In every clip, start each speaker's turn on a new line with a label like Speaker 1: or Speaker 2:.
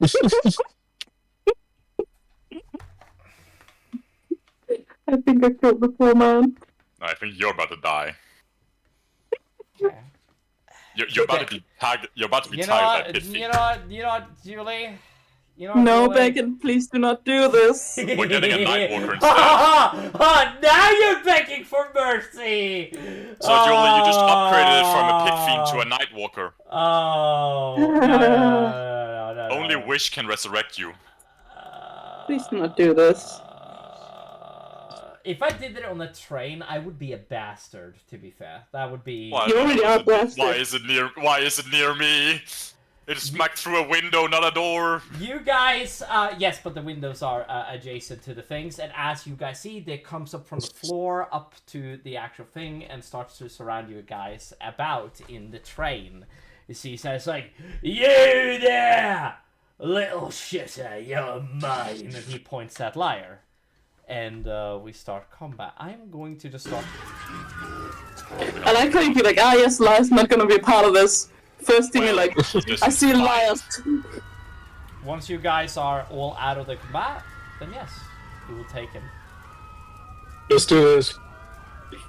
Speaker 1: I think I killed the poor man.
Speaker 2: I think you're about to die.
Speaker 3: Okay.
Speaker 2: You're about to be tagged. You're about to be
Speaker 3: You know
Speaker 2: tagged by
Speaker 3: what?
Speaker 2: Pitfeet.
Speaker 3: You know what, Julie? You know what,
Speaker 1: No,
Speaker 3: Julie?
Speaker 1: Beacon, please do not do this.
Speaker 2: We're getting a Nightwalker instead.
Speaker 3: Now you're begging for mercy!
Speaker 2: So Julie, you just upgraded it from a Pit Fiend to a Nightwalker.
Speaker 3: Oh. No.
Speaker 2: Only Wish can resurrect you.
Speaker 1: Please do not do this.
Speaker 3: If I did it on a train, I would be a bastard. To be fair, that would be.
Speaker 2: Why,
Speaker 1: You already are bastard.
Speaker 2: Why is it near me? It smacked through a window, not a door.
Speaker 3: You guys, yes, but the windows are adjacent to the things, and as you guys see, it comes up from the floor up to the actual thing and starts to surround you guys about in the train. You see, so it's like, you there, little shitter, you're mine, and he points at Liar. And we start combat. I'm going to just start.
Speaker 1: I like how you be like, yes, Liar's not gonna be a part of this. First thing, like, I see Liars.
Speaker 3: Once you guys are all out of the combat, then yes, we will take him.
Speaker 4: Let's do this.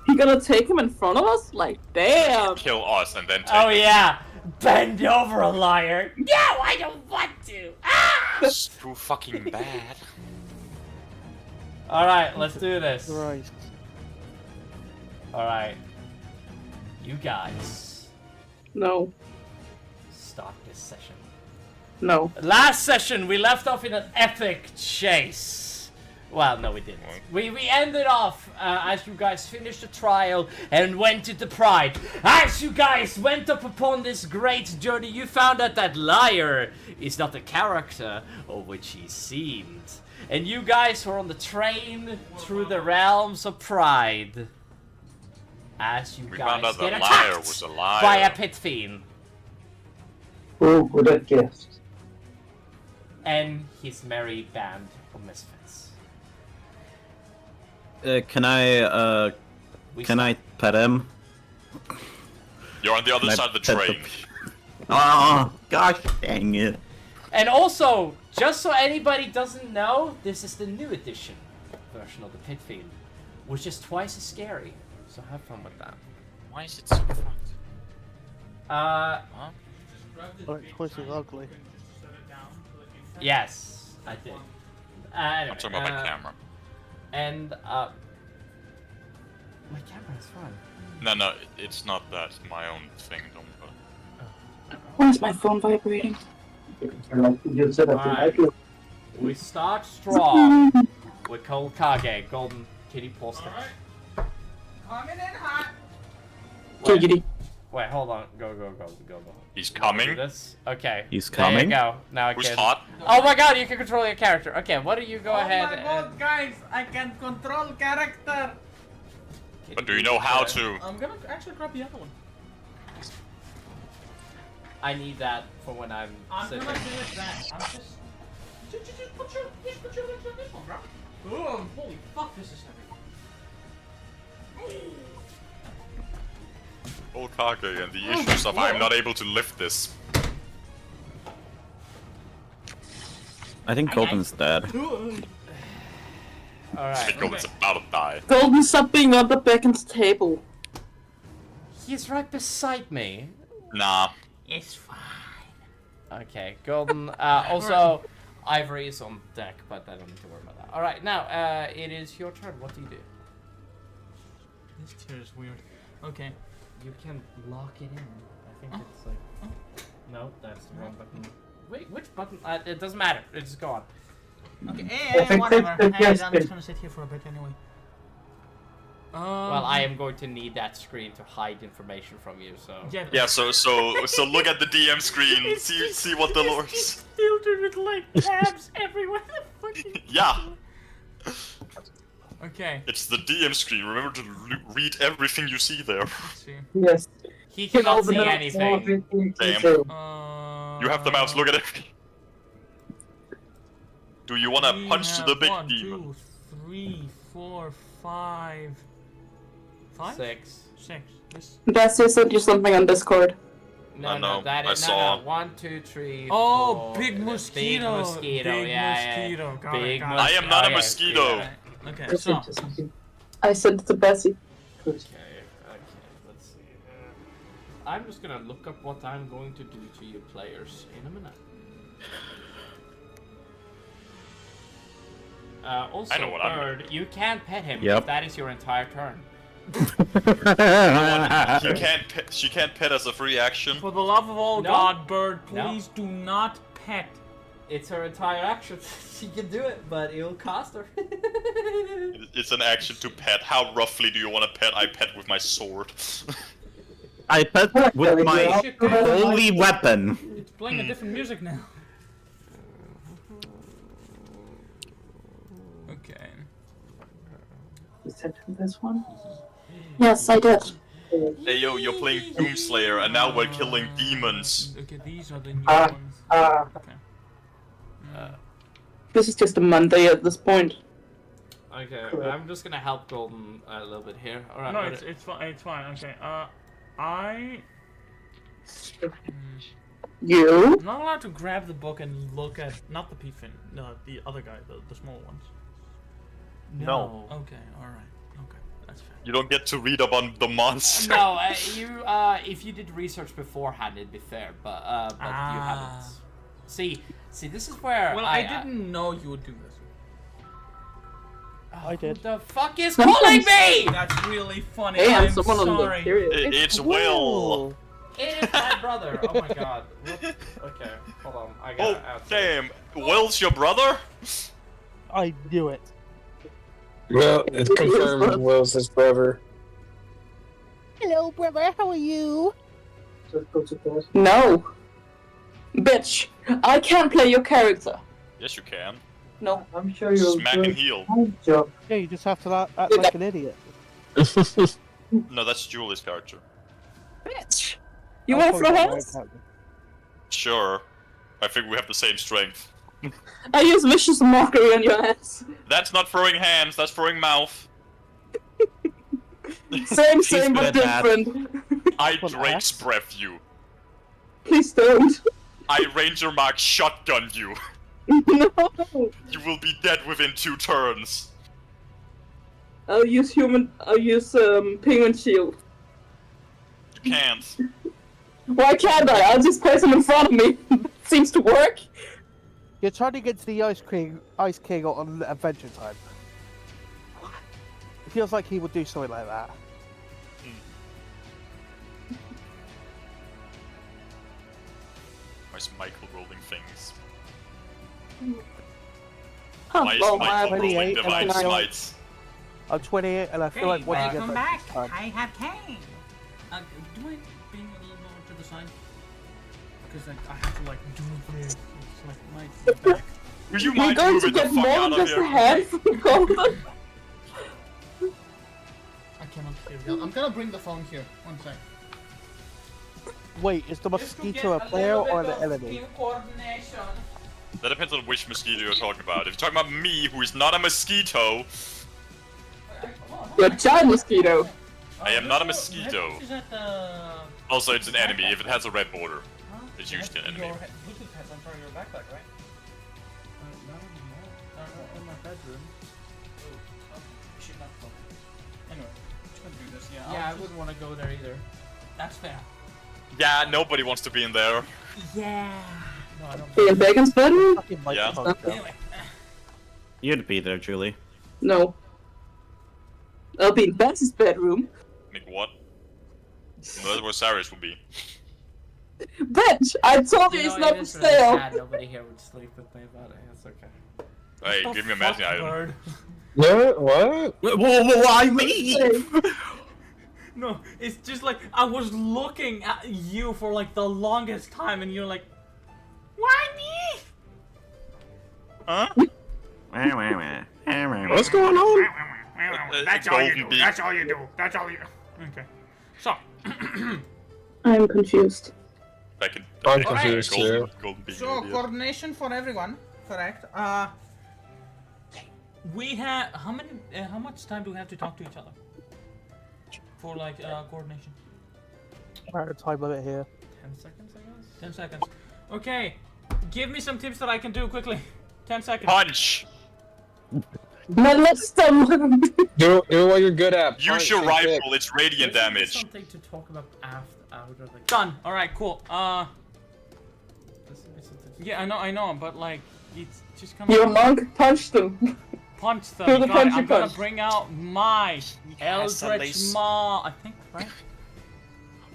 Speaker 1: You gonna take him in front of us? Like, damn.
Speaker 2: Kill us and then take
Speaker 3: Oh
Speaker 2: it.
Speaker 3: yeah, bend over, Liar. No, I don't want to. Ah!
Speaker 2: It's too fucking bad.
Speaker 3: All right, let's do this.
Speaker 5: Christ.
Speaker 3: All right, you guys
Speaker 1: No.
Speaker 3: start this session.
Speaker 1: No.
Speaker 3: Last session, we left off in an epic chase. Well, no, we didn't. We ended off as you guys finished the trial and went to the Pride. As you guys went up upon this great journey, you found out that Liar is not the character of which he seemed. And you guys were on the train through the realms of Pride. As you
Speaker 2: We
Speaker 3: guys
Speaker 2: found out
Speaker 3: get
Speaker 2: that Liar
Speaker 3: attacked
Speaker 2: was a liar.
Speaker 3: by a pit fiend.
Speaker 4: Oh, good guess.
Speaker 3: And his merry band of misfits.
Speaker 6: Can I pet him?
Speaker 2: You're on the other
Speaker 6: Can I
Speaker 2: side of the
Speaker 6: pet
Speaker 2: train.
Speaker 6: Oh, gosh dang it.
Speaker 3: And also, just so anybody doesn't know, this is the new edition version of the Pit Fiend, which is twice as scary. So have fun with that.
Speaker 2: Why is it so fucked?
Speaker 3: Huh?
Speaker 5: Oh, it's twice as ugly.
Speaker 3: Yes, I did. Anyway,
Speaker 2: I'm talking about my camera.
Speaker 3: And my camera is fine.
Speaker 2: No, it's not that. It's my own thing. Don't bother.
Speaker 1: Why is my phone vibrating?
Speaker 4: You said
Speaker 3: Alright. We start strong with Cold Kage. Golden Kitty pulse dash.
Speaker 7: Coming in hot.
Speaker 1: Giggity.
Speaker 3: Wait, hold on. Go.
Speaker 2: He's
Speaker 3: Do
Speaker 2: coming.
Speaker 3: this. Okay.
Speaker 6: He's
Speaker 3: There you
Speaker 6: coming?
Speaker 3: go. Now I
Speaker 2: Who's
Speaker 3: can.
Speaker 2: hot?
Speaker 3: Oh my god, you can control your character. Okay, why don't you go ahead
Speaker 7: Oh my god, guys, I can control character.
Speaker 2: But do you know how to?
Speaker 7: I'm gonna actually grab the other one.
Speaker 3: I need that for when I'm
Speaker 7: I'm gonna
Speaker 3: sitting.
Speaker 7: do it that. I'm just put your legs on this one, bro. Oh, holy fuck, this is heavy.
Speaker 2: Old Kage and the issues of I'm not able to lift this.
Speaker 6: I think Golden's dead.
Speaker 3: Alright.
Speaker 2: Golden's about to die.
Speaker 1: Golden, stop being under Beacon's table.
Speaker 3: He's right beside me.
Speaker 2: Nah.
Speaker 7: It's fine.
Speaker 3: Okay, Golden. Also, Ivory is on deck, but I don't need to worry about that. Alright, now, it is your turn. What do you do?
Speaker 7: This chair is weird. Okay.
Speaker 3: You can lock it in. I think it's like... No, that's the wrong button. Wait, which button? It doesn't matter. It's just go on.
Speaker 7: Okay, whatever. Hey, I'm just gonna sit here for a bit anyway.
Speaker 3: Well, I am going to need that screen to hide information from you, so...
Speaker 2: Yeah. So look at the DM screen. See what the lords.
Speaker 7: Filtered with like tabs everywhere.
Speaker 2: Yeah.
Speaker 7: Okay.
Speaker 2: It's the DM screen. Remember to read everything you see there.
Speaker 7: Let's see.
Speaker 4: Yes.
Speaker 3: He cannot see anything.
Speaker 2: Damn. You have the mouse. Look at everything. Do you want to punch the big
Speaker 7: one,
Speaker 2: demon?
Speaker 7: 2, 3, 4, 5. 5?
Speaker 3: 6.
Speaker 7: 6. This.
Speaker 1: Bessie sent you something on Discord.
Speaker 2: No,
Speaker 3: that
Speaker 2: I
Speaker 3: is
Speaker 2: saw.
Speaker 3: no. 1, 2, 3.
Speaker 7: Oh,
Speaker 3: 4.
Speaker 7: big mosquito.
Speaker 3: Big mosquito.
Speaker 7: Big
Speaker 3: yeah,
Speaker 7: mosquito.
Speaker 3: Yeah.
Speaker 7: Got
Speaker 3: Big
Speaker 7: it, got it.
Speaker 2: I am not a
Speaker 3: okay,
Speaker 2: mosquito.
Speaker 3: yeah.
Speaker 7: Okay,
Speaker 4: Just
Speaker 7: so
Speaker 4: interesting.
Speaker 1: I sent it to Bessie.
Speaker 3: Okay, let's see. I'm just gonna look up what I'm going to do to you players in a minute. Also,
Speaker 2: I know what I'm
Speaker 3: Bird, you can't pet him
Speaker 6: Yep.
Speaker 3: if that is your entire turn.
Speaker 2: She can't pet as a free action.
Speaker 7: for the love of all
Speaker 3: No.
Speaker 7: God, Bird,
Speaker 3: No.
Speaker 7: please do not pet.
Speaker 3: It's her entire action. She can do it, but it'll cost her.
Speaker 2: It's an action to pet. How roughly do you want to pet? I pet with my sword.
Speaker 6: I pet with my holy weapon.
Speaker 7: It's playing a different music now. Okay.
Speaker 1: You sent him this one? Yes, I did.
Speaker 2: Hey yo, you're playing Doomslayer, and now we're killing demons.
Speaker 7: Okay, these are the new
Speaker 4: Ah,
Speaker 7: ones.
Speaker 4: ah.
Speaker 7: Okay.
Speaker 1: This is just a Monday at this point.
Speaker 3: Okay,
Speaker 4: Correct.
Speaker 3: I'm just gonna help Golden a little bit here. Alright.
Speaker 7: No, it's fine. It's fine. Okay. I'm
Speaker 1: You?
Speaker 7: not allowed to grab the book and look at not the P-fin, no, the other guy, the small ones.
Speaker 2: No.
Speaker 7: Okay. All right. Okay, that's fair.
Speaker 2: You don't get to read up on the monster.
Speaker 3: No, if you did research beforehand, it'd be fair, but you haven't. See, this is where
Speaker 7: Well, I didn't know you would do this.
Speaker 5: I did.
Speaker 3: Who the fuck is calling me?
Speaker 7: That's really funny.
Speaker 1: Hey, I'm
Speaker 7: I'm
Speaker 1: someone on the
Speaker 7: sorry.
Speaker 1: period.
Speaker 2: It's Will.
Speaker 3: It is my brother. Oh my god. What? Okay, hold on. I
Speaker 2: Oh,
Speaker 3: gotta answer.
Speaker 2: damn. Will's your brother?
Speaker 5: I knew it.
Speaker 4: Well, it's confirmed Will's his brother.
Speaker 5: Hello, brother. How are you?
Speaker 4: Just go to bed.
Speaker 1: No. Bitch, I can't play your character.
Speaker 2: Yes, you can.
Speaker 1: No.
Speaker 4: I'm sure you'll
Speaker 2: Smack
Speaker 4: do
Speaker 2: and
Speaker 4: a
Speaker 2: heal.
Speaker 4: fine job.
Speaker 5: Yeah, you just have to act like an idiot.
Speaker 2: No, that's Julie's character.
Speaker 1: Bitch. You
Speaker 5: I'll
Speaker 1: want to throw
Speaker 5: probably
Speaker 1: hands?
Speaker 5: work out.
Speaker 2: Sure. I think we have the same strength.
Speaker 1: I use vicious mockery on your ass.
Speaker 2: That's not throwing hands, that's throwing mouth.
Speaker 1: Same, but
Speaker 6: good at that.
Speaker 1: different.
Speaker 2: I
Speaker 5: Well,
Speaker 2: Drake's
Speaker 5: ass.
Speaker 2: breath you.
Speaker 1: Please don't.
Speaker 2: I Ranger Mark shotgun you.
Speaker 1: No.
Speaker 2: You will be dead within 2 turns.
Speaker 1: I'll use penguin shield.
Speaker 2: You can't.
Speaker 1: Why can't I? I'll just place him in front of me. Seems to work.
Speaker 5: You're trying to get to the Ice King on Adventure Time. It feels like he would do something like that.
Speaker 2: Why's Michael rolling things?
Speaker 1: Oh,
Speaker 2: Why is
Speaker 1: well,
Speaker 2: Michael rolling
Speaker 5: 28 and
Speaker 2: divine
Speaker 5: 29.
Speaker 2: smites?
Speaker 5: I'm 28 and I feel like once you get
Speaker 7: welcome
Speaker 5: back,
Speaker 7: back. I have came. Do I being a little more to the side? Because I have to like do this. It's like my back.
Speaker 2: Will you
Speaker 1: We're
Speaker 2: mind
Speaker 1: going to
Speaker 2: moving the
Speaker 1: get
Speaker 2: fuck
Speaker 1: more
Speaker 2: out
Speaker 1: than
Speaker 2: of
Speaker 1: just a
Speaker 2: here?
Speaker 1: hand from Golden.
Speaker 7: I cannot hear you. I'm gonna bring the phone here. One sec.
Speaker 5: wait, is the mosquito a player or an enemy?
Speaker 2: That depends on which mosquito you're talking about. If you're talking about me, who is not a mosquito,
Speaker 1: You're a giant mosquito.
Speaker 2: I am not a mosquito.
Speaker 7: Is that the...
Speaker 2: Also, it's an enemy. If it has a red border, it's usually an enemy.
Speaker 7: Your Bluetooth headphones are in your backpack, right? Not anymore. In my bedroom. Oh, okay. Shit, not phone. Anyway, just gonna do this, yeah.
Speaker 3: Yeah, I wouldn't want to go there either.
Speaker 7: That's fair.
Speaker 2: Yeah, nobody wants to be in there.
Speaker 7: Yeah. No, I don't.
Speaker 1: Be in Bacon's bedroom?
Speaker 5: Fucking
Speaker 2: Yeah.
Speaker 5: microphone.
Speaker 7: Anyway.
Speaker 6: You'd be there, Julie.
Speaker 1: No. I'll be in Bess's bedroom.
Speaker 2: Like what? No, that's where Cyrus would be.
Speaker 1: Bitch, I told you,
Speaker 3: You
Speaker 1: it's
Speaker 3: know,
Speaker 1: not
Speaker 3: it
Speaker 1: for
Speaker 3: is really
Speaker 1: sale.
Speaker 3: sad nobody here would sleep with me, but it's okay.
Speaker 2: Hey, give me a magic item.
Speaker 7: Bird?
Speaker 4: What? What?
Speaker 6: Why me?
Speaker 7: No, it's just like I was looking at you for like the longest time, and you're like, "Why me?"
Speaker 2: Huh?
Speaker 4: What's going on?
Speaker 7: That's all you do.
Speaker 2: Golden Bee.
Speaker 7: That's all you do. That's all you. Okay. So,
Speaker 1: I'm confused.
Speaker 2: Back in,
Speaker 4: I'm
Speaker 2: back in
Speaker 4: confused
Speaker 2: golden,
Speaker 4: too.
Speaker 2: golden bean
Speaker 7: so
Speaker 2: idiot.
Speaker 7: coordination for everyone. Correct. We have how many? How much time do we have to talk to each other? For like coordination.
Speaker 5: Amount of time limit here.
Speaker 3: 10 seconds, I guess.
Speaker 7: 10 seconds. Okay, give me some tips that I can do quickly. 10 seconds.
Speaker 2: Punch!
Speaker 1: Molest them!
Speaker 4: Do what you're good at.
Speaker 2: Use
Speaker 4: Punch
Speaker 2: your
Speaker 4: and
Speaker 2: rifle,
Speaker 4: kick.
Speaker 2: it's radiant
Speaker 3: There's
Speaker 2: damage.
Speaker 3: something to talk about after the
Speaker 7: Done. All right, cool. Yeah, I know, but like, it's just kind
Speaker 1: You're a
Speaker 7: of
Speaker 1: monk, punch them.
Speaker 7: punch them.
Speaker 1: Do the
Speaker 7: Got it.
Speaker 1: punchy
Speaker 7: I'm gonna
Speaker 1: punch.
Speaker 7: bring out my Eldritch
Speaker 2: lace.
Speaker 7: Maw. I think, right?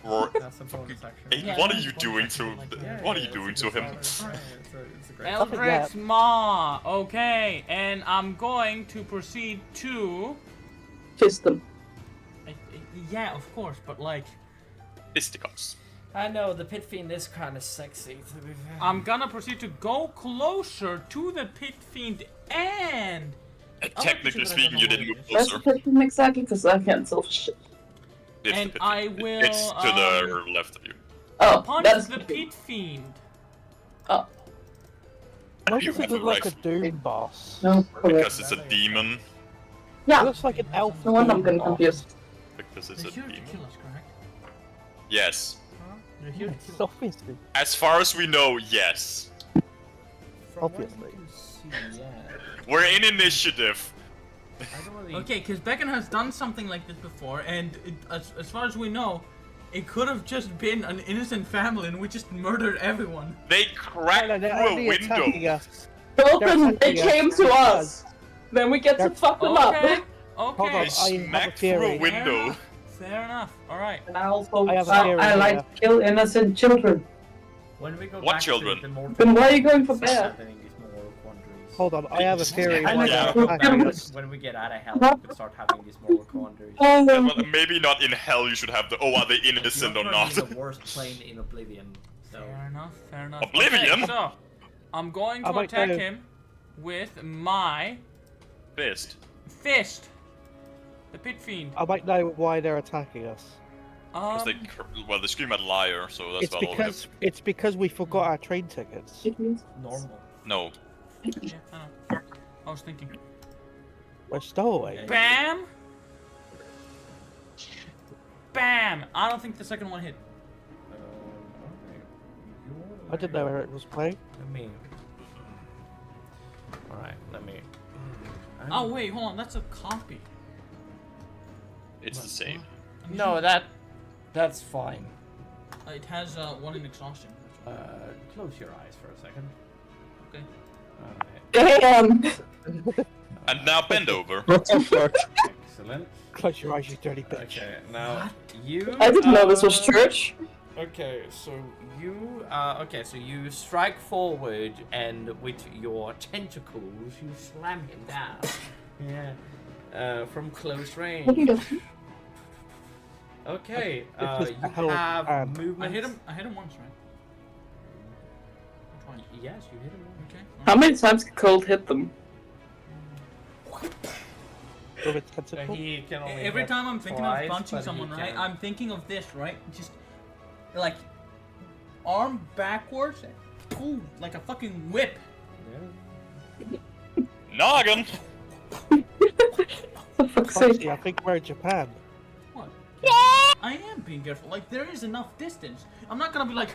Speaker 2: Roar.
Speaker 3: That's a bonus action.
Speaker 2: Hey,
Speaker 7: Yeah,
Speaker 2: what are
Speaker 7: it's
Speaker 2: you
Speaker 7: bonus
Speaker 2: doing
Speaker 7: action,
Speaker 2: to?
Speaker 7: like,
Speaker 2: What are you doing to him?
Speaker 3: It's a great
Speaker 7: Eldritch Maw. Okay, and I'm going to proceed to.
Speaker 1: Fist them.
Speaker 7: Yeah, of course, but like,
Speaker 2: Fisticuffs.
Speaker 3: I know, the Pit Fiend is kind of sexy, to be fair.
Speaker 7: I'm gonna proceed to go closer to the Pit Fiend and.
Speaker 2: Technically speaking, you didn't move
Speaker 1: That's
Speaker 2: closer.
Speaker 1: the pit them exactly, because I can't solve shit.
Speaker 2: It's
Speaker 7: And
Speaker 2: the pit.
Speaker 7: I will,
Speaker 2: It's to the left of you.
Speaker 1: Oh,
Speaker 7: punch
Speaker 1: that's
Speaker 7: the Pit Fiend.
Speaker 1: Oh,
Speaker 5: Why
Speaker 2: You
Speaker 5: does it
Speaker 2: have a
Speaker 5: look like a
Speaker 2: rifle.
Speaker 5: Doom boss?
Speaker 1: no,
Speaker 2: Because it's a demon.
Speaker 5: It
Speaker 1: Yeah,
Speaker 5: looks like an elf.
Speaker 1: no wonder I'm
Speaker 5: Doom
Speaker 1: getting
Speaker 5: boss.
Speaker 1: confused.
Speaker 2: Because it's
Speaker 7: They're
Speaker 2: a
Speaker 7: here to
Speaker 2: demon.
Speaker 7: kill us, correct?
Speaker 2: Yes.
Speaker 7: They're here to kill us.
Speaker 5: Obviously.
Speaker 2: As far as we know, yes.
Speaker 3: From
Speaker 5: Obviously.
Speaker 3: what you see, yeah.
Speaker 2: We're in initiative.
Speaker 3: I don't really...
Speaker 7: Okay, because Beacon has done something like this before, and as far as we know, it could have just been an innocent family and we just murdered everyone.
Speaker 2: They
Speaker 5: No,
Speaker 2: cracked
Speaker 5: no, they're
Speaker 2: through a
Speaker 5: only attacking
Speaker 2: window.
Speaker 5: us.
Speaker 1: Open, they
Speaker 5: attacking
Speaker 1: came
Speaker 5: us
Speaker 1: to
Speaker 5: because-
Speaker 1: us. Then we get to
Speaker 5: They're-
Speaker 1: fuck them
Speaker 7: Okay,
Speaker 1: up.
Speaker 5: Hold
Speaker 7: okay.
Speaker 5: on,
Speaker 2: They
Speaker 5: I have a
Speaker 2: smacked through a
Speaker 5: theory.
Speaker 2: window.
Speaker 7: Fair enough. Alright.
Speaker 8: And I also
Speaker 5: I have a theory
Speaker 8: I like
Speaker 5: here.
Speaker 8: to kill innocent children.
Speaker 3: When we go
Speaker 2: What
Speaker 3: back
Speaker 2: children?
Speaker 3: to the more...
Speaker 1: Then why are you going for bear?
Speaker 3: Having these moral quandaries.
Speaker 5: Hold on, I have a theory.
Speaker 2: Yeah.
Speaker 5: Why
Speaker 2: Yeah.
Speaker 5: they're attacking us.
Speaker 3: When we get out of hell, we can start having these moral quandaries.
Speaker 2: Yeah, well, maybe not in hell you should have the, oh, are they innocent or
Speaker 3: You're
Speaker 2: not?
Speaker 3: probably the worst plane in Oblivion. So...
Speaker 7: Fair enough, fair enough.
Speaker 2: Oblivion?
Speaker 7: Okay, so, I'm going to
Speaker 5: I might
Speaker 7: attack
Speaker 5: go-
Speaker 7: him with my
Speaker 2: Fist.
Speaker 7: fist. The Pit Fiend.
Speaker 5: I might know why they're attacking us.
Speaker 2: Because they, well, they scream at liar, so that's
Speaker 5: It's
Speaker 2: about all they have.
Speaker 5: because we forgot our train tickets.
Speaker 3: Normal.
Speaker 2: No.
Speaker 7: Yeah, I know. I was thinking.
Speaker 5: We're stowaways.
Speaker 7: Bam! Bam! I don't think the second one hit.
Speaker 5: I didn't know where it was playing.
Speaker 3: Let me... Alright, let me...
Speaker 7: Oh wait, hold on, that's a copy.
Speaker 2: It's the same.
Speaker 3: No, that's fine.
Speaker 7: It has one in exhaustion.
Speaker 3: Close your eyes for a second.
Speaker 7: Okay.
Speaker 3: Alright,
Speaker 1: Damn!
Speaker 2: And now bend over.
Speaker 4: What the fuck?
Speaker 3: excellent.
Speaker 5: Close your eyes, you dirty bitch.
Speaker 3: Okay, now you...
Speaker 1: I didn't know this was church.
Speaker 3: Okay, so you strike forward and with your tentacles you slam him down. Yeah. From close range.
Speaker 1: What do you do?
Speaker 3: Okay,
Speaker 5: It's just
Speaker 3: you
Speaker 5: a hell of a
Speaker 3: have
Speaker 5: hand.
Speaker 3: movement.
Speaker 7: I hit him once, right? Which one?
Speaker 3: Yes, you hit him.
Speaker 7: Okay.
Speaker 1: How many times can Cold hit them?
Speaker 5: With a
Speaker 3: So
Speaker 5: tentacle.
Speaker 3: he can only
Speaker 7: Every
Speaker 3: hit
Speaker 7: time I'm thinking
Speaker 3: twice,
Speaker 7: of punching
Speaker 3: but he
Speaker 7: someone, right?
Speaker 3: can-
Speaker 7: I'm thinking of this, right? Just like arm backwards, pull like a fucking whip.
Speaker 2: Noggin!
Speaker 1: For fuck's sake.
Speaker 5: Foxy, I think we're in Japan.
Speaker 7: What? I am being careful. Like there is enough distance. I'm not gonna be like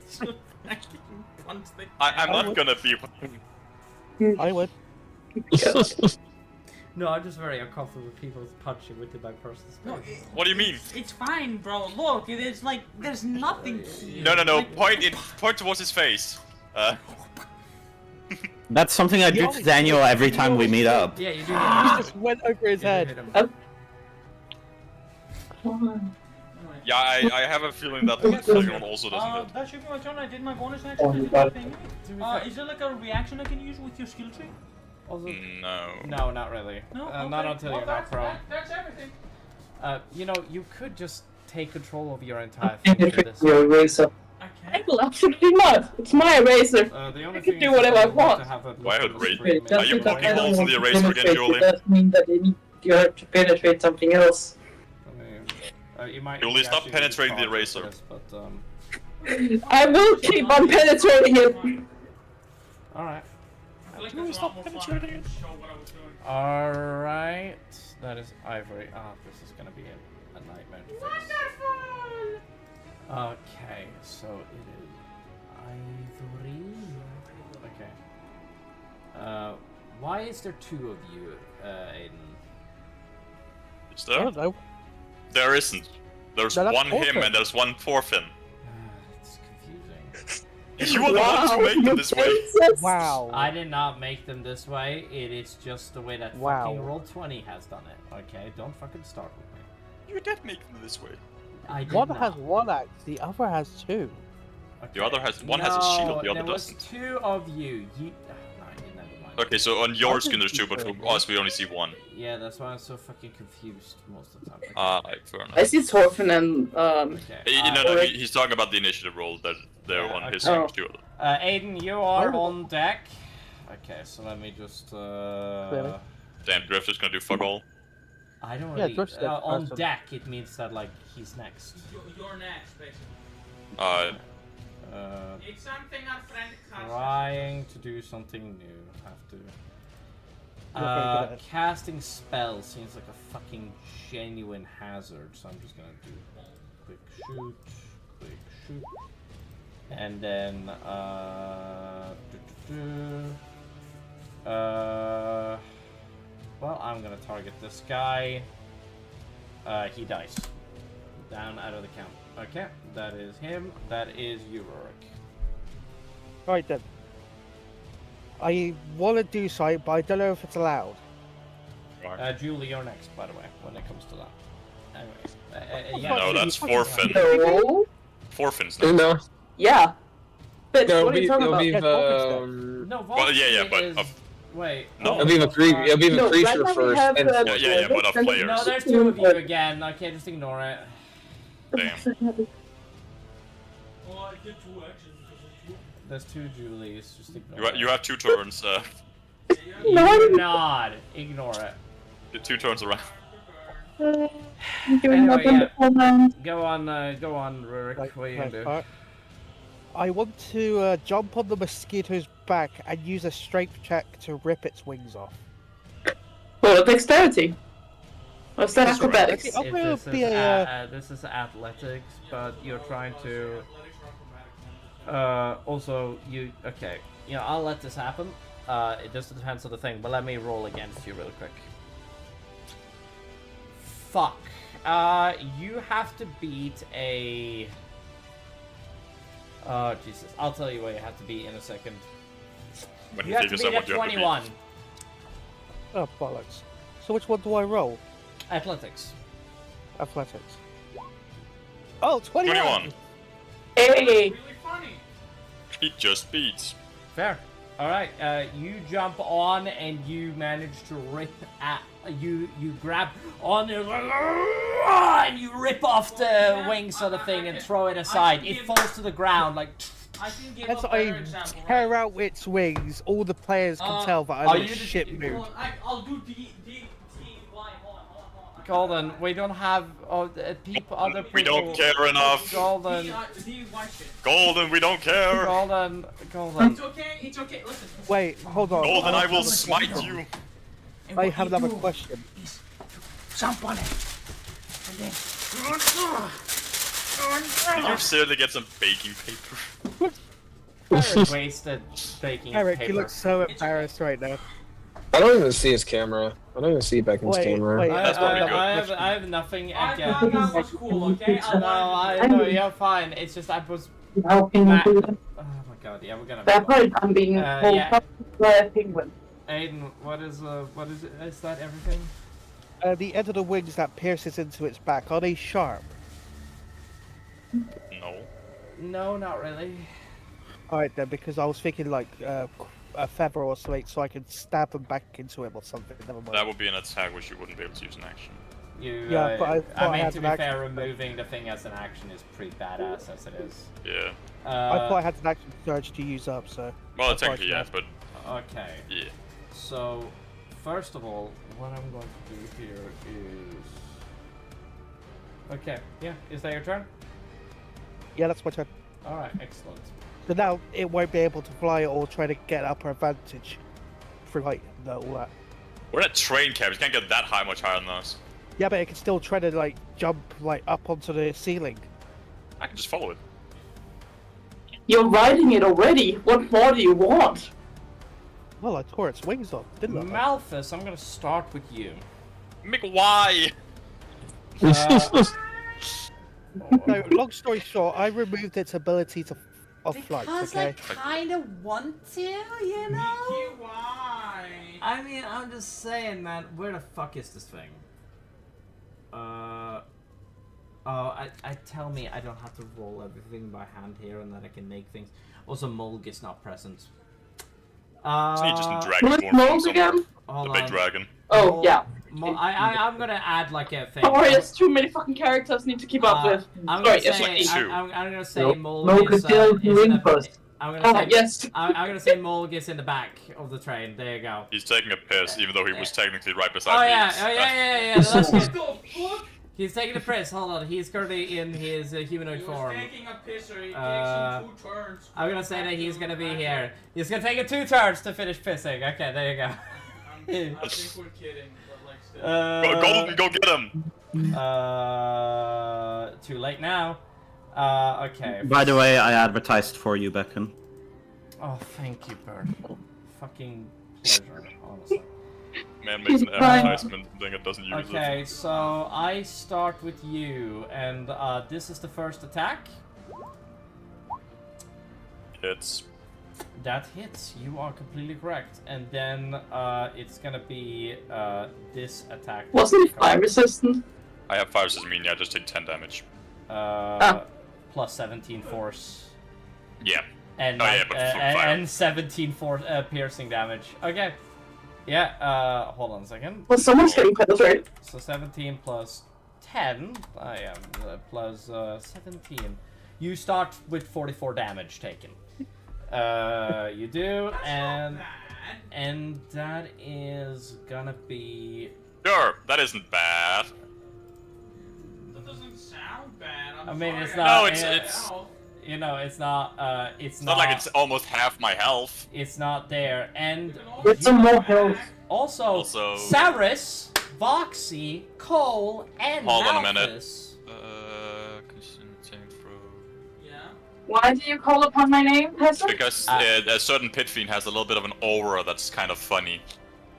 Speaker 7: so fucking punch the
Speaker 2: I'm not gonna be.
Speaker 5: I would.
Speaker 3: No, I'm just very uncomfortable with people punching within my personal space.
Speaker 7: No,
Speaker 2: What do you mean?
Speaker 7: it's fine, bro. Look, it's like there's nothing here.
Speaker 2: No, no, no.
Speaker 7: Like,
Speaker 2: Point towards his face.
Speaker 6: That's something I do to Daniel every time we meet up.
Speaker 3: Yeah, you do.
Speaker 5: He just went over his
Speaker 3: hit
Speaker 5: head.
Speaker 3: him.
Speaker 2: Yeah, I have a feeling that the second one also doesn't hit.
Speaker 7: that should be my turn. I did my bonus action. I did my thing. Is there like a reaction I can use with your skill tree?
Speaker 3: Also,
Speaker 2: No.
Speaker 3: no, not really.
Speaker 7: No,
Speaker 3: Not
Speaker 7: okay.
Speaker 3: until
Speaker 7: Well,
Speaker 3: you're not prone.
Speaker 7: That's everything.
Speaker 3: You know, you could just take control of your entire thing for
Speaker 8: Penetrate
Speaker 3: this.
Speaker 8: your eraser.
Speaker 7: I
Speaker 1: I
Speaker 7: can't.
Speaker 1: will absolutely not. It's my eraser.
Speaker 3: The only
Speaker 1: I can
Speaker 3: thing
Speaker 1: do
Speaker 3: is
Speaker 1: whatever
Speaker 3: that
Speaker 1: I
Speaker 3: you have
Speaker 1: want.
Speaker 3: to have a
Speaker 2: Why
Speaker 3: little
Speaker 2: would Ray-
Speaker 3: screen
Speaker 2: Are you
Speaker 3: in-
Speaker 2: poking
Speaker 8: I don't
Speaker 2: holes in
Speaker 8: want
Speaker 2: the
Speaker 8: to
Speaker 2: eraser again,
Speaker 8: penetrate,
Speaker 2: Julie?
Speaker 8: it does mean that you have to penetrate something else.
Speaker 3: You might
Speaker 2: Julie, stop
Speaker 3: actually
Speaker 2: penetrating the
Speaker 3: charge
Speaker 2: eraser.
Speaker 3: for this, but,
Speaker 1: I will keep on penetrating it.
Speaker 3: alright.
Speaker 7: I feel like that's a lot more fun to show what I was doing.
Speaker 3: Alright. That is Ivory. Ah, this is gonna be a nightmare to fix. Okay, so it is ivory. Okay. Why is there two of you, Aiden?
Speaker 2: Is
Speaker 5: I
Speaker 2: there?
Speaker 5: don't know.
Speaker 2: There isn't. There's
Speaker 5: No, that's
Speaker 2: one him
Speaker 5: Thorfinn.
Speaker 2: and there's one Thorfinn.
Speaker 3: It's confusing.
Speaker 2: You are the one to make them this way.
Speaker 5: Wow.
Speaker 3: I did not make them this way. It is just the way that
Speaker 5: Wow.
Speaker 3: fucking Roll20 has done it. Okay, don't fucking start with me.
Speaker 2: You did make them this way.
Speaker 3: I did
Speaker 5: One
Speaker 3: not.
Speaker 5: has one axe, the other has two.
Speaker 2: The other has one has a shield, the other
Speaker 3: there was
Speaker 2: doesn't.
Speaker 3: two of you. You. No, never mind.
Speaker 2: Okay, so on your skin there's two, but
Speaker 5: think
Speaker 2: for us we only see one.
Speaker 3: Yeah, that's why I'm so fucking confused most of the time. Okay.
Speaker 2: Fair enough.
Speaker 1: I see Thorfinn and
Speaker 3: Okay.
Speaker 2: No, he's talking about the initiative roll that they're
Speaker 3: Yeah,
Speaker 2: on his
Speaker 1: okay.
Speaker 2: shield.
Speaker 3: Aiden, you are on deck. Okay, so let me just.
Speaker 5: Really?
Speaker 2: Damn, Drift is gonna do fuck all.
Speaker 3: I don't
Speaker 5: Yeah,
Speaker 3: really.
Speaker 5: Drift's next
Speaker 3: On
Speaker 5: person.
Speaker 3: deck, it means that like he's next.
Speaker 7: You're next, basically. It's something our friend Carson.
Speaker 3: Trying to do something new. Have to.
Speaker 5: You're very good at it.
Speaker 3: Casting spells seems like a fucking genuine hazard, so I'm just gonna do quick shoot, and then well, I'm gonna target this guy. He dies. Down out of the count. Okay, that is him. That is you, Rurik.
Speaker 5: Right then. I want to do so, but I don't know if it's allowed.
Speaker 3: Julie, you're next, by the way, when it comes to that. Anyway, yeah.
Speaker 2: No, that's Thorfinn.
Speaker 1: no.
Speaker 2: Thorfinn's next.
Speaker 4: No,
Speaker 1: Yeah. Bitch,
Speaker 4: no,
Speaker 1: what are you talking
Speaker 4: it'll
Speaker 1: about?
Speaker 4: be
Speaker 5: Yeah,
Speaker 4: the
Speaker 3: No,
Speaker 2: Well, yeah,
Speaker 3: Volkswagen
Speaker 2: but
Speaker 3: is... Wait.
Speaker 2: No.
Speaker 4: it'll be the it'll be the
Speaker 1: No, right
Speaker 4: creature
Speaker 1: now we
Speaker 4: first.
Speaker 1: have,
Speaker 4: and
Speaker 2: Yeah, but of players.
Speaker 3: No, there's two of you again. Okay, just ignore it.
Speaker 2: Damn.
Speaker 7: Oh, I did two actions because of two.
Speaker 3: There's two Julies. Just ignore
Speaker 2: You have 2 turns.
Speaker 3: You do not ignore it.
Speaker 2: 2 turns around.
Speaker 1: I'm doing
Speaker 3: Anyway,
Speaker 1: nothing
Speaker 3: yeah.
Speaker 1: but hold on.
Speaker 3: Go on, Rurik.
Speaker 5: Like,
Speaker 3: What are you gonna do?
Speaker 5: part. I want to jump on the mosquito's back and use a strength check to rip its wings off.
Speaker 1: Well, dexterity. Or is that acrobatics?
Speaker 5: I'm gonna
Speaker 3: This
Speaker 5: be
Speaker 3: is,
Speaker 5: a,
Speaker 3: this is athletics, but you're trying to. Also, you okay? You know, I'll let this happen. It just depends on the thing, but let me roll against you real quick. Fuck. You have to beat a. Oh Jesus! I'll tell you what you have to beat in a second.
Speaker 2: When
Speaker 3: You have to
Speaker 2: figures
Speaker 3: beat
Speaker 2: out
Speaker 3: a
Speaker 2: what you have to
Speaker 3: 21.
Speaker 2: beat.
Speaker 5: oh bollocks. So which one do I roll?
Speaker 3: Athletics.
Speaker 5: Athletics. Oh, 21!
Speaker 2: 21.
Speaker 1: Hey!
Speaker 7: Really funny.
Speaker 2: He just beats.
Speaker 3: Fair. All right. You jump on and you manage to rip at you. You grab on it and you rip off the wings of the thing and throw it aside. It falls to the ground like.
Speaker 7: I can give
Speaker 5: As
Speaker 7: a better
Speaker 5: I
Speaker 7: example.
Speaker 5: tear out its wings, all the players can tell that
Speaker 3: are
Speaker 5: I'm in
Speaker 3: you
Speaker 5: a
Speaker 3: the-
Speaker 5: shit
Speaker 7: Hold
Speaker 5: mood.
Speaker 7: on, I'll do D Y. Hold on.
Speaker 3: Golden, we don't have people. Other people.
Speaker 2: We don't care enough.
Speaker 3: Golden,
Speaker 7: D Y shit.
Speaker 2: Golden, we don't care.
Speaker 3: Golden.
Speaker 7: It's okay. It's okay. Listen.
Speaker 5: Wait, hold on.
Speaker 2: Golden, I will smite you.
Speaker 7: And
Speaker 5: I
Speaker 7: what
Speaker 5: have
Speaker 7: you
Speaker 5: another
Speaker 7: do
Speaker 5: question.
Speaker 7: is jump on it, and then.
Speaker 2: Can you seriously get some baking paper?
Speaker 3: Very wasted baking
Speaker 5: Eric,
Speaker 3: paper.
Speaker 5: you look so embarrassed right now.
Speaker 4: I don't even see his camera. I don't even see Beckham's
Speaker 5: Wait,
Speaker 4: camera.
Speaker 5: wait.
Speaker 2: That's probably good.
Speaker 3: I have nothing
Speaker 7: I
Speaker 3: against.
Speaker 7: thought that was cool. Okay.
Speaker 3: No, I know you're fine. It's just I was.
Speaker 1: How can you do that?
Speaker 3: Oh my god, yeah, we're gonna.
Speaker 1: That part I'm being pulled
Speaker 3: yeah.
Speaker 1: up by a penguin.
Speaker 3: Aiden, what is it? Is that everything?
Speaker 5: The end of the wings that pierces into its back, are they sharp?
Speaker 2: No.
Speaker 3: No, not really.
Speaker 5: Alright then, because I was thinking like a feather or something so I could stab them back into him or something. Never mind.
Speaker 2: That would be an attack which you wouldn't be able to use in action.
Speaker 3: You,
Speaker 5: Yeah, but I thought I
Speaker 3: mean,
Speaker 5: had
Speaker 3: to
Speaker 5: an
Speaker 3: be
Speaker 5: action.
Speaker 3: fair, removing the thing as an action is pretty badass as it is.
Speaker 2: Yeah.
Speaker 5: I thought I had an action surge to use up, so.
Speaker 2: Well,
Speaker 5: That's why I
Speaker 2: technically, yes,
Speaker 5: should
Speaker 2: but
Speaker 3: Okay.
Speaker 2: yeah.
Speaker 3: So, first of all, what I'm going to do here is. Okay. Yeah. Is that your turn?
Speaker 5: Yeah, that's my turn.
Speaker 3: All right. Excellent.
Speaker 5: So now it won't be able to fly or try to get upper advantage through like all that.
Speaker 2: We're at train cabs. You can't get that high, much higher than us.
Speaker 5: Yeah, but it can still try to like jump like up onto the ceiling.
Speaker 2: I can just follow it.
Speaker 1: You're riding it already. What more do you want?
Speaker 5: Well, I tore its wings off, didn't I?
Speaker 3: Malthus, I'm gonna start with you.
Speaker 2: Mick, why?
Speaker 5: No, long story short, I removed its ability to of flight.
Speaker 3: Because
Speaker 5: Okay.
Speaker 3: I kind of want to, you know?
Speaker 7: Mickey, why?
Speaker 3: I mean, I'm just saying, man. Where the fuck is this thing? Oh, tell me I don't have to roll everything by hand here and that I can make things. Also, Mulg is not present.
Speaker 2: So you just
Speaker 1: What
Speaker 2: dragonborn from
Speaker 1: moles
Speaker 2: somewhere.
Speaker 1: again?
Speaker 2: The big dragon.
Speaker 1: Oh, yeah.
Speaker 3: I'm gonna add like a thing.
Speaker 1: Sorry, it's too many fucking characters need to keep up with.
Speaker 3: I'm
Speaker 1: Sorry,
Speaker 3: gonna
Speaker 1: yes,
Speaker 3: say,
Speaker 2: like two.
Speaker 3: I'm gonna say
Speaker 8: No,
Speaker 3: Mulg
Speaker 8: Mulg
Speaker 3: is
Speaker 8: is still
Speaker 3: is
Speaker 8: doing
Speaker 3: in the,
Speaker 8: first.
Speaker 3: I'm
Speaker 1: Oh,
Speaker 3: gonna say
Speaker 1: yes.
Speaker 3: I'm gonna say Mulg is in the back of the train. There you go.
Speaker 2: He's taking a piss, even though he was technically right beside
Speaker 3: Oh
Speaker 2: me.
Speaker 3: yeah, that's good.
Speaker 7: What the fuck?
Speaker 3: He's taking a piss. Hold on, he's currently in his humanoid
Speaker 7: He was
Speaker 3: form.
Speaker 7: taking a piss or he takes
Speaker 3: Uh,
Speaker 7: in 2 turns.
Speaker 3: I'm gonna say that he's gonna be here. He's gonna take it 2 turns to finish pissing. Okay, there you go.
Speaker 7: I think we're kidding, but like still.
Speaker 2: Golden, go get him!
Speaker 3: Too late now. Okay.
Speaker 6: By the way, I advertised for you, Beacon.
Speaker 3: Oh, thank you, Bert. Fucking pleasure, honestly.
Speaker 2: Man makes an advertisement, then it doesn't use
Speaker 3: Okay, so I start with you, and this is the first attack.
Speaker 2: it. It's...
Speaker 3: That hits. You are completely correct. And then it's gonna be this attack.
Speaker 1: Wasn't it fire resistant?
Speaker 2: I have 5 resistance, meaning I just take 10 damage.
Speaker 3: Plus 17 force.
Speaker 2: Yeah.
Speaker 3: And,
Speaker 2: Oh, yeah, but from fire.
Speaker 3: and 17 force piercing damage. Okay. Yeah, hold on a second.
Speaker 1: Well, someone's getting penetrated.
Speaker 3: So 17 plus 10, I am plus 17. You start with 44 damage taken. You do, and that is gonna be.
Speaker 2: Sure, that isn't bad.
Speaker 7: That doesn't sound bad. I'm
Speaker 3: I mean,
Speaker 7: sorry,
Speaker 3: it's
Speaker 7: I
Speaker 3: not.
Speaker 2: No,
Speaker 7: don't
Speaker 2: it's-
Speaker 7: know.
Speaker 3: You know, it's not. It's
Speaker 2: It's not like it's almost half my health.
Speaker 3: It's not there, and
Speaker 7: You can always
Speaker 8: Get some more
Speaker 7: back.
Speaker 8: health.
Speaker 3: also, Saris, Voxy, Cole, and
Speaker 2: Hold on a minute.
Speaker 3: Malthus.
Speaker 7: Yeah.
Speaker 8: Why do you call upon my name, peasant?
Speaker 2: Because a certain pit fiend has a little bit of an aura that's kind of funny.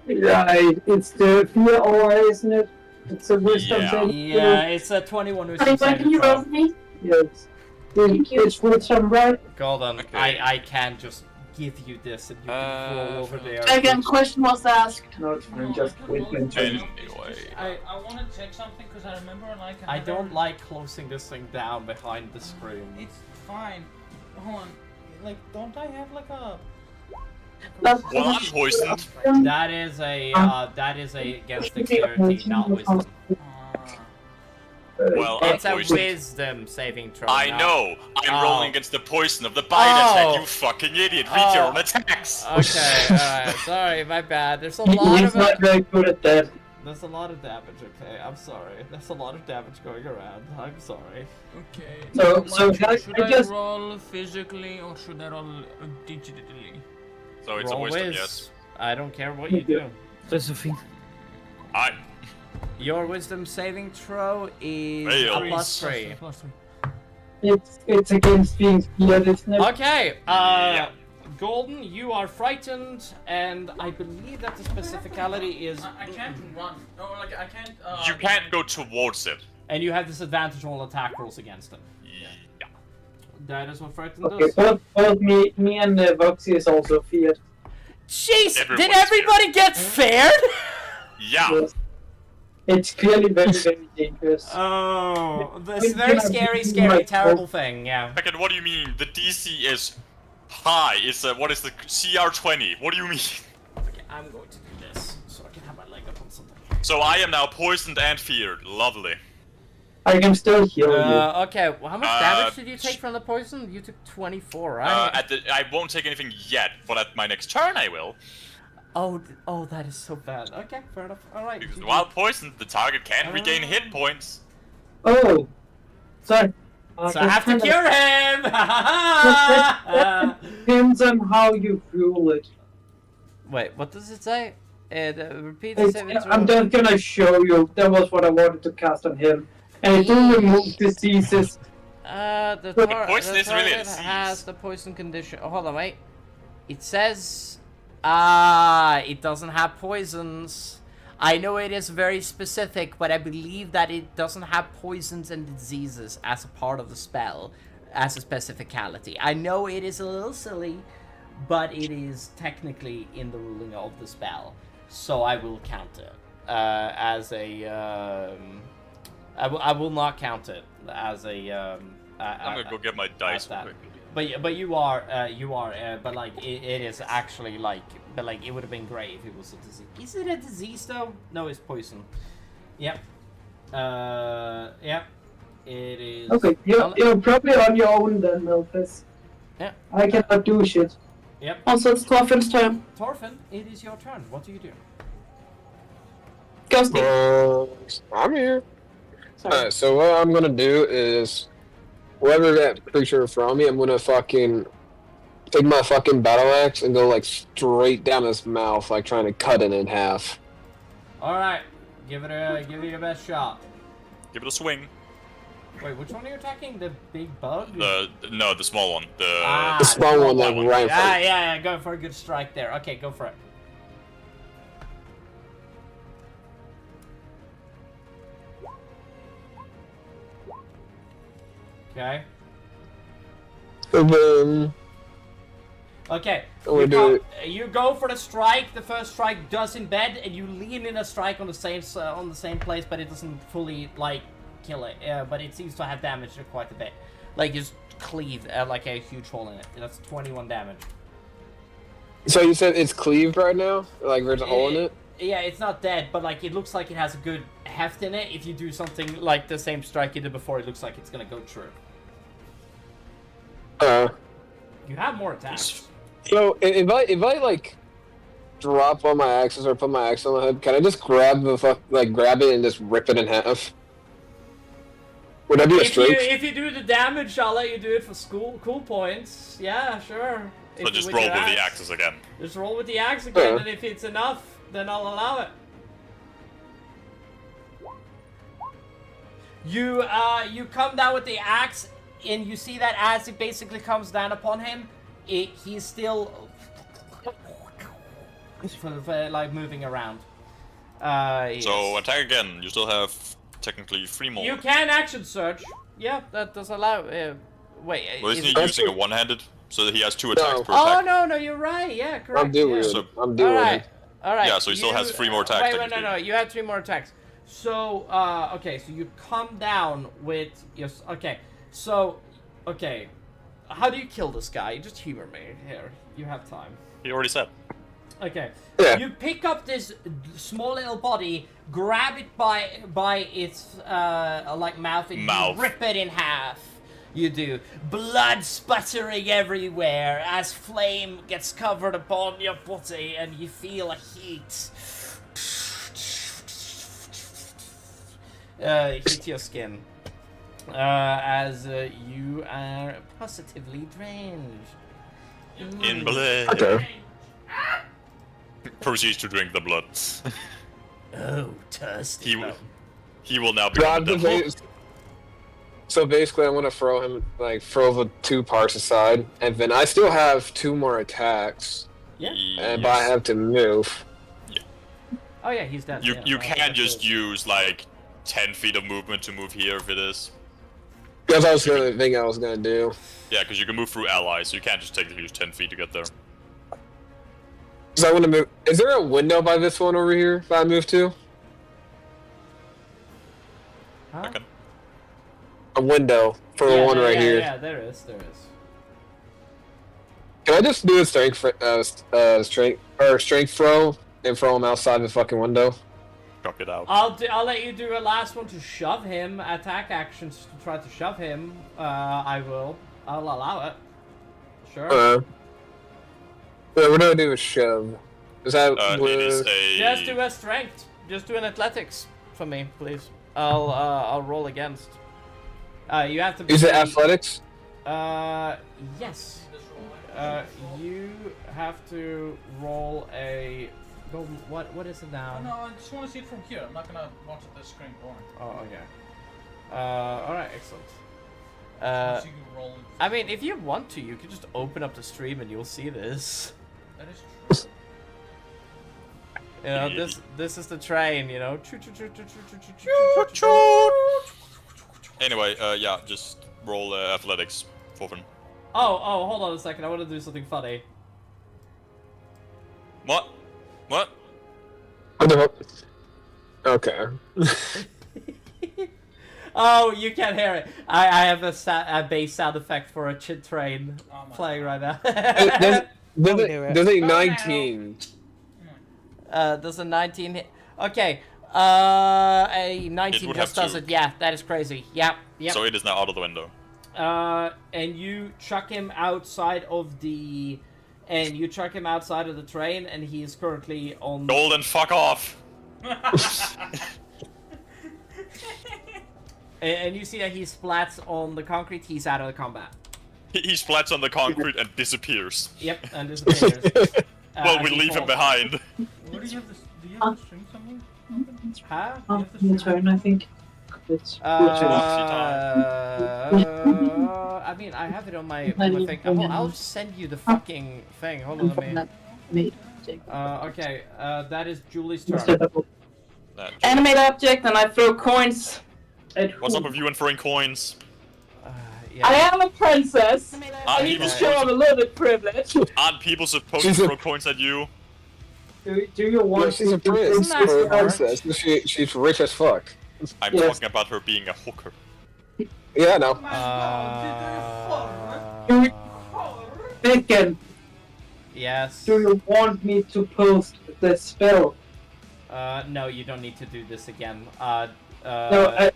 Speaker 8: Right, it's the fear aura, isn't it? It's a wisdom
Speaker 2: Yeah.
Speaker 8: thing.
Speaker 3: Yeah, it's a 21 wisdom
Speaker 8: Honey, why
Speaker 3: saving
Speaker 8: can you
Speaker 3: throw.
Speaker 8: roll me? Yes. It's wisdom, right?
Speaker 3: Golden,
Speaker 2: Okay.
Speaker 3: I can't just give you this and you can roll over there.
Speaker 1: Again, question was asked.
Speaker 8: No, it's fine, just wisdom.
Speaker 2: Anyway.
Speaker 7: I want to check something because I remember like
Speaker 3: I don't like closing this thing down behind the screen.
Speaker 7: It's fine. Hold on. Like, don't I have like a?
Speaker 1: That's
Speaker 2: Well, I'm poisoned.
Speaker 3: That is a against dexterity, not wisdom.
Speaker 2: Well, I'm
Speaker 3: It's a
Speaker 2: poisoned.
Speaker 3: wisdom saving throw.
Speaker 2: I
Speaker 3: not-
Speaker 2: know. I'm
Speaker 3: Oh.
Speaker 2: rolling against the poison of the bite attack.
Speaker 3: Oh.
Speaker 2: You fucking idiot! Read your
Speaker 3: Oh.
Speaker 2: own attacks.
Speaker 3: Okay, alright, sorry, my bad. There's a lot
Speaker 8: He's
Speaker 3: of
Speaker 8: not very good at that.
Speaker 3: There's a lot of damage, okay? I'm sorry. There's a lot of damage going around. I'm sorry.
Speaker 7: Okay.
Speaker 8: So
Speaker 7: should
Speaker 8: I
Speaker 7: I
Speaker 8: just
Speaker 7: roll physically or should I roll digitally?
Speaker 2: So it's a
Speaker 3: Roll
Speaker 2: wisdom,
Speaker 3: whiz.
Speaker 2: yes.
Speaker 3: I don't care what you do.
Speaker 2: I.
Speaker 3: Your wisdom saving throw is
Speaker 2: Fails.
Speaker 3: a +3.
Speaker 8: it's against being feared, isn't it?
Speaker 3: Okay,
Speaker 2: Yeah.
Speaker 3: Golden, you are frightened, and I believe that the specificality is.
Speaker 7: I can't run. No, like I can't.
Speaker 2: You can't go towards it.
Speaker 3: And you have disadvantage on attack rolls against them.
Speaker 2: Yeah.
Speaker 3: That is what frightened
Speaker 8: Okay,
Speaker 3: does.
Speaker 8: both me and Voxy is also feared.
Speaker 3: Jeez, did
Speaker 2: Everyone's
Speaker 3: everybody get fared?
Speaker 2: Yeah.
Speaker 8: Yes. It's clearly very, very dangerous.
Speaker 3: Oh, this
Speaker 8: It's
Speaker 3: very
Speaker 8: gonna
Speaker 3: scary,
Speaker 8: be
Speaker 3: scary,
Speaker 8: my
Speaker 3: terrible thing, yeah.
Speaker 2: Second, what do you mean? The DC is high. It's what is the CR20? What do you mean?
Speaker 3: Okay, I'm going to do this, so I can have my leg up on something.
Speaker 2: So I am now poisoned and feared. Lovely.
Speaker 8: I can still heal you.
Speaker 3: Okay, well, how much damage did you take from the poison? You took 24, right?
Speaker 2: I won't take anything yet, but at my next turn I will.
Speaker 3: Oh, that is so bad. Okay, fair enough. Alright.
Speaker 2: Because while poisoned, the target can't regain hit points.
Speaker 8: Oh, sorry.
Speaker 3: So I have to cure him!
Speaker 8: Depends on how you fuel it.
Speaker 3: Wait, what does it say? Repeat the saving
Speaker 8: I'm
Speaker 3: throw.
Speaker 8: just gonna show you. That was what I wanted to cast on him. And it do remove diseases
Speaker 3: The
Speaker 2: poison is really a
Speaker 3: target
Speaker 2: disease.
Speaker 3: has the poison condition. Oh, hold on, wait. It says, it doesn't have poisons. I know it is very specific, but I believe that it doesn't have poisons and diseases as a part of the spell, as a specificality. I know it is a little silly, but it is technically in the ruling of the spell, so I will count it as a. I will not count it as a.
Speaker 2: I'm gonna go get my dice real quick.
Speaker 3: But you are, but like it is actually like, but like it would have been great if it was a disease. Is it a disease though? No, it's poison. Yep. Yep. It is.
Speaker 8: Okay, you're probably on your own then, Milfis.
Speaker 3: Yeah.
Speaker 8: I cannot do shit.
Speaker 3: Yep.
Speaker 1: Also, it's Thorfinn's turn.
Speaker 3: Thorfinn, it is your turn. What do you do?
Speaker 1: Ghosty.
Speaker 4: I'm here.
Speaker 1: Sorry.
Speaker 4: Alright, so what I'm gonna do is, whatever that creature from me, I'm gonna fucking take my fucking battle axe and go like straight down his mouth, like trying to cut it in half.
Speaker 3: All right, give it your best shot.
Speaker 2: Give it a swing.
Speaker 3: Wait, which one are you attacking? The big bug?
Speaker 2: No, the small one.
Speaker 4: The small one, like right in front.
Speaker 3: Yeah, go for a good strike there. Okay, go for it. Okay.
Speaker 4: So then,
Speaker 3: Okay.
Speaker 4: we do
Speaker 3: You go for the strike. The first strike does embed, and you lean in a strike on the same place, but it doesn't fully like kill it. But it seems to have damaged it quite a bit. Like just cleave like a huge hole in it. That's 21 damage.
Speaker 4: So you said it's cleaved right now? Like there's a hole in it?
Speaker 3: Yeah, it's not dead, but like it looks like it has a good heft in it. If you do something like the same strike you did before, it looks like it's gonna go through. You have more attacks.
Speaker 4: So if I like drop all my axes or put my axe on the head, can I just grab grab it and just rip it in half? Would that be a strength?
Speaker 3: If you do the damage, I'll let you do it for cool points. Yeah, sure.
Speaker 2: So just roll with the axes again.
Speaker 3: Just roll with the axe again,
Speaker 4: Yeah.
Speaker 3: and if it's enough, then I'll allow it. You come down with the axe, and you see that as it basically comes down upon him, he's still like moving around. Yes.
Speaker 2: So attack again. You still have technically 3 more.
Speaker 3: You can action search. Yeah, that does allow. Wait.
Speaker 2: Well, isn't
Speaker 3: is-
Speaker 2: he using a one-handed? So that he has 2 attacks per
Speaker 3: Oh
Speaker 2: attack.
Speaker 3: no, you're right. Yeah, correct.
Speaker 4: I'm doing
Speaker 3: yeah.
Speaker 4: it.
Speaker 2: So-
Speaker 4: I'm doing
Speaker 3: Alright,
Speaker 4: it.
Speaker 3: alright.
Speaker 2: Yeah, so he still has 3 more attacks,
Speaker 3: Wait,
Speaker 2: technically.
Speaker 3: no. You have 3 more attacks. So, okay, so you come down with your... Okay, so... Okay. How do you kill this guy? Just humor me here. You have time.
Speaker 2: He already said.
Speaker 3: Okay.
Speaker 4: Yeah.
Speaker 3: You pick up this small little body, grab it by its, like, mouth, and
Speaker 2: Mouth.
Speaker 3: you rip it in half. You do. Blood sputtering everywhere as flame gets covered upon your body and you feel a heat. Hit your skin. As you are positively drained.
Speaker 2: In blood.
Speaker 4: Okay.
Speaker 2: Proceeds to drink the blood.
Speaker 3: Oh, thirsty.
Speaker 2: He will now
Speaker 4: God,
Speaker 2: become a devil.
Speaker 4: so basically, I'm gonna throw the 2 parts aside, and then I still have 2 more attacks,
Speaker 3: Yeah.
Speaker 4: and but I have to move.
Speaker 3: Oh yeah, he's dead.
Speaker 2: You
Speaker 3: yeah,
Speaker 2: you
Speaker 3: no,
Speaker 2: can
Speaker 3: that's
Speaker 2: just
Speaker 3: it.
Speaker 2: use like 10 feet of movement to move here if it is.
Speaker 4: That's what I was gonna think I was gonna do.
Speaker 2: Yeah, because you can move through allies, so you can't just technically use 10 feet to get there.
Speaker 4: So I want to move. Is there a window by this one over here that I move to?
Speaker 3: Huh?
Speaker 2: Second.
Speaker 4: A window for the one right here.
Speaker 3: Yeah, there is.
Speaker 4: Can I just do a strength throw and throw him outside the fucking window?
Speaker 2: Chuck it out.
Speaker 3: I'll let you do a last one to shove him. Attack actions to try to shove him. I'll allow it. Sure.
Speaker 4: What do I do with shove? Is that
Speaker 2: It is a...
Speaker 3: Just do a strength. Just do an athletics for me, please. I'll roll against. You have to.
Speaker 4: Is it athletics?
Speaker 3: Yes. You have to roll a. Go. What is it now?
Speaker 7: Oh, no, I just want to see it from here. I'm not gonna watch the screen. Boring.
Speaker 3: Oh, okay. Alright, excellent. Uh,
Speaker 7: So you can roll.
Speaker 3: I mean, if you want to, you could just open up the stream and you'll see this.
Speaker 7: That is true.
Speaker 3: You know, this is the train, you know. Choo choo choo choo choo choo choo choo.
Speaker 2: Anyway, yeah, just roll athletics for fun.
Speaker 3: Oh, hold on a second. I want to do something funny.
Speaker 2: What? What?
Speaker 4: What the fuck? Okay.
Speaker 3: Oh, you can't hear it. I have a bass sound effect for a chit train playing right now.
Speaker 4: There's a 19.
Speaker 3: Does a 19 hit? Okay. A 19
Speaker 2: would
Speaker 3: just
Speaker 2: have
Speaker 3: does
Speaker 2: to.
Speaker 3: it. Yeah, that is crazy. Yep.
Speaker 2: So it is now out of the window.
Speaker 3: And you chuck him outside of the... And you chuck him outside of the train, and he is currently on...
Speaker 2: Golden, fuck off!
Speaker 3: And you see that he splats on the concrete. He's out of the combat.
Speaker 2: He splats on the concrete and disappears.
Speaker 3: Yep, and disappears.
Speaker 2: Well,
Speaker 3: as
Speaker 2: we
Speaker 3: he
Speaker 2: leave him
Speaker 3: falls.
Speaker 2: behind.
Speaker 7: What do you have this? Do you have the string somewhere?
Speaker 3: Huh?
Speaker 8: Oh, your turn, I think. It's
Speaker 3: I mean, I have it on my thing. I'll just send you the fucking thing. Hold on a minute. Okay, that is Julie's turn.
Speaker 1: Animate object, and I throw coins.
Speaker 2: What's up with you and throwing coins?
Speaker 3: Yeah.
Speaker 1: I am a princess. I need to
Speaker 2: people
Speaker 1: show I'm a little bit privileged.
Speaker 2: Aren't people supposed to throw coins at you?
Speaker 8: Do you want
Speaker 4: Yeah, she's a
Speaker 8: to
Speaker 4: prince.
Speaker 3: nice
Speaker 4: Or a
Speaker 3: part.
Speaker 4: princess. She's rich as fuck.
Speaker 2: I'm
Speaker 8: Yes.
Speaker 2: talking about her being a hooker.
Speaker 4: Yeah, no.
Speaker 8: Bacon,
Speaker 3: Yes.
Speaker 8: do you want me to post the spell?
Speaker 3: No, you don't need to do this again.
Speaker 8: No,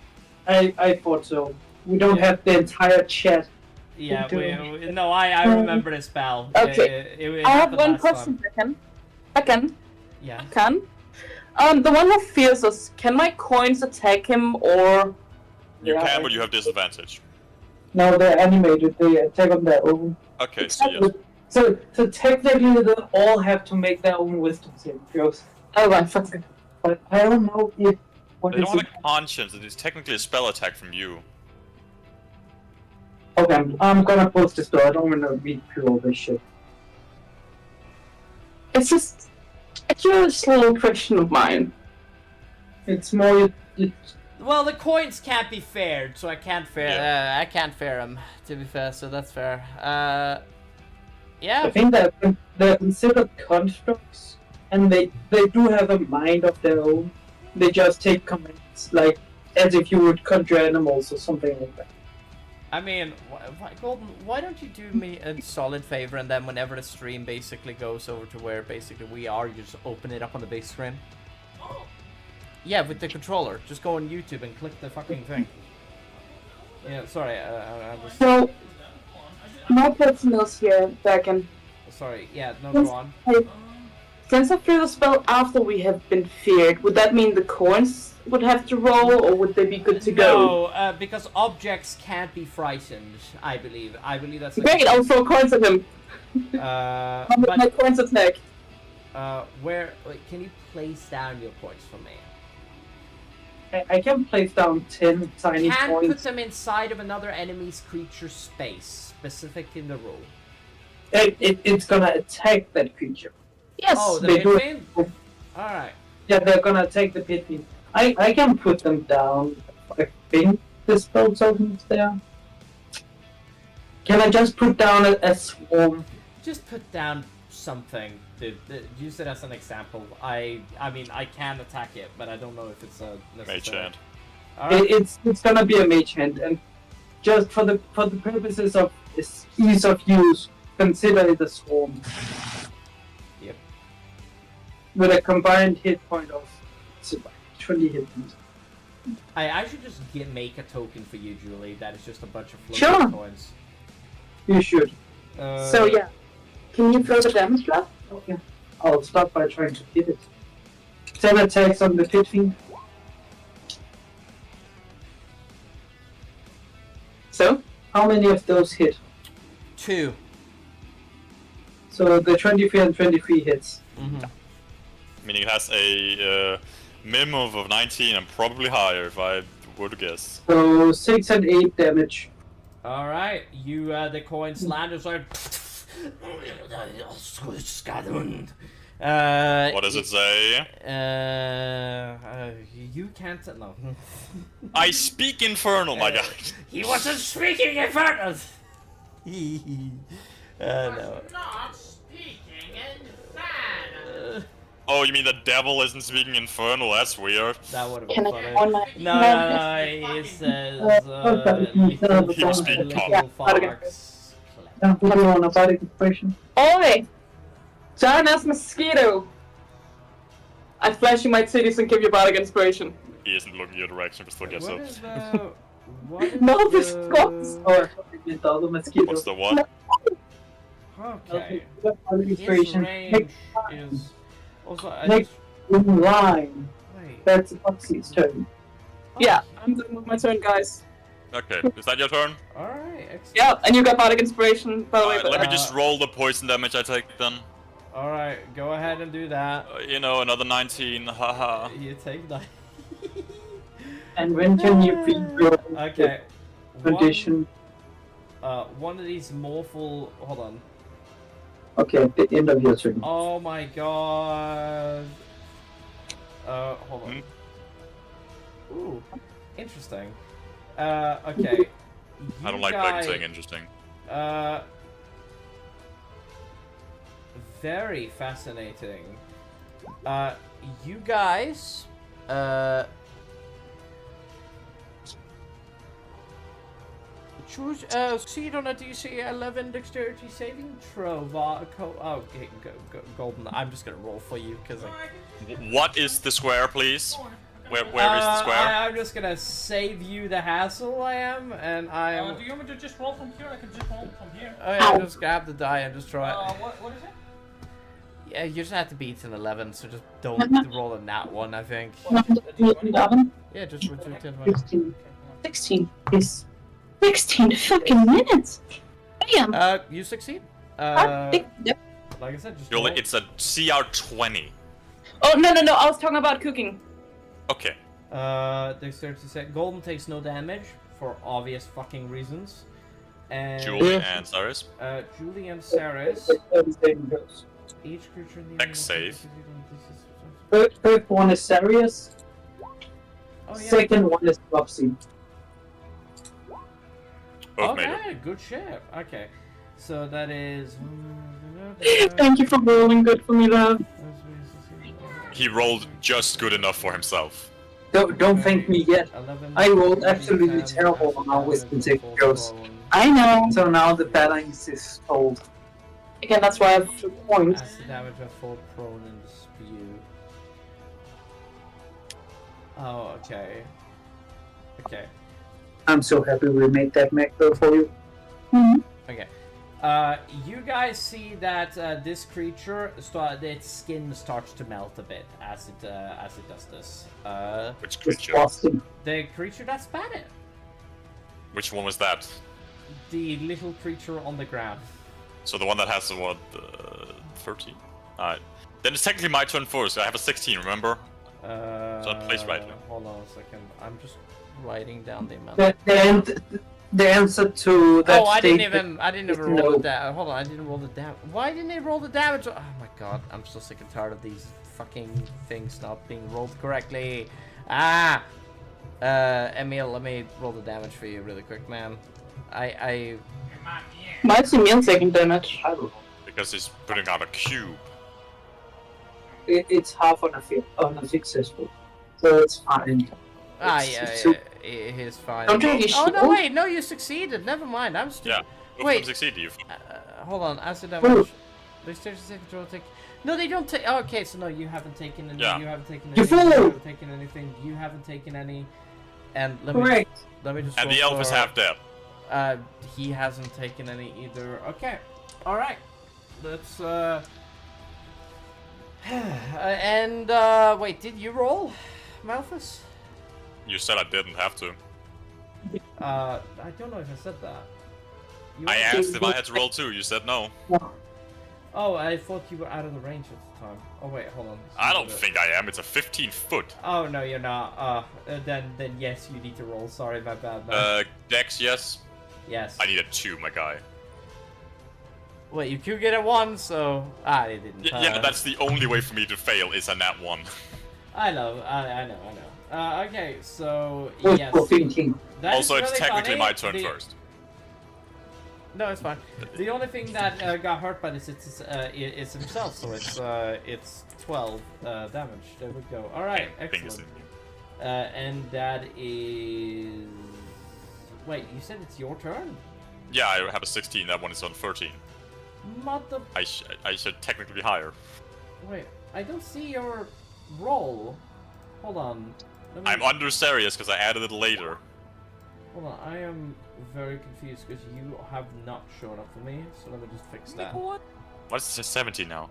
Speaker 8: I thought so. We don't have the entire chat.
Speaker 3: Yeah, no, I remember the spell.
Speaker 1: Okay.
Speaker 3: It
Speaker 1: I have
Speaker 3: happened
Speaker 1: one
Speaker 3: last
Speaker 1: question.
Speaker 3: time. Yeah.
Speaker 1: Can. The one who fears us, can my coins attack him or...
Speaker 2: You
Speaker 8: Yeah,
Speaker 2: can, but you have disadvantage.
Speaker 8: No, they're animated. They attack on their own.
Speaker 2: Okay, so yes.
Speaker 8: So technically, they all have to make their own wisdom saving throws.
Speaker 1: Oh, right, fuck it.
Speaker 8: But I don't know if what
Speaker 2: They
Speaker 8: is
Speaker 2: don't
Speaker 8: it.
Speaker 2: have a conscience, it is technically a spell attack from you.
Speaker 8: Okay, I'm gonna post this though. I don't wanna read through all this shit.
Speaker 1: It's just a curious little question of mine.
Speaker 8: It's more.
Speaker 3: Well, the coins can't be fared, so I can't fair.
Speaker 2: Yeah.
Speaker 3: I can't fair them. To be fair, so that's fair.
Speaker 8: I
Speaker 3: Yeah.
Speaker 8: think that they're considered constructs, and they do have a mind of their own. They just take commands like as if you would conjure animals or something like that.
Speaker 3: I mean, Golden, why don't you do me a solid favor, and then whenever the stream basically goes over to where basically we are, you just open it up on the big screen. Yeah, with the controller. Just go on YouTube and click the fucking thing. Yeah, sorry, I was...
Speaker 1: So, my question is here, Dakin.
Speaker 3: Sorry, yeah, no, go on.
Speaker 1: Since I threw the spell after we have been feared, would that mean the coins would have to roll, or would they be good to go?
Speaker 3: No, because objects can't be frightened, I believe. I believe that's...
Speaker 1: Great, I'll throw coins at him.
Speaker 3: Uh,
Speaker 1: How much my
Speaker 3: but,
Speaker 1: coins attack?
Speaker 3: wait, can you place down your points for me?
Speaker 8: I can place down 10 tiny
Speaker 3: Can't put
Speaker 8: points.
Speaker 3: them inside of another enemy's creature space, specific in the rule.
Speaker 8: It's gonna attack that creature.
Speaker 1: Yes,
Speaker 3: Oh, the
Speaker 8: they do.
Speaker 3: pit Alright.
Speaker 8: Yeah, they're gonna attack the pit fiend. I can put them down. I think the spell tokens there. Can I just put down a swarm?
Speaker 3: Just put down something. Use it as an example. I mean, I can attack it, but I don't know if it's a
Speaker 2: Mage
Speaker 3: necessary.
Speaker 2: hand.
Speaker 3: Alright.
Speaker 8: It's gonna be a mage hand, and just for the purposes of ease of use, consider it a swarm.
Speaker 3: Yep.
Speaker 8: With a combined hit point of 20 hit points.
Speaker 3: I should just make a token for you, Julie. That is just a bunch of floating
Speaker 1: Sure.
Speaker 3: coins.
Speaker 8: You should.
Speaker 1: So yeah, can you throw the damage left?
Speaker 8: Okay. I'll start by trying to hit it. 10 attacks on the 15.
Speaker 1: So?
Speaker 8: How many of those hit?
Speaker 3: 2.
Speaker 8: So the 23 and 23 hits.
Speaker 3: Mm-hmm.
Speaker 2: Meaning it has a minimum of 19 and probably higher if I were to guess.
Speaker 8: So 6 and 8 damage.
Speaker 3: Alright, you, the coins land, it's like...
Speaker 2: What does it say?
Speaker 3: You can't... No.
Speaker 2: I speak Infernal, my guy.
Speaker 3: He wasn't speaking Infernal! No.
Speaker 9: Not speaking Infernal.
Speaker 2: Oh, you mean the devil isn't speaking Infernal? That's weird.
Speaker 3: That would have been
Speaker 1: Can I
Speaker 3: funny.
Speaker 1: go on my...
Speaker 3: No, he says,
Speaker 2: He was being
Speaker 3: little fox.
Speaker 8: Everyone about expression.
Speaker 1: Oi! Giant-ass mosquito! I flash you my titties and give you bardic inspiration.
Speaker 2: He isn't looking your direction, but still gets
Speaker 3: What
Speaker 2: up.
Speaker 3: is the... What is
Speaker 1: No, this
Speaker 3: the...
Speaker 1: Scots!
Speaker 8: Or the other mosquito.
Speaker 2: What's the what?
Speaker 3: Okay.
Speaker 8: Bardic
Speaker 3: His
Speaker 8: inspiration.
Speaker 3: range is... Also, I
Speaker 8: Next
Speaker 3: just...
Speaker 8: in line.
Speaker 3: Wait.
Speaker 8: That's Foxy's turn.
Speaker 1: Yeah, I'm done with my turn, guys.
Speaker 2: Okay, is that your turn?
Speaker 3: Alright, excellent.
Speaker 1: Yeah, and you got bardic inspiration, by the way.
Speaker 2: Alright,
Speaker 1: But,
Speaker 2: let me just roll the poison damage I take then.
Speaker 3: Alright, go ahead and do that.
Speaker 2: You know, another 19, haha.
Speaker 3: You take that.
Speaker 8: And when can you pre-roll
Speaker 3: Okay.
Speaker 8: condition?
Speaker 3: One of these morphal... Hold on.
Speaker 8: Okay, at the end of your turn.
Speaker 3: Oh my god. Hold on. Ooh, interesting. Okay.
Speaker 2: I don't
Speaker 3: You
Speaker 2: like
Speaker 3: guys-
Speaker 2: saying interesting.
Speaker 3: Very fascinating. You guys, choose succeed on a DC 11 dexterity saving throw. Okay, golden. I'm just gonna roll for you because
Speaker 2: What is the square, please? Where is the square?
Speaker 3: I'm just gonna save you the hassle. I am, and I am.
Speaker 7: Do you want me to just roll from here? I can just roll from here.
Speaker 3: Oh yeah, just grab the die and just try.
Speaker 7: What is it?
Speaker 3: Yeah, you just have to beat an 11, so just don't roll a nat one. I think.
Speaker 1: 11?
Speaker 3: Yeah, just with your 10
Speaker 1: 16. 16 is 16 fucking minutes. Damn.
Speaker 3: You succeed.
Speaker 1: Yep.
Speaker 3: Like I said, just
Speaker 2: You'll-
Speaker 3: roll.
Speaker 2: It's a CR20.
Speaker 1: Oh, no, I was talking about cooking.
Speaker 2: Okay.
Speaker 3: Dexterity save. Golden takes no damage for obvious fucking reasons. And
Speaker 2: Julie and Cyrus.
Speaker 3: Julie and Saris,
Speaker 8: Everything goes.
Speaker 3: each creature in the
Speaker 2: Dex save.
Speaker 8: First one is Sarius.
Speaker 3: Oh yeah.
Speaker 8: Second one is Flopsy.
Speaker 2: Both made it.
Speaker 3: Okay, good shit. Okay, so that is.
Speaker 1: Thank you for rolling good for me, love.
Speaker 2: He rolled just good enough for himself.
Speaker 8: Don't thank me yet.
Speaker 3: 11,
Speaker 8: I rolled
Speaker 3: 13,
Speaker 8: absolutely
Speaker 3: 10,
Speaker 8: terrible on our
Speaker 3: 11,
Speaker 8: wisdom saving
Speaker 3: 24
Speaker 8: throws.
Speaker 3: prone.
Speaker 1: I know.
Speaker 8: So now the balance is told.
Speaker 1: Again, that's why I have 2 points.
Speaker 3: Acid damage of 4 prone and spew. Oh, okay. Okay.
Speaker 8: I'm so happy we made that macro for you.
Speaker 3: Okay. You guys see that this creature, its skin starts to melt a bit as it does this.
Speaker 2: Which
Speaker 8: It's
Speaker 2: creature?
Speaker 8: Boston.
Speaker 3: The creature that spat it.
Speaker 2: Which one was that?
Speaker 3: The little creature on the ground.
Speaker 2: So the one that has the what? 13? Alright. Then it's technically my turn first. I have a 16, remember? not placed rightly.
Speaker 3: Hold on a second. I'm just writing down the amount.
Speaker 8: The answer to that
Speaker 3: Oh, I didn't
Speaker 8: statement
Speaker 3: even
Speaker 8: is
Speaker 3: roll
Speaker 8: no.
Speaker 3: the damage. Hold on, I didn't roll the damage. Why didn't they roll the damage? Oh my god, I'm so sick and tired of these fucking things not being rolled correctly. Emil, let me roll the damage for you really quick, man.
Speaker 1: Why is Emil taking damage?
Speaker 8: I don't know.
Speaker 2: Because he's putting out a cube.
Speaker 8: It's half on a successful, so it's fine.
Speaker 3: He's fine.
Speaker 1: Don't you
Speaker 3: Oh no,
Speaker 1: shield?
Speaker 3: wait, no, you succeeded. Never mind, I'm stupid.
Speaker 2: Yeah. Both
Speaker 3: Wait.
Speaker 2: of them succeed, you.
Speaker 3: Hold on, acid damage. They start to take control. No, they don't take. Oh, okay, so no, you haven't taken any.
Speaker 2: Yeah.
Speaker 3: You haven't taken
Speaker 8: You
Speaker 3: any.
Speaker 8: fool!
Speaker 3: You haven't taken anything. You haven't taken any. And let me just.
Speaker 2: And
Speaker 3: roll
Speaker 2: the elf is
Speaker 3: for-
Speaker 2: half dead.
Speaker 3: He hasn't taken any either. Okay, all right. Let's and wait, did you roll, Malthus?
Speaker 2: You said I didn't have to.
Speaker 3: I don't know if I said that. You
Speaker 2: I
Speaker 3: were-
Speaker 2: asked if I had to roll too. You said no.
Speaker 3: Oh, I thought you were out of the range at the time. Oh wait, hold on.
Speaker 2: I don't think I am. It's a 15 foot.
Speaker 3: Oh no, you're not. Then yes, you need to roll. Sorry, my bad. Man.
Speaker 2: Dex, yes.
Speaker 3: Yes.
Speaker 2: I need a 2, my guy.
Speaker 3: Wait, you could get a 1, so... Ah, it didn't.
Speaker 2: Yeah, that's the only way for me to fail is a nat 1.
Speaker 3: I know. Okay, so...
Speaker 8: What's
Speaker 3: yes.
Speaker 8: for thinking?
Speaker 3: That
Speaker 2: Also,
Speaker 3: is
Speaker 2: it's
Speaker 3: really
Speaker 2: technically
Speaker 3: funny.
Speaker 2: my turn first.
Speaker 3: No, it's fine. The only thing that got hurt by this is himself, so it's 12 damage. There we go. All right, excellent. And that is. Wait, you said it's your turn?
Speaker 2: Yeah, I have a 16. That one is on 13.
Speaker 3: Mother.
Speaker 2: I should technically be higher.
Speaker 3: Wait, I don't see your roll. Hold on. Let me...
Speaker 2: I'm under serious because I added it later.
Speaker 3: Hold on, I am very confused because you have not shown up for me, so let me just fix that.
Speaker 2: What's the 17 now?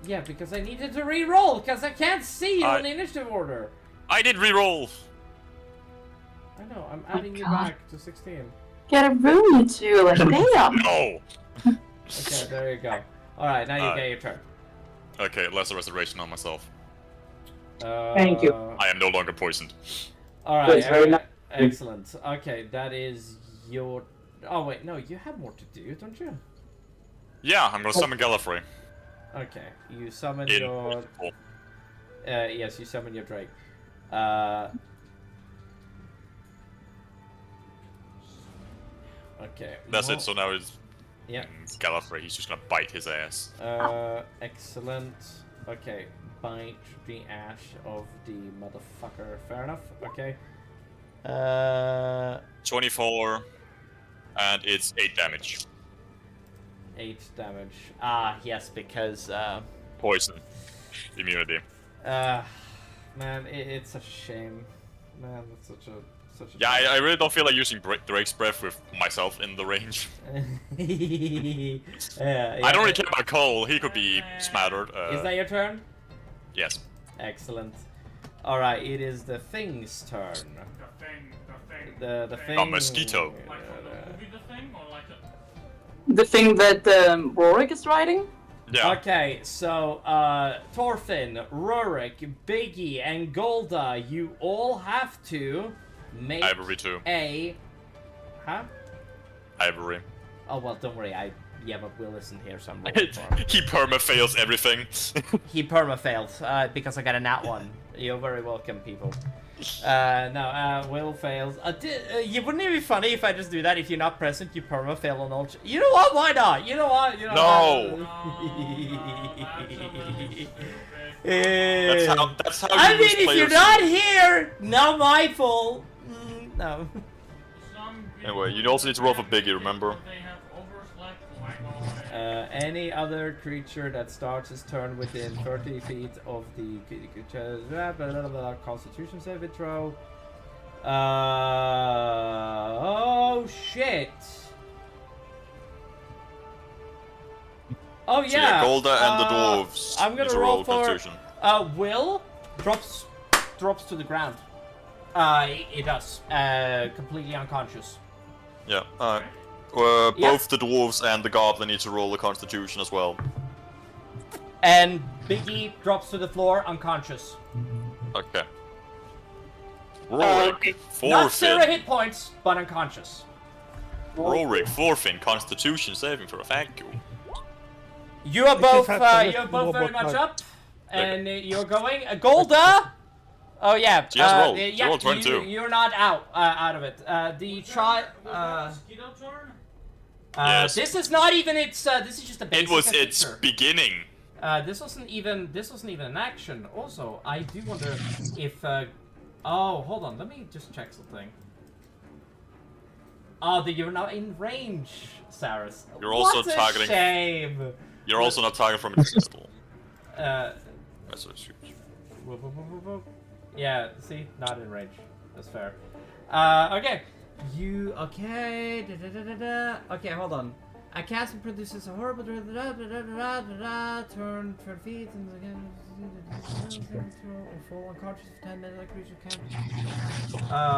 Speaker 3: Yeah, because I needed to re-roll, because I can't see you in the initiative order.
Speaker 2: I did re-roll!
Speaker 3: I know, I'm adding you back to 16.
Speaker 1: Get a room, you two, like damn!
Speaker 2: No!
Speaker 3: Okay, there you go. Alright, now you get your turn.
Speaker 2: Okay, lesser restoration on myself.
Speaker 8: Thank you.
Speaker 2: I am no longer poisoned.
Speaker 3: Alright,
Speaker 8: very nice.
Speaker 3: Excellent. Okay, that is your... Oh wait, no, you have more to do, don't you?
Speaker 2: Yeah, I'm gonna summon Gallifrey.
Speaker 3: Okay, you summon
Speaker 2: In
Speaker 3: your... yes, you summon your Drake. Okay.
Speaker 2: That's it, so now it's...
Speaker 3: Yeah.
Speaker 2: Gallifrey, he's just gonna bite his ass.
Speaker 3: Excellent. Okay, bite the ash of the motherfucker. Fair enough, okay.
Speaker 2: 24, and it's 8 damage.
Speaker 3: 8 damage. Ah, yes, because,
Speaker 2: Poison. Immunity.
Speaker 3: man, it's a shame. Man, it's such a
Speaker 2: Yeah, I really don't feel like using Drake's Breath with myself in the range.
Speaker 3: yeah,
Speaker 2: I don't really care about Cole, he could be smattered.
Speaker 3: Is that your turn?
Speaker 2: Yes.
Speaker 3: Excellent. Alright, it is the Thing's turn. The Thing...
Speaker 2: A mosquito.
Speaker 9: Like from the movie The Thing, or like
Speaker 1: The thing that Rorik is riding?
Speaker 2: Yeah.
Speaker 3: Okay, so, Thorfinn, Rurik, Biggie, and Golda, you all have to make
Speaker 2: Ivory too.
Speaker 3: Huh?
Speaker 2: Ivory.
Speaker 3: Oh, well, don't worry, but Will isn't here, so I'm rolling for him.
Speaker 2: He perma-fails everything.
Speaker 3: He perma-failed, because I got a nat 1. You're very welcome, people. Will fails. Wouldn't it be funny if I just do that? If you're not present, you perma-fail on all... You know what? Why not? You know what? You know
Speaker 2: No! That's how
Speaker 3: I
Speaker 2: you
Speaker 3: mean,
Speaker 2: lose
Speaker 3: if you're
Speaker 2: players.
Speaker 3: not here, not my fault. No.
Speaker 2: Anyway, you also need to roll for Biggie, remember?
Speaker 3: Any other creature that starts his turn within 30 feet of the Constitution saving throw. Oh shit! Oh
Speaker 2: So
Speaker 3: yeah.
Speaker 2: Golda and the dwarves.
Speaker 3: I'm gonna
Speaker 2: need to
Speaker 3: roll for
Speaker 2: Constitution.
Speaker 3: Will drops to the ground. It does. Completely unconscious.
Speaker 2: Yeah. Alright. Both the dwarves and the goblin need to roll the Constitution as well.
Speaker 3: And Biggie drops to the floor unconscious.
Speaker 2: Okay. Rorik,
Speaker 3: Not 0
Speaker 2: Thorfinn.
Speaker 3: hit points, but unconscious.
Speaker 2: Rorik, Thorfinn, Constitution saving throw. Thank you.
Speaker 3: You are
Speaker 5: just
Speaker 3: both,
Speaker 5: have to lift
Speaker 3: you're both
Speaker 5: more
Speaker 3: very
Speaker 5: book
Speaker 3: much
Speaker 5: note.
Speaker 3: up, and you're going. Golda. Oh yeah.
Speaker 2: She has rolled. She
Speaker 3: Yeah,
Speaker 2: rolled 22.
Speaker 3: you're not out of it. The child.
Speaker 9: mosquito turn?
Speaker 2: Yes.
Speaker 3: This is not even its. This is just a basic
Speaker 2: It was its
Speaker 3: feature.
Speaker 2: beginning.
Speaker 3: This wasn't even an action. Also, I do wonder if. Oh, hold on. Let me just check something. Oh, you're now in range, Saris.
Speaker 2: You're also
Speaker 3: what a
Speaker 2: targeting-
Speaker 3: shame.
Speaker 2: You're also not targeting from a pistol. That's what it's
Speaker 3: Whoop, whoop, whoop, whoop, whoop. Yeah, see? Not in range. That's fair. Okay. You... Okay... Okay, hold on. A cast produces a horrible... Turn 30 feet... Or fall unconscious for 10 minutes. Creature can...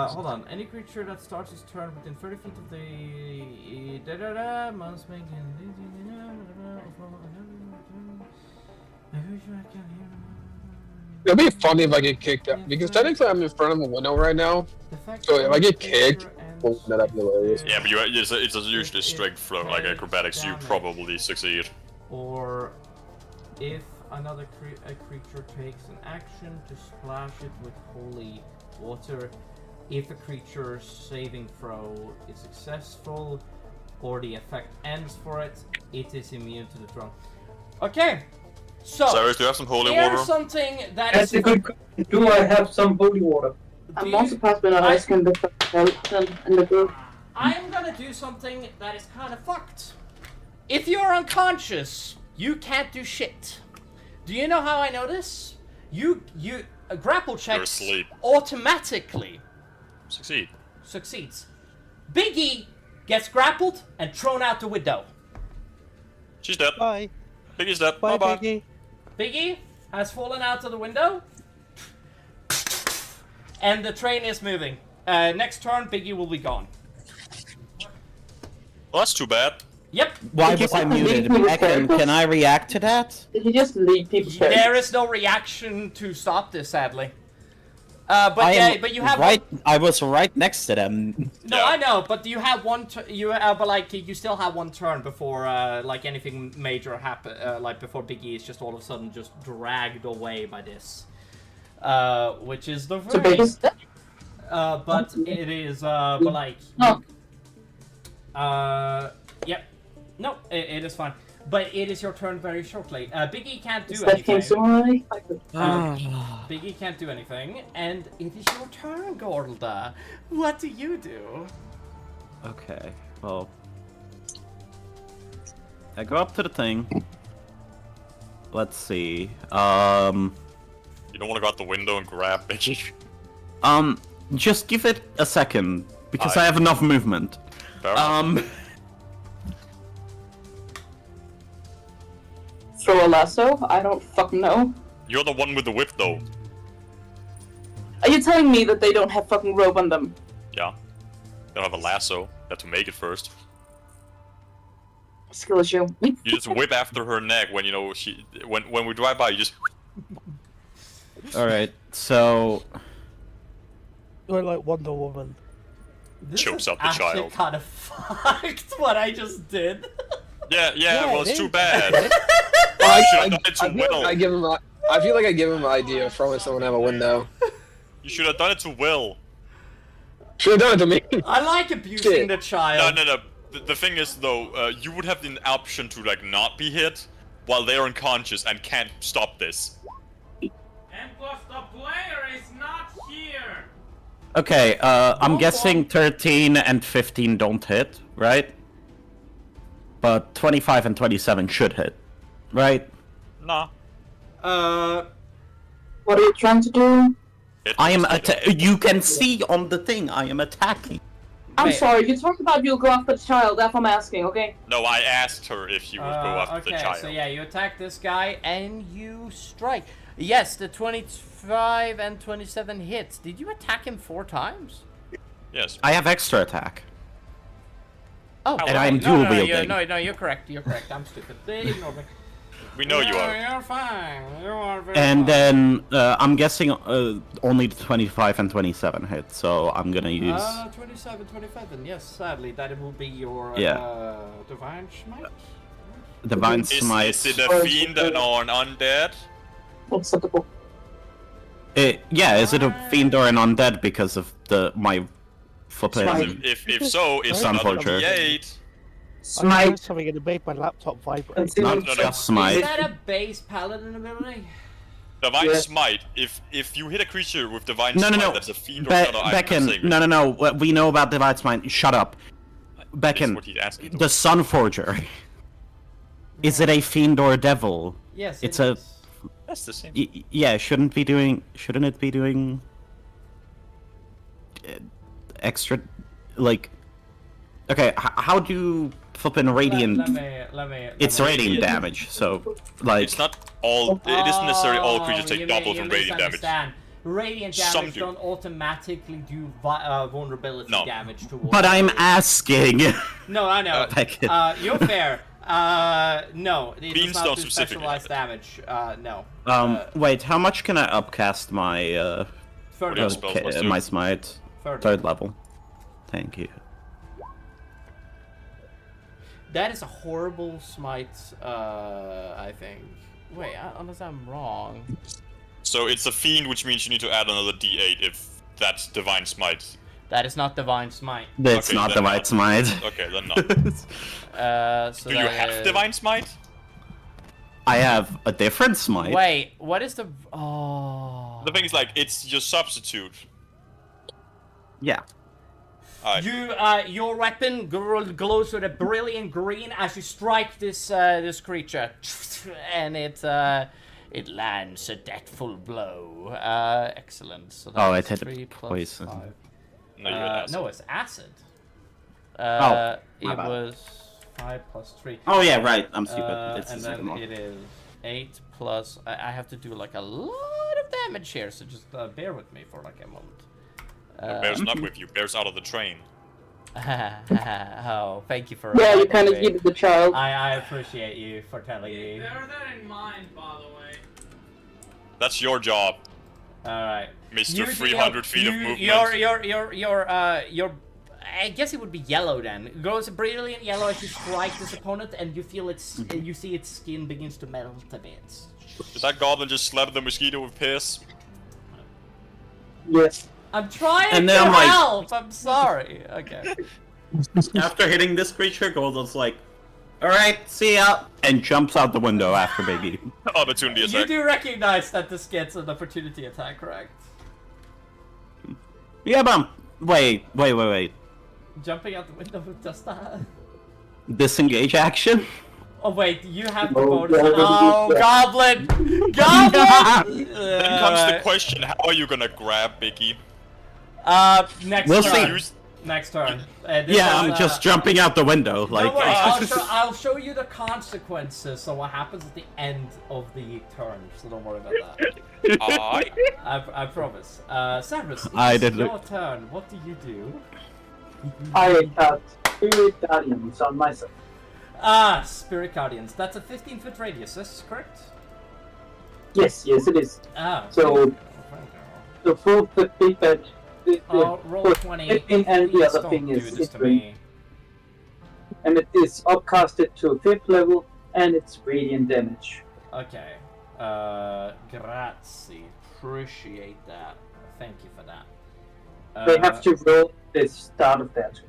Speaker 3: hold on. Any creature that starts its turn within 30 feet of the... Must make...
Speaker 4: It'd be funny if I get kicked out because technically I'm in front of a window right now. So if I get kicked, Wouldn't that be hilarious?
Speaker 2: Yeah, but it's usually strength flow, like acrobatics, you probably succeed.
Speaker 3: Or if another creature takes an action to splash it with holy water, if a creature's saving throw is successful or the effect ends for it, it is immune to the throw. Okay, so
Speaker 2: Cyrus, do you have some holy
Speaker 3: here's
Speaker 2: water?
Speaker 3: something that
Speaker 8: That's a good question. Do I have some holy water?
Speaker 1: I'm more surprised we're not asking this in the group.
Speaker 3: I'm gonna do something that is kind of fucked. If you're unconscious, you can't do shit. Do you know how I know this? Grapple checks
Speaker 2: asleep.
Speaker 3: automatically
Speaker 2: Succeeds.
Speaker 3: Biggie gets grappled and thrown out the window.
Speaker 2: She's dead.
Speaker 5: Bye.
Speaker 2: Biggie's dead.
Speaker 5: Bye,
Speaker 2: Bye-bye.
Speaker 5: Piggy.
Speaker 3: Biggie has fallen out of the window. And the train is moving. Next turn, Biggie will be gone.
Speaker 2: Well, that's too bad.
Speaker 3: Yep.
Speaker 6: Why was I muted? Becken, can I react to that?
Speaker 1: Did he just leave people space?
Speaker 3: There is no reaction to stop this, sadly. But you have
Speaker 6: right. I was right next to them.
Speaker 3: No,
Speaker 2: Yeah.
Speaker 3: I know, but you have one. You still have one turn before like anything major happen. Like before Biggie is just all of a sudden just dragged away by this, which is the
Speaker 1: So Biggie's dead?
Speaker 3: but it is but like.
Speaker 1: Oh.
Speaker 3: Yep. No, it is fine. But it is your turn very shortly. Biggie can't do
Speaker 1: Is that King
Speaker 3: anything.
Speaker 1: Samurai?
Speaker 3: Biggie can't do anything, and it is your turn, Gorda. What do you do?
Speaker 6: Okay, well, I go up to the thing. Let's see.
Speaker 2: You don't want to go out the window and grab Biggie.
Speaker 6: Just give it a second because
Speaker 2: Aye.
Speaker 6: I have enough movement.
Speaker 2: Fair enough.
Speaker 1: Throw a lasso? I don't fucking know.
Speaker 2: You're the one with the whip, though.
Speaker 1: Are you telling me that they don't have fucking rope on them?
Speaker 2: Yeah. They don't have a lasso. You have to make it first.
Speaker 1: Skill issue.
Speaker 2: You just whip after her neck when you know she. When we drive by, you just.
Speaker 6: All right, so
Speaker 5: You're like Wonder Woman.
Speaker 3: This
Speaker 2: Chokes
Speaker 3: is
Speaker 2: out the
Speaker 3: actually
Speaker 2: child.
Speaker 3: kind of fucked what I just did.
Speaker 2: Yeah, well, it's
Speaker 5: it
Speaker 2: too
Speaker 5: is.
Speaker 2: bad.
Speaker 4: I,
Speaker 2: You should
Speaker 4: I,
Speaker 2: have done it to
Speaker 4: I, feel
Speaker 2: Will.
Speaker 4: like I give him. I feel like I give him an idea of throwing someone out a window.
Speaker 2: You should have done it to Will.
Speaker 4: Should have done it to me.
Speaker 3: I like abusing
Speaker 4: Shit.
Speaker 3: the child.
Speaker 2: No. The thing is, though, you would have the option to like not be hit while they're unconscious and can't stop this.
Speaker 9: And plus the player is not here!
Speaker 6: okay. I'm guessing 13 and 15 don't hit, right? But 25 and 27 should hit, right?
Speaker 2: Nah.
Speaker 1: What are you trying to do?
Speaker 6: I am you can see on the thing I am attacking.
Speaker 1: I'm
Speaker 3: Wait.
Speaker 1: sorry, you talked about you'll go after the child, that's what I'm asking, okay?
Speaker 2: No, I asked her if she would go after the child.
Speaker 3: Okay, so yeah, you attack this guy and you strike. Yes, the 25 and 27 hits. Did you attack him 4 times?
Speaker 2: Yes.
Speaker 6: I have extra attack.
Speaker 3: Oh,
Speaker 6: And
Speaker 3: okay.
Speaker 6: I'm
Speaker 3: no,
Speaker 6: dual
Speaker 3: no,
Speaker 6: wielding.
Speaker 3: No, you're correct. You're correct. I'm stupid. Ignore me.
Speaker 2: We know you
Speaker 3: No,
Speaker 2: are.
Speaker 3: You're fine. You are very
Speaker 6: And
Speaker 3: fine.
Speaker 6: then I'm guessing only the 25 and 27 hit, so I'm gonna use.
Speaker 3: 27, 27. Yes, sadly, that will be your divine smite.
Speaker 6: Divine
Speaker 2: Is
Speaker 6: Smite.
Speaker 2: it a fiend or an undead?
Speaker 1: Acceptable.
Speaker 6: Yeah, is it a fiend or an undead because of my flippin'?
Speaker 1: Smite.
Speaker 2: If so, it's
Speaker 6: Sun
Speaker 2: another
Speaker 6: Forger.
Speaker 2: D8.
Speaker 5: I
Speaker 1: Smite.
Speaker 5: heard something and it made my laptop vibrate.
Speaker 1: Consider-
Speaker 6: Not
Speaker 2: no.
Speaker 6: just
Speaker 3: Is
Speaker 6: Smite.
Speaker 3: that a base paladin ability?
Speaker 2: Divine
Speaker 1: Yeah.
Speaker 2: Smite. If you hit a creature with Divine
Speaker 6: No,
Speaker 2: Smite,
Speaker 6: no.
Speaker 2: that's a fiend or another item.
Speaker 6: Becken, no. We know about Divine Smite. Shut up.
Speaker 2: That's
Speaker 6: Becken,
Speaker 2: what he's asking.
Speaker 6: the Sun Forger. Is it a fiend or a devil?
Speaker 3: Yes,
Speaker 6: It's
Speaker 3: it
Speaker 6: a-
Speaker 3: is.
Speaker 2: That's the same.
Speaker 6: Yeah, shouldn't it be doing extra, like? Okay, how do you flippin' radiant?
Speaker 3: Let me.
Speaker 6: It's radiant damage, so like.
Speaker 2: It's not all. It isn't necessarily all creatures
Speaker 3: you
Speaker 2: take double from radiant damage.
Speaker 3: misunderstand. Radiant
Speaker 2: Some
Speaker 3: damage
Speaker 2: do.
Speaker 3: don't automatically do vulnerability
Speaker 2: No.
Speaker 3: damage towards.
Speaker 6: But I'm asking.
Speaker 3: No, I know.
Speaker 6: Becken.
Speaker 3: You're fair. No, it does
Speaker 2: Fiends
Speaker 3: not
Speaker 2: don't
Speaker 3: do
Speaker 2: specifically
Speaker 3: specialized damage. No.
Speaker 6: Wait, how much can I upcast my
Speaker 3: Third
Speaker 2: do you
Speaker 3: level.
Speaker 2: spell? Let's do
Speaker 6: my
Speaker 2: it.
Speaker 6: smite?
Speaker 3: Third
Speaker 6: Third level. Thank you.
Speaker 3: That is a horrible smite, I think. Wait, unless I'm wrong.
Speaker 2: So it's a fiend, which means you need to add another d8 if that's divine smite.
Speaker 3: That is not divine smite.
Speaker 6: That's
Speaker 2: Okay,
Speaker 6: not
Speaker 2: then
Speaker 6: the
Speaker 2: not.
Speaker 6: right smite.
Speaker 2: Okay, then not.
Speaker 3: So
Speaker 2: Do you
Speaker 3: that
Speaker 2: have
Speaker 3: is-
Speaker 2: divine smite?
Speaker 6: I have a different smite.
Speaker 3: Wait, what is the... Oh...
Speaker 2: The thing is, like, it's your substitute.
Speaker 6: Yeah.
Speaker 2: Alright.
Speaker 3: Your weapon glows with a brilliant green as you strike this creature, and it lands a deathful blow. Excellent. So
Speaker 6: Oh,
Speaker 3: that's
Speaker 6: it hit
Speaker 3: 3 plus
Speaker 6: poison.
Speaker 3: 5.
Speaker 2: No, you're an
Speaker 3: No,
Speaker 2: asshole.
Speaker 3: it's acid.
Speaker 6: my
Speaker 3: It
Speaker 6: bad.
Speaker 3: was 5 plus 3.
Speaker 6: Oh yeah, right. I'm stupid. It's the
Speaker 3: And
Speaker 6: second
Speaker 3: then
Speaker 6: one.
Speaker 3: it is 8 plus... I have to do like a lot of damage here, so just bear with me for like a moment.
Speaker 2: Bear's not with you. Bear's out of the train.
Speaker 3: Oh, thank you for...
Speaker 1: Yeah, you
Speaker 3: reminding
Speaker 1: kind of
Speaker 3: me.
Speaker 1: needed the child.
Speaker 3: I appreciate you for telling me.
Speaker 9: Bear that in mind, by the way.
Speaker 2: That's your job,
Speaker 3: Alright.
Speaker 2: Mr. 300 feet of movement.
Speaker 3: Your I guess it would be yellow then. It goes a brilliant yellow as you strike this opponent, and you feel its, you see its skin begins to melt a bit.
Speaker 2: Did that goblin just slap the mosquito with piss?
Speaker 8: Yes.
Speaker 3: I'm trying
Speaker 6: And
Speaker 3: to
Speaker 6: then I'm like-
Speaker 3: help. I'm sorry. Okay.
Speaker 6: After hitting this creature, Golden's like, "Alright, see ya," and jumps out the window after Biggie.
Speaker 2: Opportunity
Speaker 3: You
Speaker 2: attack.
Speaker 3: do recognize that this gets an opportunity attack, correct?
Speaker 6: Yeah, but wait.
Speaker 3: Jumping out the window does that?
Speaker 6: Disengage action?
Speaker 3: Oh wait, you have the
Speaker 8: Oh,
Speaker 3: bonus.
Speaker 8: yeah,
Speaker 3: Oh,
Speaker 8: yeah.
Speaker 3: goblin! Goblin!
Speaker 2: Then comes the question, how are you gonna grab Biggie?
Speaker 3: Next
Speaker 6: We'll
Speaker 3: turn.
Speaker 6: see.
Speaker 2: Use-
Speaker 3: Next turn. This
Speaker 6: Yeah,
Speaker 3: is,
Speaker 6: I'm just jumping out the window. Like,
Speaker 3: Don't worry, I'll show you the consequences of what happens at the end of the turn, so don't worry about that. I promise. Severus,
Speaker 6: I
Speaker 3: it's
Speaker 6: did
Speaker 3: your
Speaker 6: look-
Speaker 3: turn. What do you do?
Speaker 8: I have Spirit Guardians on myself.
Speaker 3: Spirit Guardians. That's a 15-foot radius, is correct?
Speaker 8: Yes, it is.
Speaker 3: Ah.
Speaker 8: So, the both the big bad.
Speaker 3: Oh, roll 20.
Speaker 8: And the
Speaker 3: Please
Speaker 8: other
Speaker 3: don't
Speaker 8: thing
Speaker 3: do
Speaker 8: is
Speaker 3: this to
Speaker 8: it's
Speaker 3: me.
Speaker 8: and it is upcasted to 5th level, and it's radiant damage.
Speaker 3: Okay. Grazie. Appreciate that. Thank you for that.
Speaker 8: They have to roll the start of that.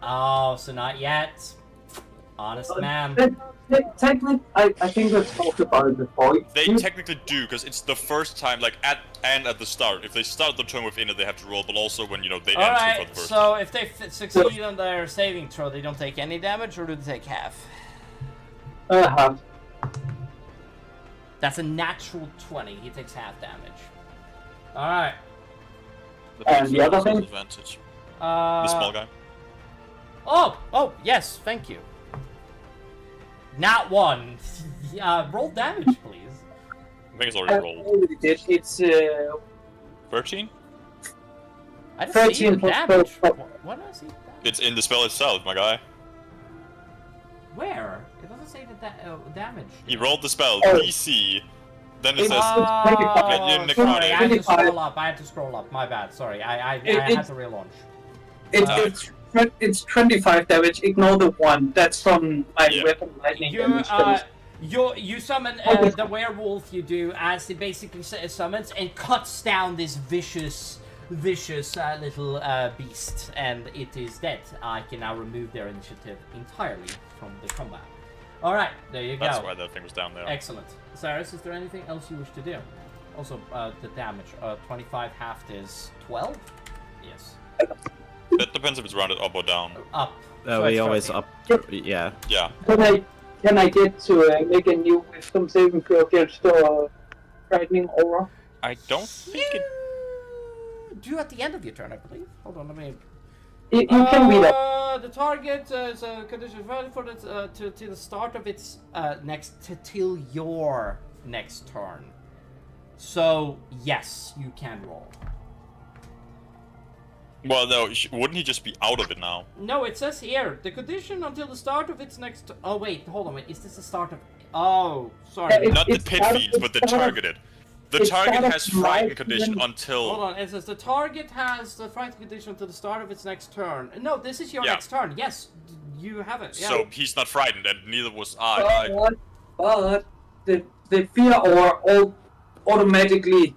Speaker 3: Oh, so not yet. Honest man.
Speaker 8: Technically, I think we've talked about it before.
Speaker 2: They technically do, because it's the first time, like, at the start. If they start the turn within it, they have to roll, but also when, you know, they enter for
Speaker 3: Alright,
Speaker 2: the first
Speaker 3: so if they succeed on their saving throw, they don't take any damage, or do they take half?
Speaker 8: Half.
Speaker 3: That's a natural 20. He takes half damage. Alright.
Speaker 8: And the other thing?
Speaker 2: Advantage. The small guy.
Speaker 3: Oh, yes, thank you. Not one. Roll damage, please.
Speaker 2: I think it's
Speaker 8: I
Speaker 2: already rolled.
Speaker 8: already did. It's
Speaker 2: 13?
Speaker 3: I didn't see
Speaker 8: 13
Speaker 3: the
Speaker 8: plus
Speaker 3: damage.
Speaker 8: 12.
Speaker 3: What did I see?
Speaker 2: It's in the spell itself, my guy.
Speaker 3: Where? It doesn't say the damage.
Speaker 2: He rolled the spell,
Speaker 8: Oh.
Speaker 2: DC. Then it
Speaker 8: It's-
Speaker 2: says,
Speaker 3: Oh,
Speaker 2: Get in the
Speaker 3: sorry, I had to
Speaker 8: 25.
Speaker 3: scroll up. I had to scroll up. My bad. Sorry, I had to relaunch.
Speaker 8: It's 25 damage. Ignore the 1. That's from my
Speaker 2: Yeah.
Speaker 8: weapon lightning
Speaker 3: You
Speaker 8: damage.
Speaker 3: you summon the werewolf. You do as he basically summons and cuts down this vicious little beast, and it is dead. I can now remove their initiative entirely from the combat. All right, there you go.
Speaker 2: that's why that thing was down there.
Speaker 3: Excellent. Cyrus, is there anything else you wish to do? Also, the damage. 25 halved is 12. Yes.
Speaker 2: That depends if it's rounded up or down.
Speaker 3: Up. So
Speaker 6: we
Speaker 3: it's
Speaker 6: always
Speaker 3: 13.
Speaker 6: up. Yeah.
Speaker 2: Yeah.
Speaker 8: Can I get to make a new wisdom saving throw against frightening aura?
Speaker 2: I don't think it...
Speaker 3: Do at the end of your turn, I believe. Hold on, let me.
Speaker 8: You can read that.
Speaker 3: The target is a condition valid for the to the start of its till your next turn. So yes, you can roll.
Speaker 2: Well, no, wouldn't he just be out of it now?
Speaker 3: No, it says here the condition until the start of its next. Oh wait, hold on, wait. Is this the start of? Oh, sorry.
Speaker 8: Yeah,
Speaker 2: Not the
Speaker 8: it's
Speaker 2: pit
Speaker 8: part of
Speaker 2: feeds,
Speaker 8: the
Speaker 2: but the
Speaker 8: start of-
Speaker 2: targeted. The
Speaker 8: It's
Speaker 2: target
Speaker 8: sort of
Speaker 2: has frightened
Speaker 8: like
Speaker 2: condition
Speaker 8: when-
Speaker 2: until.
Speaker 3: Hold on, it says the target has the frightened condition until the start of its next turn. No, this is your
Speaker 2: Yeah.
Speaker 3: next turn. Yes, you have it. Yeah.
Speaker 2: So he's not frightened, and neither was I.
Speaker 8: But the fear or automatically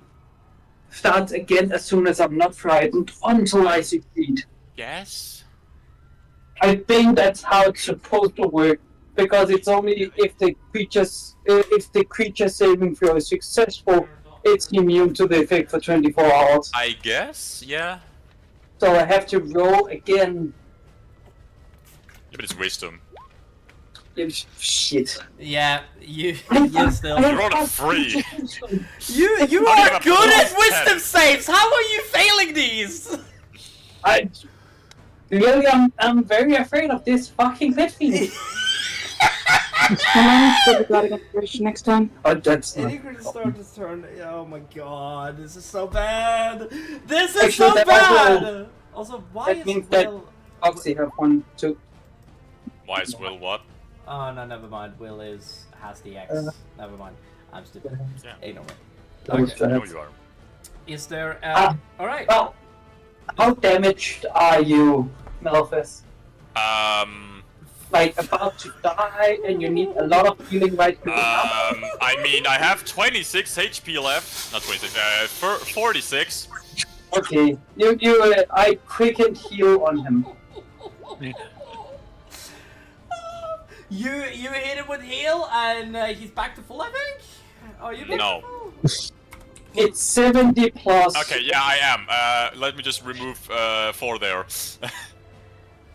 Speaker 8: starts again as soon as I'm not frightened until I succeed.
Speaker 2: Yes.
Speaker 8: I think that's how it's supposed to work, because it's only if the creature saving throw is successful, it's immune to the effect for 24 hours.
Speaker 2: I guess. Yeah.
Speaker 8: So I have to roll again.
Speaker 2: Yeah, but it's wisdom.
Speaker 8: Shit.
Speaker 3: Yeah, you still.
Speaker 2: You rolled a 3.
Speaker 3: You
Speaker 2: How do you
Speaker 3: are
Speaker 2: have a
Speaker 3: good at
Speaker 2: +10?
Speaker 3: wisdom saves. How are you failing these?
Speaker 8: I'm very afraid of this fucking pet fiend.
Speaker 1: Come on, get the guarding inspiration next time.
Speaker 8: Oh, that's not.
Speaker 3: Any critical start this turn. Oh my god, this is so bad. This is
Speaker 8: Actually,
Speaker 3: so
Speaker 8: that
Speaker 3: bad. Also, why
Speaker 8: that
Speaker 3: is
Speaker 8: means that-
Speaker 3: Will?
Speaker 8: Oxy have 1, 2.
Speaker 2: Why is Will what?
Speaker 3: Oh no, never mind. Will has the X. Never mind. I'm stupid.
Speaker 2: Yeah.
Speaker 3: Ignore me.
Speaker 2: I know you are.
Speaker 3: Is there? All right.
Speaker 8: Well, how damaged are you, Malphus? Like about to die, and you need a lot of healing right now.
Speaker 2: I mean, I have 26 HP left. Not 26. 46.
Speaker 8: Okay, I quick and heal on him.
Speaker 3: You hit him with heal, and he's back to full. I think. Oh, you back
Speaker 2: No.
Speaker 3: to full?
Speaker 8: It's 70 plus.
Speaker 2: Okay, yeah, I am. Let me just remove 4 there.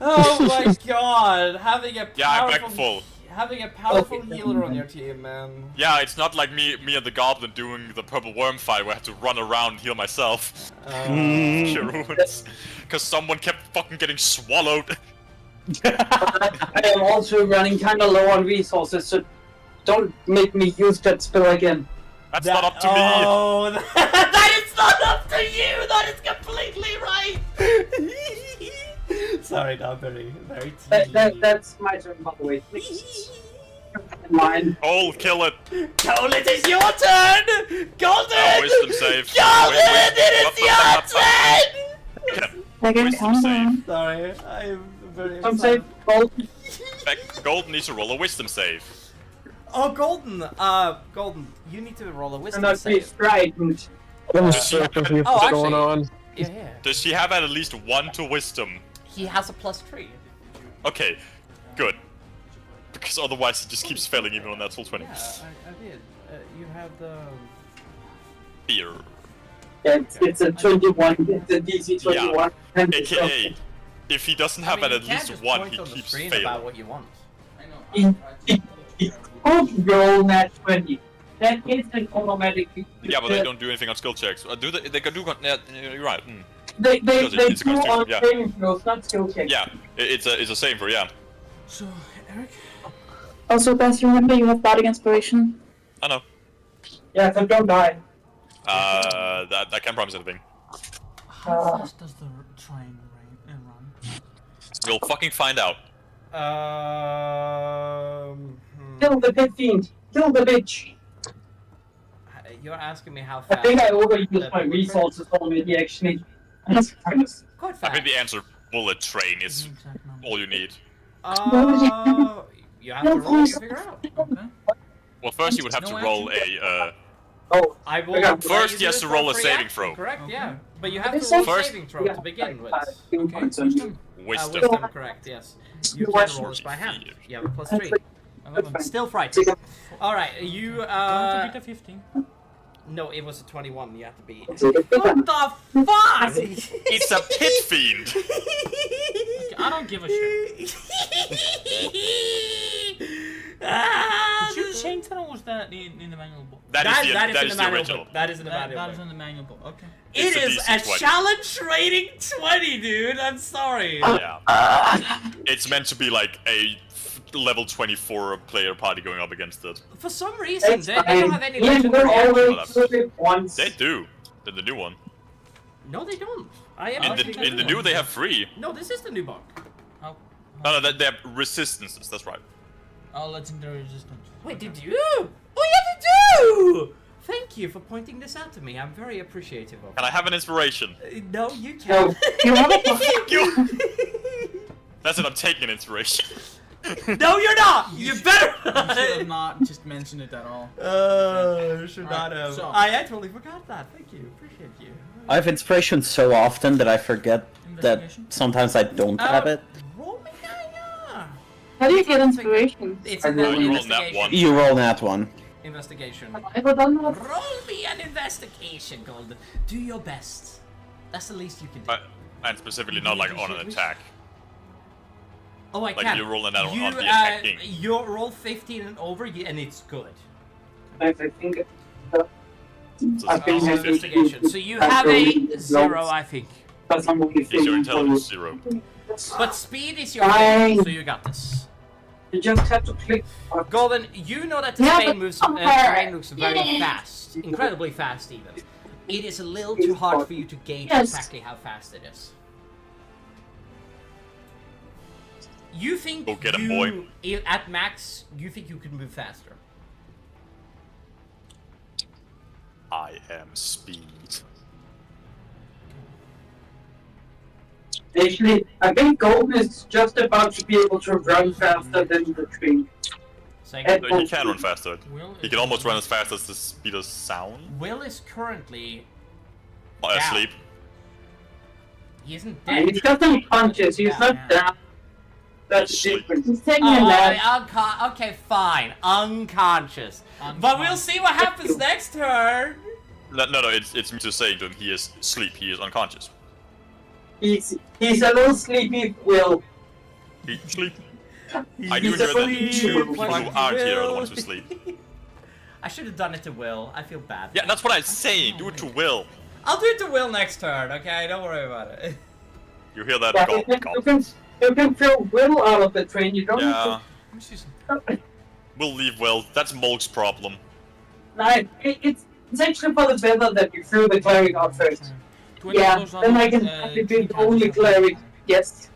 Speaker 3: Oh my god, having a powerful,
Speaker 2: Yeah, I'm back full.
Speaker 3: Having a powerful
Speaker 8: Okay.
Speaker 3: healer on your team, man.
Speaker 2: Yeah, it's not like me and the goblin doing the purple worm fight where I have to run around and heal myself. Cure wounds. Because someone kept fucking getting swallowed.
Speaker 8: I am also running kind of low on resources, so don't make me use that spell again.
Speaker 2: That's not up to me.
Speaker 3: Oh, that is not up to you. That is completely right. Sorry, not very
Speaker 8: That's my turn, by the way. Mine.
Speaker 2: Oh, kill it.
Speaker 3: Cole, it is your turn. Golden.
Speaker 2: Wisdom save.
Speaker 3: Golden,
Speaker 2: Wait.
Speaker 3: it is your turn.
Speaker 1: Second
Speaker 2: Wisdom
Speaker 1: countdown.
Speaker 3: Sorry, I'm very.
Speaker 8: Some say gold.
Speaker 2: Golden needs to roll a wisdom save.
Speaker 3: Oh, Golden. Golden, you need to roll a
Speaker 8: And
Speaker 3: wisdom
Speaker 8: not be
Speaker 3: save.
Speaker 8: frightened.
Speaker 4: I'm so confused
Speaker 3: Oh,
Speaker 4: what's
Speaker 3: actually-
Speaker 4: going on.
Speaker 3: Yeah.
Speaker 2: Does she have at least 1 to wisdom?
Speaker 3: He has a +3.
Speaker 2: Okay, good. Because otherwise it just keeps failing even on that full 20.
Speaker 3: Yeah, I did. You have the.
Speaker 2: Fear.
Speaker 8: Yeah, it's a 21. It's a DC 21. And it's
Speaker 2: AKA, if he doesn't have at
Speaker 3: you can't
Speaker 2: least
Speaker 3: just
Speaker 2: 1,
Speaker 3: point
Speaker 2: he
Speaker 3: on the
Speaker 2: keeps
Speaker 3: screen
Speaker 2: failing.
Speaker 3: about what you want.
Speaker 8: He could roll that 20. That instant automatically.
Speaker 2: Yeah, but they don't do anything on skill checks. Do they can do? You're right.
Speaker 8: They
Speaker 2: Because it's a
Speaker 8: do
Speaker 2: constitution,
Speaker 8: on
Speaker 2: yeah.
Speaker 8: saving throws, not skill checks.
Speaker 2: Yeah, it's a same for yeah.
Speaker 7: So, Eric?
Speaker 1: Also, Beth, you remember you have guarding inspiration?
Speaker 2: I know.
Speaker 8: Yeah, so don't die.
Speaker 2: That I can't promise anything.
Speaker 7: How fast does the train run?
Speaker 2: We'll fucking find out.
Speaker 8: Kill the pit fiend. Kill the bitch.
Speaker 3: You're asking me how
Speaker 8: I
Speaker 3: fast.
Speaker 8: think I overused my resources already, actually. That's
Speaker 3: Quite
Speaker 2: I
Speaker 3: fast.
Speaker 2: think the answer bullet train is
Speaker 7: Exact number.
Speaker 2: all you need.
Speaker 3: You have to roll to figure out.
Speaker 7: Okay.
Speaker 2: Well, first you would have to
Speaker 7: No
Speaker 2: roll a.
Speaker 8: Oh,
Speaker 3: I will.
Speaker 8: Okay.
Speaker 2: First
Speaker 3: you
Speaker 2: he has
Speaker 3: do
Speaker 2: to
Speaker 3: it
Speaker 2: roll
Speaker 3: for
Speaker 2: a
Speaker 3: free
Speaker 2: saving
Speaker 3: action,
Speaker 2: throw.
Speaker 3: Correct,
Speaker 1: Mm-hmm.
Speaker 3: yeah. But you have to
Speaker 1: It's
Speaker 3: roll a
Speaker 2: First-
Speaker 3: saving throw to begin with.
Speaker 7: Okay, wisdom.
Speaker 2: Wisdom.
Speaker 3: Wisdom, correct, yes. You can roll this by hand. You have a +3.
Speaker 7: 11.
Speaker 3: Still frightened. Alright, you,
Speaker 7: Going to beat a 15.
Speaker 3: no, it was a 21, you have to be.
Speaker 8: okay.
Speaker 3: What the fuck?
Speaker 2: It's a pit fiend.
Speaker 7: I don't give a shit.
Speaker 3: Ah,
Speaker 7: Did you change that or was that in the manual book?
Speaker 2: That is the
Speaker 3: manual
Speaker 2: original.
Speaker 3: book. That is in the manual
Speaker 7: That is
Speaker 3: book.
Speaker 7: in the manual book. Okay.
Speaker 3: It
Speaker 2: It's a
Speaker 3: is
Speaker 2: DC
Speaker 3: a
Speaker 2: 20.
Speaker 3: challenge rating 20, dude. I'm sorry.
Speaker 2: Yeah. It's meant to be like a level 24 player party going up against it.
Speaker 3: For some reason,
Speaker 8: That's
Speaker 3: they don't have
Speaker 8: fine.
Speaker 3: any
Speaker 8: Yeah,
Speaker 3: legendary
Speaker 8: we're
Speaker 3: actions.
Speaker 8: always do it once.
Speaker 2: They do. In the new one.
Speaker 3: No, they don't. I am
Speaker 2: In
Speaker 3: actually
Speaker 2: the new they have 3.
Speaker 3: No, this is the new book.
Speaker 7: How?
Speaker 2: No, they have resistances. That's right.
Speaker 7: Oh, legendary resistance.
Speaker 3: Wait, did you? Oh, yeah, did you! Thank you for pointing this out to me. I'm very appreciative of it.
Speaker 2: Can I have an inspiration?
Speaker 3: No, you
Speaker 1: No,
Speaker 3: can't.
Speaker 1: you have a
Speaker 2: You. That's it. I'm taking an inspiration.
Speaker 3: No, you're not! You better
Speaker 7: You should have not just mentioned it at all.
Speaker 3: Should
Speaker 7: Alright,
Speaker 3: not have.
Speaker 7: so-
Speaker 3: I totally forgot that. Thank you. Appreciate you.
Speaker 6: I have inspiration so often that I forget that
Speaker 7: Investigation?
Speaker 6: sometimes I don't have it.
Speaker 3: Roll me, yeah.
Speaker 1: How do you get inspiration?
Speaker 3: It's
Speaker 2: I
Speaker 3: an
Speaker 2: rolled that
Speaker 3: investigation.
Speaker 2: one.
Speaker 6: You roll that one.
Speaker 3: Investigation.
Speaker 1: Have I ever done that?
Speaker 3: Roll me an investigation, Golden. Do your best. That's the least you can do.
Speaker 2: And specifically not like on an attack.
Speaker 3: Oh, I
Speaker 2: Like
Speaker 3: can.
Speaker 2: you're rolling that
Speaker 3: You,
Speaker 2: on the attacking.
Speaker 3: you roll 15 and over, and it's good.
Speaker 8: I think
Speaker 2: So
Speaker 8: I
Speaker 2: it's
Speaker 8: think
Speaker 3: Oh,
Speaker 8: I
Speaker 2: also
Speaker 8: think
Speaker 3: investigation. So you have a 0, I think.
Speaker 8: that's not what we
Speaker 2: is your
Speaker 8: think.
Speaker 2: intelligence 0.
Speaker 3: But speed is your
Speaker 8: Fine.
Speaker 3: thing, so you got this.
Speaker 8: You just have to click.
Speaker 3: Golden, you know that the
Speaker 1: Yeah,
Speaker 3: terrain
Speaker 1: but
Speaker 3: moves.
Speaker 1: somewhere.
Speaker 3: Terrain looks very
Speaker 1: Yeah.
Speaker 3: fast, incredibly fast even. It is a little too hard for you to gauge
Speaker 1: Yes.
Speaker 3: exactly how fast it is. You think
Speaker 2: Go get 'em, boy.
Speaker 3: At max, you think you can move faster?
Speaker 2: I am speed.
Speaker 8: Actually, I think Golden is just about to be able to run faster than the tree.
Speaker 3: Second.
Speaker 2: No, he can run faster.
Speaker 7: Will
Speaker 2: He
Speaker 7: is-
Speaker 2: can almost run as fast as the speed of sound.
Speaker 3: Will is currently.
Speaker 2: Asleep.
Speaker 3: He isn't
Speaker 8: And
Speaker 3: dead.
Speaker 8: he's got some punches, he's
Speaker 3: Yeah.
Speaker 8: not down. That's
Speaker 2: He's
Speaker 8: the
Speaker 2: asleep.
Speaker 8: difference.
Speaker 1: He's taking
Speaker 3: Oh,
Speaker 1: a nap.
Speaker 3: okay, fine. Unconscious. But we'll see what happens next turn.
Speaker 2: No, it's me just saying to him he is asleep, he is unconscious.
Speaker 8: He's a little sleepy, Will.
Speaker 2: He's asleep. I
Speaker 3: He's
Speaker 2: do hear that
Speaker 8: asleep.
Speaker 2: two people
Speaker 3: Like
Speaker 2: who aren't here are the
Speaker 3: Will.
Speaker 2: ones who sleep.
Speaker 3: I should have done it to Will. I feel bad.
Speaker 2: Yeah, that's what I'm saying. Do it to Will.
Speaker 3: I'll do it to Will next turn, okay? Don't worry about it.
Speaker 2: You hear that?
Speaker 8: Yeah,
Speaker 2: Gulp.
Speaker 8: you can throw Will out of the train, you don't
Speaker 2: Yeah,
Speaker 7: Let me see some.
Speaker 8: need
Speaker 2: we'll leave Will. That's Mulk's problem.
Speaker 8: to... It's actually for the better that you threw the cleric out first.
Speaker 7: 20
Speaker 8: Yeah,
Speaker 7: goes on,
Speaker 8: then I can be the
Speaker 7: 2
Speaker 8: only
Speaker 7: times.
Speaker 8: cleric. Yes.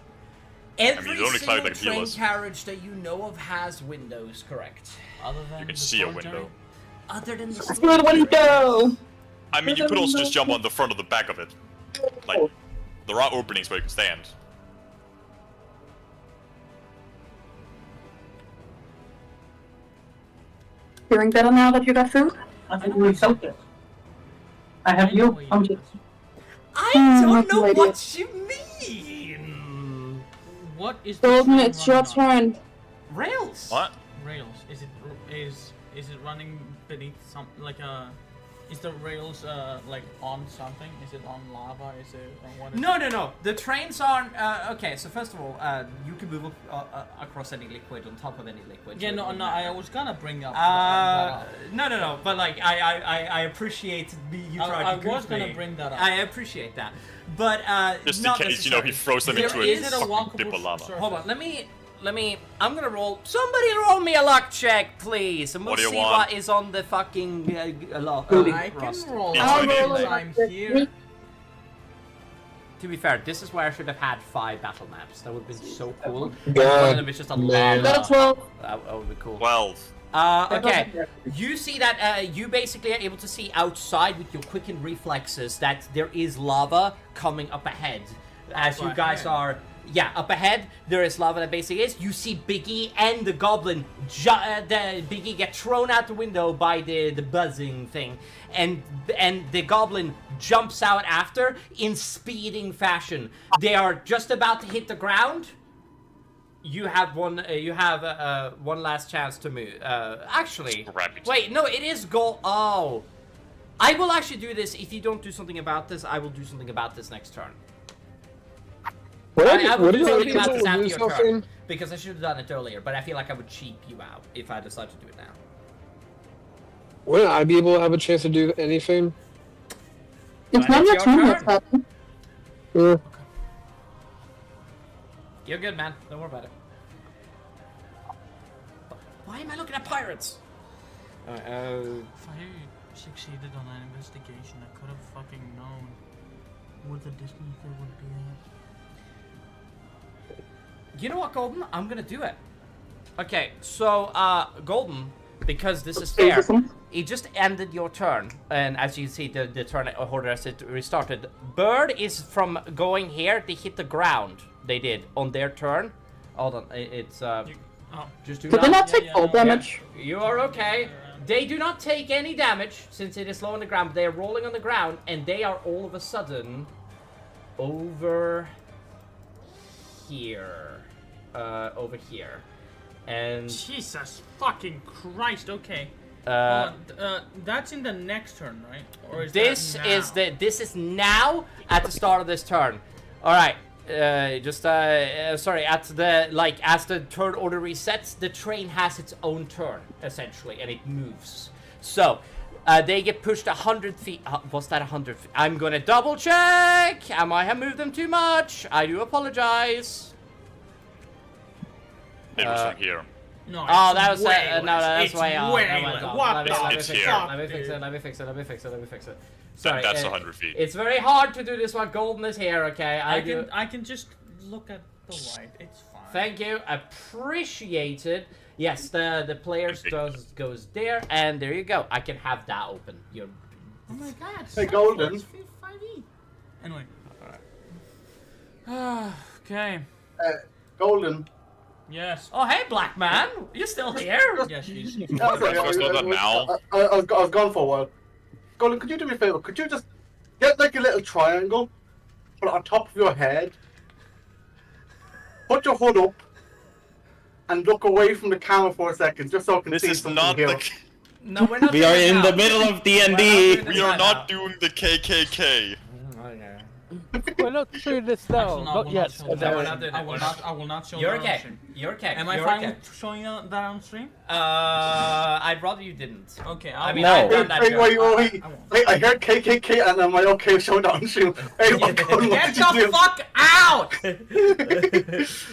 Speaker 3: Every
Speaker 2: the only
Speaker 3: single
Speaker 2: cloud that can heal
Speaker 3: train
Speaker 2: us.
Speaker 3: carriage that you know of has windows, correct?
Speaker 7: Other than
Speaker 2: You can
Speaker 7: the
Speaker 2: see a
Speaker 7: solitary?
Speaker 2: window.
Speaker 3: Other than the
Speaker 1: Let's do it when you go.
Speaker 2: I mean, you could also just jump on the front or the back of it. Like, there are openings where you can stand.
Speaker 1: Feeling better now that you got food?
Speaker 8: I think we felt it. I have you punches.
Speaker 3: I
Speaker 1: Hmm,
Speaker 3: don't
Speaker 1: that's
Speaker 3: know
Speaker 1: an idea.
Speaker 3: what you mean.
Speaker 7: What is the
Speaker 1: Golden,
Speaker 7: train
Speaker 1: it's your
Speaker 7: running on?
Speaker 1: turn.
Speaker 3: Rails.
Speaker 2: What?
Speaker 7: Rails. Is it running beneath some like a? Is the rails like on something? Is it on lava? Is it on what? Is
Speaker 3: No. The trains aren't. Okay, so first of all, you can move across any liquid, on top of any liquid.
Speaker 7: Yeah,
Speaker 3: so it
Speaker 7: no.
Speaker 3: wouldn't
Speaker 7: I
Speaker 3: matter.
Speaker 7: was gonna bring up.
Speaker 3: No. But like, I appreciate you trying
Speaker 7: I
Speaker 3: to goof
Speaker 7: was gonna
Speaker 3: me.
Speaker 7: bring that up.
Speaker 3: I appreciate that, but
Speaker 2: Just in
Speaker 3: not
Speaker 2: case, you know, he
Speaker 3: necessarily.
Speaker 2: throws them
Speaker 3: There
Speaker 2: into a
Speaker 3: is
Speaker 7: it a
Speaker 2: fucking
Speaker 7: walkable
Speaker 2: dip of lava.
Speaker 7: surface?
Speaker 3: Hold on, let me. I'm gonna roll. Somebody roll me a luck check, please, and we'll
Speaker 2: What do you
Speaker 3: see
Speaker 2: want?
Speaker 3: what is on the fucking
Speaker 7: I can
Speaker 3: roster.
Speaker 7: roll.
Speaker 2: I'll
Speaker 7: it
Speaker 2: roll
Speaker 7: since
Speaker 1: it.
Speaker 7: I'm here.
Speaker 3: To be fair, this is where I should have had 5 battle maps. That would have been so cool. One of
Speaker 4: God,
Speaker 3: them is just a
Speaker 4: man.
Speaker 3: lava.
Speaker 1: Got a 12.
Speaker 3: That would be cool.
Speaker 2: 12.
Speaker 3: Okay, you see that you basically are able to see outside with your quickened reflexes that there is lava coming up ahead. As you
Speaker 7: Up
Speaker 3: guys
Speaker 7: ahead.
Speaker 3: are, up ahead, there is lava that basically is. You see Biggie and the goblin, the Biggie get thrown out the window by the buzzing thing. And the goblin jumps out after in speeding fashion. They are just about to hit the ground. You have one. You have one last chance to move. Actually,
Speaker 2: Rabbit.
Speaker 3: wait. No, it is goal. Oh, I will actually do this. If you don't do something about this, I will do something about this next turn. I will
Speaker 4: What
Speaker 3: do
Speaker 4: did
Speaker 3: something
Speaker 4: I
Speaker 3: about this after your
Speaker 4: yourself
Speaker 3: turn
Speaker 4: in?
Speaker 3: because I should have done it earlier. But I feel like I would cheap you out if I decide to do it now.
Speaker 4: Wouldn't I be able to have a chance to do anything?
Speaker 1: It's
Speaker 3: When
Speaker 1: not
Speaker 3: it's
Speaker 1: your
Speaker 3: your
Speaker 1: turn
Speaker 3: turn.
Speaker 1: yet, Captain.
Speaker 4: Yeah.
Speaker 3: You're good, man. Don't worry about it. Why am I looking at pirates?
Speaker 7: If I succeeded on an investigation, I could have fucking known what the distance they would be at.
Speaker 3: You know what, Golden? I'm gonna do it. Okay, so, Golden, because this is
Speaker 1: Stay
Speaker 3: fair.
Speaker 1: with them.
Speaker 3: It just ended your turn, and as you see, the turn order as it restarted. Bird is from going here. They hit the ground. They did on their turn. Hold on, it's just do
Speaker 1: Did they not take full damage?
Speaker 3: You are okay. They do not take any damage since it is low on the ground. They are rolling on the ground, and they are all of a sudden over here, and
Speaker 7: Jesus fucking Christ. Okay. That's in the next turn, right? Or is
Speaker 3: this
Speaker 7: that
Speaker 3: is
Speaker 7: now?
Speaker 3: this is now at the start of this turn. All right. Sorry, at the, like, as the turn order resets, the train has its own turn, essentially, and it moves. So, they get pushed 100 feet. Was that 100 feet? I'm gonna double check! I might have moved them too much. I do apologize.
Speaker 2: It was from here.
Speaker 7: No,
Speaker 3: Oh, that
Speaker 7: it's
Speaker 3: was,
Speaker 7: way
Speaker 3: no, that's
Speaker 7: it's
Speaker 3: way off.
Speaker 7: way
Speaker 3: Never mind,
Speaker 7: less.
Speaker 3: Dom.
Speaker 7: What
Speaker 3: Let me
Speaker 7: the
Speaker 3: fix it.
Speaker 2: fuck,
Speaker 3: Let me fix
Speaker 7: dude?
Speaker 3: it. Let me fix it. Let me fix it. Let me fix it.
Speaker 2: Then
Speaker 3: Sorry,
Speaker 2: that's 100 feet.
Speaker 3: It's very hard to do this while Golden is here, okay?
Speaker 7: I can just look at the white. It's fine.
Speaker 3: Thank you, appreciated. Yes, the players goes there, and there you go. I can have that open. You're.
Speaker 7: Oh my god.
Speaker 10: Hey, Golden.
Speaker 7: It's 5e. Anyway. Okay.
Speaker 10: Golden.
Speaker 7: Yes.
Speaker 3: Oh hey, black man, you still here?
Speaker 7: Yes, she's.
Speaker 2: Let's do that now.
Speaker 10: I was gone for a while. Golden, could you do me a favor? Could you just get like a little triangle, put it on top of your head, put your hood up, and look away from the camera for a second, just so I can
Speaker 2: This
Speaker 10: see
Speaker 2: is
Speaker 10: something
Speaker 2: not
Speaker 10: here.
Speaker 2: the.
Speaker 3: No, we're not.
Speaker 6: We are in the middle of D&D.
Speaker 2: We are not doing the KKK.
Speaker 5: We're not doing this now.
Speaker 7: Actually, no, I
Speaker 5: Not
Speaker 7: will
Speaker 5: yet.
Speaker 7: show that. I will not show
Speaker 3: You're
Speaker 7: that on
Speaker 3: okay.
Speaker 7: stream.
Speaker 3: You're okay.
Speaker 7: Am I
Speaker 3: You're
Speaker 7: fine
Speaker 3: okay.
Speaker 7: with showing that on stream?
Speaker 3: I'd rather you didn't.
Speaker 7: Okay,
Speaker 3: I mean,
Speaker 6: No.
Speaker 3: I've done that.
Speaker 10: Wait,
Speaker 3: joke.
Speaker 10: wait, wait,
Speaker 7: I won't.
Speaker 10: wait, I heard KKK and am I okay showing that on stream? Hey, what Golden, what
Speaker 7: Get
Speaker 10: did you
Speaker 7: the
Speaker 10: do?
Speaker 7: fuck out!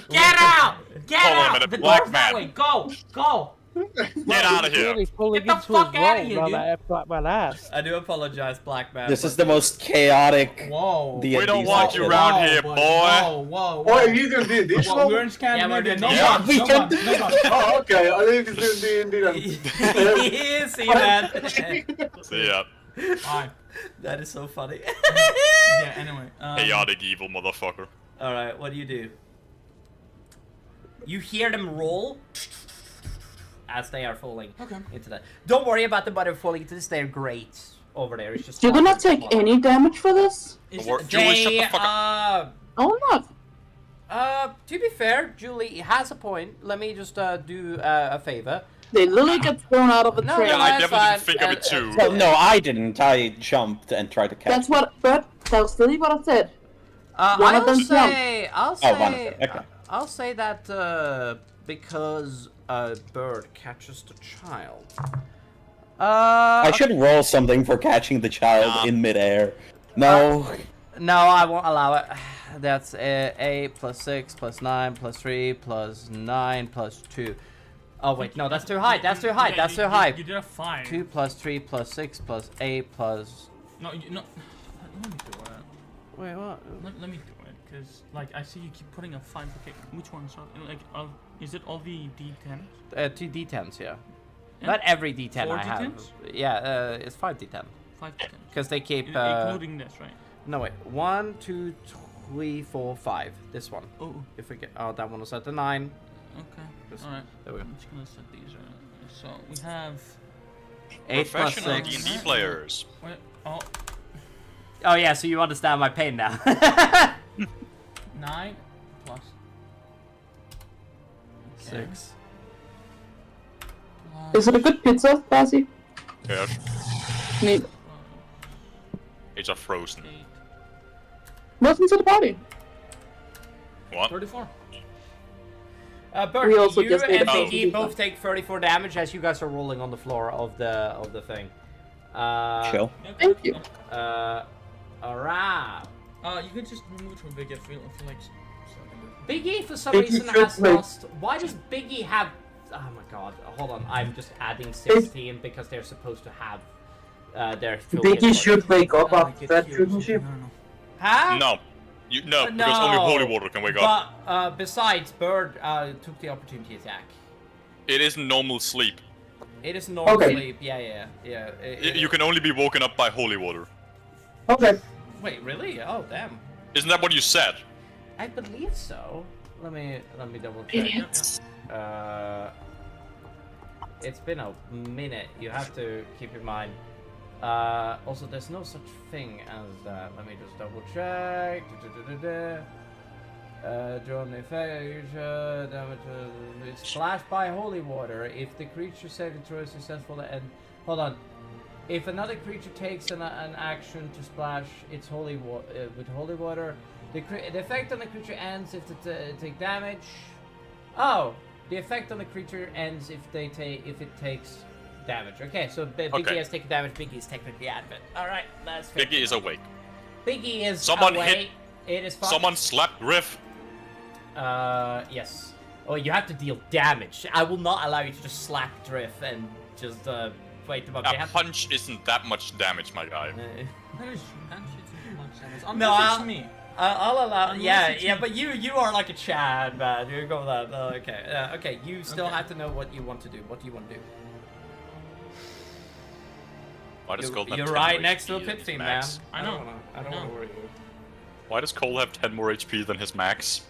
Speaker 7: Get out! Get
Speaker 2: Hold on a
Speaker 7: out!
Speaker 2: minute,
Speaker 7: The
Speaker 2: black
Speaker 7: door's that
Speaker 2: man.
Speaker 7: way. Go! Go!
Speaker 2: Get out of here.
Speaker 5: Really pulling
Speaker 7: Get the
Speaker 5: into
Speaker 7: fuck
Speaker 5: his
Speaker 7: outta
Speaker 5: role
Speaker 7: here,
Speaker 5: now
Speaker 7: dude.
Speaker 5: that Black Man asked.
Speaker 3: I do apologize, black man.
Speaker 6: This is the most chaotic
Speaker 7: Whoa!
Speaker 6: D&D
Speaker 2: We don't want you
Speaker 6: session.
Speaker 2: around here, boy.
Speaker 7: Whoa, whoa,
Speaker 10: What are
Speaker 7: whoa.
Speaker 10: you doing this
Speaker 7: Well, we're
Speaker 10: one?
Speaker 7: in Scandinavia.
Speaker 3: Yeah,
Speaker 7: No
Speaker 2: yeah.
Speaker 7: guns, no guns, no guns.
Speaker 10: Oh, okay, I think it's doing D&D then.
Speaker 3: See that?
Speaker 2: See ya.
Speaker 7: Fine.
Speaker 3: That is so funny.
Speaker 7: Yeah, anyway.
Speaker 2: Chaotic evil motherfucker.
Speaker 3: All right, what do? You hear them roll as they are falling into that. Don't worry about the button falling into this. They're great over there. It's just.
Speaker 1: You do not take any damage for this?
Speaker 2: Julie, shut the fuck up.
Speaker 1: Oh, not.
Speaker 3: To be fair, Julie has a point. Let me just do a favor.
Speaker 1: They literally get thrown out of a
Speaker 3: No,
Speaker 1: train.
Speaker 2: Yeah, I
Speaker 3: that's
Speaker 2: definitely
Speaker 3: fine.
Speaker 2: think of it too.
Speaker 6: Well, no, I didn't. I jumped and tried to catch.
Speaker 1: That's what, but that was literally what I said. One
Speaker 3: I'll
Speaker 1: of them
Speaker 3: say, I'll say,
Speaker 6: Oh, one of them, okay.
Speaker 3: I'll say that because a bird catches the child.
Speaker 6: I should roll something for catching the child in midair. No.
Speaker 3: No, I won't allow it. That's 8 plus 6 plus 9 plus 3 plus 9 plus 2. Oh wait, no, that's too high. That's too high. That's too high.
Speaker 7: You did a 5.
Speaker 3: 2 plus 3 plus 6 plus 8 plus.
Speaker 7: No, no. Let me do it.
Speaker 3: Wait, what?
Speaker 7: Let me do it, cause like I see you keep putting a 5. Okay, which one? So like, is it all the D10s?
Speaker 3: 2 D10s, yeah.
Speaker 7: Yeah.
Speaker 3: Not every D10
Speaker 7: 4
Speaker 3: I have.
Speaker 7: D10s?
Speaker 3: Yeah, it's 5 D10.
Speaker 7: 5 D10s.
Speaker 3: Because they keep.
Speaker 7: Including this, right?
Speaker 3: No wait, 1, 2, 3, 4, 5. This one.
Speaker 7: Oh.
Speaker 3: If we get, oh, that one was at the 9.
Speaker 7: Okay. All right.
Speaker 3: There we go.
Speaker 7: I'm just gonna set these. So we have.
Speaker 3: 8 plus
Speaker 2: Professional
Speaker 3: 6.
Speaker 2: D&D players.
Speaker 7: Wait, oh,
Speaker 3: Oh yeah, so you understand my pain now.
Speaker 7: 9 plus
Speaker 3: 6.
Speaker 1: Is it a good pizza, Bassy?
Speaker 2: Yeah,
Speaker 1: Neat.
Speaker 2: it's a frozen.
Speaker 7: 8,
Speaker 1: Welcome to the party.
Speaker 2: What?
Speaker 7: 34.
Speaker 3: Bert,
Speaker 1: We also
Speaker 3: you
Speaker 1: just made
Speaker 3: and
Speaker 1: a
Speaker 3: Biggie
Speaker 1: pizza.
Speaker 3: both take 34 damage as you guys are rolling on the floor of the thing.
Speaker 6: Chill.
Speaker 1: Thank you.
Speaker 3: Alright.
Speaker 7: You can just remove it from Big. I feel like.
Speaker 3: Biggie for some
Speaker 1: Biggie
Speaker 3: reason
Speaker 1: should
Speaker 3: has
Speaker 1: play.
Speaker 3: lost. Why does Biggie have? Oh my god! Hold on, I'm just adding 16 because they're supposed to have their. full hit
Speaker 8: Biggie
Speaker 3: points.
Speaker 8: should wake up after that, shouldn't she?
Speaker 3: Huh?
Speaker 2: No. Because only holy water can wake up.
Speaker 3: But besides, Bird took the opportunity attack.
Speaker 2: It isn't normal sleep.
Speaker 3: It is normal
Speaker 8: Okay.
Speaker 3: sleep. Yeah.
Speaker 2: You can only be woken up by holy water.
Speaker 8: Okay.
Speaker 3: Wait, really? Oh, damn.
Speaker 2: Isn't that what you said?
Speaker 3: I believe so. Let me double check.
Speaker 1: Idiots.
Speaker 3: It's been a minute. You have to keep in mind. Also, there's no such thing as that. Let me just double check. Drawn effect, damage, it's splashed by holy water. If the creature saving throw is successful, and hold on, if another creature takes an action to splash its with holy water, the effect on the creature ends if they take damage. Oh, the effect on the creature ends if it takes damage. Okay, so Biggie has taken damage. Biggie is technically out of it. All right, that's fair.
Speaker 2: Biggie is awake.
Speaker 3: Biggie is
Speaker 2: Someone
Speaker 3: awake. It is fine.
Speaker 2: Someone slapped Griff.
Speaker 3: Yes. Oh, you have to deal damage. I will not allow you to just slap Drift and just wait them up.
Speaker 2: A punch isn't that much damage, my guy.
Speaker 3: No,
Speaker 7: it's me.
Speaker 3: I'll allow.
Speaker 7: Unless
Speaker 3: Yeah, but you are like a Chad, man. You go with that. Okay. Okay. You still
Speaker 7: Okay.
Speaker 3: have to know what you want to do. What do you want to do?
Speaker 2: Why does Cole have
Speaker 3: You're
Speaker 2: 10
Speaker 3: right
Speaker 2: more
Speaker 3: next to a
Speaker 2: HP
Speaker 3: pit
Speaker 2: than
Speaker 3: fiend, man.
Speaker 2: max?
Speaker 7: I know.
Speaker 3: I don't want to worry you.
Speaker 2: Why does Cole have 10 more HP than his max?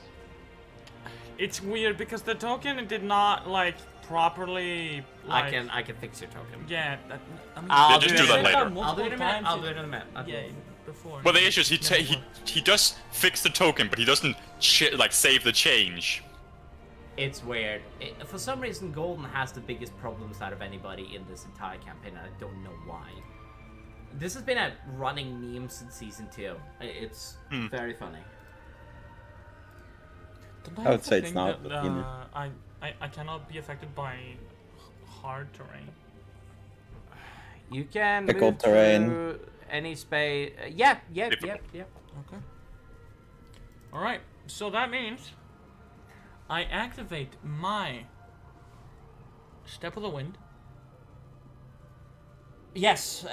Speaker 7: It's weird because the token did not like properly. Like,
Speaker 3: I can fix your token.
Speaker 7: Yeah. That, I mean,
Speaker 3: I'll
Speaker 2: just
Speaker 3: do
Speaker 2: do that
Speaker 3: it.
Speaker 2: later.
Speaker 3: I'll do it in a minute. I'll do it in a minute.
Speaker 7: Yeah, before.
Speaker 2: But the issue is he does fix the token, but he doesn't like save the change.
Speaker 3: It's weird. For some reason, Golden has the biggest problems out of anybody in this entire campaign, and I don't know why. This has been a running meme since season 2. It's very funny.
Speaker 6: I would say it's not,
Speaker 7: That,
Speaker 6: but, you know.
Speaker 7: I cannot be affected by hard terrain.
Speaker 3: You can
Speaker 6: Pickled
Speaker 3: move
Speaker 6: terrain.
Speaker 3: through any space. Yep.
Speaker 7: Okay. All right. So that means I activate my Step of the Wind.
Speaker 3: Yes,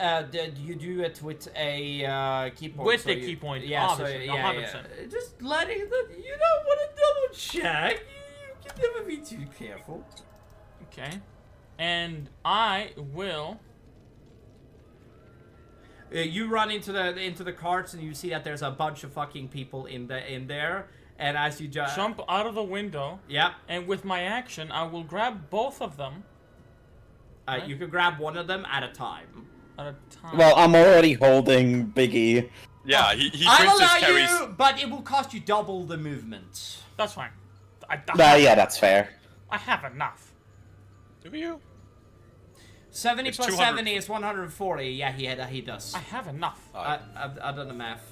Speaker 3: you do it with a key point.
Speaker 7: With
Speaker 3: so
Speaker 7: the
Speaker 3: you-
Speaker 7: key point,
Speaker 3: Yeah,
Speaker 7: obviously,
Speaker 3: so, yeah,
Speaker 7: 100%.
Speaker 3: Just letting the, you don't want to double check. You can never be too careful.
Speaker 7: Okay. And I will.
Speaker 3: You run into the carts and you see that there's a bunch of fucking people in there, and as you
Speaker 7: Jump out of the window.
Speaker 3: Yeah.
Speaker 7: And with my action, I will grab both of them. Right.
Speaker 3: You can grab one of them at a time.
Speaker 7: At a time.
Speaker 6: Well, I'm already holding Biggie.
Speaker 2: Yeah, he
Speaker 3: I'll
Speaker 2: brings his
Speaker 3: allow
Speaker 2: carries.
Speaker 3: you, but it will cost you double the movement.
Speaker 7: That's fine.
Speaker 6: Yeah, that's fair.
Speaker 7: I have enough.
Speaker 2: Do you?
Speaker 3: 70
Speaker 2: It's
Speaker 3: plus
Speaker 2: 200.
Speaker 3: 70 is 140. Yeah, he does.
Speaker 7: I have enough.
Speaker 3: I've done the math.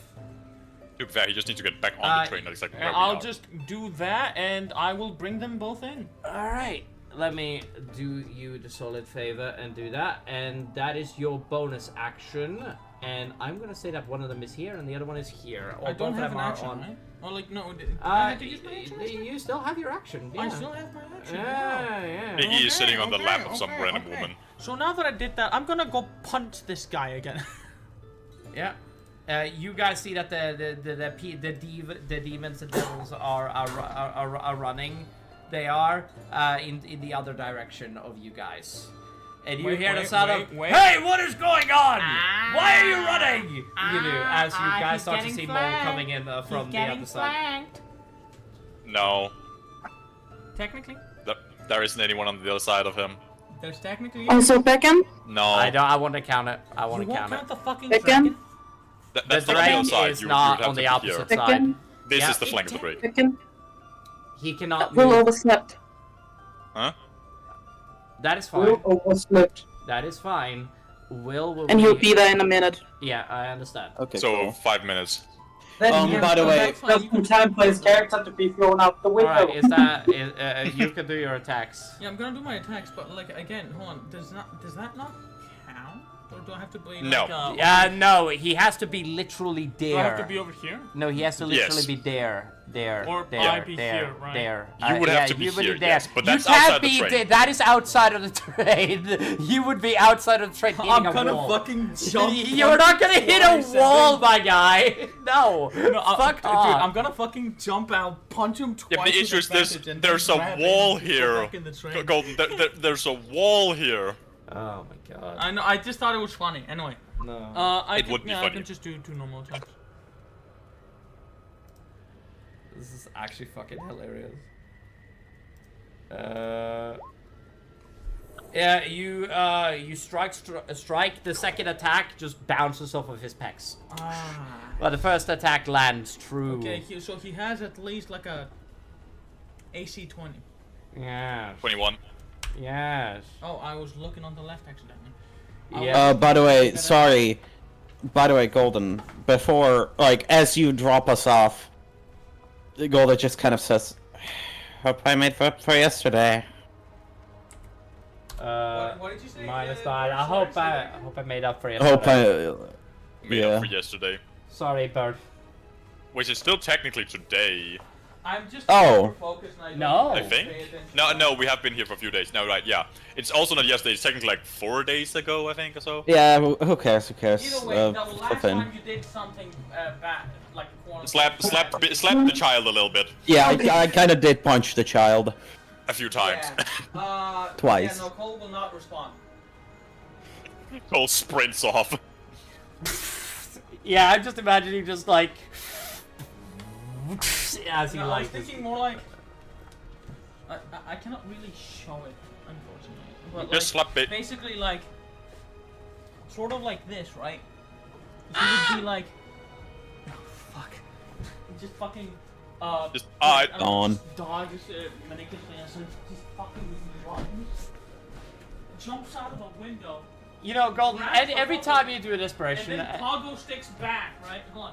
Speaker 2: To be fair, he just needs to get back on the train. That's like where we
Speaker 7: I'll
Speaker 2: are.
Speaker 7: just do that, and I will bring them both in.
Speaker 3: All right. Let me do you the solid favor and do that, and that is your bonus action. And I'm gonna say that one of them is here and the other one is here. Or
Speaker 7: I don't
Speaker 3: both
Speaker 7: have
Speaker 3: of
Speaker 7: an
Speaker 3: them are
Speaker 7: action,
Speaker 3: on.
Speaker 7: right? Or like no, I have to use my action.
Speaker 3: You still have your action. Yeah.
Speaker 7: I still have my action.
Speaker 3: Yeah.
Speaker 2: Biggie is sitting on the
Speaker 7: Okay,
Speaker 2: lap of some
Speaker 7: okay,
Speaker 2: random
Speaker 7: okay.
Speaker 2: woman.
Speaker 7: So now that I did that, I'm gonna go punch this guy again.
Speaker 3: Yeah. You guys see that the demons and devils are running. They are in the other direction of you guys. And you hear the sound of, "Hey, what is going on? Why are you running?" You do, as you guys start to see Mole coming in from the other side.
Speaker 2: No,
Speaker 7: Technically,
Speaker 2: there isn't anyone on the other side of him.
Speaker 7: there's technically.
Speaker 1: Also, Beckham?
Speaker 2: No,
Speaker 3: I want to count it. I want
Speaker 7: You
Speaker 3: to
Speaker 7: won't
Speaker 3: count
Speaker 7: count
Speaker 3: it.
Speaker 7: the fucking
Speaker 1: Beckham?
Speaker 7: dragon?
Speaker 2: that's
Speaker 3: The
Speaker 2: not on the
Speaker 3: dragon
Speaker 2: other side.
Speaker 3: is
Speaker 2: You
Speaker 3: not
Speaker 2: would have
Speaker 3: on
Speaker 2: to
Speaker 3: the
Speaker 2: be
Speaker 3: opposite
Speaker 2: here.
Speaker 3: side.
Speaker 1: Beckham?
Speaker 2: This
Speaker 3: Yeah.
Speaker 2: is the flank of the break.
Speaker 1: Beckham?
Speaker 3: He cannot
Speaker 1: Will
Speaker 3: move.
Speaker 1: overslept.
Speaker 2: Huh?
Speaker 3: That is
Speaker 8: Will
Speaker 3: fine.
Speaker 8: overslept.
Speaker 3: That is fine. Will
Speaker 1: And he'll be there in a minute.
Speaker 3: Yeah, I understand.
Speaker 6: Okay,
Speaker 2: So
Speaker 6: cool.
Speaker 2: 5 minutes.
Speaker 8: Then
Speaker 6: by the way-
Speaker 8: just in time for his character to be thrown out the window.
Speaker 3: Alright, is that you can do your attacks.
Speaker 7: Yeah, I'm gonna do my attacks, but like again, hold on. Does that not count? Or do I have to be
Speaker 2: No.
Speaker 7: like
Speaker 3: No, he has to be literally there.
Speaker 7: do I have to be over here?
Speaker 3: No, he has to literally
Speaker 2: Yes.
Speaker 3: be there.
Speaker 7: Or
Speaker 3: there,
Speaker 7: I be
Speaker 3: there,
Speaker 7: here, right?
Speaker 3: there.
Speaker 2: You would have to be
Speaker 3: you would
Speaker 2: here,
Speaker 3: there.
Speaker 2: yes, but that's
Speaker 3: you can't
Speaker 2: outside the
Speaker 3: be
Speaker 2: train.
Speaker 3: there. That is outside of the train. You would be outside of the train hitting
Speaker 7: I'm
Speaker 3: a
Speaker 7: gonna
Speaker 3: wall.
Speaker 7: fucking jump.
Speaker 3: You're not gonna hit a wall, my guy. No. Fuck
Speaker 7: dude,
Speaker 3: off.
Speaker 7: I'm gonna fucking jump out, punch him twice.
Speaker 2: Yeah, but the
Speaker 7: with
Speaker 2: issue is
Speaker 7: advantage, and
Speaker 2: there's
Speaker 7: then
Speaker 2: a
Speaker 7: grab
Speaker 2: wall
Speaker 7: him and go
Speaker 2: here.
Speaker 7: back in the train.
Speaker 2: Golden, there's a wall here.
Speaker 3: Oh my god.
Speaker 7: I know. I just thought it was funny. Anyway.
Speaker 3: No.
Speaker 7: I
Speaker 2: It
Speaker 7: think,
Speaker 2: would be
Speaker 7: I
Speaker 2: funny.
Speaker 7: can just do 2 normal attacks.
Speaker 3: This is actually fucking hilarious. Yeah, you strike. The second attack just bounces off of his pecs.
Speaker 7: Ah.
Speaker 3: But the first attack lands true.
Speaker 7: Okay, so he has at least like a AC 20.
Speaker 3: Yes.
Speaker 2: 21.
Speaker 3: Yes.
Speaker 7: Oh, I was looking on the left accidentally.
Speaker 3: Yeah.
Speaker 6: By the way, sorry. By the way, Golden, before, like, as you drop us off, Golden just kind of says, "Hope I made up for yesterday."
Speaker 7: What did you say?
Speaker 3: -9. I hope I made up for it.
Speaker 6: Hope I.
Speaker 2: Made
Speaker 6: Yeah.
Speaker 2: up for yesterday.
Speaker 3: Sorry, Bird.
Speaker 2: Which is still technically today.
Speaker 7: I'm just
Speaker 6: Oh.
Speaker 7: super focused and I don't
Speaker 3: No.
Speaker 2: I
Speaker 7: pay
Speaker 2: think.
Speaker 7: attention.
Speaker 2: No, we have been here for a few days. No, right, yeah. It's also not yesterday. It's technically like 4 days ago, I think, or so.
Speaker 6: Yeah, who cares? Who cares?
Speaker 7: Either way, the last
Speaker 6: fine.
Speaker 7: time you did something bad, like quantum.
Speaker 2: Slap the child a little bit.
Speaker 6: Yeah, I kind of did punch the child.
Speaker 2: A few times.
Speaker 7: Yeah.
Speaker 6: Twice.
Speaker 7: Yeah, no, Cole will not respond.
Speaker 2: Cole sprints off.
Speaker 3: Yeah, I'm just imagining just like as he
Speaker 7: No, I was
Speaker 3: like.
Speaker 7: thinking more like. I cannot really show it, unfortunately. But
Speaker 2: Just slap it.
Speaker 7: basically like. Sort of like this, right? He would be like. Oh, fuck. Just fucking.
Speaker 2: Just,
Speaker 7: I don't know,
Speaker 6: on.
Speaker 7: just dodge ridiculously and so just fucking runs. Jumps out of a window.
Speaker 3: You know, Golden. Every time you do an
Speaker 7: And
Speaker 3: inspiration,
Speaker 7: then Pogo sticks back, right? Hold on.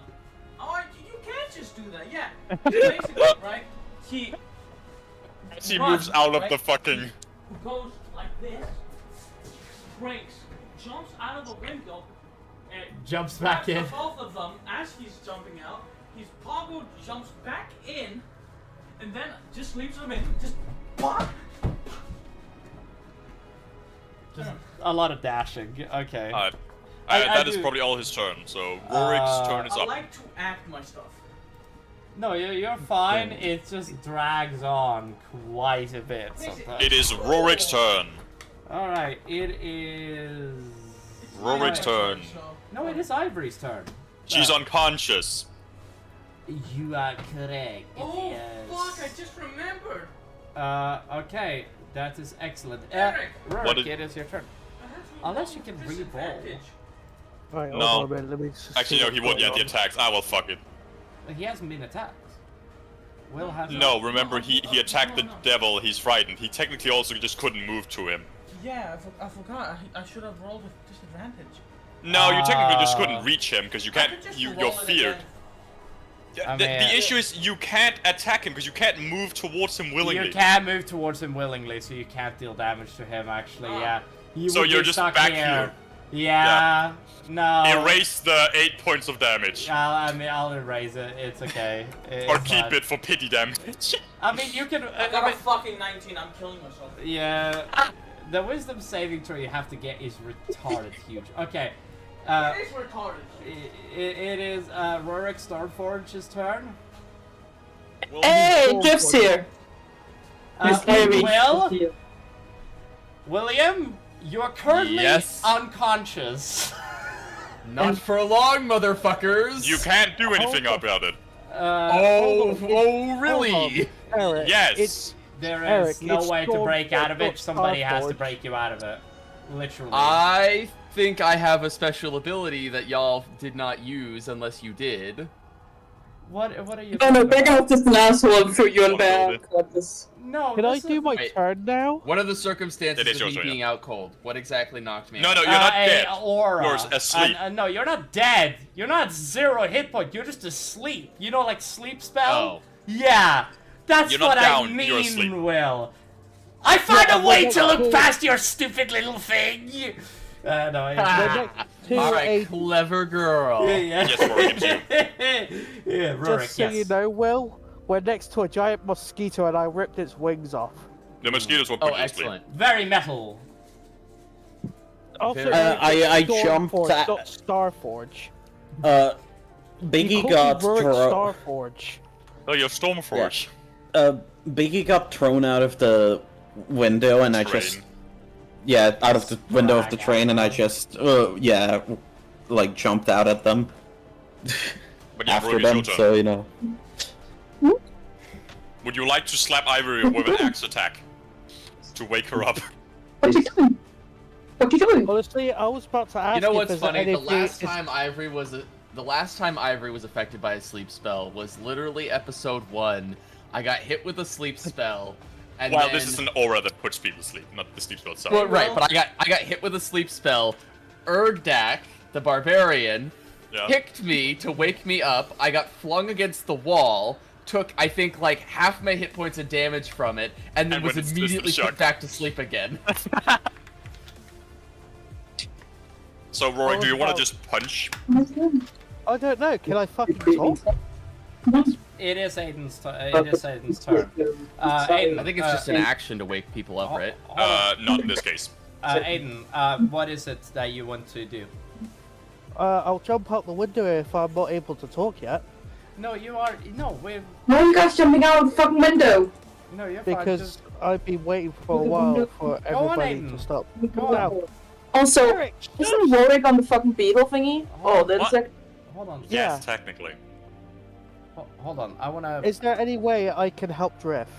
Speaker 7: Oh, you can't just do that. Yeah. Basically, right? He
Speaker 2: As he
Speaker 7: runs,
Speaker 2: moves out of
Speaker 7: right?
Speaker 2: the fucking.
Speaker 7: Goes like this, breaks, jumps out of the window, and
Speaker 3: Jumps back
Speaker 7: grabs
Speaker 3: in.
Speaker 7: Both of them as he's jumping out. His Pogo jumps back in, and then just leaves them in. Just pop.
Speaker 3: just a lot of dashing. Okay.
Speaker 2: That is
Speaker 3: do-
Speaker 2: probably all his turn, so Rorik's turn is
Speaker 7: I
Speaker 2: up.
Speaker 7: like to act my stuff.
Speaker 3: No, you're fine. It just drags on quite a bit sometimes.
Speaker 2: It is Rorik's turn.
Speaker 3: All right, it is.
Speaker 2: Rorik's turn.
Speaker 7: So,
Speaker 3: No, it is Ivory's turn.
Speaker 2: She's unconscious.
Speaker 3: You are correct.
Speaker 7: oh fuck! I just remembered.
Speaker 3: Okay, that is excellent.
Speaker 7: Eric!
Speaker 3: Rorik,
Speaker 2: What is-
Speaker 3: it is your turn.
Speaker 7: I have to
Speaker 3: Unless
Speaker 7: roll
Speaker 3: you can
Speaker 7: with
Speaker 3: re-roll.
Speaker 7: disadvantage.
Speaker 5: Right,
Speaker 2: No.
Speaker 5: hold on a minute, let me just
Speaker 2: Actually,
Speaker 5: see
Speaker 2: no, he
Speaker 5: what's
Speaker 2: won't get the
Speaker 5: going on.
Speaker 2: attacks. Ah, well, fuck it.
Speaker 3: He hasn't been attacked. Will has.
Speaker 2: No, remember, he attacked the devil, he's frightened. He technically also just couldn't move to him.
Speaker 7: Yeah, I forgot. I should have rolled with disadvantage.
Speaker 2: No, you technically just couldn't reach him, because you
Speaker 7: I
Speaker 2: can't,
Speaker 7: could just
Speaker 2: you're
Speaker 7: roll it
Speaker 2: feared.
Speaker 7: again.
Speaker 2: Yeah,
Speaker 3: I
Speaker 2: the
Speaker 3: mean-
Speaker 2: issue is you can't attack him, because you can't move towards him willingly.
Speaker 3: You can move towards him willingly, so you can't deal damage to him. Actually,
Speaker 7: Ah.
Speaker 3: yeah. You
Speaker 2: So
Speaker 3: would
Speaker 2: you're
Speaker 3: get
Speaker 2: just
Speaker 3: stuck
Speaker 2: back here.
Speaker 3: Yeah. No.
Speaker 2: Erase the 8 points of damage.
Speaker 3: I mean, I'll erase it. It's okay.
Speaker 2: Or
Speaker 3: It's
Speaker 2: keep
Speaker 3: fine.
Speaker 2: it for pity damage.
Speaker 3: I mean, you can.
Speaker 7: I got a fucking 19. I'm killing myself.
Speaker 3: Yeah. The wisdom saving throw you have to get is retarded huge. Okay.
Speaker 7: It is retarded.
Speaker 3: It is Rorik Stormforge's turn.
Speaker 1: Hey, Jeff's here. Miss Ivy.
Speaker 3: Will, William, you're currently
Speaker 11: Yes?
Speaker 3: unconscious.
Speaker 11: Not for long, motherfuckers!
Speaker 2: You can't do anything about it.
Speaker 11: Oh, really?
Speaker 5: Eric,
Speaker 2: Yes.
Speaker 3: There is
Speaker 5: Eric,
Speaker 3: no
Speaker 5: it's
Speaker 3: way to break out of it.
Speaker 5: Stormforge.
Speaker 3: Somebody has to break you out of it. Literally.
Speaker 11: I think I have a special ability that y'all did not use unless you did.
Speaker 3: What are you?
Speaker 1: No, no,
Speaker 3: talking
Speaker 1: back
Speaker 3: about?
Speaker 1: off this last one for you and
Speaker 2: Wanna build
Speaker 1: back. Got this.
Speaker 3: No.
Speaker 5: Can I
Speaker 3: this
Speaker 5: do
Speaker 3: is-
Speaker 5: my
Speaker 11: Wait.
Speaker 5: turn now?
Speaker 11: One of the circumstances
Speaker 2: It is
Speaker 11: of
Speaker 2: your
Speaker 11: me
Speaker 2: turn,
Speaker 11: being out cold. What exactly knocked me
Speaker 2: No,
Speaker 11: out?
Speaker 2: no, you're not
Speaker 3: a
Speaker 2: dead.
Speaker 3: aura.
Speaker 2: You're asleep.
Speaker 3: No, you're not dead. You're not 0 hit point. You're just asleep. You know, like sleep spell.
Speaker 11: Oh.
Speaker 3: Yeah, that's
Speaker 2: You're not
Speaker 3: what
Speaker 2: down,
Speaker 3: I
Speaker 2: you're asleep.
Speaker 3: mean, Will. I find a way to look
Speaker 5: cool.
Speaker 3: past your stupid little thing. No,
Speaker 5: The next two
Speaker 11: Alright,
Speaker 5: aid-
Speaker 11: clever girl.
Speaker 3: yeah.
Speaker 2: Yes, Rorik, it's you.
Speaker 3: Yeah, Rorik,
Speaker 5: just so
Speaker 3: yes.
Speaker 5: you know, Will, we're next to a giant mosquito and I ripped its wings off.
Speaker 2: The mosquitoes will
Speaker 11: Oh,
Speaker 2: put you to sleep.
Speaker 11: excellent.
Speaker 3: Very metal.
Speaker 5: Also,
Speaker 6: I jumped
Speaker 5: Stormforge,
Speaker 6: at-
Speaker 5: not Starforge.
Speaker 6: Biggie
Speaker 5: You
Speaker 6: got
Speaker 5: called me Rurik
Speaker 6: thrown.
Speaker 5: Starforge.
Speaker 2: Oh, you're Stormforge.
Speaker 6: Biggie got thrown out of the window, and I
Speaker 2: Train.
Speaker 6: just yeah, out of the window of the train, and I just, yeah, like jumped out at them
Speaker 2: But yeah,
Speaker 6: after
Speaker 2: Rory, it's
Speaker 6: them.
Speaker 2: your turn.
Speaker 6: So you know.
Speaker 2: Would you like to slap Ivory with an axe attack to wake her up?
Speaker 1: What are you doing? What are you doing?
Speaker 5: Honestly, I was about to ask.
Speaker 11: You know
Speaker 5: if
Speaker 11: what's
Speaker 5: there's
Speaker 11: funny? The
Speaker 5: anything-
Speaker 11: last time Ivory was affected by a sleep spell was literally episode 1. I got hit with a sleep spell, and
Speaker 2: Well,
Speaker 11: then...
Speaker 2: this is an aura that puts people to sleep, not the sleep spell itself.
Speaker 11: Well, right, but I got hit with a sleep spell. Ergdak, the barbarian, kicked me to wake me up. I got flung against the wall. Took, I think, like half my hit points of damage from it, and then was immediately put back to sleep again.
Speaker 2: So, Rory, do you want to just punch?
Speaker 5: I don't know. Can I fucking talk?
Speaker 3: It is Aiden's turn. Aiden,
Speaker 11: I think it's just an action to wake people up, right?
Speaker 2: Not in this case.
Speaker 3: Aiden, what is it that you want to do?
Speaker 5: I'll jump out the window if I'm not able to talk yet.
Speaker 3: No, you are. No, we're.
Speaker 1: Why are you guys jumping out of the fucking window?
Speaker 3: No, you're fine.
Speaker 5: Because
Speaker 3: Just...
Speaker 5: I've been waiting for a while for everybody to stop.
Speaker 3: Go on.
Speaker 1: Also,
Speaker 5: Eric,
Speaker 1: isn't Warwick on the fucking beetle thingy? Oh, that's like.
Speaker 3: Hold on.
Speaker 2: Yes, technically.
Speaker 3: Hold on. I wanna.
Speaker 5: Is there any way I can help Drift?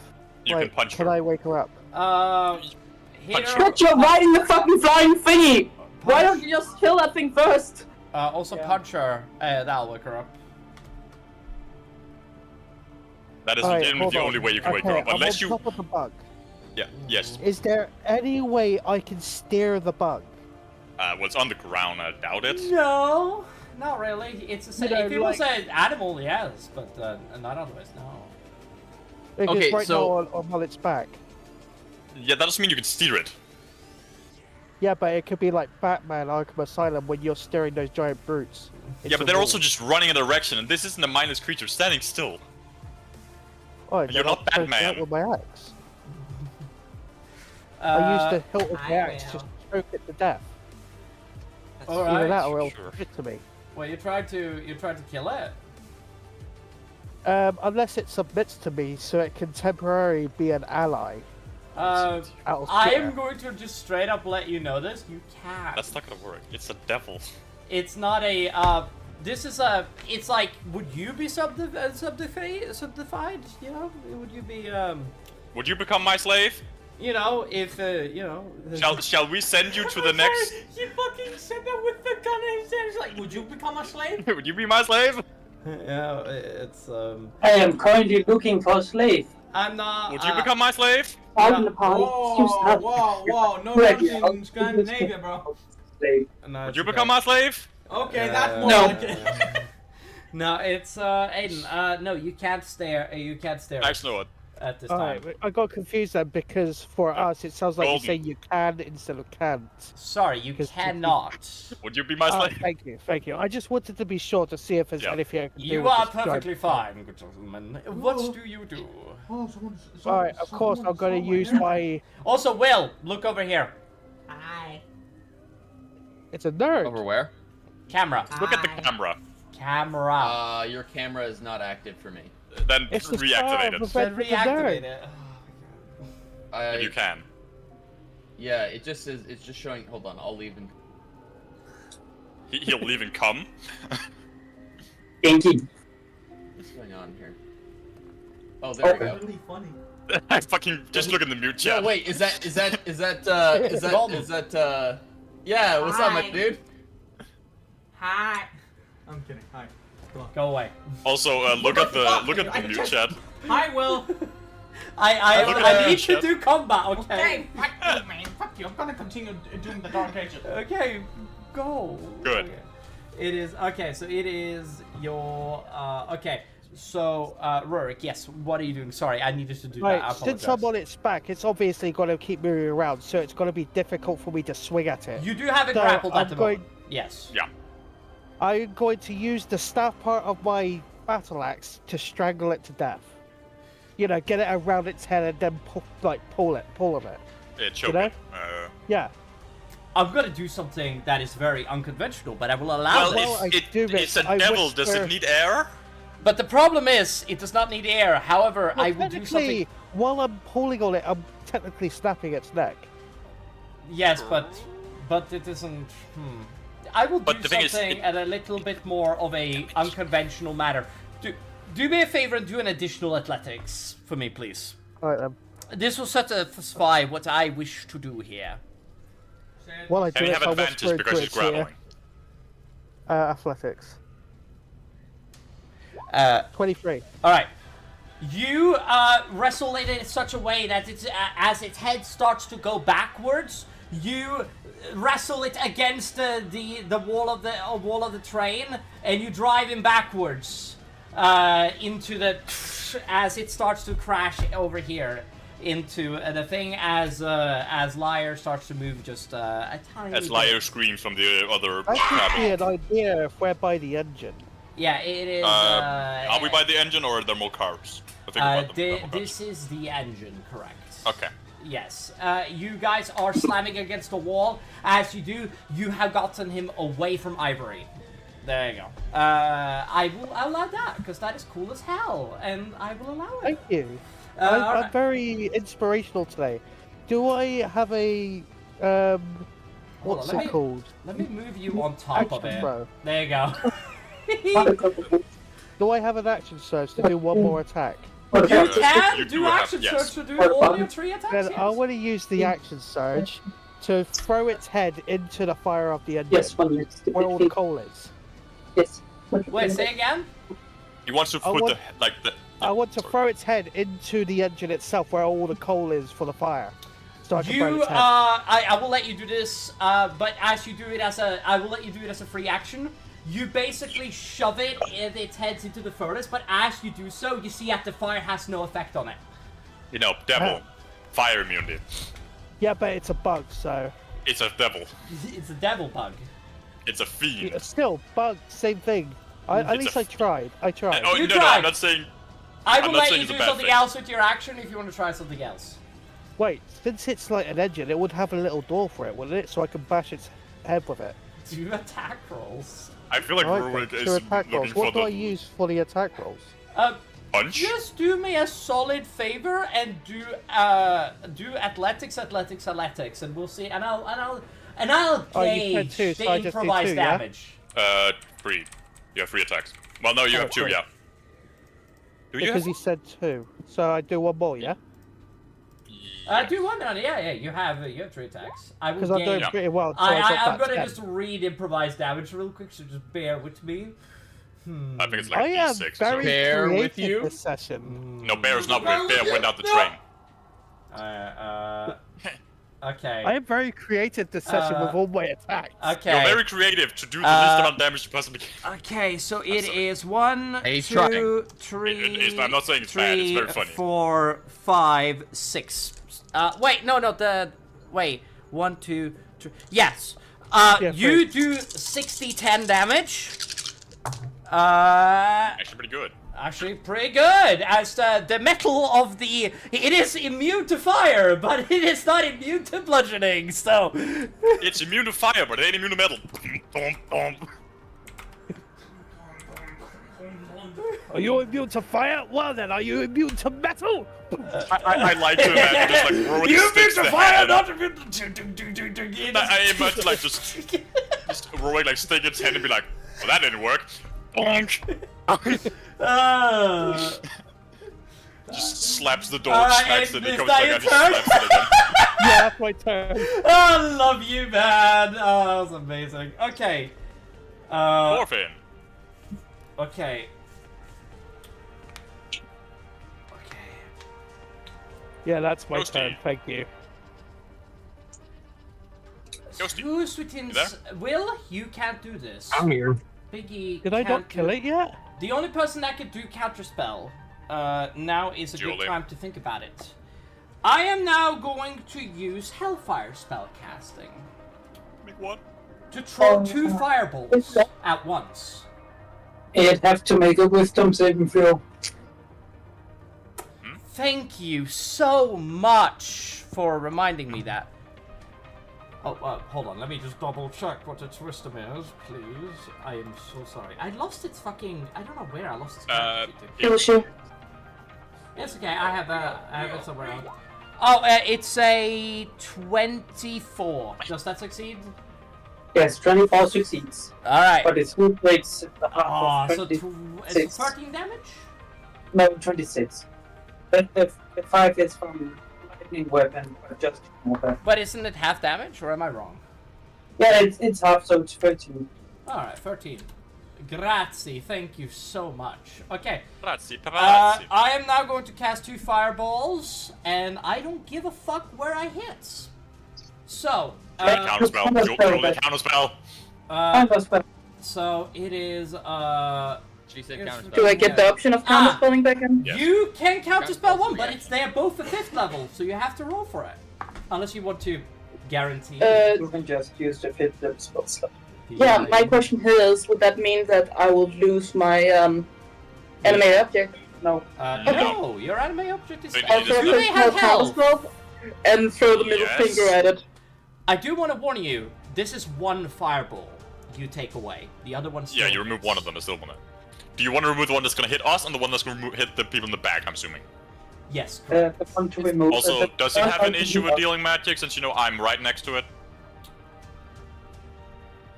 Speaker 2: You can punch her.
Speaker 5: Can I wake her up?
Speaker 3: Hit her.
Speaker 1: But you're riding the fucking flying thingy! Why don't you just kill that thing first?
Speaker 3: Also punch her. That'll wake her up.
Speaker 2: That is
Speaker 5: Alright,
Speaker 2: legitimately
Speaker 5: hold
Speaker 2: the
Speaker 5: on.
Speaker 2: only way you can wake her
Speaker 5: Okay,
Speaker 2: up, unless
Speaker 5: I'm
Speaker 2: you.
Speaker 5: on top of the bug.
Speaker 2: Yeah. Yes.
Speaker 5: Is there any way I can steer the bug?
Speaker 2: Well, it's on the ground. I doubt it.
Speaker 3: No, not really. It's a.
Speaker 5: You know,
Speaker 3: If it was
Speaker 5: like-
Speaker 3: an animal, yes, but not otherwise. No.
Speaker 5: Because
Speaker 11: Okay,
Speaker 5: right
Speaker 11: so-
Speaker 5: now on its back.
Speaker 2: Yeah, that doesn't mean you can steer it.
Speaker 5: Yeah, but it could be like Batman Arkham Asylum when you're steering those giant brutes.
Speaker 2: Yeah, but they're also just running in a direction, and this isn't a mindless creature standing still.
Speaker 5: Oh,
Speaker 2: You're not Batman.
Speaker 5: With my axe. I used the hilt of the
Speaker 3: I
Speaker 5: axe to
Speaker 3: will.
Speaker 5: choke it to death.
Speaker 3: All
Speaker 5: Either
Speaker 3: right.
Speaker 5: that or it'll
Speaker 2: Sure.
Speaker 5: give it to me.
Speaker 3: Well, you tried to kill it.
Speaker 5: Unless it submits to me, so it can temporarily be an ally.
Speaker 3: I
Speaker 5: fear.
Speaker 3: am going to just straight up let you know this. You can't.
Speaker 2: That's not gonna work. It's a devil.
Speaker 3: It's not a. This is a. It's like, would you be subdified? You know, would you be
Speaker 2: Would you become my slave?
Speaker 3: You know, if you know.
Speaker 2: Shall we send you to the next?
Speaker 3: You fucking said that with the gun in his hand. It's like, would you become a slave?
Speaker 2: Would you be my slave?
Speaker 3: Yeah, it's
Speaker 8: I am currently looking for a slave.
Speaker 3: I'm not.
Speaker 2: Would you become my slave?
Speaker 1: Out in the party.
Speaker 9: Whoa, no touching Scandinavia, bro.
Speaker 8: Slave.
Speaker 3: No,
Speaker 2: Would you become my slave?
Speaker 9: Okay, that's more
Speaker 1: No.
Speaker 9: like it.
Speaker 3: No, it's Aiden. No, you can't stare. You can't stare
Speaker 2: Actually, what?
Speaker 3: at this
Speaker 5: Alright,
Speaker 3: time.
Speaker 5: I got confused then because for us it sounds like
Speaker 2: Golden.
Speaker 5: you're saying you can instead of can't.
Speaker 3: Sorry, you
Speaker 5: Because-
Speaker 3: cannot.
Speaker 2: Would you be my
Speaker 5: Oh,
Speaker 2: slave?
Speaker 5: thank you, thank you. I just wanted to be sure to see if there's
Speaker 2: Yeah.
Speaker 5: anything I can do.
Speaker 3: You
Speaker 5: with
Speaker 3: are
Speaker 5: this giant-
Speaker 3: perfectly fine, good gentleman. What do you do?
Speaker 9: Oh,
Speaker 5: Alright, of course I'm going to use my.
Speaker 3: Also, Will, look over here.
Speaker 5: It's a nerd.
Speaker 11: Over where?
Speaker 3: Camera.
Speaker 2: Look at the camera.
Speaker 3: Camera.
Speaker 11: Your camera is not active for me.
Speaker 2: Then
Speaker 5: It's the
Speaker 2: reactivate
Speaker 5: star
Speaker 2: it
Speaker 5: of
Speaker 3: Then
Speaker 5: Event with the
Speaker 3: reactivate
Speaker 5: nerd.
Speaker 3: it.
Speaker 2: if you can.
Speaker 11: Yeah, it just says it's just showing. Hold on, I'll leave and.
Speaker 2: He'll leave and come.
Speaker 8: Inky.
Speaker 11: What's going on here? Oh, there we go.
Speaker 9: Really funny.
Speaker 2: I fucking just look in the mute
Speaker 11: Yeah,
Speaker 2: chat.
Speaker 11: wait, is that yeah, what's up, my dude?
Speaker 9: Hi. I'm kidding. Hi.
Speaker 3: Go away.
Speaker 2: Also, look at the mute
Speaker 9: just-
Speaker 2: chat.
Speaker 9: Hi, Will.
Speaker 3: I need to
Speaker 2: shit.
Speaker 3: do combat,
Speaker 9: Okay,
Speaker 3: okay?
Speaker 9: fuck you, man. Fuck you. I'm gonna continue doing the Dark Ages.
Speaker 3: Okay, go.
Speaker 2: Good.
Speaker 3: Okay. It is okay. So it is your okay. So Rurik, yes. What are you doing? Sorry, I needed to do that. I
Speaker 5: Right, since
Speaker 3: apologize.
Speaker 5: I'm on its back, it's obviously going to keep moving around, so it's going to be difficult for me to swing at it.
Speaker 3: You do have it
Speaker 5: So
Speaker 3: grappled
Speaker 5: I'm
Speaker 3: at the
Speaker 5: going-
Speaker 3: moment. Yes.
Speaker 2: Yeah.
Speaker 5: I'm going to use the staff part of my battle axe to strangle it to death. You know, get it around its head and then pull on it.
Speaker 2: Choke
Speaker 5: know?
Speaker 2: it.
Speaker 5: Yeah.
Speaker 3: I'm gonna do something that is very unconventional, but I will allow
Speaker 2: Well,
Speaker 3: it.
Speaker 5: Well, I
Speaker 2: if
Speaker 5: do
Speaker 2: it's
Speaker 5: it.
Speaker 2: a
Speaker 5: I
Speaker 2: devil, does
Speaker 5: whisper-
Speaker 2: it need air?
Speaker 3: But the problem is, it does not need air. However,
Speaker 5: Well,
Speaker 3: I will do
Speaker 5: technically,
Speaker 3: something.
Speaker 5: while I'm pulling on it, I'm technically snapping its neck.
Speaker 3: Yes, but it isn't. I will do
Speaker 2: But the thing is,
Speaker 3: something at a little bit more of a unconventional manner. Do me a favor and do an additional athletics for me, please.
Speaker 5: Alright then.
Speaker 3: This will satisfy what I wish to do here.
Speaker 5: While I do
Speaker 2: And you
Speaker 5: this,
Speaker 2: have
Speaker 5: I'll
Speaker 2: advantage
Speaker 5: whisper
Speaker 2: because he's
Speaker 5: into its ear.
Speaker 2: grappling.
Speaker 5: Athletics. 23.
Speaker 3: Alright. You wrestle it in such a way that it's, as its head starts to go backwards, you wrestle it against the wall of the train, and you drive him backwards into the as it starts to crash over here into the thing as Liar starts to move just a tiny
Speaker 2: As Liar screams from the other
Speaker 5: I
Speaker 2: cabin.
Speaker 5: think an idea if we're by the engine.
Speaker 3: Yeah, it is.
Speaker 2: Are we by the engine or are there more cars? I think we're by the more
Speaker 3: this is the engine, correct?
Speaker 2: Okay.
Speaker 3: Yes. You guys are slamming against the wall. As you do, you have gotten him away from Ivory. There you go. I will allow that, because that is cool as hell, and I will allow it.
Speaker 5: Thank you.
Speaker 3: Alright.
Speaker 5: I'm very inspirational today. Do I have a what's
Speaker 3: Hold on,
Speaker 5: it called?
Speaker 3: Let me move you on top of
Speaker 5: Action
Speaker 3: it.
Speaker 5: throw.
Speaker 3: There you go.
Speaker 5: Do I have an action surge to do one more attack?
Speaker 3: You can
Speaker 2: you
Speaker 3: do
Speaker 2: do have-
Speaker 3: action
Speaker 2: yes.
Speaker 3: search to do all your 3 attacks.
Speaker 5: Then
Speaker 3: Yes.
Speaker 5: I want to use the action surge to throw its head into the fire of the engine,
Speaker 8: Yes, 1 minute.
Speaker 5: where all the coal is.
Speaker 8: Yes.
Speaker 3: Wait, say again?
Speaker 2: He wants to
Speaker 5: I
Speaker 2: put
Speaker 5: want-
Speaker 2: the
Speaker 5: I want to throw its head into the engine itself, where all the coal is for the fire. So I can burn
Speaker 3: You,
Speaker 5: its head.
Speaker 3: I will let you do this, but as you do it I will let you do it as a free action. You basically shove its head into the furnace, but as you do so, you see that the fire has no effect on it.
Speaker 2: You know, devil. Fire immunity.
Speaker 5: Yeah, but it's a bug, so...
Speaker 2: It's a devil.
Speaker 3: It's a devil bug.
Speaker 2: It's a fiend.
Speaker 5: Still, bug, same thing. At least I tried. I tried.
Speaker 2: Oh,
Speaker 3: You
Speaker 2: no,
Speaker 3: tried.
Speaker 2: I'm not saying...
Speaker 3: I
Speaker 2: I'm
Speaker 3: will
Speaker 2: not
Speaker 3: let
Speaker 2: saying
Speaker 3: you
Speaker 2: it's a
Speaker 3: do
Speaker 2: bad
Speaker 3: something
Speaker 2: thing.
Speaker 3: else with your action if you want to try something else.
Speaker 5: Wait, since it's like an engine, it would have a little door for it, wouldn't it? So I can bash its head with it.
Speaker 3: Do attack rolls.
Speaker 2: I feel like
Speaker 5: Right,
Speaker 2: Rurik
Speaker 5: then,
Speaker 2: is
Speaker 5: two attack
Speaker 2: looking
Speaker 5: rolls.
Speaker 2: for
Speaker 5: What do I
Speaker 2: the
Speaker 5: use for the attack rolls?
Speaker 2: punch.
Speaker 3: Just do me a solid favor and do athletics, and we'll see. And I'll
Speaker 5: Oh, you said
Speaker 3: gauge
Speaker 5: two,
Speaker 3: the
Speaker 5: so I just do
Speaker 3: improvised
Speaker 5: two, yeah?
Speaker 3: damage.
Speaker 2: 3. You have 3 attacks. Well, no, you have 2,
Speaker 5: three.
Speaker 2: yeah. Do you
Speaker 5: Because
Speaker 2: have
Speaker 5: he said 2. So I do one more, yeah?
Speaker 3: Do one on. Yeah. You have 3 attacks. I will
Speaker 5: Because I'm doing
Speaker 3: gauge.
Speaker 5: pretty well, so I got
Speaker 3: I'm
Speaker 5: that
Speaker 3: gonna
Speaker 5: 10.
Speaker 3: just read improvised damage real quick, so just bear with me.
Speaker 2: I think it's like
Speaker 5: I am
Speaker 2: D6.
Speaker 5: very
Speaker 11: Bear with
Speaker 5: creative
Speaker 11: you?
Speaker 5: this session.
Speaker 2: No, Bear's not with. Bear went out the train.
Speaker 3: Okay.
Speaker 5: I am very creative this session with all my attacks.
Speaker 3: Okay.
Speaker 2: You're very creative to do the least amount of damage you possibly can.
Speaker 3: Okay, so it is 1,
Speaker 11: He's
Speaker 3: 2,
Speaker 11: trying.
Speaker 3: 3.
Speaker 2: I'm not saying it's bad, it's very funny.
Speaker 3: 4, 5, 6. Wait, no. Wait. 1, 2, 3. Yes. You do 60, 10 damage.
Speaker 2: Actually, pretty good.
Speaker 3: Actually, pretty good. As the metal of it is immune to fire, but it is not immune to bludgeoning. So
Speaker 2: It's immune to fire, but it ain't immune to metal. Dum, dum.
Speaker 5: Are you immune to fire? Well then, are you immune to metal?
Speaker 2: I like to imagine just like Rurik
Speaker 3: you
Speaker 2: sticks
Speaker 3: immune to
Speaker 2: the
Speaker 3: fire,
Speaker 2: hand
Speaker 3: not
Speaker 2: up.
Speaker 3: immune to.
Speaker 2: I imagine like just Rurik like stick its hand and be like, well, that didn't work. Bonk. Just slaps the door, smacks it,
Speaker 3: is
Speaker 2: it comes
Speaker 3: that
Speaker 2: back
Speaker 3: your
Speaker 2: out, he
Speaker 3: turn?
Speaker 2: slaps it again.
Speaker 5: Yeah, that's my turn.
Speaker 3: Oh, I love you, man. Oh, that was amazing. Okay.
Speaker 2: Morphin.
Speaker 3: Okay.
Speaker 5: Yeah, that's my
Speaker 2: Ghosty.
Speaker 5: turn. Thank you.
Speaker 2: Ghosty.
Speaker 3: Who's within?
Speaker 2: You there?
Speaker 3: Will, you can't do this.
Speaker 4: I'm here.
Speaker 3: Biggie.
Speaker 5: Did I
Speaker 3: can't
Speaker 5: not kill
Speaker 3: do-
Speaker 5: it yet?
Speaker 3: The only person that can do counterspell now is a good
Speaker 2: Julie.
Speaker 3: time to think about it. I am now going to use Hellfire spell casting
Speaker 2: Make one.
Speaker 3: to throw 2 firebolts at once.
Speaker 8: It'd have to make a wisdom saving throw.
Speaker 3: Thank you so much for reminding me that. Oh, hold on. Let me just double check what its wisdom is, please. I am so sorry. I lost its fucking. I don't know where I lost its.
Speaker 1: Kill you.
Speaker 3: It's okay. I have it somewhere else. Oh, it's a 24. Does that succeed?
Speaker 8: Yes, 24 succeeds.
Speaker 3: Alright.
Speaker 8: But it still takes
Speaker 3: Oh, so
Speaker 8: 26.
Speaker 3: it's 13 damage?
Speaker 8: No, 26. But the 5 is from lightning weapon, but just more.
Speaker 3: But isn't it half damage, or am I wrong?
Speaker 8: Yeah, it's half, so it's 13.
Speaker 3: Alright, 13. Grazie, thank you so much. Okay.
Speaker 2: Grazie,
Speaker 3: I am now going to cast 2 fireballs, and I don't give a fuck where I hit. So,
Speaker 2: counterspell. Counterspell.
Speaker 8: Counterspell.
Speaker 3: So it is,
Speaker 11: She said counterspell.
Speaker 1: Do I get the option of counterspelling back in?
Speaker 2: Yes.
Speaker 3: You can counterspell one, but
Speaker 11: reaction.
Speaker 3: it's they're both at 5th level, so you have to roll for it. Unless you want to guarantee.
Speaker 8: You can just use the 5th level spell slot.
Speaker 1: Yeah, my question here is, would that mean that I will lose my animated object?
Speaker 8: No.
Speaker 3: No, your anime object is.
Speaker 2: Wait,
Speaker 1: I'll throw
Speaker 3: Do they have health?
Speaker 1: counterspell and throw the middle
Speaker 2: Yes.
Speaker 1: finger at it.
Speaker 3: I do want to warn you. This is one fireball you take away. The other one's.
Speaker 2: Yeah, you remove one of them, I still want it. Do you want to remove the one that's gonna hit us and the one that's gonna hit the people in the back, I'm assuming?
Speaker 3: Yes.
Speaker 8: The one to remove.
Speaker 2: Also, does it have an issue with dealing magic since you know I'm right next to it?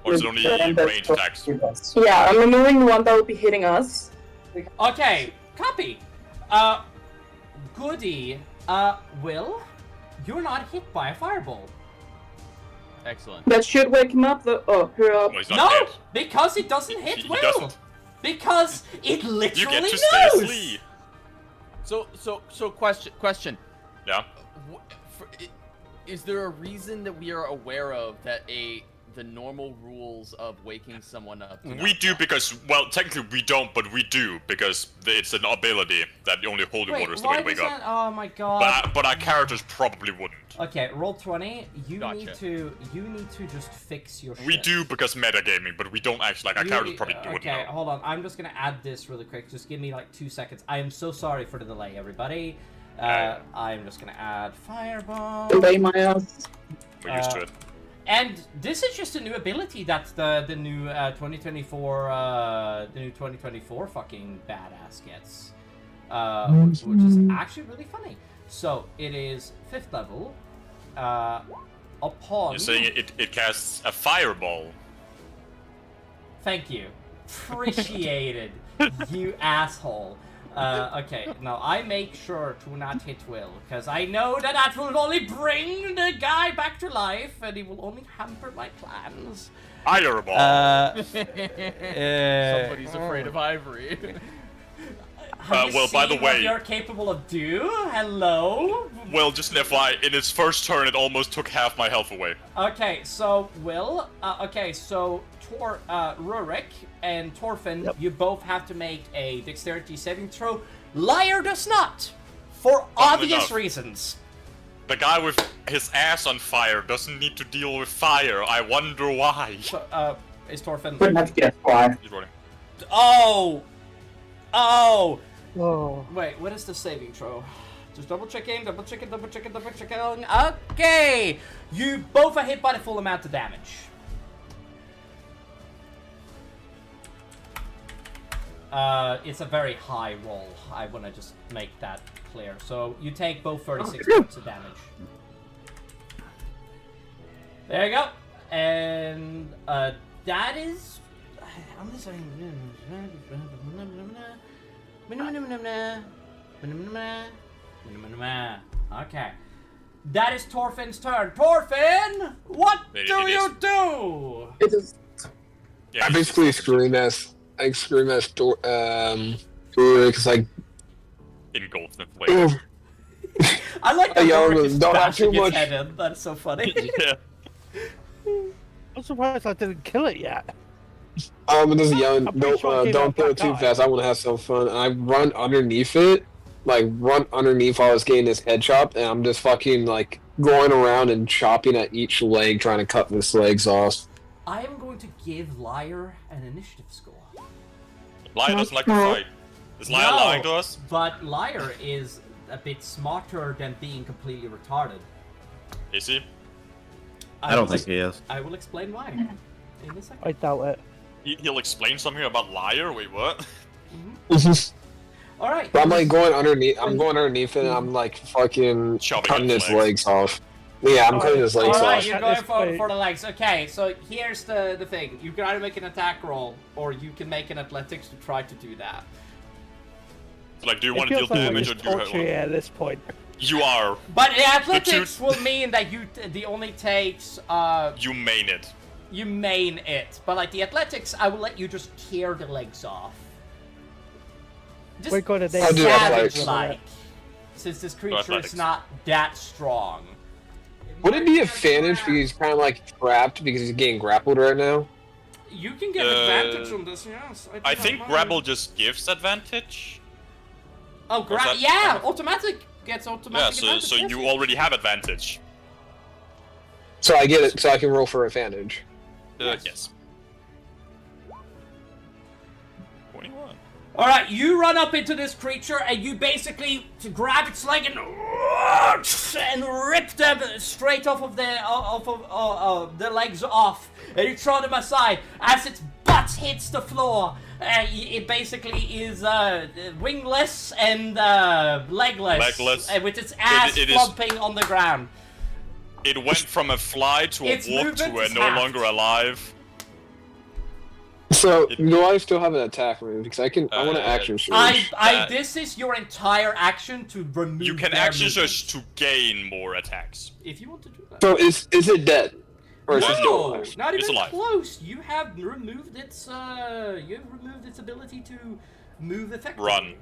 Speaker 2: Or is it only range attacks?
Speaker 1: Yeah, I'm removing the one that will be hitting us.
Speaker 3: Okay, copy. Goody. Will, you're not hit by a fireball.
Speaker 11: Excellent.
Speaker 1: That should wake him up, though. Oh, her up.
Speaker 2: Well, he's not
Speaker 3: No,
Speaker 2: dead.
Speaker 3: because it doesn't hit
Speaker 2: He
Speaker 3: Will.
Speaker 2: doesn't.
Speaker 3: Because it literally
Speaker 2: You get to
Speaker 3: knows.
Speaker 2: stay asleep.
Speaker 11: So question.
Speaker 2: Yeah.
Speaker 11: Is there a reason that we are aware of that the normal rules of waking someone up?
Speaker 2: We do because, well, technically we don't, but we do because it's an ability that only holy water is the way to wake up.
Speaker 3: Oh my god.
Speaker 2: But our characters probably wouldn't.
Speaker 3: Okay, roll 20. You
Speaker 11: Gotcha.
Speaker 3: need to just fix your shit.
Speaker 2: We do because metagaming, but we don't actually, like, our characters probably wouldn't
Speaker 3: Okay,
Speaker 2: know.
Speaker 3: hold on. I'm just gonna add this really quick. Just give me like 2 seconds. I am so sorry for the delay, everybody. I'm just gonna add fireball.
Speaker 1: Delay my ass.
Speaker 2: We're used to it.
Speaker 3: And this is just a new ability that the new 2024 fucking badass gets, which is actually really funny. So it is 5th level. Upon
Speaker 2: You're saying it casts a fireball.
Speaker 3: Thank you, appreciated, you asshole. Okay, now I make sure to not hit Will, because I know that will only bring the guy back to life, and he will only hamper my plans.
Speaker 2: Fireball!
Speaker 11: Somebody's afraid of Ivory.
Speaker 3: Have you
Speaker 2: well, by
Speaker 3: seen
Speaker 2: the
Speaker 3: what
Speaker 2: way-
Speaker 3: you're capable of do? Hello?
Speaker 2: Well, just an FYI, in its first turn it almost took half my health away.
Speaker 3: Okay, so Will, Rurik and Torfin, you both have to make a dexterity saving throw. Liar does not, for obvious
Speaker 2: enough.
Speaker 3: reasons.
Speaker 2: The guy with his ass on fire doesn't need to deal with fire. I wonder why.
Speaker 3: So, is Torfin?
Speaker 8: Couldn't have guessed why.
Speaker 2: He's rolling.
Speaker 3: Oh!
Speaker 5: Oh.
Speaker 3: Wait, what is the saving throw? Just double checking. Okay! You both are hit by the full amount of damage. It's a very high roll. I want to just make that clear. So you take both 36 points of damage. There you go. And that is. I'm just saying. Okay. That is Torfin's turn. Torfin, what
Speaker 2: It
Speaker 3: do you
Speaker 2: is.
Speaker 3: do?
Speaker 1: It is.
Speaker 2: Yeah,
Speaker 4: I basically scream at because like,
Speaker 2: engulfed in flame.
Speaker 3: I like that
Speaker 4: Yo,
Speaker 3: Ulrich is
Speaker 4: don't have
Speaker 3: bashing
Speaker 4: too
Speaker 3: his
Speaker 4: much.
Speaker 3: head in. That's so funny.
Speaker 2: Yeah.
Speaker 5: I'm surprised I didn't kill it yet.
Speaker 4: I'm just yelling,
Speaker 5: I'm pretty sure I gave
Speaker 4: don't
Speaker 5: up
Speaker 4: kill
Speaker 5: that
Speaker 4: it too
Speaker 5: guy.
Speaker 4: fast. I want to have some fun. And I run underneath it, like run underneath while I was getting this head chopped, and I'm just fucking like going around and chopping at each leg, trying to cut this legs off.
Speaker 3: I am going to give Liar an initiative score.
Speaker 2: Liar doesn't like to fight. Is Liar
Speaker 3: No,
Speaker 2: lying to us?
Speaker 3: But Liar is a bit smarter than being completely retarded.
Speaker 2: Is he?
Speaker 6: I don't think he is.
Speaker 3: I will explain why in a second.
Speaker 5: I doubt it.
Speaker 2: He'll explain something about Liar? Wait, what?
Speaker 3: All right.
Speaker 4: But I'm like going underneath. I'm going underneath it. And I'm like fucking
Speaker 2: Chopping
Speaker 4: cutting
Speaker 2: his
Speaker 4: his legs off. Yeah, I'm cutting his legs
Speaker 3: Alright,
Speaker 4: off.
Speaker 3: you're going for the legs. Okay, so here's the thing. You can either make an attack roll, or you can make an athletics to try to do that.
Speaker 2: Like, do you want to deal damage or do you
Speaker 5: torture at this point?
Speaker 2: You are.
Speaker 3: But the athletics will mean that the only takes
Speaker 2: you main it.
Speaker 3: You main it, but like the athletics, I will let you just tear the legs off. Just
Speaker 5: We're gonna
Speaker 3: savage like, since this creature is not that strong.
Speaker 4: Would it be advantage because he's kind of like trapped because he's getting grappled right now?
Speaker 3: You can get advantage on this, yes.
Speaker 2: I think grapple just gives advantage.
Speaker 3: Oh, yeah, automatic gets automatic
Speaker 2: advantage.
Speaker 3: Yeah,
Speaker 2: so you already have advantage.
Speaker 4: So I get it, so I can roll for advantage.
Speaker 2: Yes. 21.
Speaker 3: Alright, you run up into this creature and you basically grab its leg and rip them straight off of the legs off, and you throw them aside. As its butt hits the floor, it basically is wingless and legless, with its ass flopping on the ground.
Speaker 2: It went from a fly to a walk to a no longer alive.
Speaker 4: So, do I still have an attack move? Because I want to action surge.
Speaker 3: This is your entire action to remove.
Speaker 2: You can action surge to gain more attacks.
Speaker 3: If you want to do that.
Speaker 4: So, is it dead? Or is it still
Speaker 3: No,
Speaker 4: alive?
Speaker 3: not even
Speaker 2: alive.
Speaker 3: close. You have removed its ability to move effectively.
Speaker 2: Run.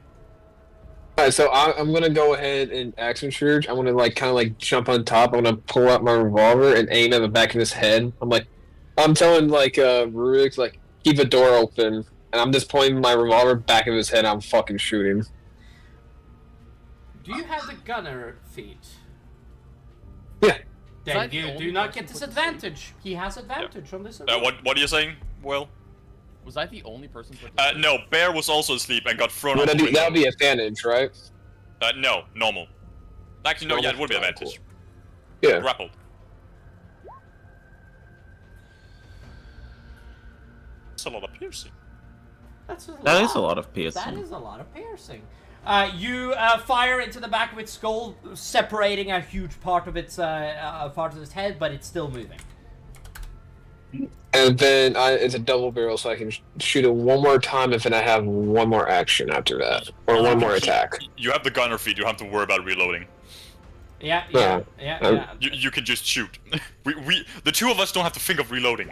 Speaker 4: Alright, so I'm gonna go ahead and action surge. I'm gonna kind of jump on top. I'm gonna pull out my revolver and aim at the back of his head. I'm telling Rurik keep a door open, and I'm just pointing my revolver back of his head. And I'm fucking shooting.
Speaker 3: Do you have the gunner feat?
Speaker 4: Yeah.
Speaker 3: Then you do not get disadvantage. He has advantage on this.
Speaker 2: What are you saying, Will?
Speaker 11: Was I the only person?
Speaker 2: No, Bear was also asleep and got thrown out the window.
Speaker 4: That would be advantage, right?
Speaker 2: No, normal. Actually, no, yeah, it would be advantage.
Speaker 4: Yeah.
Speaker 2: Grappled. That's a lot of piercing.
Speaker 6: That is a lot of piercing.
Speaker 3: That is a lot of piercing. You fire into the back of its skull, separating a huge part of its head, but it's still moving.
Speaker 4: And then it's a double barrel, so I can shoot it one more time if I have one more action after that, or one more attack.
Speaker 2: You have the gunner feat. You don't have to worry about reloading.
Speaker 3: Yeah.
Speaker 2: You can just shoot. The two of us don't have to think of reloading.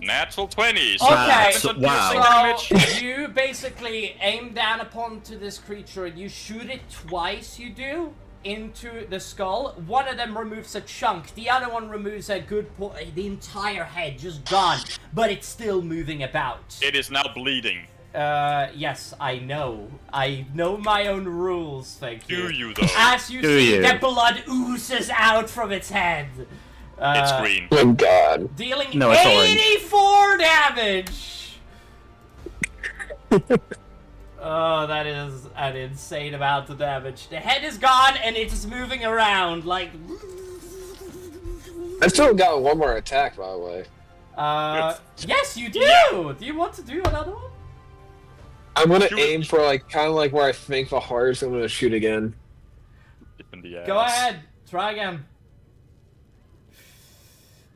Speaker 2: Natural 20s.
Speaker 3: Okay,
Speaker 6: wow.
Speaker 3: So you basically aim down upon to this creature and you shoot it twice. You do into the skull. One of them removes a chunk. The other one removes a good the entire head, just gone. But it's still moving about.
Speaker 2: It is now bleeding.
Speaker 3: Yes, I know. I know my own rules. Thank you.
Speaker 2: Do you though?
Speaker 3: As you see, the blood oozes out from its head.
Speaker 2: It's green.
Speaker 4: Oh god.
Speaker 3: Dealing
Speaker 6: No, it's
Speaker 3: 84 damage! Oh, that is an insane amount of damage. The head is gone and it is moving around like...
Speaker 4: I still got one more attack, by the way.
Speaker 3: Yes, you do! Yeah. Do you want to do another one?
Speaker 4: I'm gonna aim for kind of where I think the hardest. I'm gonna shoot again.
Speaker 3: Go ahead, try again.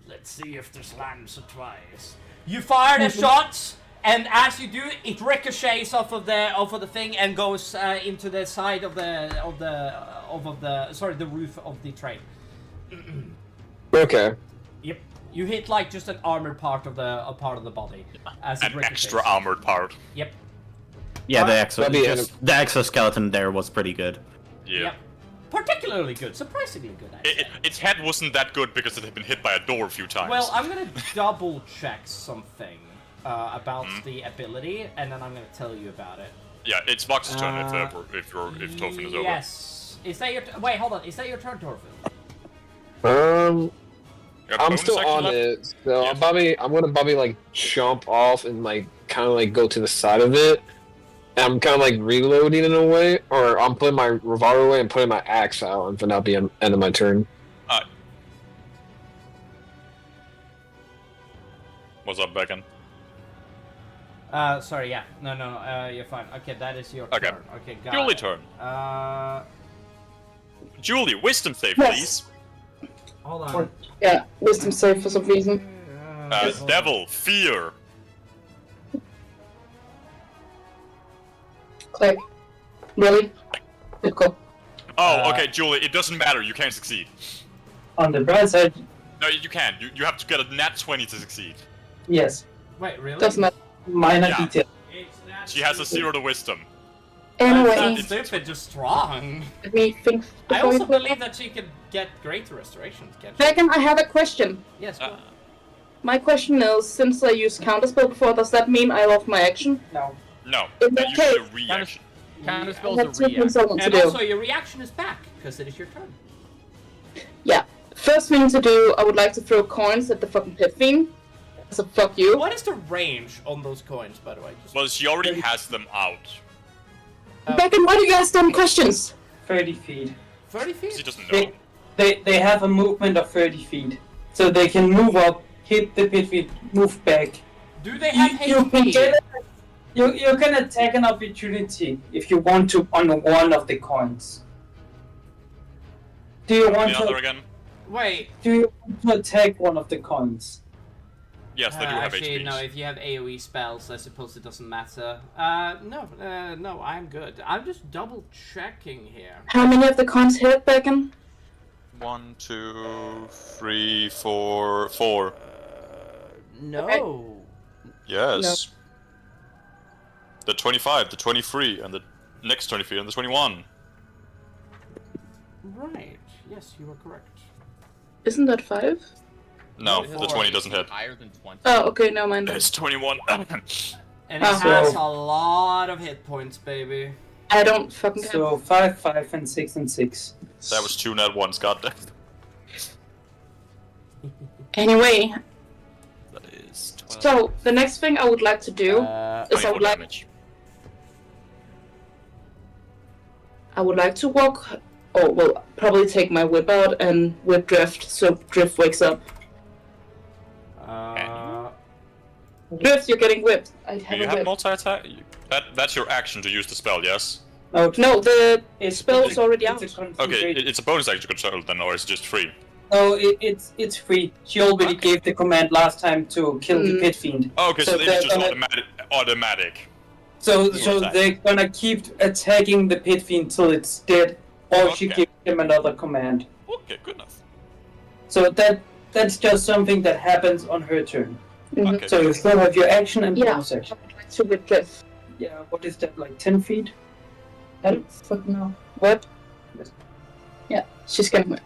Speaker 3: Let's see if this lands twice. You fire the shots, and as you do, it ricochets off of the thing and goes into the side of the roof of the train.
Speaker 4: Okay.
Speaker 3: Yep. You hit just an armored part of the body. As
Speaker 2: an extra armored part.
Speaker 3: Yep.
Speaker 6: Yeah, the exoskeleton there was pretty good.
Speaker 2: Yeah.
Speaker 3: Yep. Particularly good, surprisingly good.
Speaker 2: Its head wasn't that good because it had been hit by a door a few times.
Speaker 3: Well, I'm gonna double check something about the ability, and then I'm gonna tell you about it.
Speaker 2: Yeah, it's Vox's turn if Torfin is over.
Speaker 3: Yes. Is that your wait? Hold on. Is that your turn, Torfin?
Speaker 4: I'm still on it, so yeah. I'm gonna jump off and kind of go to the side of it. I'm kind of reloading in a way, or I'm putting my revolver away and putting my axe out, and then that'll be the end of my turn.
Speaker 2: What's up, Beacon?
Speaker 3: Sorry, yeah. No, you're fine. Okay, that is your
Speaker 2: Okay.
Speaker 3: turn. Okay, got
Speaker 2: Julie
Speaker 3: it.
Speaker 2: turn.
Speaker 3: Julie,
Speaker 2: wisdom save,
Speaker 1: Yes.
Speaker 2: please.
Speaker 3: hold on.
Speaker 1: Yeah, wisdom save for some reason.
Speaker 2: Devil, fear.
Speaker 1: Click. Really? Difficult.
Speaker 2: Oh, okay, Julie, it doesn't matter, you can't succeed.
Speaker 8: On the bright side,
Speaker 2: No, you can. You have to get a nat 20 to succeed.
Speaker 8: yes.
Speaker 3: Wait, really?
Speaker 1: Doesn't matter.
Speaker 8: Minor
Speaker 2: Yeah.
Speaker 8: detail.
Speaker 2: She has a 0 to wisdom.
Speaker 1: Anyway,
Speaker 3: Not stupid, just strong.
Speaker 1: let me think.
Speaker 3: I
Speaker 1: before
Speaker 3: also
Speaker 1: we-
Speaker 3: believe that she could get greater restorations. Can't she?
Speaker 1: Dragon, I have a question.
Speaker 3: Yes. go on.
Speaker 1: My question is, since I used counterspell before, does that mean I lost my action?
Speaker 8: No.
Speaker 2: No,
Speaker 1: In
Speaker 2: that
Speaker 1: that
Speaker 2: usually a
Speaker 1: case-
Speaker 2: reaction.
Speaker 11: Counterspell's
Speaker 1: That's
Speaker 11: a
Speaker 1: two things
Speaker 11: reaction.
Speaker 1: I want to
Speaker 3: And
Speaker 1: do.
Speaker 3: also, your reaction is back because it is your turn.
Speaker 1: Yeah. First thing to do, I would like to throw coins at the fucking pit fiend. So fuck you.
Speaker 3: What is the range on those coins, by the way? Just...
Speaker 2: Well, she already has them out.
Speaker 1: Beacon, why do you guys dumb questions?
Speaker 8: 30 feet.
Speaker 3: 30 feet?
Speaker 2: She doesn't know.
Speaker 8: They have a movement of 30 feet. So they can move up, hit the pit feet, move back.
Speaker 3: Do they have
Speaker 8: You can
Speaker 3: HP?
Speaker 8: get you can attack an opportunity if you want to on one of the coins. Do you want
Speaker 2: The other
Speaker 8: to
Speaker 2: again?
Speaker 3: Wait.
Speaker 8: do you want to attack one of the coins?
Speaker 2: Yes, they do have
Speaker 3: Actually,
Speaker 2: HPs.
Speaker 3: no, if you have AoE spells, I suppose it doesn't matter. No, I'm good. I'm just double checking here.
Speaker 1: How many of the coins hit, Beacon?
Speaker 2: 1, 2, 3, 4, 4.
Speaker 3: No.
Speaker 2: Yes. The 25, the 23, and the next 23, and the 21.
Speaker 3: Right. Yes, you are correct.
Speaker 1: Isn't that 5?
Speaker 2: No,
Speaker 11: Is
Speaker 2: the 20
Speaker 11: it
Speaker 2: doesn't hit.
Speaker 11: Higher than 20.
Speaker 1: Oh, okay, no mind.
Speaker 2: It's 21.
Speaker 3: And it
Speaker 1: Oh.
Speaker 3: has a lot of hit points, baby.
Speaker 1: I don't fucking care.
Speaker 8: So 5, 5, and 6 and 6.
Speaker 2: That was 2 nat 1s, goddamn.
Speaker 1: Anyway,
Speaker 2: That is 12.
Speaker 1: so the next thing I would like to do is
Speaker 2: 24 damage.
Speaker 1: I would like to walk, or well, probably take my whip out and whip Drift, so Drift wakes up. Drift, you're getting whipped. I
Speaker 2: Do
Speaker 1: have
Speaker 2: you
Speaker 1: a
Speaker 2: have
Speaker 1: whip.
Speaker 2: multi-attack? That's your action to use the spell, yes?
Speaker 8: No,
Speaker 1: No, the
Speaker 8: it's
Speaker 1: spell's already out.
Speaker 8: It's a
Speaker 2: Okay,
Speaker 8: concentration.
Speaker 2: it's a bonus action control then, or is it just free?
Speaker 8: No, it's free. She already gave the command last time to kill the pit fiend.
Speaker 2: Oh, okay, so,
Speaker 8: So
Speaker 2: it's
Speaker 8: they're
Speaker 2: just
Speaker 8: gonna-
Speaker 2: automatic.
Speaker 8: So
Speaker 2: attack.
Speaker 8: they're gonna keep attacking the pit fiend till it's dead, or she
Speaker 2: Okay.
Speaker 8: gives him another command.
Speaker 2: Okay, good enough.
Speaker 8: So that's just something that happens on her turn.
Speaker 1: Mhm.
Speaker 2: Okay.
Speaker 8: So you still have your action and
Speaker 1: Yeah.
Speaker 8: bonus action.
Speaker 1: I would like to whip Drift.
Speaker 8: Yeah, what is that, like 10 feet?
Speaker 1: I don't fucking know. What? Yeah, she's getting whipped.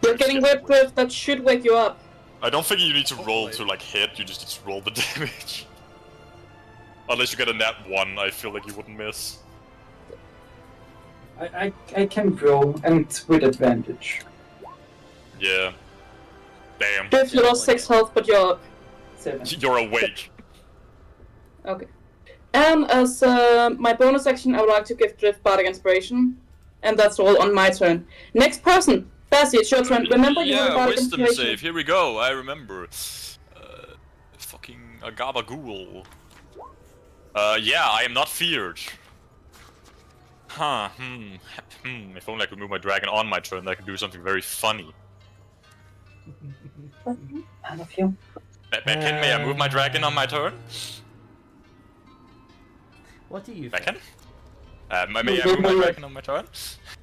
Speaker 1: You're getting whipped, Drift. That should wake you up.
Speaker 2: I don't think you need to roll to like hit, you just need to roll the damage. Unless you get a nat 1, I feel like you wouldn't miss.
Speaker 8: I can roll, and with advantage.
Speaker 2: Yeah. Damn.
Speaker 1: Drift, you lost 6 health, but you're up.
Speaker 8: 7.
Speaker 2: You're awake.
Speaker 1: Okay. And as my bonus action, I would like to give Drift Bardic Inspiration. And that's all on my turn. Next person! Bassi, it's your turn. Remember you have
Speaker 2: Yeah,
Speaker 1: Bardic
Speaker 2: wisdom
Speaker 1: Inspiration.
Speaker 2: save, here we go, I remember. Fucking Agabagool. Yeah, I am not feared. Huh, if only I could move my dragon on my turn, I could do something very funny.
Speaker 8: None of you?
Speaker 2: Becken, may I move my dragon on my turn?
Speaker 3: What do you think?
Speaker 2: Becken? May I move my dragon on my turn?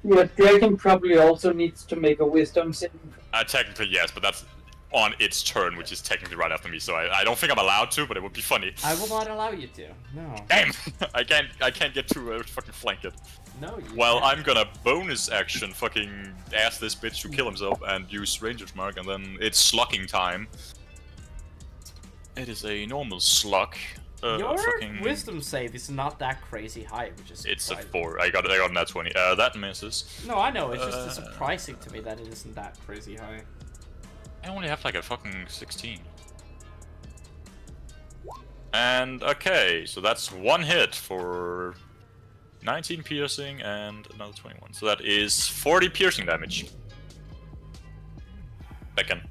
Speaker 8: Your dragon probably also needs to make a wisdom saving.
Speaker 2: Technically yes, but that's on its turn, which is technically right after me, so I don't think I'm allowed to, but it would be funny.
Speaker 3: I will not allow you to. No.
Speaker 2: Damn! I can't get to fucking flank it.
Speaker 3: No, you
Speaker 2: Well,
Speaker 3: can't.
Speaker 2: I'm gonna bonus action fucking ask this bitch to kill himself and use Ranger's Mark, and then it's slugging time. It is a normal slug.
Speaker 3: Your
Speaker 2: fucking...
Speaker 3: wisdom save is not that crazy high, which is
Speaker 2: It's a
Speaker 3: surprising.
Speaker 2: 4. I got a nat 20. That misses.
Speaker 3: No, I know. It's just surprising to me that it isn't that crazy high.
Speaker 2: I only have like a fucking 16. And okay, so that's 1 hit for 19 piercing and another 21. So that is 40 piercing damage. Becken.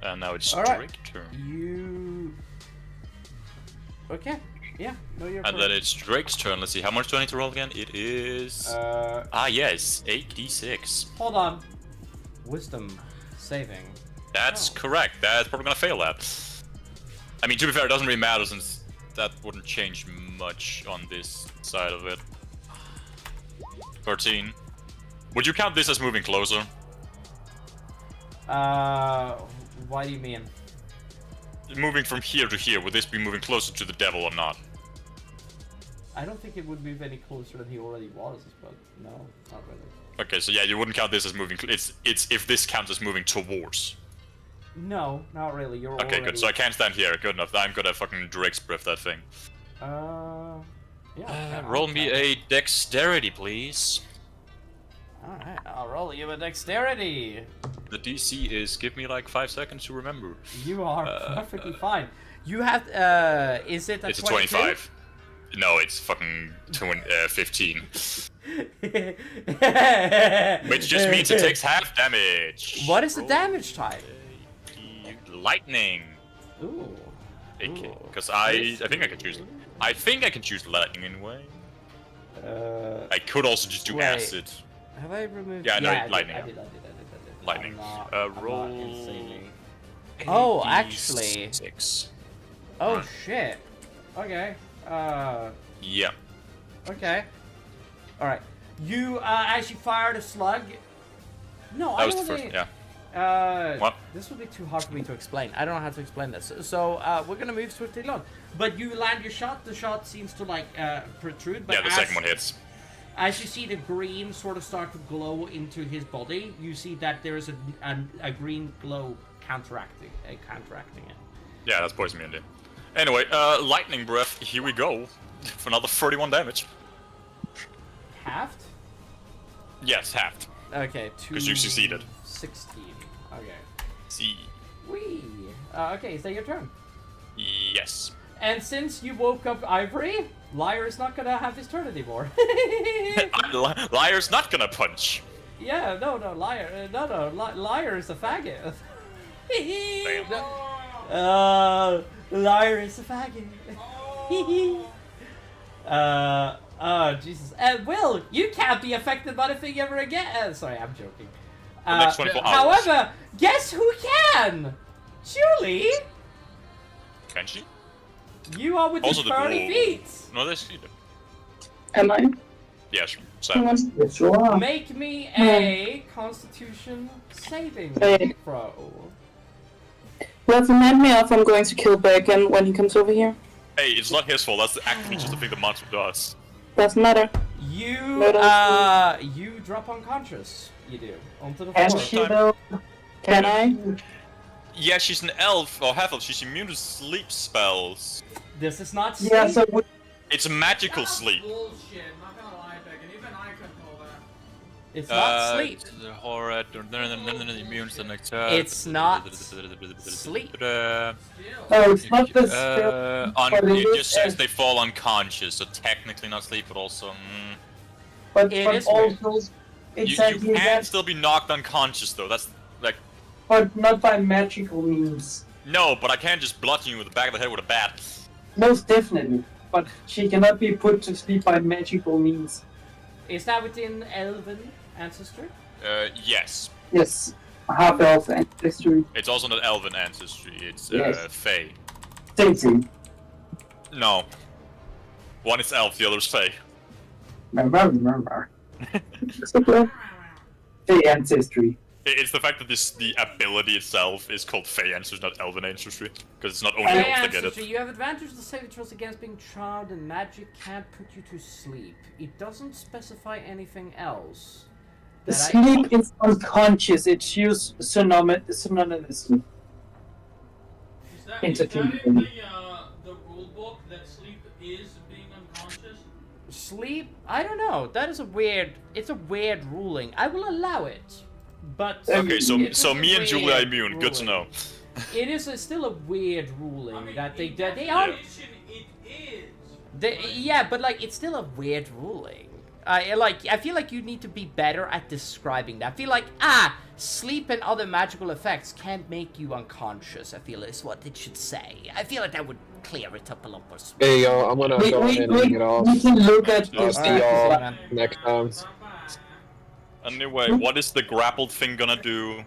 Speaker 2: And now it's
Speaker 3: All right.
Speaker 2: Drake's turn.
Speaker 3: You. Okay. Yeah. No, you're.
Speaker 2: And then it's Drake's turn. Let's see, how much do I need to roll again? It is. Yes, 8d6.
Speaker 3: Hold on. Wisdom saving.
Speaker 2: That's correct. That's probably gonna fail that. I mean, to be fair, it doesn't really matter since that wouldn't change much on this side of it. 13. Would you count this as moving closer?
Speaker 3: What do you mean?
Speaker 2: Moving from here to here, would this be moving closer to the devil or not?
Speaker 3: I don't think it would move any closer than he already was, but no, not really.
Speaker 2: Okay, so yeah, you wouldn't count this as moving. It's if this counts as moving towards.
Speaker 3: No, not really. You're
Speaker 2: okay,
Speaker 3: already...
Speaker 2: good. So I can't stand here. Good enough. I'm gonna fucking Drake's Breath that thing.
Speaker 3: Yeah.
Speaker 2: Roll me a dexterity, please.
Speaker 3: Alright, I'll roll you a dexterity.
Speaker 2: The DC is give me like 5 seconds to remember.
Speaker 3: You are perfectly fine. You have, is it a 22?
Speaker 2: It's a 25. No, it's fucking 15. Which just means it takes half damage.
Speaker 3: What is the damage type?
Speaker 2: Lightning.
Speaker 3: Ooh.
Speaker 2: Okay, because I think I can choose. I think I can choose lightning anyway. I could also just do acid.
Speaker 3: Have I removed?
Speaker 2: Yeah, no,
Speaker 3: I
Speaker 2: lightning.
Speaker 3: did.
Speaker 2: Lightning. Roll.
Speaker 3: Oh, actually.
Speaker 2: 6.
Speaker 3: Oh shit. Okay.
Speaker 2: Yeah.
Speaker 3: Okay. All right. You actually fired a slug. No,
Speaker 2: That was the first. Yeah. What?
Speaker 3: This would be too hard for me to explain. I don't know how to explain this. So we're gonna move swiftly along. But you land your shot. The shot seems to like protrude. But
Speaker 2: Yeah, the second one hits.
Speaker 3: As you see the green sort of start to glow into his body, you see that there is a green glow counteracting it.
Speaker 2: Yeah, that's poison immunity. Anyway, lightning breath. Here we go for another 31 damage.
Speaker 3: Halved?
Speaker 2: Yes, halved.
Speaker 3: Okay,
Speaker 2: 'Cause you succeeded.
Speaker 3: 16. Okay.
Speaker 2: See.
Speaker 3: Whee! Okay, is that your turn?
Speaker 2: Yes.
Speaker 3: And since you woke up Ivory, Liar is not gonna have his turn anymore.
Speaker 2: Liar's not gonna punch.
Speaker 3: Yeah, no, Liar. Liar is a faggot. Liar is a faggot. Oh, Jesus. Will, you can't be affected by the thing ever again. Sorry, I'm joking.
Speaker 2: The next 24 hours.
Speaker 3: However, guess who can? Julie?
Speaker 2: Can she?
Speaker 3: You are within
Speaker 2: Also
Speaker 3: 30 feet.
Speaker 2: No, this either.
Speaker 1: Am I?
Speaker 2: Yes.
Speaker 1: Sure.
Speaker 3: Make me a Constitution saving
Speaker 1: Hey.
Speaker 3: throw.
Speaker 1: Well, remind me if I'm going to kill Bacon when he comes over here.
Speaker 2: Hey, it's not his fault. That's actually just the thing the monster does.
Speaker 1: Doesn't matter.
Speaker 3: You drop unconscious. You do onto the floor.
Speaker 1: Can I?
Speaker 2: Yeah, she's an elf or half elf. She's immune to sleep spells.
Speaker 3: This is not sleep.
Speaker 8: Yeah, so
Speaker 2: It's magical
Speaker 9: That's
Speaker 2: sleep.
Speaker 9: bullshit, not gonna lie, Beckon. Even I couldn't call that.
Speaker 3: It's not sleep.
Speaker 2: The horror, immune to the next turn.
Speaker 3: It's not sleep.
Speaker 8: oh, it's not the spell.
Speaker 2: It just says they fall unconscious, so technically not sleep, but also.
Speaker 8: But
Speaker 3: It is
Speaker 8: also,
Speaker 2: You
Speaker 8: exactly
Speaker 2: can
Speaker 8: that,
Speaker 2: still be knocked unconscious though. That's like.
Speaker 8: but not by magical means.
Speaker 2: No, but I can't just bludgeon you with the back of the head with a bat.
Speaker 8: Most definitely. But she cannot be put to sleep by magical means.
Speaker 3: Is that within Elven ancestry?
Speaker 2: Yes.
Speaker 8: Yes. Half-elf ancestry.
Speaker 2: It's also not elven ancestry, it's
Speaker 8: Yes.
Speaker 2: Fey.
Speaker 8: Same thing.
Speaker 2: No. One is elf, the other is Fey.
Speaker 8: Remember. The ancestry.
Speaker 2: It's the fact that the ability itself is called Fey ancestry, not elven ancestry. Because it's not only
Speaker 3: Fey
Speaker 2: elves that get
Speaker 3: ancestry.
Speaker 2: it.
Speaker 3: You have advantage to saving throws against being charmed, and magic can't put you to sleep. It doesn't specify anything else.
Speaker 8: The sleep is unconscious. It's used synonymously.
Speaker 9: Is that in the rule book that sleep is being unconscious?
Speaker 3: Sleep? I don't know. That is a weird. It's a weird ruling. I will allow it, but
Speaker 2: Okay, so
Speaker 3: it is a
Speaker 2: me and Julie are
Speaker 3: weird
Speaker 2: immune. Good to
Speaker 3: ruling.
Speaker 2: know.
Speaker 3: It is still a weird ruling
Speaker 9: I mean,
Speaker 3: that
Speaker 9: in
Speaker 3: they are.
Speaker 9: definition, it is.
Speaker 3: Yeah, but like it's still a weird ruling. I feel like you need to be better at describing that. I feel like, sleep and other magical effects can't make you unconscious, I feel is what it should say. I feel like that would clear it up a lot more.
Speaker 4: Hey, yo, I'm gonna go ahead and get off.
Speaker 8: We can look at
Speaker 4: I'll
Speaker 8: this.
Speaker 4: see y'all next time.
Speaker 2: Anyway, what is the grappled thing gonna do?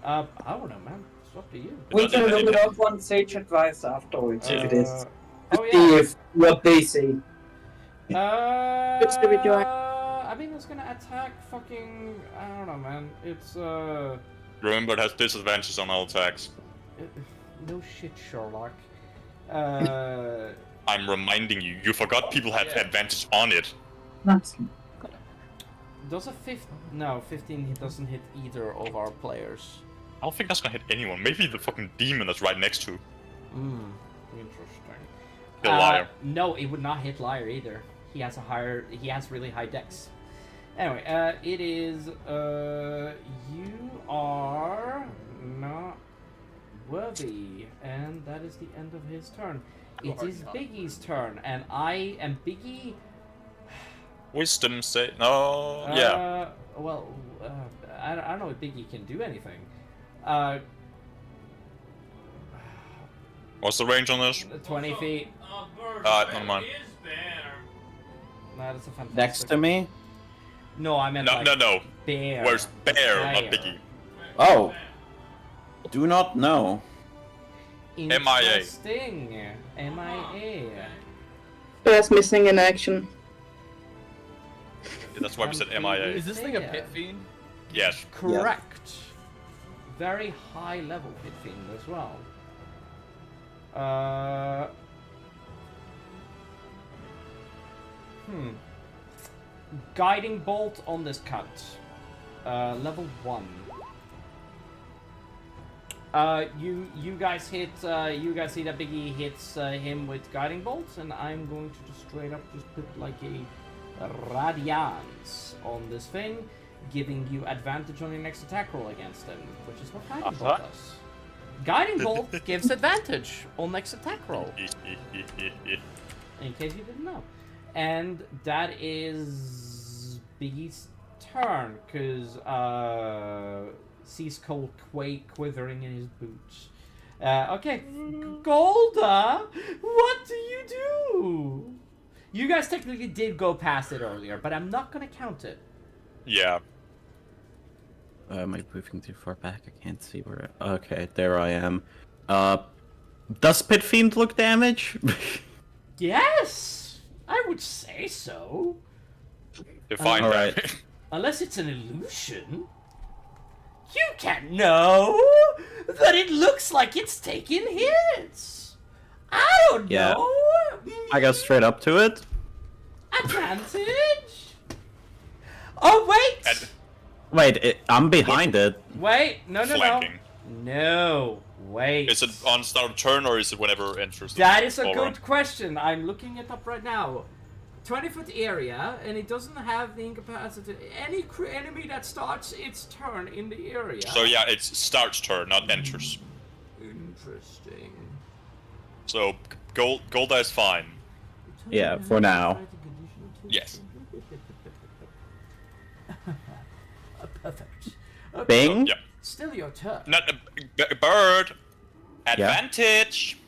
Speaker 3: I don't know, man. It's up to you.
Speaker 8: We can look it up on Sage Advice afterwards if it is.
Speaker 3: Oh,
Speaker 8: To see if what they say.
Speaker 3: I mean, it's gonna attack fucking... I don't know, man. It's,
Speaker 2: Remember, it has disadvantages on all attacks.
Speaker 3: No shit, Sherlock.
Speaker 2: I'm reminding you, you forgot people have advantage on it.
Speaker 3: Does a 15... No, 15 doesn't hit either of our players.
Speaker 2: I don't think that's gonna hit anyone. Maybe the fucking demon that's right next to.
Speaker 3: Interesting.
Speaker 2: The liar.
Speaker 3: No, it would not hit Liar either. He has really high dex. Anyway, it is, you are not worthy, and that is the end of his turn. It is Biggie's turn, and I am Biggie.
Speaker 2: Wisdom say no. Yeah.
Speaker 3: Well, I don't know if Biggie can do anything.
Speaker 2: What's the range on this?
Speaker 3: 20 feet.
Speaker 2: Never mind.
Speaker 3: That is a fantastic.
Speaker 6: Next to me?
Speaker 3: No, I meant
Speaker 2: no.
Speaker 3: Bear.
Speaker 2: Where's Bear, not Biggie?
Speaker 6: Oh. Do not know.
Speaker 2: MIA.
Speaker 3: Interesting. MIA.
Speaker 1: Bear's missing in action.
Speaker 2: Yeah, that's why we said MIA.
Speaker 11: Is this thing a pit fiend?
Speaker 2: Yes.
Speaker 3: Correct. Very high level pit fiend as well. Guiding bolt on this cut. Level 1. You guys hit. You guys see that Biggie hits him with guiding bolts, and I'm going to just straight up just put like a radiance on this thing, giving you advantage on your next attack roll against him, which is what guiding bolt does. Guiding bolt gives advantage on next attack roll. In case you didn't know. And that is Biggie's turn, because sees Cole quivering in his boots. Okay, Golda, what do you do? You guys technically did go past it earlier, but I'm not gonna count it.
Speaker 2: Yeah.
Speaker 6: Am I moving too far back? I can't see where... Okay, there I am. Does Pit Fiend look damage?
Speaker 3: Yes! I would say so.
Speaker 2: Define
Speaker 6: Alright.
Speaker 3: Unless it's an illusion. You can't know that it looks like it's taking hits. I don't know.
Speaker 6: I go straight up to it.
Speaker 3: Advantage? Oh, wait!
Speaker 6: Wait, I'm behind it.
Speaker 3: Wait, no.
Speaker 2: Flanking.
Speaker 3: No, wait.
Speaker 2: Is it on start of turn or is it whenever it enters?
Speaker 3: That is a good question. I'm looking it up right now. 20-foot area, and it doesn't have the incapacity. Any enemy that starts its turn in the area.
Speaker 2: So yeah, it's starts turn, not enters.
Speaker 3: Interesting.
Speaker 2: So Golda is fine.
Speaker 6: Yeah, for now.
Speaker 2: Yes.
Speaker 3: Perfect.
Speaker 6: Bing?
Speaker 2: Yeah.
Speaker 3: Still your turn.
Speaker 2: Not a bird. Advantage.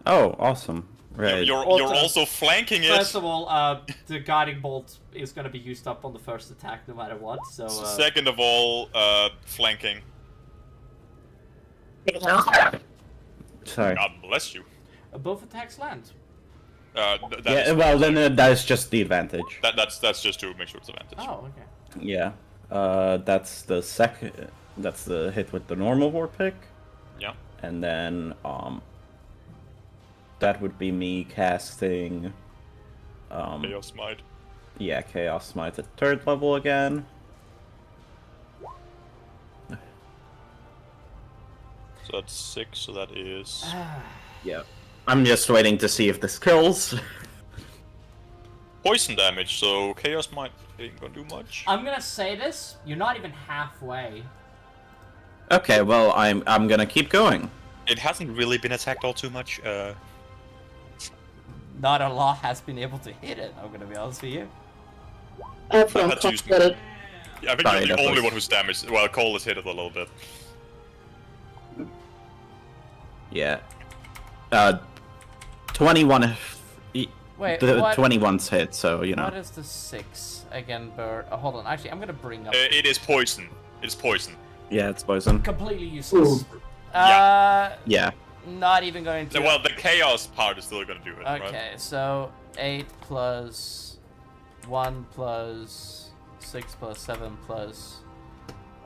Speaker 6: Oh, awesome. Right.
Speaker 2: You're also flanking it.
Speaker 3: First of all, the guiding bolt is going to be used up on the first attack no matter what. So.
Speaker 2: Second of all, flanking.
Speaker 6: Sorry.
Speaker 2: God bless you.
Speaker 3: Both attacks land.
Speaker 6: Yeah, well then that is just the advantage.
Speaker 2: That's just to make sure it's advantage.
Speaker 3: Oh, okay.
Speaker 6: Yeah. That's the second. That's the hit with the normal war pick.
Speaker 2: Yeah.
Speaker 6: And then that would be me casting.
Speaker 2: Chaos Smite.
Speaker 6: Yeah, Chaos Smite at 3rd level again.
Speaker 2: So that's 6. So that is.
Speaker 6: Yeah. I'm just waiting to see if this kills.
Speaker 2: Poison damage. So Chaos Smite ain't gonna do much.
Speaker 3: I'm gonna say this. You're not even halfway.
Speaker 6: Okay, well I'm gonna keep going.
Speaker 2: It hasn't really been attacked all too much.
Speaker 3: not a lot has been able to hit it, I'm gonna be honest with you.
Speaker 1: I found
Speaker 2: to use
Speaker 1: it.
Speaker 2: Yeah, I think
Speaker 6: Sorry,
Speaker 2: you're the
Speaker 6: that
Speaker 2: only
Speaker 6: was-
Speaker 2: one who's damaged. Well, Cole has hit it a little bit.
Speaker 6: Yeah. 21
Speaker 3: Wait,
Speaker 6: the
Speaker 3: what?
Speaker 6: 21's hit, so you know.
Speaker 3: What is the 6 again, Bird? Oh, hold on, actually, I'm gonna bring up...
Speaker 2: It is poison. It is poison.
Speaker 6: Yeah, it's poison.
Speaker 3: Completely useless.
Speaker 6: Yeah.
Speaker 3: Not even going to...
Speaker 2: Well, the chaos part is still gonna do it, right?
Speaker 3: Okay, so 8 plus 1 plus 6 plus 7 plus...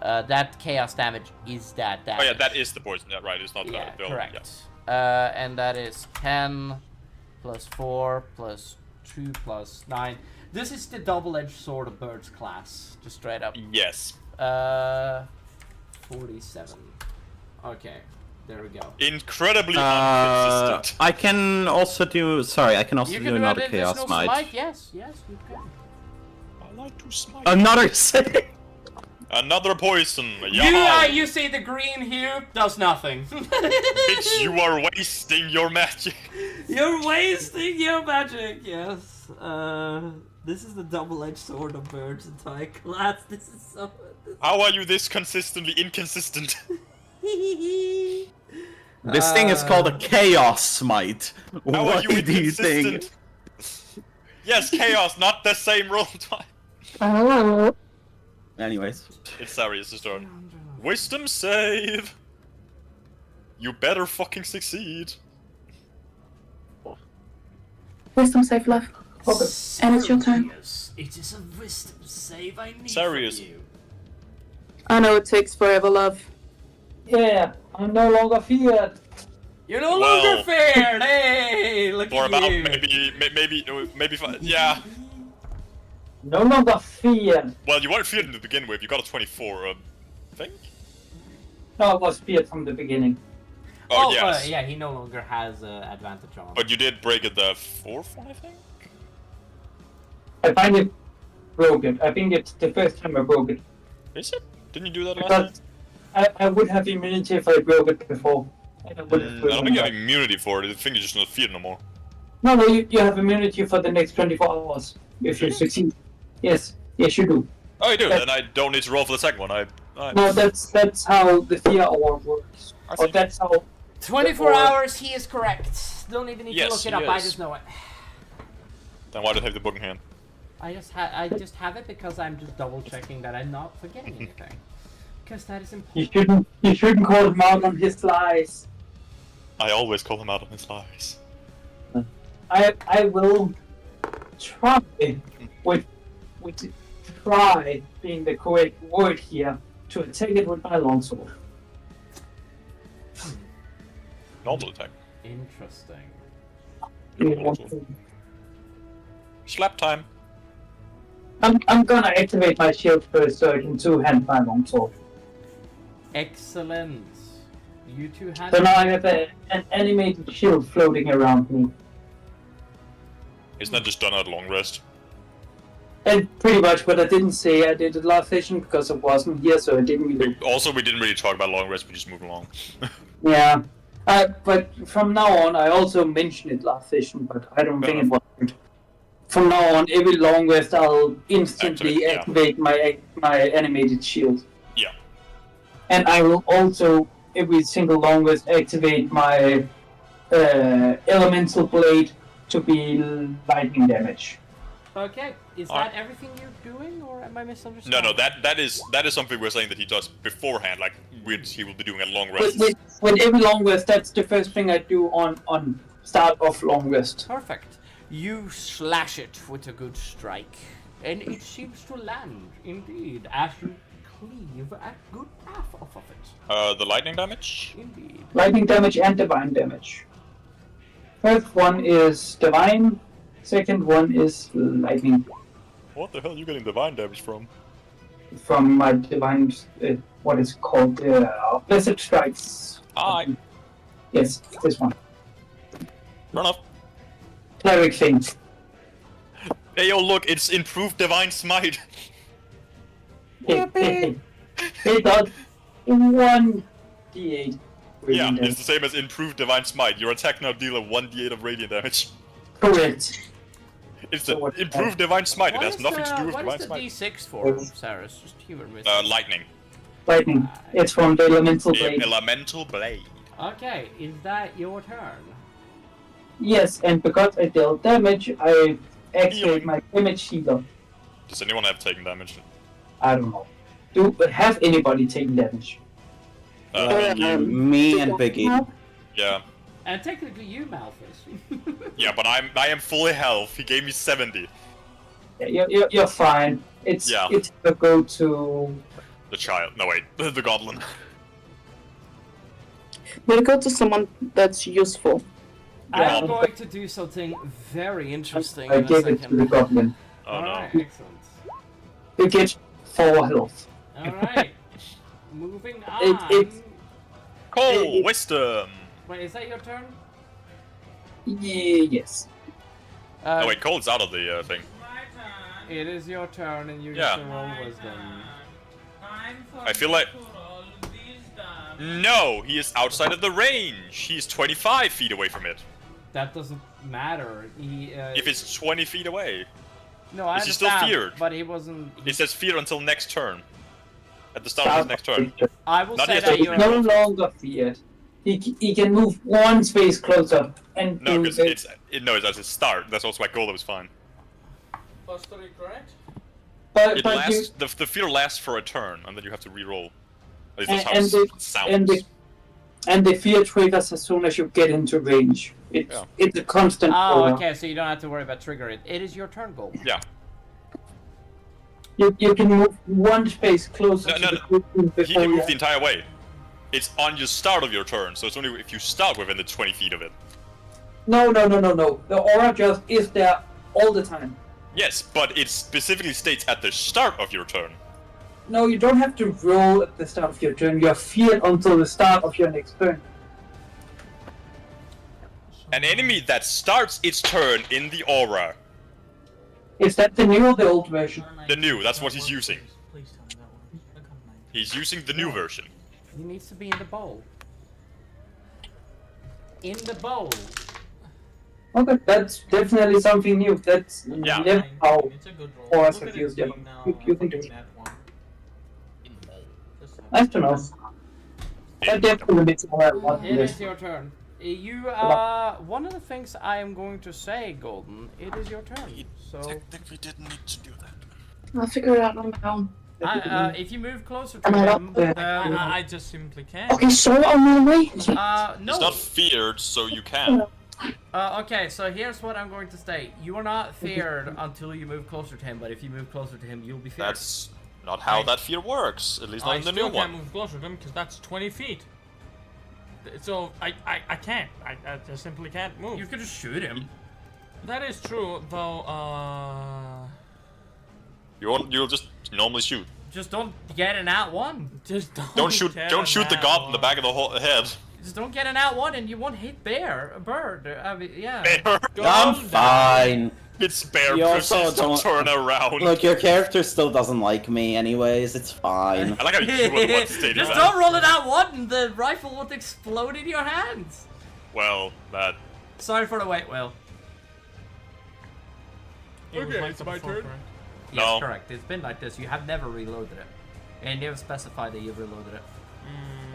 Speaker 3: that chaos damage is that damage.
Speaker 2: Oh yeah, that is the poison. Yeah, right. It's not
Speaker 3: Yeah,
Speaker 2: the
Speaker 3: correct.
Speaker 2: Yeah.
Speaker 3: And that is 10 plus 4 plus 2 plus 9. This is the double-edged sword of Bird's class, just straight up.
Speaker 2: Yes.
Speaker 3: 47. Okay, there we go.
Speaker 2: Incredibly inconsistent.
Speaker 6: I can also do. Sorry, I can also
Speaker 3: You
Speaker 6: do
Speaker 3: can do
Speaker 6: another
Speaker 3: an additional
Speaker 6: chaos smite.
Speaker 3: smite? Yes, you can.
Speaker 2: I like to smite.
Speaker 6: Another save.
Speaker 2: Another poison. Yeah.
Speaker 3: You see the green hue does nothing.
Speaker 2: Bitch, you are wasting your magic.
Speaker 3: You're wasting your magic. Yes. This is the double-edged sword of Bird's entire class. This is so.
Speaker 2: How are you this consistently inconsistent?
Speaker 6: This thing is called a chaos smite.
Speaker 2: How
Speaker 6: What
Speaker 2: are you
Speaker 6: do you think?
Speaker 2: inconsistent? Yes, chaos, not the same roll time.
Speaker 6: Anyways.
Speaker 2: It's Sarius' turn. Wisdom save. You better fucking succeed.
Speaker 1: Wisdom save left. Okay. And it's your turn.
Speaker 3: It is a wisdom save I need
Speaker 2: Sarius.
Speaker 3: from you.
Speaker 1: I know it takes forever, love.
Speaker 8: Yeah, I'm no longer feared.
Speaker 3: You're no
Speaker 2: Well-
Speaker 3: longer feared. Hey, look
Speaker 2: Or
Speaker 3: at
Speaker 2: about
Speaker 3: you.
Speaker 2: maybe yeah.
Speaker 8: No longer feared.
Speaker 2: Well, you weren't feared to begin with. You got a 24, I think.
Speaker 8: No, I was feared from the beginning.
Speaker 2: Oh, yes.
Speaker 3: Yeah, he no longer has advantage on.
Speaker 2: But you did break it the 4th one, I think.
Speaker 8: I finally broke it. I think it's the first time I broke it.
Speaker 2: Is it? Didn't you do that last time?
Speaker 8: Because I would have immunity if I broke it before. And I would have
Speaker 2: I don't think you have
Speaker 8: broken it.
Speaker 2: immunity for it. I think you're just not feared no more.
Speaker 8: No, you have immunity for the next 24 hours if you succeed. Yes, yes, you do.
Speaker 2: Oh, you do. Then I don't need to roll for the second one. I
Speaker 8: No, that's how the fear award works.
Speaker 2: I
Speaker 8: Or
Speaker 2: see.
Speaker 8: that's how.
Speaker 3: 24
Speaker 8: Or-
Speaker 3: hours, he is correct. Don't even need to
Speaker 2: Yes,
Speaker 3: look it
Speaker 2: he
Speaker 3: up, I
Speaker 2: is.
Speaker 3: just know it.
Speaker 2: Then why do I have the book in hand?
Speaker 3: I just have it because I'm just double checking that I'm not forgetting anything. Because that is important.
Speaker 8: You shouldn't call him out on his lies.
Speaker 2: I always call him out on his lies.
Speaker 8: I will try with try being the correct word here to attack it with my longsword.
Speaker 2: Normal attack.
Speaker 3: Interesting.
Speaker 2: Slap time.
Speaker 8: I'm gonna activate my shield first so I can two-hand my longsword.
Speaker 3: Excellent. You two have.
Speaker 8: So now I have an animated shield floating around me.
Speaker 2: Isn't that just done at long rest?
Speaker 8: And pretty much what I didn't say, I did it last session because I wasn't here, so I didn't really.
Speaker 2: Also, we didn't really talk about long rest. We just moved along.
Speaker 8: Yeah. But from now on, I also mentioned it last session, but I don't think it was. From now on, every long rest, I'll instantly activate my animated shield.
Speaker 2: Yeah.
Speaker 8: And I will also, every single long rest, activate my elemental blade to be lightning damage.
Speaker 3: Okay, is that everything you're doing, or am I misunderstanding?
Speaker 2: No, that is something we're saying that he does beforehand, like which he will be doing at long rest.
Speaker 8: With every long rest, that's the first thing I do on start of long rest.
Speaker 3: Perfect. You slash it with a good strike, and it seems to land, indeed, as you cleave a good half off of it.
Speaker 2: The lightning damage?
Speaker 3: Indeed.
Speaker 8: Lightning damage and divine damage. First one is divine, second one is lightning.
Speaker 2: What the hell are you getting divine damage from?
Speaker 8: From my divine, what is called Blessed Strikes.
Speaker 2: Aye.
Speaker 8: Yes, this one.
Speaker 2: Fair enough.
Speaker 8: Cleric things.
Speaker 2: Hey, yo, look, it's improved divine smite.
Speaker 8: It does 1d8.
Speaker 2: Yeah, it's the same as improved divine smite. Your attack now deal a 1d8 of radiant damage.
Speaker 8: Correct.
Speaker 2: It's the improved Divine Smite. It has nothing to do with Divine
Speaker 3: What is the
Speaker 2: Smite.
Speaker 3: D6 for, Sarah's? Just humor me.
Speaker 2: Lightning.
Speaker 8: Lightning. It's from the elemental blade.
Speaker 2: Elemental blade.
Speaker 3: Okay, is that your turn?
Speaker 8: Yes, and because I dealt damage, I activate my damage healer.
Speaker 2: Does anyone have taken damage?
Speaker 8: I don't know. Have anybody taken damage?
Speaker 6: Me and Biggie.
Speaker 2: Yeah.
Speaker 3: And technically you, Malthus.
Speaker 2: Yeah, but I am fully health. He gave me 70.
Speaker 8: Yeah, you're fine. It's a go to
Speaker 2: The child. No wait, the goblin.
Speaker 1: We'll go to someone that's useful.
Speaker 3: I'm going to do something very interesting
Speaker 8: I
Speaker 3: in a
Speaker 8: gave it to the
Speaker 3: second.
Speaker 8: goblin.
Speaker 2: Oh no.
Speaker 3: Alright, excellent.
Speaker 8: You get 4 health.
Speaker 3: Alright. Moving on.
Speaker 2: Cole, wisdom.
Speaker 3: Wait, is that your turn?
Speaker 8: Yes.
Speaker 2: Oh wait, Cole's out of the thing.
Speaker 3: It is your turn and you
Speaker 2: Yeah.
Speaker 3: get to roll wisdom.
Speaker 2: I feel like... No, he is outside of the range. He's 25 feet away from it.
Speaker 3: That doesn't matter. He,
Speaker 2: If it's 20 feet away.
Speaker 3: no, I
Speaker 2: is he still
Speaker 3: understand,
Speaker 2: feared?
Speaker 3: but he wasn't.
Speaker 2: It says fear until next turn. At the start of his next turn.
Speaker 3: I will
Speaker 2: Not
Speaker 3: say
Speaker 2: yet.
Speaker 3: that
Speaker 8: He's
Speaker 3: you're.
Speaker 8: no longer feared. He can move 1 space closer and
Speaker 2: No,
Speaker 8: do
Speaker 2: because
Speaker 8: this.
Speaker 2: it's at his start. That's also why Golem was fine.
Speaker 9: Plus 3, correct?
Speaker 2: It
Speaker 8: But
Speaker 2: lasts. The fear lasts for a turn, and then you have to re-roll. At least
Speaker 8: and,
Speaker 2: that's how it sounds.
Speaker 8: and the fear triggers as soon as you get into range. It's a constant.
Speaker 3: Oh,
Speaker 8: aura.
Speaker 3: okay, so you don't have to worry about triggering it. It is your turn, Gold.
Speaker 2: Yeah.
Speaker 8: You can move 1 space closer
Speaker 2: No,
Speaker 8: to
Speaker 2: no,
Speaker 8: the
Speaker 2: no.
Speaker 8: group
Speaker 2: He
Speaker 8: before
Speaker 2: can
Speaker 8: you.
Speaker 2: move the entire way. It's on your start of your turn, so it's only if you start within the 20 feet of it.
Speaker 8: No. The aura just is there all the time.
Speaker 2: Yes, but it specifically states at the start of your turn.
Speaker 8: No, you don't have to roll at the start of your turn. You're feared until the start of your next turn.
Speaker 2: An enemy that starts its turn in the aura.
Speaker 8: Is that the new or the old version?
Speaker 2: The new, that's what he's using.
Speaker 9: Please tell me that one. I got 9.
Speaker 2: He's using the new version.
Speaker 3: He needs to be in the bowl. In the bowl.
Speaker 8: Okay, that's definitely something new. That's
Speaker 2: Yeah.
Speaker 8: never how
Speaker 9: It's a good roll.
Speaker 8: auras
Speaker 9: Look
Speaker 8: have
Speaker 9: at
Speaker 8: used
Speaker 9: it
Speaker 8: it.
Speaker 9: being now,
Speaker 8: You can do it.
Speaker 9: that one. Just have
Speaker 8: Nice to know. That definitely makes more than one.
Speaker 3: It is your turn. You, one of the things I am going to say, Golden, it is your turn. So,
Speaker 2: Technically didn't need to do that.
Speaker 1: I'll figure it out on my own.
Speaker 3: if you move closer
Speaker 1: Am
Speaker 3: to
Speaker 1: I
Speaker 3: him,
Speaker 1: up there?
Speaker 9: I just simply can't.
Speaker 1: Okay, so on my way.
Speaker 3: no.
Speaker 2: He's not feared, so you can.
Speaker 3: Okay, so here's what I'm going to say. You are not feared until you move closer to him, but if you move closer to him, you'll be feared.
Speaker 2: That's not how that fear works, at least not
Speaker 9: I
Speaker 2: in the
Speaker 9: still
Speaker 2: new
Speaker 9: can't
Speaker 2: one.
Speaker 9: move closer to him because that's 20 feet. So I can't. I just simply can't move.
Speaker 3: You could just shoot him.
Speaker 9: That is true, though.
Speaker 2: You'll just normally shoot.
Speaker 3: Just don't get an out one.
Speaker 9: Just
Speaker 2: Don't shoot the goblin in the back of the head.
Speaker 3: Just don't get an out one, and you won't hit a bird. I mean, yeah.
Speaker 2: Bear.
Speaker 6: I'm fine.
Speaker 2: It's bear
Speaker 6: You
Speaker 2: pushes
Speaker 6: also
Speaker 2: to
Speaker 6: don't-
Speaker 2: turn around.
Speaker 6: Look, your character still doesn't like me anyways, it's fine.
Speaker 2: I like how you were the one stating
Speaker 3: Just
Speaker 2: that.
Speaker 3: don't roll it out one, and the rifle won't explode in your hands.
Speaker 2: Well, that...
Speaker 3: Sorry for the wait, Will.
Speaker 9: Okay, it's my turn.
Speaker 3: Yes,
Speaker 2: No.
Speaker 3: correct. It's been like this. You have never reloaded it. And you never specified that you've reloaded it.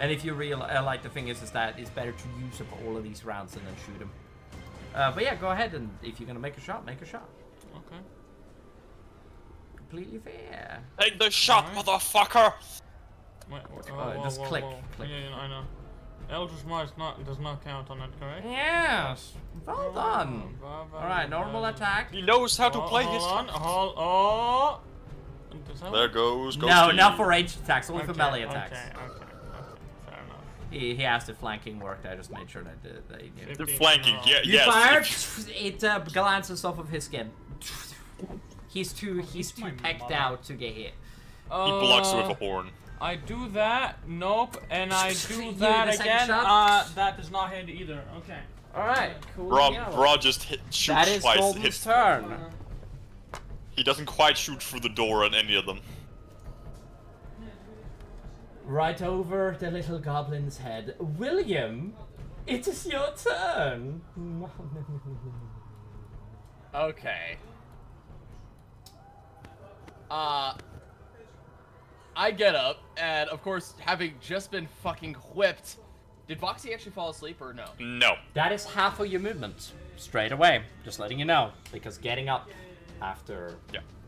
Speaker 3: And if you like, the thing is that it's better to use up all of these rounds and then shoot them. But yeah, go ahead, and if you're gonna make a shot, make a shot.
Speaker 9: Okay.
Speaker 3: Completely fair.
Speaker 2: Take the shot, motherfucker!
Speaker 9: Wait,
Speaker 3: just click.
Speaker 9: Yeah, I know. Eldritch Smite does not count on it, correct?
Speaker 3: Yes. Well done. Alright, normal attack.
Speaker 2: He knows how to play his... There goes
Speaker 3: No,
Speaker 2: Ghosty.
Speaker 3: not for ranged attacks, only for melee attacks.
Speaker 9: Okay, fair enough.
Speaker 3: He has the flanking worked. I just made sure that he knew.
Speaker 2: They're flanking, yeah,
Speaker 3: You
Speaker 2: yes.
Speaker 3: fired, it glances off of his skin. He's too pecked out to get hit.
Speaker 2: He blocks it with a horn.
Speaker 9: I do that, nope, and I do
Speaker 3: You
Speaker 9: that
Speaker 3: the second
Speaker 9: again.
Speaker 3: shot?
Speaker 9: That does not hit either. Okay.
Speaker 3: Alright, cool.
Speaker 2: Bra just shoots
Speaker 3: That is
Speaker 2: twice.
Speaker 3: Golden's turn.
Speaker 2: He doesn't quite shoot through the door on any of them.
Speaker 3: Right over the little goblin's head. William, it is your turn.
Speaker 11: Okay. I get up, and of course, having just been fucking whipped, did Voxy actually fall asleep or no?
Speaker 2: No.
Speaker 3: That is half of your movement. Straight away. Just letting you know. Because getting up after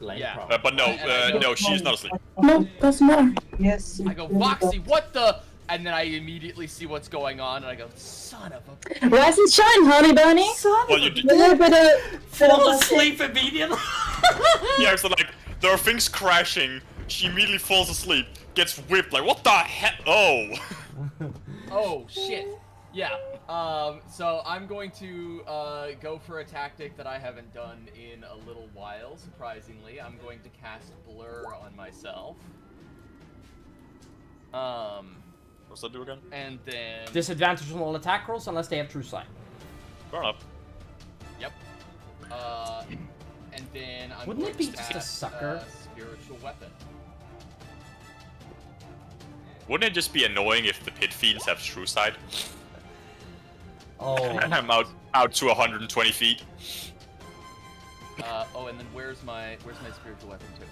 Speaker 3: laying prone.
Speaker 2: But no, she's not asleep.
Speaker 1: No, doesn't matter.
Speaker 8: Yes.
Speaker 11: I go, Voxy, what the? And then I immediately see what's going on, and I go, son of a...
Speaker 1: Rise and shine, honey bunny.
Speaker 2: Well, you did.
Speaker 1: A little bit of
Speaker 3: Fall asleep immediately.
Speaker 2: Yeah, so like, there are things crashing, she immediately falls asleep, gets whipped, like, what the heck? Oh!
Speaker 11: Oh, shit. Yeah, so I'm going to, go for a tactic that I haven't done in a little while, surprisingly. I'm going to cast Blur on myself.
Speaker 2: What's that do again?
Speaker 11: And then...
Speaker 3: Disadvantage on all attack rolls unless they have true sight.
Speaker 2: Fair enough.
Speaker 11: Yep. And then I'm
Speaker 3: Wouldn't
Speaker 11: going
Speaker 3: it be
Speaker 11: to
Speaker 3: just a
Speaker 11: cast,
Speaker 3: sucker?
Speaker 11: Spiritual Weapon.
Speaker 2: Wouldn't it just be annoying if the pit fiends have true sight?
Speaker 3: Oh.
Speaker 2: And I'm out to 120 feet.
Speaker 11: Oh, and then where's my spiritual weapon token?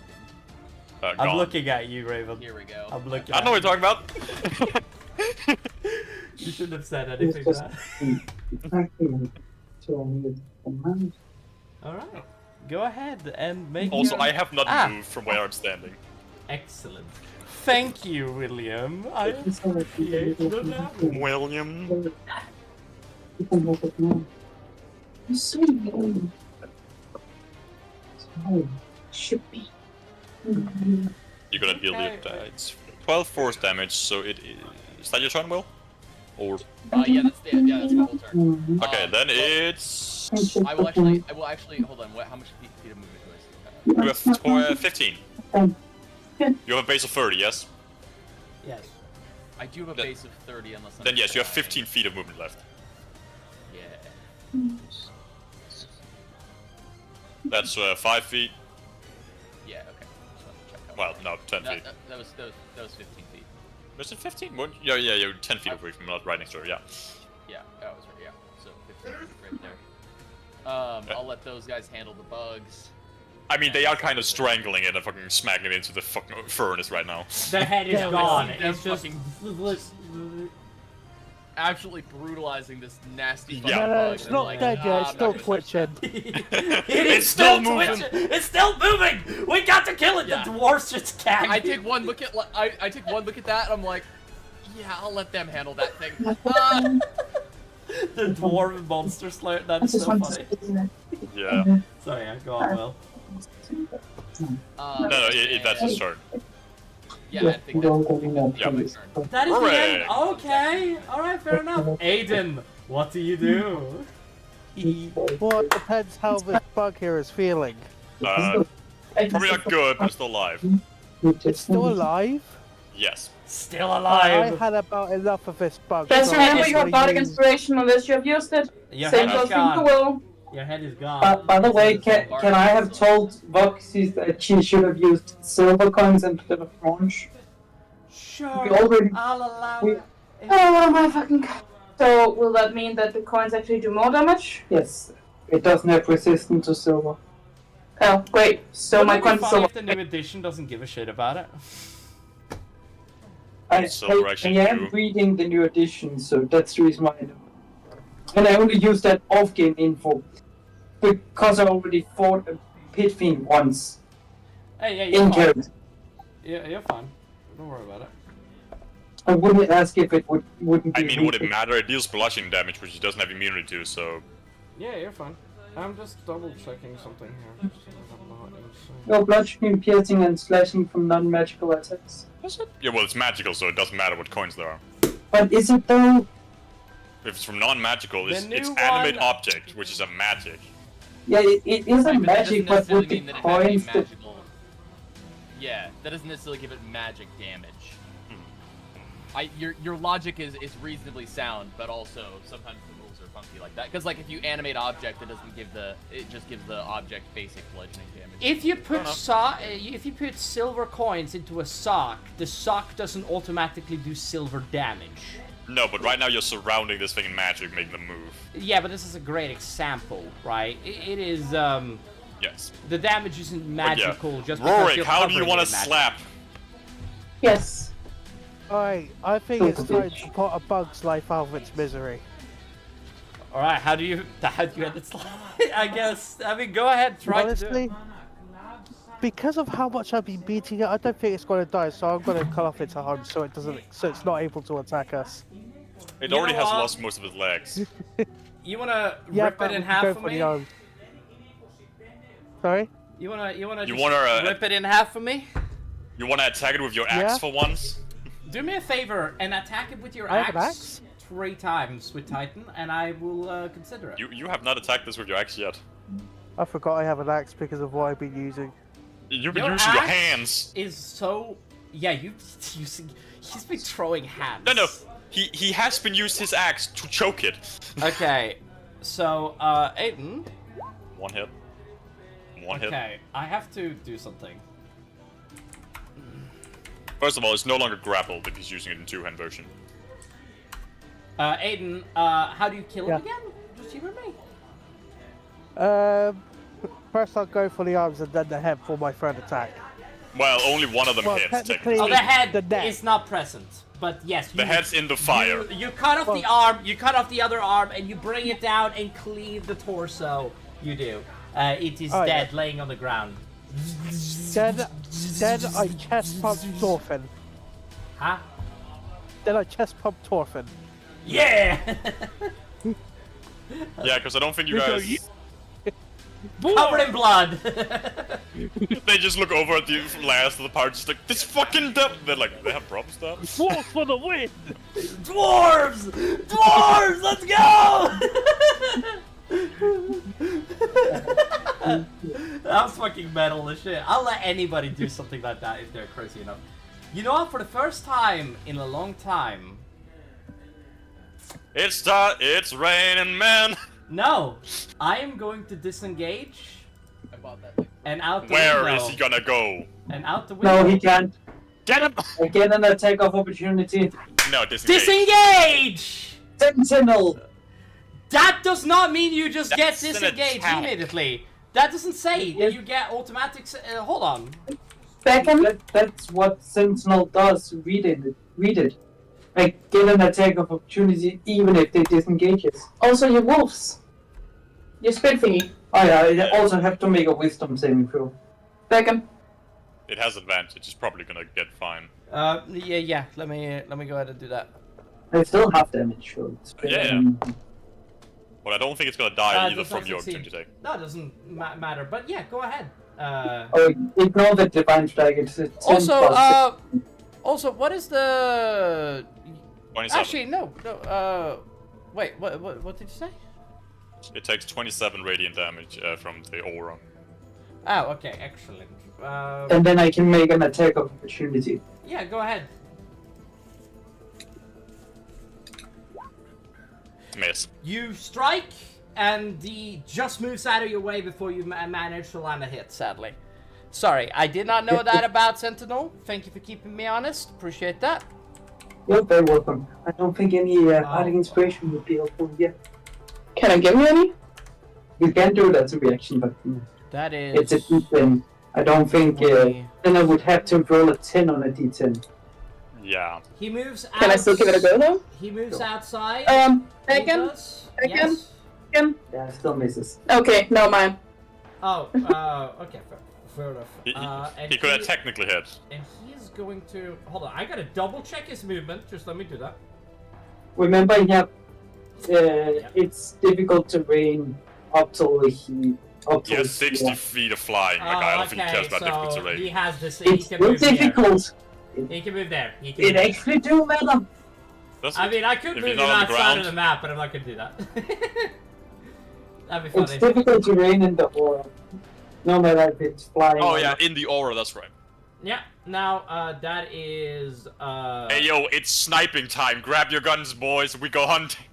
Speaker 3: I'm
Speaker 2: Gone.
Speaker 3: looking at you, Raven.
Speaker 11: Here we go.
Speaker 3: I'm looking
Speaker 2: I
Speaker 3: at
Speaker 2: know what you're talking about.
Speaker 3: You shouldn't have said anything to that. Alright. Go ahead and make
Speaker 2: Also,
Speaker 3: your...
Speaker 2: I have not moved from where I'm standing.
Speaker 3: Excellent. Thank you, William. I appreciate that.
Speaker 2: William.
Speaker 1: Should be.
Speaker 2: You're gonna deal with it's 12 force damage, so it is that your turn, Will? Or
Speaker 11: Yeah, that's my whole turn.
Speaker 2: okay, then it's
Speaker 11: I will actually hold on. How much feet of movement do I still have?
Speaker 2: you have 15. You have a base of 30, yes?
Speaker 3: Yes.
Speaker 11: I do have a base of 30 unless I'm...
Speaker 2: Then yes, you have 15 feet of movement left.
Speaker 11: Yeah.
Speaker 2: That's 5 feet.
Speaker 11: Yeah, okay. Just wanted to check out.
Speaker 2: Well, no, 10 feet.
Speaker 11: That was 15 feet.
Speaker 2: Was it 15? What? Yeah, you're 10 feet away from not right next to her, yeah.
Speaker 11: Yeah, that was right, yeah. So 15 feet right there. I'll let those guys handle the bugs.
Speaker 2: I mean, they are kind of strangling it and fucking smacking it into the fucking furnace right now.
Speaker 3: The head is gone. It's just...
Speaker 11: Absolutely brutalizing this nasty fucking
Speaker 5: No,
Speaker 11: bug.
Speaker 5: it's not dead yet. It's still twitching.
Speaker 3: It's still moving. It's still moving. We got to kill it.
Speaker 11: Yeah.
Speaker 3: The dwarves just can't.
Speaker 11: I take one look at I take one look at that and I'm like, yeah, I'll let them handle that thing.
Speaker 3: The dwarf monster slayer. That's so funny.
Speaker 2: Yeah.
Speaker 3: Sorry, go on, Will.
Speaker 2: No, that's his turn.
Speaker 11: Yeah, I think that's my turn.
Speaker 3: That is the end.
Speaker 2: Hooray.
Speaker 3: Okay. All right, fair enough. Aiden, what do you do?
Speaker 5: Well, it depends how this bug here is feeling.
Speaker 2: Probably not good, but still alive.
Speaker 5: It's still alive?
Speaker 2: Yes.
Speaker 3: Still
Speaker 5: I
Speaker 3: alive.
Speaker 5: had about enough of this bug.
Speaker 1: Just
Speaker 5: so
Speaker 1: remember
Speaker 5: I'm
Speaker 1: you have
Speaker 5: gonna
Speaker 1: bardic
Speaker 5: use-
Speaker 1: inspiration unless you have used it.
Speaker 3: Your
Speaker 1: Same
Speaker 3: head is
Speaker 1: goes for you,
Speaker 3: gone.
Speaker 1: Will.
Speaker 3: Your head is gone.
Speaker 8: By the way, can I have told Voxy that she should have used silver coins instead of bronze?
Speaker 3: Sure.
Speaker 8: We already-
Speaker 3: I'll allow
Speaker 8: we-
Speaker 3: it.
Speaker 1: Oh my fucking god. So, will that mean that the coins actually do more damage?
Speaker 8: Yes. It doesn't have resistance to silver.
Speaker 1: Oh, great. So my
Speaker 3: Wouldn't it
Speaker 1: coins
Speaker 3: be
Speaker 1: are
Speaker 3: funny
Speaker 1: silver.
Speaker 3: if the new edition doesn't give a shit about it?
Speaker 8: I am reading the new edition, so that's the reason why I don't. And I only use that off-game info because I already fought a pit fiend once.
Speaker 3: Hey, you're
Speaker 8: in
Speaker 3: fine.
Speaker 8: character.
Speaker 3: Yeah, you're fine. Don't worry about it.
Speaker 8: I wouldn't ask if it wouldn't be.
Speaker 2: I mean, would it matter? It deals bludgeoning damage, which he doesn't have immunity to, so...
Speaker 3: Yeah, you're fine. I'm just double checking something here.
Speaker 8: No bludgeoning, piercing, and slashing from non-magical attacks.
Speaker 2: Is it? Yeah, well, it's magical, so it doesn't matter what coins there are.
Speaker 8: But is it though?
Speaker 2: If it's from non-magical, it's
Speaker 3: new
Speaker 2: animate
Speaker 3: one-
Speaker 2: object, which is a magic.
Speaker 8: Yeah, it is a
Speaker 11: Right, but that
Speaker 8: magic,
Speaker 11: doesn't
Speaker 8: but
Speaker 11: necessarily
Speaker 8: with the
Speaker 11: mean that it has to be
Speaker 8: coins that...
Speaker 11: magical. Yeah, that doesn't necessarily give it magic damage. Your logic is reasonably sound, but also sometimes the rules are funky like that. Because like if you animate object, it just gives the object basic bludgeoning damage.
Speaker 3: If you put silver coins into a sock, the sock doesn't automatically do silver damage.
Speaker 2: No, but right now you're surrounding this thing in magic, making them move.
Speaker 3: Yeah, but this is a great example, right? It is,
Speaker 2: Yes.
Speaker 3: the damage isn't magical just because
Speaker 2: Rorik,
Speaker 3: you're
Speaker 2: how do you
Speaker 3: covering
Speaker 2: want
Speaker 3: it
Speaker 2: to
Speaker 3: in magic.
Speaker 2: slap?
Speaker 1: Yes.
Speaker 5: Alright, I think it's time to put a bug's life out of its misery.
Speaker 3: Alright, how do you end it? I guess. I mean, go ahead, try
Speaker 5: Honestly,
Speaker 3: to do it.
Speaker 5: because of how much I've been beating it, I don't think it's going to die, so I'm going to cut off its arms so so it's not able to attack us.
Speaker 2: It
Speaker 3: You
Speaker 2: already
Speaker 3: know
Speaker 2: has
Speaker 3: what?
Speaker 2: lost most of its legs.
Speaker 3: You wanna
Speaker 5: Yeah,
Speaker 3: rip
Speaker 5: but
Speaker 3: it in
Speaker 5: we can
Speaker 3: half
Speaker 5: go
Speaker 3: for
Speaker 5: for
Speaker 3: me?
Speaker 5: the arms. Sorry?
Speaker 3: You wanna
Speaker 2: You
Speaker 3: just
Speaker 2: wanna,
Speaker 3: rip it in half for me?
Speaker 2: You want to attack it with your axe
Speaker 5: Yeah.
Speaker 2: for once?
Speaker 3: Do me a favor and attack it with your
Speaker 5: I have an
Speaker 3: axe 3 times with Titan, and I will consider it.
Speaker 2: You have not attacked this with your axe yet.
Speaker 5: I forgot I have an axe because of what I've been using.
Speaker 2: You've been
Speaker 3: Your
Speaker 2: using your
Speaker 3: axe
Speaker 2: hands.
Speaker 3: Is so yeah. He's been throwing hands.
Speaker 2: No. He has been used his axe to choke it.
Speaker 3: Okay, so Aiden.
Speaker 2: One hit. One hit.
Speaker 3: Okay, I have to do something.
Speaker 2: First of all, it's no longer grappled if he's using it in two-hand version.
Speaker 3: Aiden, how do you kill
Speaker 5: Yeah.
Speaker 3: him again? Just you and me.
Speaker 5: First I'll go for the arms and then the head for my third attack.
Speaker 2: Well, only one of them
Speaker 5: Well,
Speaker 2: hits,
Speaker 5: technically-
Speaker 2: technically.
Speaker 3: Oh, the head
Speaker 5: the neck.
Speaker 3: is not present, but yes.
Speaker 2: The head's in the fire.
Speaker 3: You cut off the arm. You cut off the other arm, and you bring it down and cleave the torso. You do. It is
Speaker 5: Oh,
Speaker 3: dead,
Speaker 5: yeah.
Speaker 3: laying on the ground.
Speaker 5: Then I chest pump Thorfinn.
Speaker 3: Huh?
Speaker 5: Then I chest pump Thorfinn.
Speaker 3: Yeah.
Speaker 2: Yeah, because I don't think you guys...
Speaker 3: Covered in blood.
Speaker 2: They just look over at the last of the party, just like, this fucking dumb. They're like, they have problems now?
Speaker 5: Dwarf for the win!
Speaker 3: Dwarves! Dwarves! Let's go! That was fucking metal as shit. I'll let anybody do something like that if they're crazy enough. You know what? For the first time in a long time.
Speaker 2: It's raining, man.
Speaker 3: No, I am going to disengage.
Speaker 11: I bought that thing.
Speaker 3: And out the
Speaker 2: Where
Speaker 3: window.
Speaker 2: is he gonna go?
Speaker 3: And out the window.
Speaker 8: No, he can't.
Speaker 2: Get him!
Speaker 8: I get an attack of opportunity.
Speaker 2: No, disengage.
Speaker 3: Disengage!
Speaker 8: Sentinel!
Speaker 3: That does not mean you just get
Speaker 2: That's an
Speaker 3: disengaged
Speaker 2: attack.
Speaker 3: immediately. That doesn't say that you get automatic. Hold on.
Speaker 8: That's what Sentinel does. Read it. I get an attack of opportunity even if they disengage it.
Speaker 1: Also, your wolves. Your spin thingy.
Speaker 8: Oh yeah, I also have to make a wisdom saving throw.
Speaker 1: Second.
Speaker 2: It has advantage. It's probably gonna get fine.
Speaker 3: Yeah. Let me go ahead and do that.
Speaker 8: I still have damage, so it's
Speaker 2: Yeah. But I don't think it's gonna die either
Speaker 3: does not
Speaker 2: from your
Speaker 3: succeed.
Speaker 2: opportunity attack.
Speaker 3: No, it doesn't matter. But yeah, go ahead.
Speaker 8: Oh, ignore the divine strike. It's 10
Speaker 3: Also,
Speaker 8: plus
Speaker 3: also, what is the?
Speaker 2: 27.
Speaker 3: Actually, no. Wait, what did you say?
Speaker 2: It takes 27 radiant damage from the aura.
Speaker 3: Oh, okay, excellent.
Speaker 8: and then I can make an attack of opportunity.
Speaker 3: Yeah, go ahead.
Speaker 2: Miss.
Speaker 3: You strike, and the just moves out of your way before you manage to land a hit, sadly. Sorry, I did not know that about Sentinel. Thank you for keeping me honest. Appreciate that.
Speaker 8: You're very welcome. I don't think any bardic inspiration would be helpful yet.
Speaker 1: Can I give you any?
Speaker 8: You can do that as a reaction, but
Speaker 3: That is...
Speaker 8: it's a D10. I don't think then I would have to roll a 10 on a D10.
Speaker 2: Yeah.
Speaker 3: He moves out...
Speaker 1: Can I still give it a go, though?
Speaker 3: He moves outside.
Speaker 1: Again? Again?
Speaker 3: Yes.
Speaker 1: Again?
Speaker 8: Yeah, still misses.
Speaker 1: Okay, no, mine.
Speaker 3: Oh, okay, fair enough.
Speaker 2: He could have technically hit.
Speaker 3: And he's going to... Hold on, I gotta double check his movement. Just let me do that.
Speaker 8: Remember, it's difficult to rain up till he...
Speaker 2: He has 60 feet of flying. Like, I don't think he cares about difficult
Speaker 3: so
Speaker 2: terrain.
Speaker 3: he has this...
Speaker 8: It's
Speaker 3: he can
Speaker 8: still
Speaker 3: move there.
Speaker 8: difficult.
Speaker 3: He can move there. He can
Speaker 8: It
Speaker 3: move there.
Speaker 8: actually do matter.
Speaker 3: I mean, I could
Speaker 2: If
Speaker 3: move
Speaker 2: you're
Speaker 3: him
Speaker 2: not on the
Speaker 3: outside of
Speaker 2: ground.
Speaker 3: the map, but I'm not gonna do that. That'd be
Speaker 8: It's
Speaker 3: funny.
Speaker 8: difficult to rain in the aura. No matter if it's flying.
Speaker 2: Oh
Speaker 8: or
Speaker 2: yeah,
Speaker 8: not.
Speaker 2: in the aura, that's right.
Speaker 3: Yeah, now, that is,
Speaker 2: Hey yo, it's sniping time. Grab your guns, boys. We go hunting.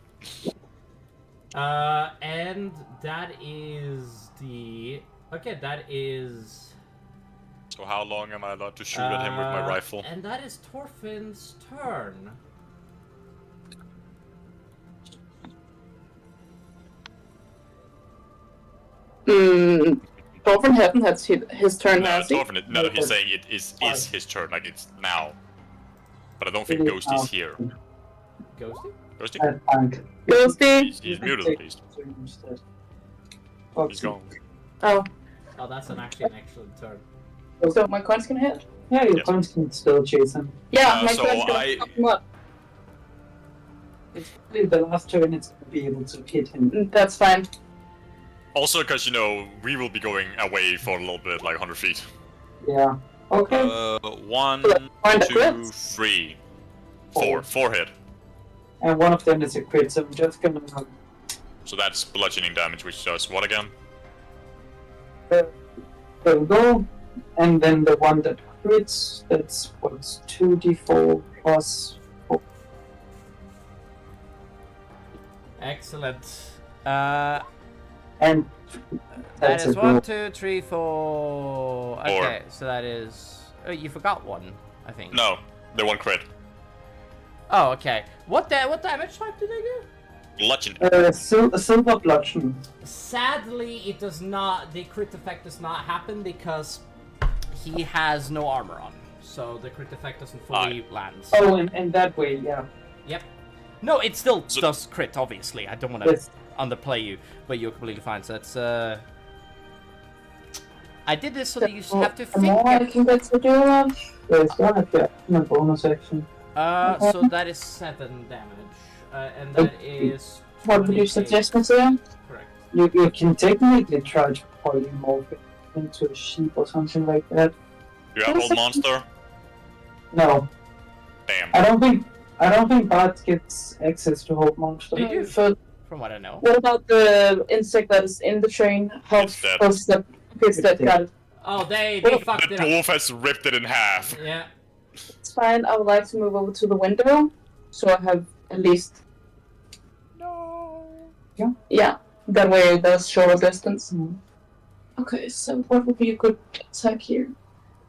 Speaker 3: and that is the... Okay, that is...
Speaker 2: So how long am I allowed to shoot at him with my rifle?
Speaker 3: And that is Thorfinn's turn.
Speaker 1: Thorfinn hasn't had his turn,
Speaker 2: No,
Speaker 1: has he?
Speaker 2: Thorfinn, no, he's saying it is his turn, like it's now. But I don't think Ghosty's here.
Speaker 3: Ghosty?
Speaker 2: Ghosty?
Speaker 1: Ghosty?
Speaker 2: He's muted at least. He's gone.
Speaker 1: Oh.
Speaker 3: Oh, that's actually an excellent turn.
Speaker 1: So my coins can hit?
Speaker 8: Yeah, your coins can still chase him.
Speaker 1: Yeah, my
Speaker 2: so
Speaker 1: coins can fuck him up.
Speaker 8: It's probably the last turn it's going to be able to hit him.
Speaker 1: That's fine.
Speaker 2: Also, because, you know, we will be going away for a little bit, like 100 feet.
Speaker 8: Yeah. Okay.
Speaker 2: 1, 2, 3, 4. 4 hit.
Speaker 8: And one of them is a crit, so I'm just gonna...
Speaker 2: So that's bludgeoning damage, which does what again?
Speaker 8: There we go. And then the one that crits, that's what's 2d4 plus 4.
Speaker 3: Excellent.
Speaker 8: And
Speaker 3: that is 1, 2, 3, 4. Okay, so that is. Oh, you forgot one, I think.
Speaker 2: No, the one crit.
Speaker 3: Oh, okay. What damage type did they do?
Speaker 2: Bludgeon.
Speaker 8: Silver bludgeon.
Speaker 3: Sadly, it does not. The crit effect does not happen because he has no armor on, so the crit effect doesn't fully land.
Speaker 8: Oh, and that way, yeah.
Speaker 3: Yep. No, it still does crit. Obviously, I don't want to underplay you, but you're completely fine. So that's I did this so that you have to think.
Speaker 1: More I can get to do.
Speaker 8: There's one at the bonus action.
Speaker 3: So that is 7 damage, and that is.
Speaker 1: What would you suggest me to?
Speaker 3: Correct.
Speaker 8: You can technically try to polymorph it into a sheep or something like that.
Speaker 2: You have old monster?
Speaker 8: No.
Speaker 2: Damn.
Speaker 8: I don't think Bart gets access to Hope Monster.
Speaker 3: They do,
Speaker 1: So,
Speaker 3: from what I know.
Speaker 1: what about the insect that is in the train? How
Speaker 2: It's dead.
Speaker 1: close that? It's dead, got it.
Speaker 3: Oh, they
Speaker 2: The
Speaker 3: fucked it up.
Speaker 2: dwarf has ripped it in half.
Speaker 3: Yeah.
Speaker 1: It's fine. I would like to move over to the window, so I have at least.
Speaker 3: No.
Speaker 1: Yeah, that way there's shorter distance. Okay, so what would be a good attack here?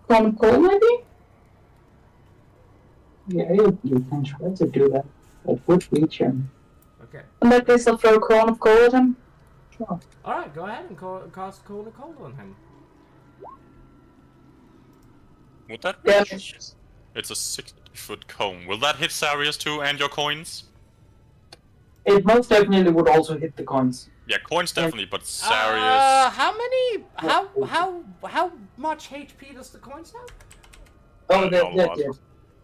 Speaker 1: Cone of Cold, maybe?
Speaker 8: Yeah, you can try to do that. It would reach him.
Speaker 3: Okay.
Speaker 1: In that case, I'll throw a Cone of Cold at him.
Speaker 8: Sure.
Speaker 3: Alright, go ahead and cast Cone of Cold on him.
Speaker 2: Would that
Speaker 1: Damage.
Speaker 2: It's a 60-foot cone. Will that hit Sarius too, and your coins?
Speaker 8: It most definitely would also hit the coins.
Speaker 2: Yeah, coins definitely, but Sarius...
Speaker 3: How many? How much HP does the coins have?
Speaker 8: Oh,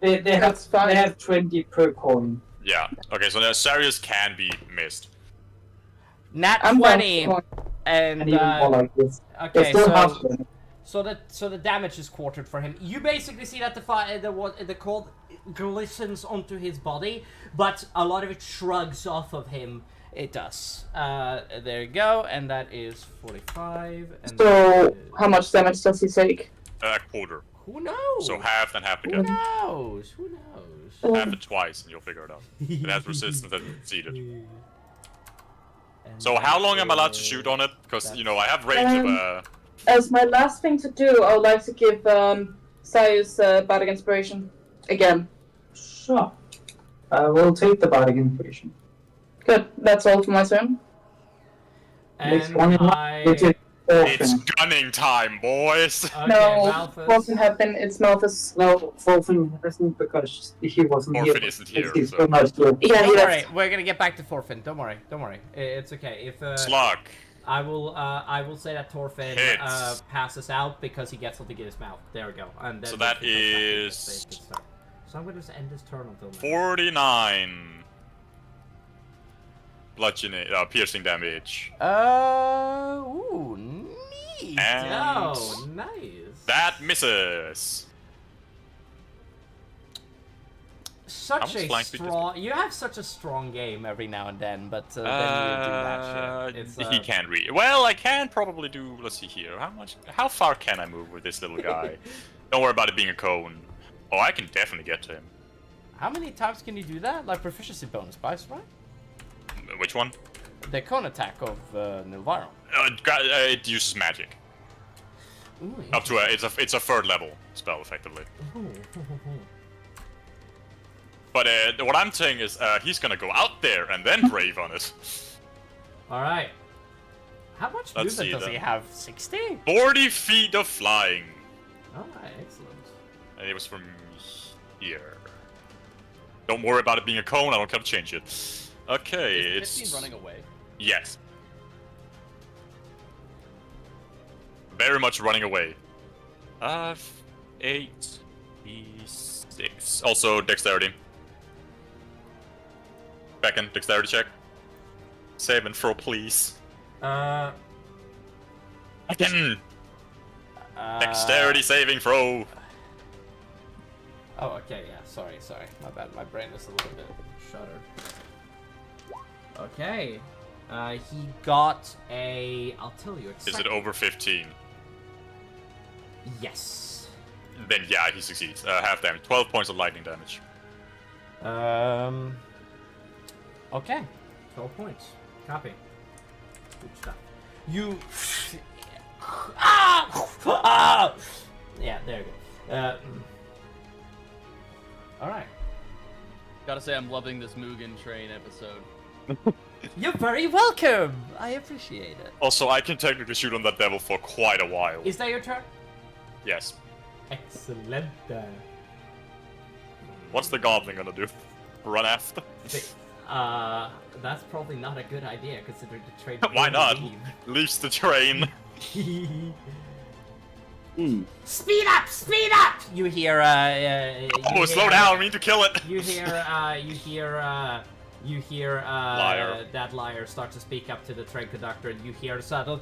Speaker 8: they
Speaker 1: That's fine.
Speaker 8: they have 20 per coin.
Speaker 2: Yeah, okay, so Sarius can be missed.
Speaker 3: Nat
Speaker 1: I'm
Speaker 3: 20,
Speaker 1: down.
Speaker 3: and
Speaker 8: And even more like this. They
Speaker 3: okay,
Speaker 8: still have them.
Speaker 3: so the damage is quartered for him. You basically see that the cold glistens onto his body, but a lot of it shrugs off of him. It does. There you go, and that is 45. And
Speaker 1: So, how much damage does he take?
Speaker 2: A quarter.
Speaker 3: Who knows?
Speaker 2: So half and half
Speaker 3: Who
Speaker 2: again.
Speaker 3: knows? Who knows?
Speaker 2: Half it twice and you'll figure it out. It has resistance and exceeded.
Speaker 3: And
Speaker 2: So how long am I allowed to shoot on it? Because, you know, I have range of
Speaker 1: As my last thing to do, I would like to give Sarius Bardic Inspiration again.
Speaker 8: Sure. We'll take the bardic inspiration.
Speaker 1: Good, that's all for my turn.
Speaker 8: Next
Speaker 3: And
Speaker 8: one in line,
Speaker 3: I...
Speaker 8: which is
Speaker 2: It's
Speaker 8: Thorfinn.
Speaker 2: gunning time, boys!
Speaker 3: Okay,
Speaker 1: No,
Speaker 3: Malthus.
Speaker 1: Thorfinn happened, it's Malthus.
Speaker 8: No, Thorfinn hasn't because he wasn't
Speaker 2: Thorfinn
Speaker 8: here.
Speaker 2: isn't here,
Speaker 8: He's
Speaker 2: so-
Speaker 8: still not here.
Speaker 1: Yeah, he
Speaker 3: Don't worry,
Speaker 1: left.
Speaker 3: we're gonna get back to Thorfinn. Don't worry, It's okay. If
Speaker 2: Slug.
Speaker 3: I will say that Thorfinn
Speaker 2: Hits.
Speaker 3: passes out because he gets something in his mouth. There we go. And then
Speaker 2: So that
Speaker 3: we can go back to the
Speaker 2: is-
Speaker 3: space and start. So I'm gonna just end this turn until next.
Speaker 2: 49. Bludgeoning, piercing damage.
Speaker 3: Ooh, neat.
Speaker 2: And
Speaker 3: Oh, nice.
Speaker 2: that misses.
Speaker 3: Such
Speaker 2: much
Speaker 3: a
Speaker 2: flying speed does
Speaker 3: strong. You have such a strong game every now and then, but then you do that shit. It's,
Speaker 2: He can't read. Well, I can probably do. Let's see here. How far can I move with this little guy? Don't worry about it being a cone. Oh, I can definitely get to him.
Speaker 3: How many times can you do that? Like proficiency bonus, Spice, right?
Speaker 2: Which one?
Speaker 3: The cone attack of Nilvaro.
Speaker 2: It uses magic.
Speaker 3: Ooh,
Speaker 2: Up to it's a third level spell, effectively. But what I'm saying is, he's gonna go out there and then brave on it.
Speaker 3: All right. How much
Speaker 2: Let's
Speaker 3: movement
Speaker 2: see
Speaker 3: does
Speaker 2: then.
Speaker 3: he have? 60?
Speaker 2: 40 feet of flying.
Speaker 3: Alright, excellent.
Speaker 2: And it was from here. Don't worry about it being a cone, I don't have to change it. Okay,
Speaker 11: Is
Speaker 2: it's...
Speaker 11: 15 running away?
Speaker 2: Yes. Very much running away. 8, 6. Also, dexterity. Back in, dexterity check. Save and throw, please. Again! Dexterity saving throw!
Speaker 3: Oh, okay, yeah, sorry. My bad, my brain is a little bit shuttered. Okay. He got a... I'll tell you exactly.
Speaker 2: Is it over 15?
Speaker 3: Yes.
Speaker 2: Then yeah, he succeeds. Half damage. 12 points of lightning damage.
Speaker 3: Okay. 12 points. Copy. Good stuff. You... Ah! Yeah, there you go. Alright.
Speaker 11: Gotta say, I'm loving this Mugen train episode.
Speaker 3: You're very welcome! I appreciate it.
Speaker 2: Also, I can technically shoot on that devil for quite a while.
Speaker 3: Is that your turn?
Speaker 2: Yes.
Speaker 3: Excellent.
Speaker 2: What's the goblin gonna do? Run after?
Speaker 3: That's probably not a good idea considering the train.
Speaker 2: Why not? Leaves the train.
Speaker 3: Speed up! Speed up! You hear,
Speaker 2: Slow down, we need to kill it!
Speaker 3: You hear,
Speaker 2: Liar.
Speaker 3: that liar start to speak up to the train conductor, and you hear subtle.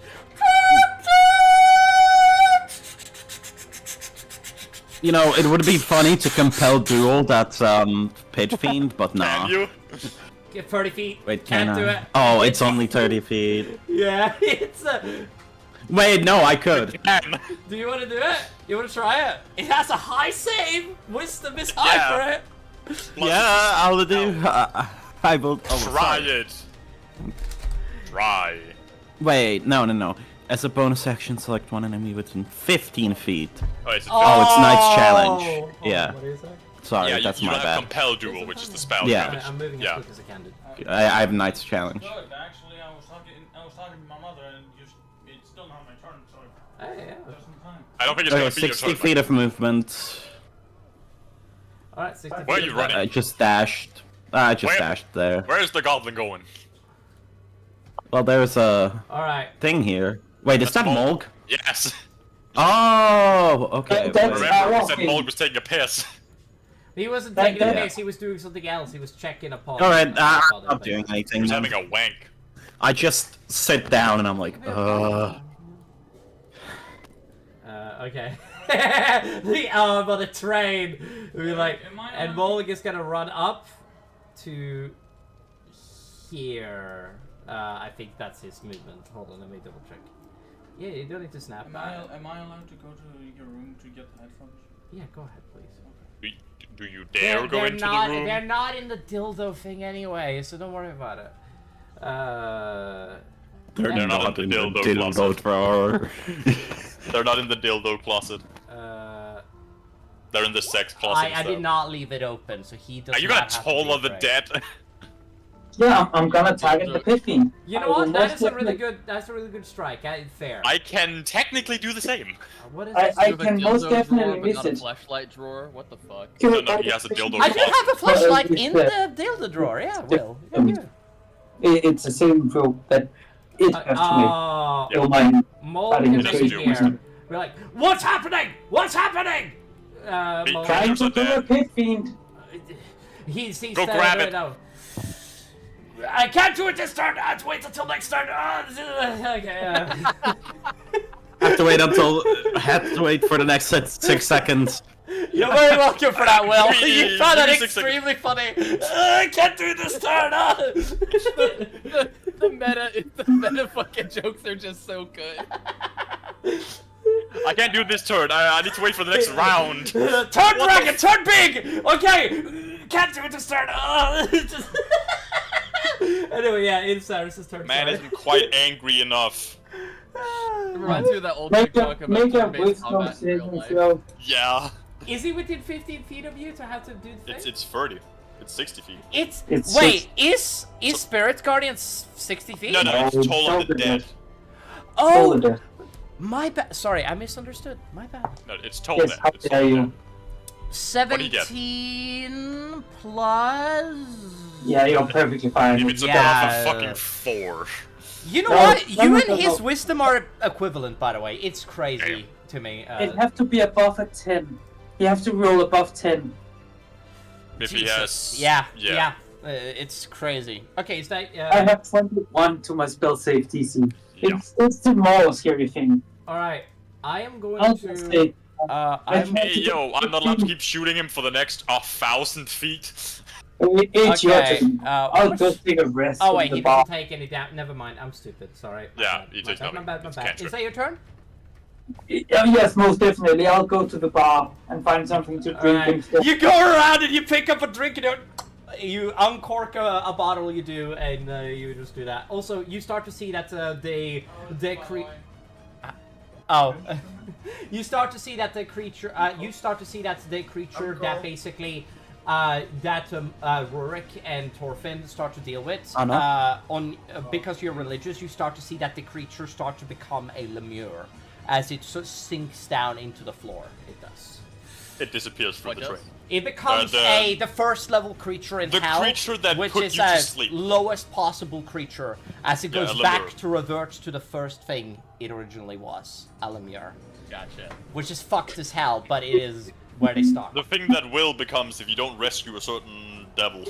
Speaker 6: You know, it would be funny to compel duel that pitch fiend, but nah.
Speaker 2: Can you?
Speaker 3: Get 30 feet.
Speaker 6: Wait,
Speaker 3: Can't
Speaker 6: can
Speaker 3: do
Speaker 6: I?
Speaker 3: it.
Speaker 6: Oh, it's only 30 feet.
Speaker 3: Yeah, it's a...
Speaker 6: Wait, no, I could.
Speaker 3: Do you want to do it? You want to try it? It has a high save! Wisdom is high for it!
Speaker 6: Yeah, I'll do. I will.
Speaker 2: Try it. Try.
Speaker 6: Wait, no. As a bonus action, select one enemy within 15 feet.
Speaker 2: Oh, it's
Speaker 6: Knight's Challenge. Yeah.
Speaker 3: What is that?
Speaker 6: Sorry,
Speaker 2: yeah,
Speaker 6: that's
Speaker 2: you
Speaker 6: my
Speaker 2: have
Speaker 6: bad.
Speaker 2: Compel Duel, which is the spell
Speaker 6: Yeah.
Speaker 2: damage.
Speaker 3: I'm moving as quick as I can, dude.
Speaker 6: I have Knight's Challenge.
Speaker 9: Good. Actually, I was talking to my mother, and it's still not my turn, so.
Speaker 3: Hey, yeah.
Speaker 9: Just in time.
Speaker 2: I don't think it's
Speaker 6: Okay,
Speaker 2: gonna be your
Speaker 6: 60
Speaker 2: turn.
Speaker 6: feet of movement.
Speaker 3: Alright, 60
Speaker 2: Where are
Speaker 3: feet.
Speaker 2: you running?
Speaker 6: I just dashed. I just
Speaker 2: Where?
Speaker 6: dashed there.
Speaker 2: Where's the goblin going?
Speaker 6: Well, there's a
Speaker 3: Alright.
Speaker 6: thing here. Wait, is that
Speaker 2: Molg.
Speaker 6: Molg?
Speaker 2: Yes.
Speaker 6: Oh, okay.
Speaker 8: That's-
Speaker 6: wait.
Speaker 2: Remember, we said Molg was taking a piss.
Speaker 3: He wasn't taking a piss, he was doing something else. He was checking upon.
Speaker 6: Alright, I'm not doing
Speaker 2: He
Speaker 6: anything.
Speaker 2: was
Speaker 6: then.
Speaker 2: having a wank.
Speaker 6: I just sit down and I'm like,
Speaker 3: Okay. But the train. We like, and Molig is gonna run up to here. I think that's his movement. Hold on, let me double check. Yeah, you don't need to snap.
Speaker 9: Am I allowed to go to your room to get the headphones?
Speaker 3: Yeah, go ahead, please.
Speaker 2: Do you dare go into
Speaker 3: not,
Speaker 2: the room?
Speaker 3: They're not in the dildo thing anyway, so don't worry about it.
Speaker 6: they're not in the
Speaker 2: dildo
Speaker 6: dildo drawer.
Speaker 2: They're not in the dildo closet. They're in the sex closet.
Speaker 3: I did not leave it open, so he does.
Speaker 2: Are you
Speaker 3: not
Speaker 2: gonna
Speaker 3: have
Speaker 2: toll
Speaker 3: to be
Speaker 2: of the
Speaker 3: afraid.
Speaker 2: dead?
Speaker 8: Yeah, I'm gonna target the 15.
Speaker 3: You know what? That is a really good. That's a really good strike. Fair.
Speaker 2: I can technically do the same.
Speaker 3: What is
Speaker 8: I
Speaker 3: this?
Speaker 8: I
Speaker 11: You have a
Speaker 8: can
Speaker 11: dildo
Speaker 8: most
Speaker 11: drawer,
Speaker 8: definitely
Speaker 11: but
Speaker 8: miss
Speaker 11: not a
Speaker 8: it.
Speaker 11: flashlight drawer? What the fuck?
Speaker 2: No, he has a dildo
Speaker 3: I do
Speaker 2: closet.
Speaker 3: have a flashlight in the dildo drawer. Yeah, Will. Yeah.
Speaker 8: It's the same rule that it has to make.
Speaker 3: Oh,
Speaker 8: Oh my.
Speaker 3: Mold is
Speaker 2: doesn't
Speaker 3: in
Speaker 2: do
Speaker 3: here.
Speaker 2: wisdom.
Speaker 3: We're like, what's happening? What's happening? Mold,
Speaker 8: Trying to do a pit fiend.
Speaker 3: he's
Speaker 2: Go grab it.
Speaker 3: now. I can't do it this turn. I have to wait until next turn. Okay.
Speaker 6: Have to wait for the next 6 seconds.
Speaker 3: You're very welcome for that, Will. You found that
Speaker 2: 36
Speaker 3: extremely funny. I can't do this turn.
Speaker 11: The meta fucking jokes are just so good.
Speaker 2: I can't do this turn. I need to wait for the next round.
Speaker 3: Turn dragon, turn big. Okay. Can't do it this turn. Anyway, yeah, it's Cyrus's turn.
Speaker 2: Man
Speaker 3: sorry.
Speaker 2: isn't quite angry enough.
Speaker 11: It reminds me of that old
Speaker 8: Make
Speaker 11: TikTok
Speaker 8: a
Speaker 11: about turn-based
Speaker 8: wisdom
Speaker 11: combat in real
Speaker 8: saving
Speaker 11: life.
Speaker 8: throw.
Speaker 2: Yeah.
Speaker 3: Is he within 15 feet of you to have to do the thing?
Speaker 2: It's 30. It's 60 feet.
Speaker 8: It's
Speaker 3: Wait, is Spirit Guardian 60 feet?
Speaker 2: No, it's toll of the dead.
Speaker 3: Oh!
Speaker 8: Total death.
Speaker 3: My bad. Sorry, I misunderstood. My bad.
Speaker 2: No, it's total
Speaker 8: Yes,
Speaker 2: death.
Speaker 8: how
Speaker 2: It's
Speaker 8: dare
Speaker 2: total
Speaker 8: you?
Speaker 2: death. What do you get?
Speaker 3: 17 plus.
Speaker 8: Yeah, you're perfectly fine.
Speaker 2: If it's
Speaker 3: Yeah.
Speaker 2: above a fucking 4.
Speaker 3: You know
Speaker 8: No,
Speaker 3: what?
Speaker 8: no,
Speaker 3: You
Speaker 8: no,
Speaker 3: and
Speaker 8: no,
Speaker 3: his
Speaker 8: no.
Speaker 3: wisdom are equivalent, by the way. It's crazy to me.
Speaker 8: It have to be above a 10. You have to roll above 10.
Speaker 2: If he
Speaker 3: Jesus.
Speaker 2: has...
Speaker 3: Yeah. It's crazy. Okay, is that?
Speaker 8: I have 21 to my spell save DC.
Speaker 2: Yeah.
Speaker 8: It's the more scary thing.
Speaker 3: All right. I am going
Speaker 8: I'll
Speaker 3: to.
Speaker 8: just say,
Speaker 3: I'm.
Speaker 2: Hey, yo, I'm not allowed to keep shooting him for the next 1,000 feet.
Speaker 8: it's your
Speaker 3: Okay.
Speaker 8: turn. I'll just take a rest.
Speaker 3: Oh
Speaker 8: in
Speaker 3: wait,
Speaker 8: the
Speaker 3: he
Speaker 8: bar.
Speaker 3: doesn't take any damage. Never mind. I'm stupid. Sorry. My
Speaker 2: Yeah,
Speaker 3: bad.
Speaker 2: he takes
Speaker 3: My
Speaker 2: nothing.
Speaker 3: bad. My
Speaker 2: It's
Speaker 3: bad.
Speaker 2: cantrip.
Speaker 3: Is that your turn?
Speaker 8: Yes, most definitely. I'll go to the bar and find something to drink
Speaker 3: Alright.
Speaker 8: instead.
Speaker 3: You go around and you pick up a drink and you uncork a bottle. You do, and you just do that. Also, you start to see that you start to see that the creature. You start to see that the creature that basically. Rurik and Torfinn start to deal with. Because you're religious, you start to see that the creature starts to become a lemur as it sinks down into the floor. It does.
Speaker 2: It disappears from the train.
Speaker 3: It becomes the first level creature in hell,
Speaker 2: creature that
Speaker 3: which
Speaker 2: put
Speaker 3: is
Speaker 2: you to
Speaker 3: a
Speaker 2: sleep.
Speaker 3: lowest possible creature, as it goes
Speaker 2: a
Speaker 3: back
Speaker 2: lemur.
Speaker 3: to revert to the first thing it originally was, a lemur.
Speaker 11: Gotcha.
Speaker 3: Which is fucked as hell, but it is where they start.
Speaker 2: The thing that will becomes if you don't rescue a certain devil.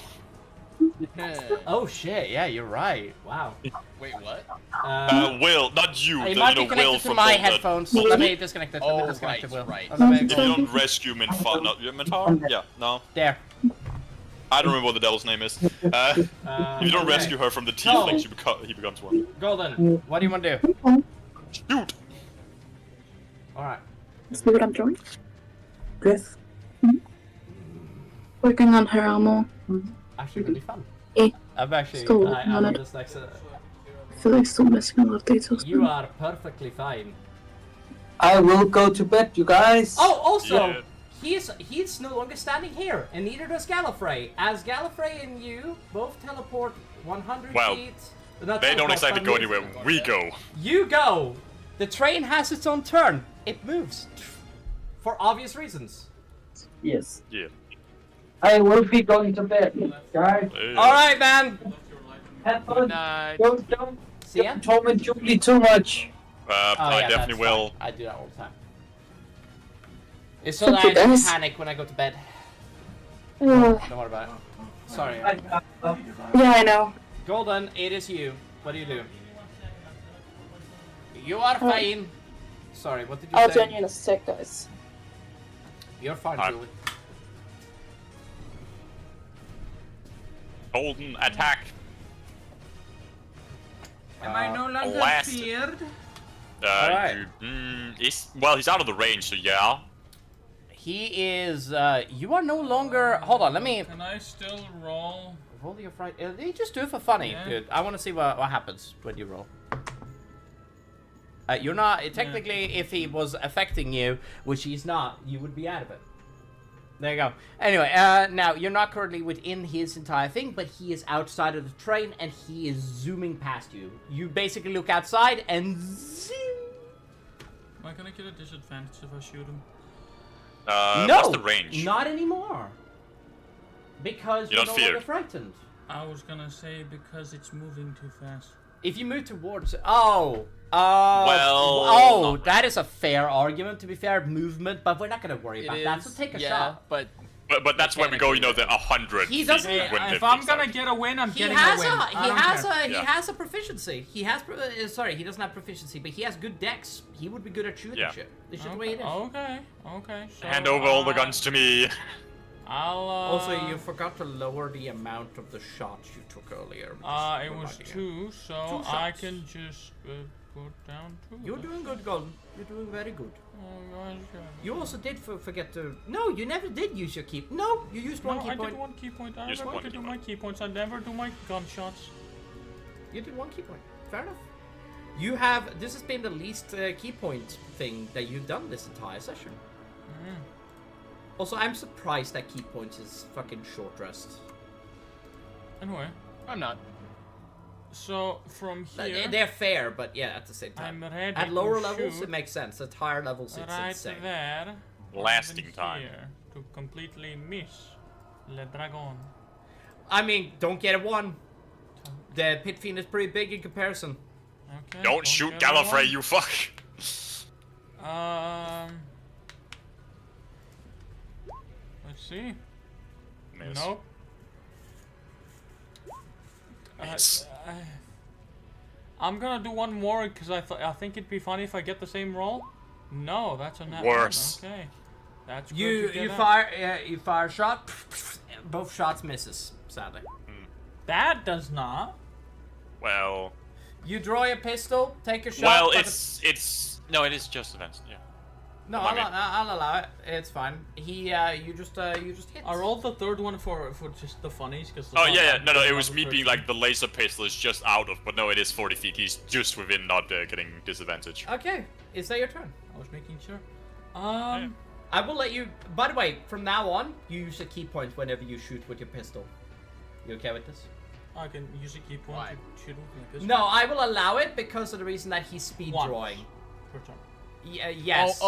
Speaker 3: Oh shit! Yeah, you're right. Wow.
Speaker 11: Wait, what?
Speaker 2: Will, not you.
Speaker 3: It
Speaker 2: The,
Speaker 3: might
Speaker 2: you
Speaker 3: be
Speaker 2: know,
Speaker 3: connected
Speaker 2: Will
Speaker 3: to
Speaker 2: from
Speaker 3: my
Speaker 2: Bolt Dead.
Speaker 3: headphones. Let me disconnect it. Let me disconnect it, Will.
Speaker 11: right.
Speaker 3: Let me
Speaker 2: If you don't rescue Minfar, no, Minfar? Yeah, no.
Speaker 3: There.
Speaker 2: I don't remember what the devil's name is. If you don't rescue her from the tieflings, he becomes one.
Speaker 3: Golden, what do you want to do?
Speaker 2: Shoot!
Speaker 3: Alright.
Speaker 1: See what I'm drawing? Griff. Working on her armor.
Speaker 3: Actually, it'll be fun.
Speaker 1: Eh.
Speaker 3: I'm actually.
Speaker 1: Still
Speaker 3: I
Speaker 1: working on
Speaker 3: love
Speaker 1: it.
Speaker 3: this next.
Speaker 1: I feel like still missing a lot of details.
Speaker 3: You are perfectly fine.
Speaker 8: I will go to bed, you guys.
Speaker 3: Oh, also,
Speaker 2: Yeah.
Speaker 3: he's no longer standing here, and neither does Gallifrey. As Gallifrey and you both teleport 100
Speaker 2: Well,
Speaker 3: feet.
Speaker 2: They don't exactly go anywhere. We go.
Speaker 3: You go. The train has its own turn. It moves. For obvious reasons.
Speaker 8: Yes.
Speaker 2: Yeah.
Speaker 8: I will be going to bed, guys.
Speaker 3: Alright, man.
Speaker 8: Have fun.
Speaker 11: Night.
Speaker 8: Don't
Speaker 3: See ya.
Speaker 8: torment Julie too much.
Speaker 2: I
Speaker 3: yeah,
Speaker 2: definitely
Speaker 3: that's
Speaker 2: will.
Speaker 3: fine. I do that all the time. It's so that
Speaker 1: Fuck
Speaker 3: I
Speaker 1: you
Speaker 3: don't
Speaker 1: guys.
Speaker 3: panic when I go to bed.
Speaker 1: Uh,
Speaker 3: Don't worry about it. Sorry.
Speaker 1: yeah, I know.
Speaker 3: Golden, it is you. What do you do? You are fine. Sorry, what did you
Speaker 1: I'll
Speaker 3: say?
Speaker 1: join you in a sec, guys.
Speaker 3: You're fine,
Speaker 2: Hi.
Speaker 3: Julie.
Speaker 2: Golden attack.
Speaker 9: Am I no longer
Speaker 2: blast.
Speaker 9: feared?
Speaker 3: Alright.
Speaker 2: He's out of the range, so yeah.
Speaker 3: He is, you are no longer, hold on, let me
Speaker 9: Can I still roll?
Speaker 3: roll your fright. You just do it for funny,
Speaker 9: Yeah.
Speaker 3: dude. I want to see what happens when you roll. You're not, technically, if he was affecting you, which he's not, you would be out of it. There you go. Anyway, now, you're not currently within his entire thing, but he is outside of the train, and he is zooming past you. You basically look outside, and zoom.
Speaker 9: Am I gonna get a disadvantage if I shoot him?
Speaker 3: No,
Speaker 2: What's the range?
Speaker 3: not anymore. Because
Speaker 2: You're
Speaker 3: you're
Speaker 2: not
Speaker 3: no longer
Speaker 2: feared.
Speaker 3: frightened.
Speaker 9: I was gonna say because it's moving too fast.
Speaker 3: If you move towards,
Speaker 2: Well,
Speaker 3: oh, that is a fair argument. To be fair, movement, but we're not gonna worry about that. So take a shot.
Speaker 11: But
Speaker 2: But that's when we go, you know, the 100.
Speaker 3: He doesn't-
Speaker 2: feet,
Speaker 9: Hey,
Speaker 2: when
Speaker 9: if
Speaker 2: 50
Speaker 9: I'm
Speaker 2: is
Speaker 9: gonna
Speaker 2: out.
Speaker 9: get a win, I'm
Speaker 3: He
Speaker 9: getting
Speaker 3: has
Speaker 9: a win.
Speaker 3: a he
Speaker 2: Yeah.
Speaker 3: has a proficiency. He has sorry, he doesn't have proficiency, but he has good dex. He would be good at shooting
Speaker 2: Yeah.
Speaker 3: shit. It's just the way it is.
Speaker 9: Okay. So,
Speaker 2: Hand over all the guns to me.
Speaker 9: I'll.
Speaker 3: Also, you forgot to lower the amount of the shots you took earlier.
Speaker 9: It was 2, so
Speaker 3: Two
Speaker 9: I
Speaker 3: shots.
Speaker 9: can just put down 2.
Speaker 3: You're doing good, Golden. You're doing very good.
Speaker 9: Oh,
Speaker 3: You also did forget to. No, you never did use your key. No, you used one key
Speaker 9: I
Speaker 3: point.
Speaker 9: did 1 key point. I
Speaker 2: Use
Speaker 9: remember
Speaker 2: one
Speaker 9: to
Speaker 2: key
Speaker 9: do
Speaker 2: point.
Speaker 9: my key points. I never do my gunshots.
Speaker 3: You did 1 key point. Fair enough. You have. This has been the least key point thing that you've done this entire session. Also, I'm surprised that key points is fucking short rest.
Speaker 9: Anyway,
Speaker 11: I'm not.
Speaker 9: So from here,
Speaker 3: They're fair, but yeah, at the same time.
Speaker 9: I'm ready
Speaker 3: At lower
Speaker 9: to
Speaker 3: levels,
Speaker 9: shoot
Speaker 3: it makes sense. At higher levels, it's
Speaker 9: right
Speaker 3: insane.
Speaker 9: there.
Speaker 2: Lasting
Speaker 9: even
Speaker 2: time.
Speaker 9: Here, to completely miss Le Dragon.
Speaker 3: I mean, don't get it one. The Pit Fiend is pretty big in comparison.
Speaker 9: Okay.
Speaker 2: Don't shoot
Speaker 9: get it
Speaker 2: Gallifrey,
Speaker 9: one.
Speaker 2: you fuck.
Speaker 9: Let's see.
Speaker 2: Miss.
Speaker 9: Nope.
Speaker 2: Miss.
Speaker 9: I'm gonna do one more because I think it'd be funny if I get the same roll. No, that's a nat
Speaker 2: Worse.
Speaker 9: one. Okay. That's good
Speaker 3: You
Speaker 9: to get out.
Speaker 3: you fire a shot. Both shots misses. Sadly.
Speaker 9: That does not.
Speaker 2: Well.
Speaker 3: You draw your pistol, take a shot.
Speaker 2: Well,
Speaker 3: but
Speaker 2: it's no, it is just events. Yeah.
Speaker 3: no,
Speaker 2: I mean-
Speaker 3: I'll allow it. It's fine. You just hit.
Speaker 9: I rolled the third one for just the funnies because.
Speaker 2: Oh yeah. No. It was me being like the laser pistol is just out of, but no, it is 40 feet. He's just within, not getting disadvantage.
Speaker 3: Okay, is that your turn?
Speaker 9: I was making sure.
Speaker 3: I will let you. By the way, from now on, you use a key point whenever you shoot with your pistol. You okay with this?
Speaker 9: I can use a key point to shoot with my pistol.
Speaker 3: No, I will allow it because of the reason that he's speed
Speaker 9: Once.
Speaker 3: drawing.
Speaker 9: Per turn.
Speaker 3: Yes.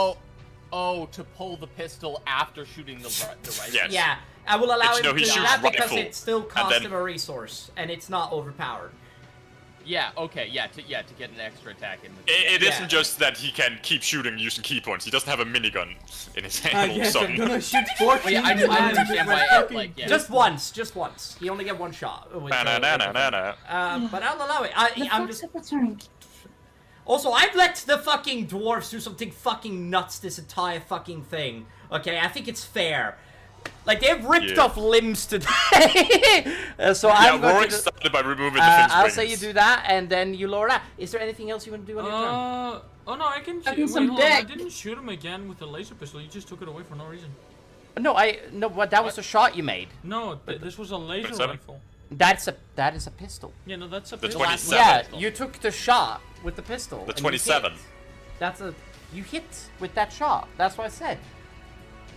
Speaker 11: Oh, to pull the pistol after shooting the rifle.
Speaker 2: Yes.
Speaker 3: Yeah, I will allow
Speaker 2: It's-
Speaker 3: him
Speaker 2: no,
Speaker 3: to
Speaker 2: he
Speaker 3: do
Speaker 2: shoots
Speaker 3: that because
Speaker 2: rifle,
Speaker 3: it still
Speaker 2: and
Speaker 3: costs
Speaker 2: then-
Speaker 3: him a resource and it's not overpowered.
Speaker 11: Yeah. Okay. Yeah. To get an extra attack in.
Speaker 2: It
Speaker 3: Yeah.
Speaker 2: isn't just that he can keep shooting using key points. He doesn't have a minigun in his hand all of a sudden.
Speaker 9: shoot 14.
Speaker 11: Yeah, I understand why. Like, yeah.
Speaker 3: Just once. You only get one shot. But I'll allow it. I'm just. Also, I've let the fucking dwarves do something fucking nuts this entire fucking thing. Okay, I think it's fair. Like, they've ripped off limbs today. So I'm going
Speaker 2: Warwick
Speaker 3: to...
Speaker 2: started by removing the fin
Speaker 3: I'll
Speaker 2: springs.
Speaker 3: say you do that, and then you lower that. Is there anything else you want to do on your turn?
Speaker 9: Oh no, I can
Speaker 1: I
Speaker 9: shoot.
Speaker 1: can some
Speaker 9: hold on, I
Speaker 1: deck.
Speaker 9: didn't shoot him again with the laser pistol. You just took it away for no reason.
Speaker 3: No, but that was a shot you made.
Speaker 9: No, this was a laser
Speaker 2: 27?
Speaker 9: rifle.
Speaker 3: That is a pistol.
Speaker 9: Yeah, no, that's a
Speaker 2: The
Speaker 9: pistol.
Speaker 2: 27.
Speaker 3: Yeah, you took the shot with the pistol.
Speaker 2: The
Speaker 3: and you
Speaker 2: 27.
Speaker 3: hit. You hit with that shot. That's what I said.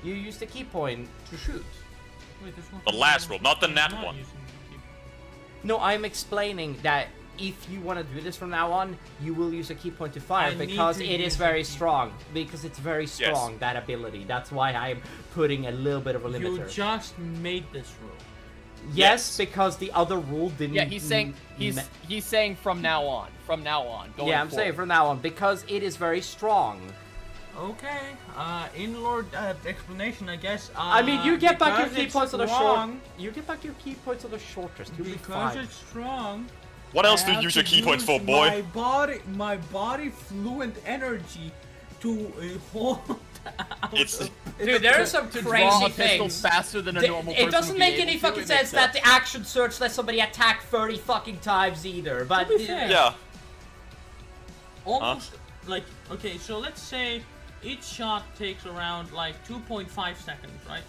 Speaker 3: You used the key point to shoot.
Speaker 9: Wait, there's
Speaker 2: The last roll, not the nat one.
Speaker 3: No, I'm explaining that if you want to do this from now on, you will use a key point to fire
Speaker 9: I need
Speaker 3: because
Speaker 9: to
Speaker 3: it is
Speaker 9: use
Speaker 3: very
Speaker 9: a key
Speaker 3: strong. Because it's very strong, that ability. That's why I'm putting a little bit of a limiter.
Speaker 9: You just made this rule.
Speaker 3: Yes, because the other rule didn't.
Speaker 11: Yeah, he's saying he's saying from now on. From now on. Going
Speaker 3: Yeah, I'm saying from now on because it is very strong.
Speaker 9: Okay, in-lord explanation, I guess.
Speaker 3: I mean, you get back your
Speaker 9: because
Speaker 3: key
Speaker 9: it's
Speaker 3: points on the short.
Speaker 9: strong,
Speaker 3: You get back your key points on the short rest. You'll be
Speaker 9: Because
Speaker 3: fine.
Speaker 9: it's strong.
Speaker 2: What else
Speaker 9: I
Speaker 2: do you
Speaker 9: have
Speaker 2: use
Speaker 9: to
Speaker 2: your key points for,
Speaker 9: use
Speaker 2: boy?
Speaker 9: My body fluent energy to hold.
Speaker 2: It's
Speaker 3: Dude, there are some
Speaker 11: to draw
Speaker 3: crazy
Speaker 11: a pistol
Speaker 3: things.
Speaker 11: faster than a normal person
Speaker 3: It doesn't
Speaker 11: would be
Speaker 3: make
Speaker 11: able
Speaker 3: any
Speaker 11: to,
Speaker 3: fucking
Speaker 11: it
Speaker 3: sense
Speaker 11: makes
Speaker 3: that the action search lets somebody attack 30 fucking times either. But
Speaker 9: To be fair.
Speaker 2: yeah.
Speaker 9: Almost like okay, so let's say each shot takes around like 2.5 seconds, right?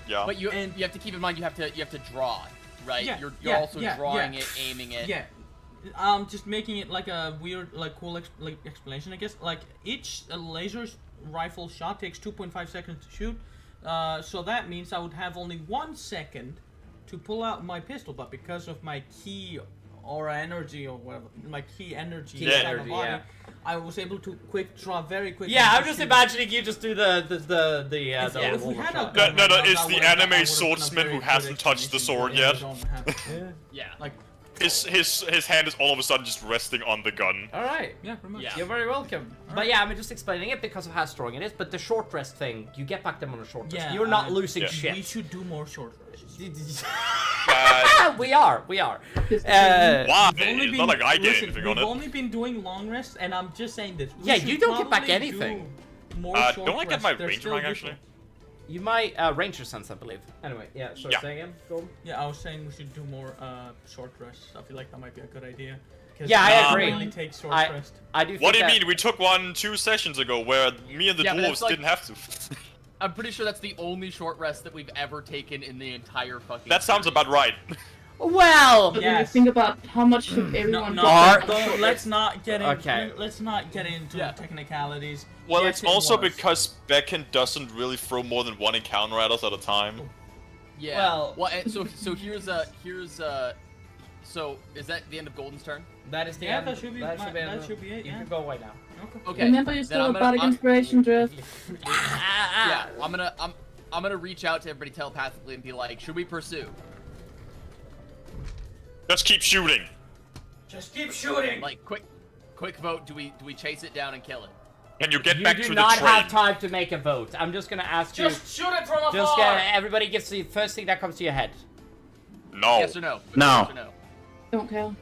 Speaker 2: Yeah.
Speaker 11: But you have to keep in mind you have to draw, right?
Speaker 9: Yeah,
Speaker 11: You're
Speaker 9: yeah,
Speaker 11: also
Speaker 9: yeah,
Speaker 11: drawing
Speaker 9: yeah.
Speaker 11: it, aiming it.
Speaker 9: Yeah. Just making it like a weird, like cool explanation, I guess. Like each laser rifle shot takes 2.5 seconds to shoot. So that means I would have only 1 second to pull out my pistol, but because of my key or energy or whatever, my key energy
Speaker 3: Key
Speaker 9: inside
Speaker 3: energy,
Speaker 9: my body,
Speaker 3: yeah.
Speaker 9: I was able to draw very quickly.
Speaker 3: yeah, I'm
Speaker 9: to
Speaker 3: just
Speaker 9: shoot.
Speaker 3: imagining you just do the
Speaker 9: If we had a
Speaker 2: No,
Speaker 9: gun
Speaker 2: no,
Speaker 9: right now,
Speaker 2: it's
Speaker 9: that
Speaker 2: the
Speaker 9: would've-
Speaker 2: anime
Speaker 9: that would've been a
Speaker 2: swordsman
Speaker 9: very
Speaker 2: who
Speaker 9: good
Speaker 2: hasn't touched the
Speaker 9: explanation,
Speaker 2: sword
Speaker 9: but
Speaker 2: yet.
Speaker 9: we don't have-
Speaker 11: Yeah.
Speaker 9: Like,
Speaker 2: His hand is all of a sudden just resting on the gun.
Speaker 3: All right.
Speaker 9: yeah, pretty much.
Speaker 11: Yeah.
Speaker 3: You're very welcome. But yeah, I'm just explaining it because of how strong it is. But the short rest thing, you get back them on a short rest.
Speaker 9: Yeah,
Speaker 3: You're not losing
Speaker 2: yeah.
Speaker 3: shit.
Speaker 9: We should do more short rests.
Speaker 3: we are.
Speaker 2: Why?
Speaker 9: We've only
Speaker 2: It's not like I get
Speaker 9: listen,
Speaker 2: anything
Speaker 9: we've
Speaker 2: on it.
Speaker 9: only been doing long rests, and I'm just saying this. We
Speaker 3: Yeah,
Speaker 9: should
Speaker 3: you don't get back
Speaker 9: probably
Speaker 3: anything.
Speaker 9: do More short
Speaker 2: Don't I get my
Speaker 9: rests. They're
Speaker 2: ranger
Speaker 9: still
Speaker 2: rank
Speaker 9: useful.
Speaker 2: actually?
Speaker 3: You might ranger sense, I believe. Anyway, yeah. Sorry,
Speaker 2: Yeah.
Speaker 3: say again. Go.
Speaker 9: Yeah, I was saying we should do more short rests. I feel like that might be a good idea. 'Cause
Speaker 3: Yeah, I
Speaker 9: it
Speaker 3: agree.
Speaker 9: Really takes short
Speaker 3: I-
Speaker 9: rest.
Speaker 3: I do. Think
Speaker 2: What do you
Speaker 3: that-
Speaker 2: mean? We took one 2 sessions ago where me and the
Speaker 11: Yeah, but
Speaker 2: dwarves
Speaker 11: it's like-
Speaker 2: didn't have to.
Speaker 11: I'm pretty sure that's the only short rest that we've ever taken in the entire fucking
Speaker 2: That sounds
Speaker 11: series.
Speaker 2: about right.
Speaker 3: Well.
Speaker 1: But when you
Speaker 9: Yes.
Speaker 1: think about how much should
Speaker 9: No,
Speaker 1: everyone
Speaker 9: no,
Speaker 1: get
Speaker 3: Are-
Speaker 1: back-
Speaker 9: let's not get into.
Speaker 3: Okay.
Speaker 9: Let's not get into
Speaker 11: Yeah.
Speaker 9: technicalities.
Speaker 2: Well,
Speaker 9: Yes,
Speaker 2: it's
Speaker 9: it
Speaker 2: also
Speaker 9: was.
Speaker 2: because Becken doesn't really throw more than one encounter at us at a time.
Speaker 11: Yeah.
Speaker 3: Well-
Speaker 11: and so here's So is that the end of Golden's turn?
Speaker 3: That is the
Speaker 9: Yeah,
Speaker 3: end.
Speaker 9: that should be
Speaker 3: that
Speaker 9: that should be it.
Speaker 3: You
Speaker 9: Yeah.
Speaker 3: can go away now.
Speaker 11: Okay.
Speaker 1: Remember, you still have bardic inspiration, Drift.
Speaker 11: Yeah, I'm gonna reach out to everybody telepathically and be like, should we pursue?
Speaker 2: Just keep shooting.
Speaker 7: Just keep shooting.
Speaker 11: Like, quick vote. Do we chase it down and kill it?
Speaker 2: Can you get
Speaker 3: You
Speaker 2: back
Speaker 3: do
Speaker 2: to the
Speaker 3: not
Speaker 2: train?
Speaker 3: have time to make a vote. I'm just gonna ask you.
Speaker 7: Just shoot it from afar.
Speaker 3: Just everybody gets the first thing that comes to your head.
Speaker 2: No.
Speaker 11: Yes or no?
Speaker 6: No.
Speaker 11: Yes or no?
Speaker 1: Don't care.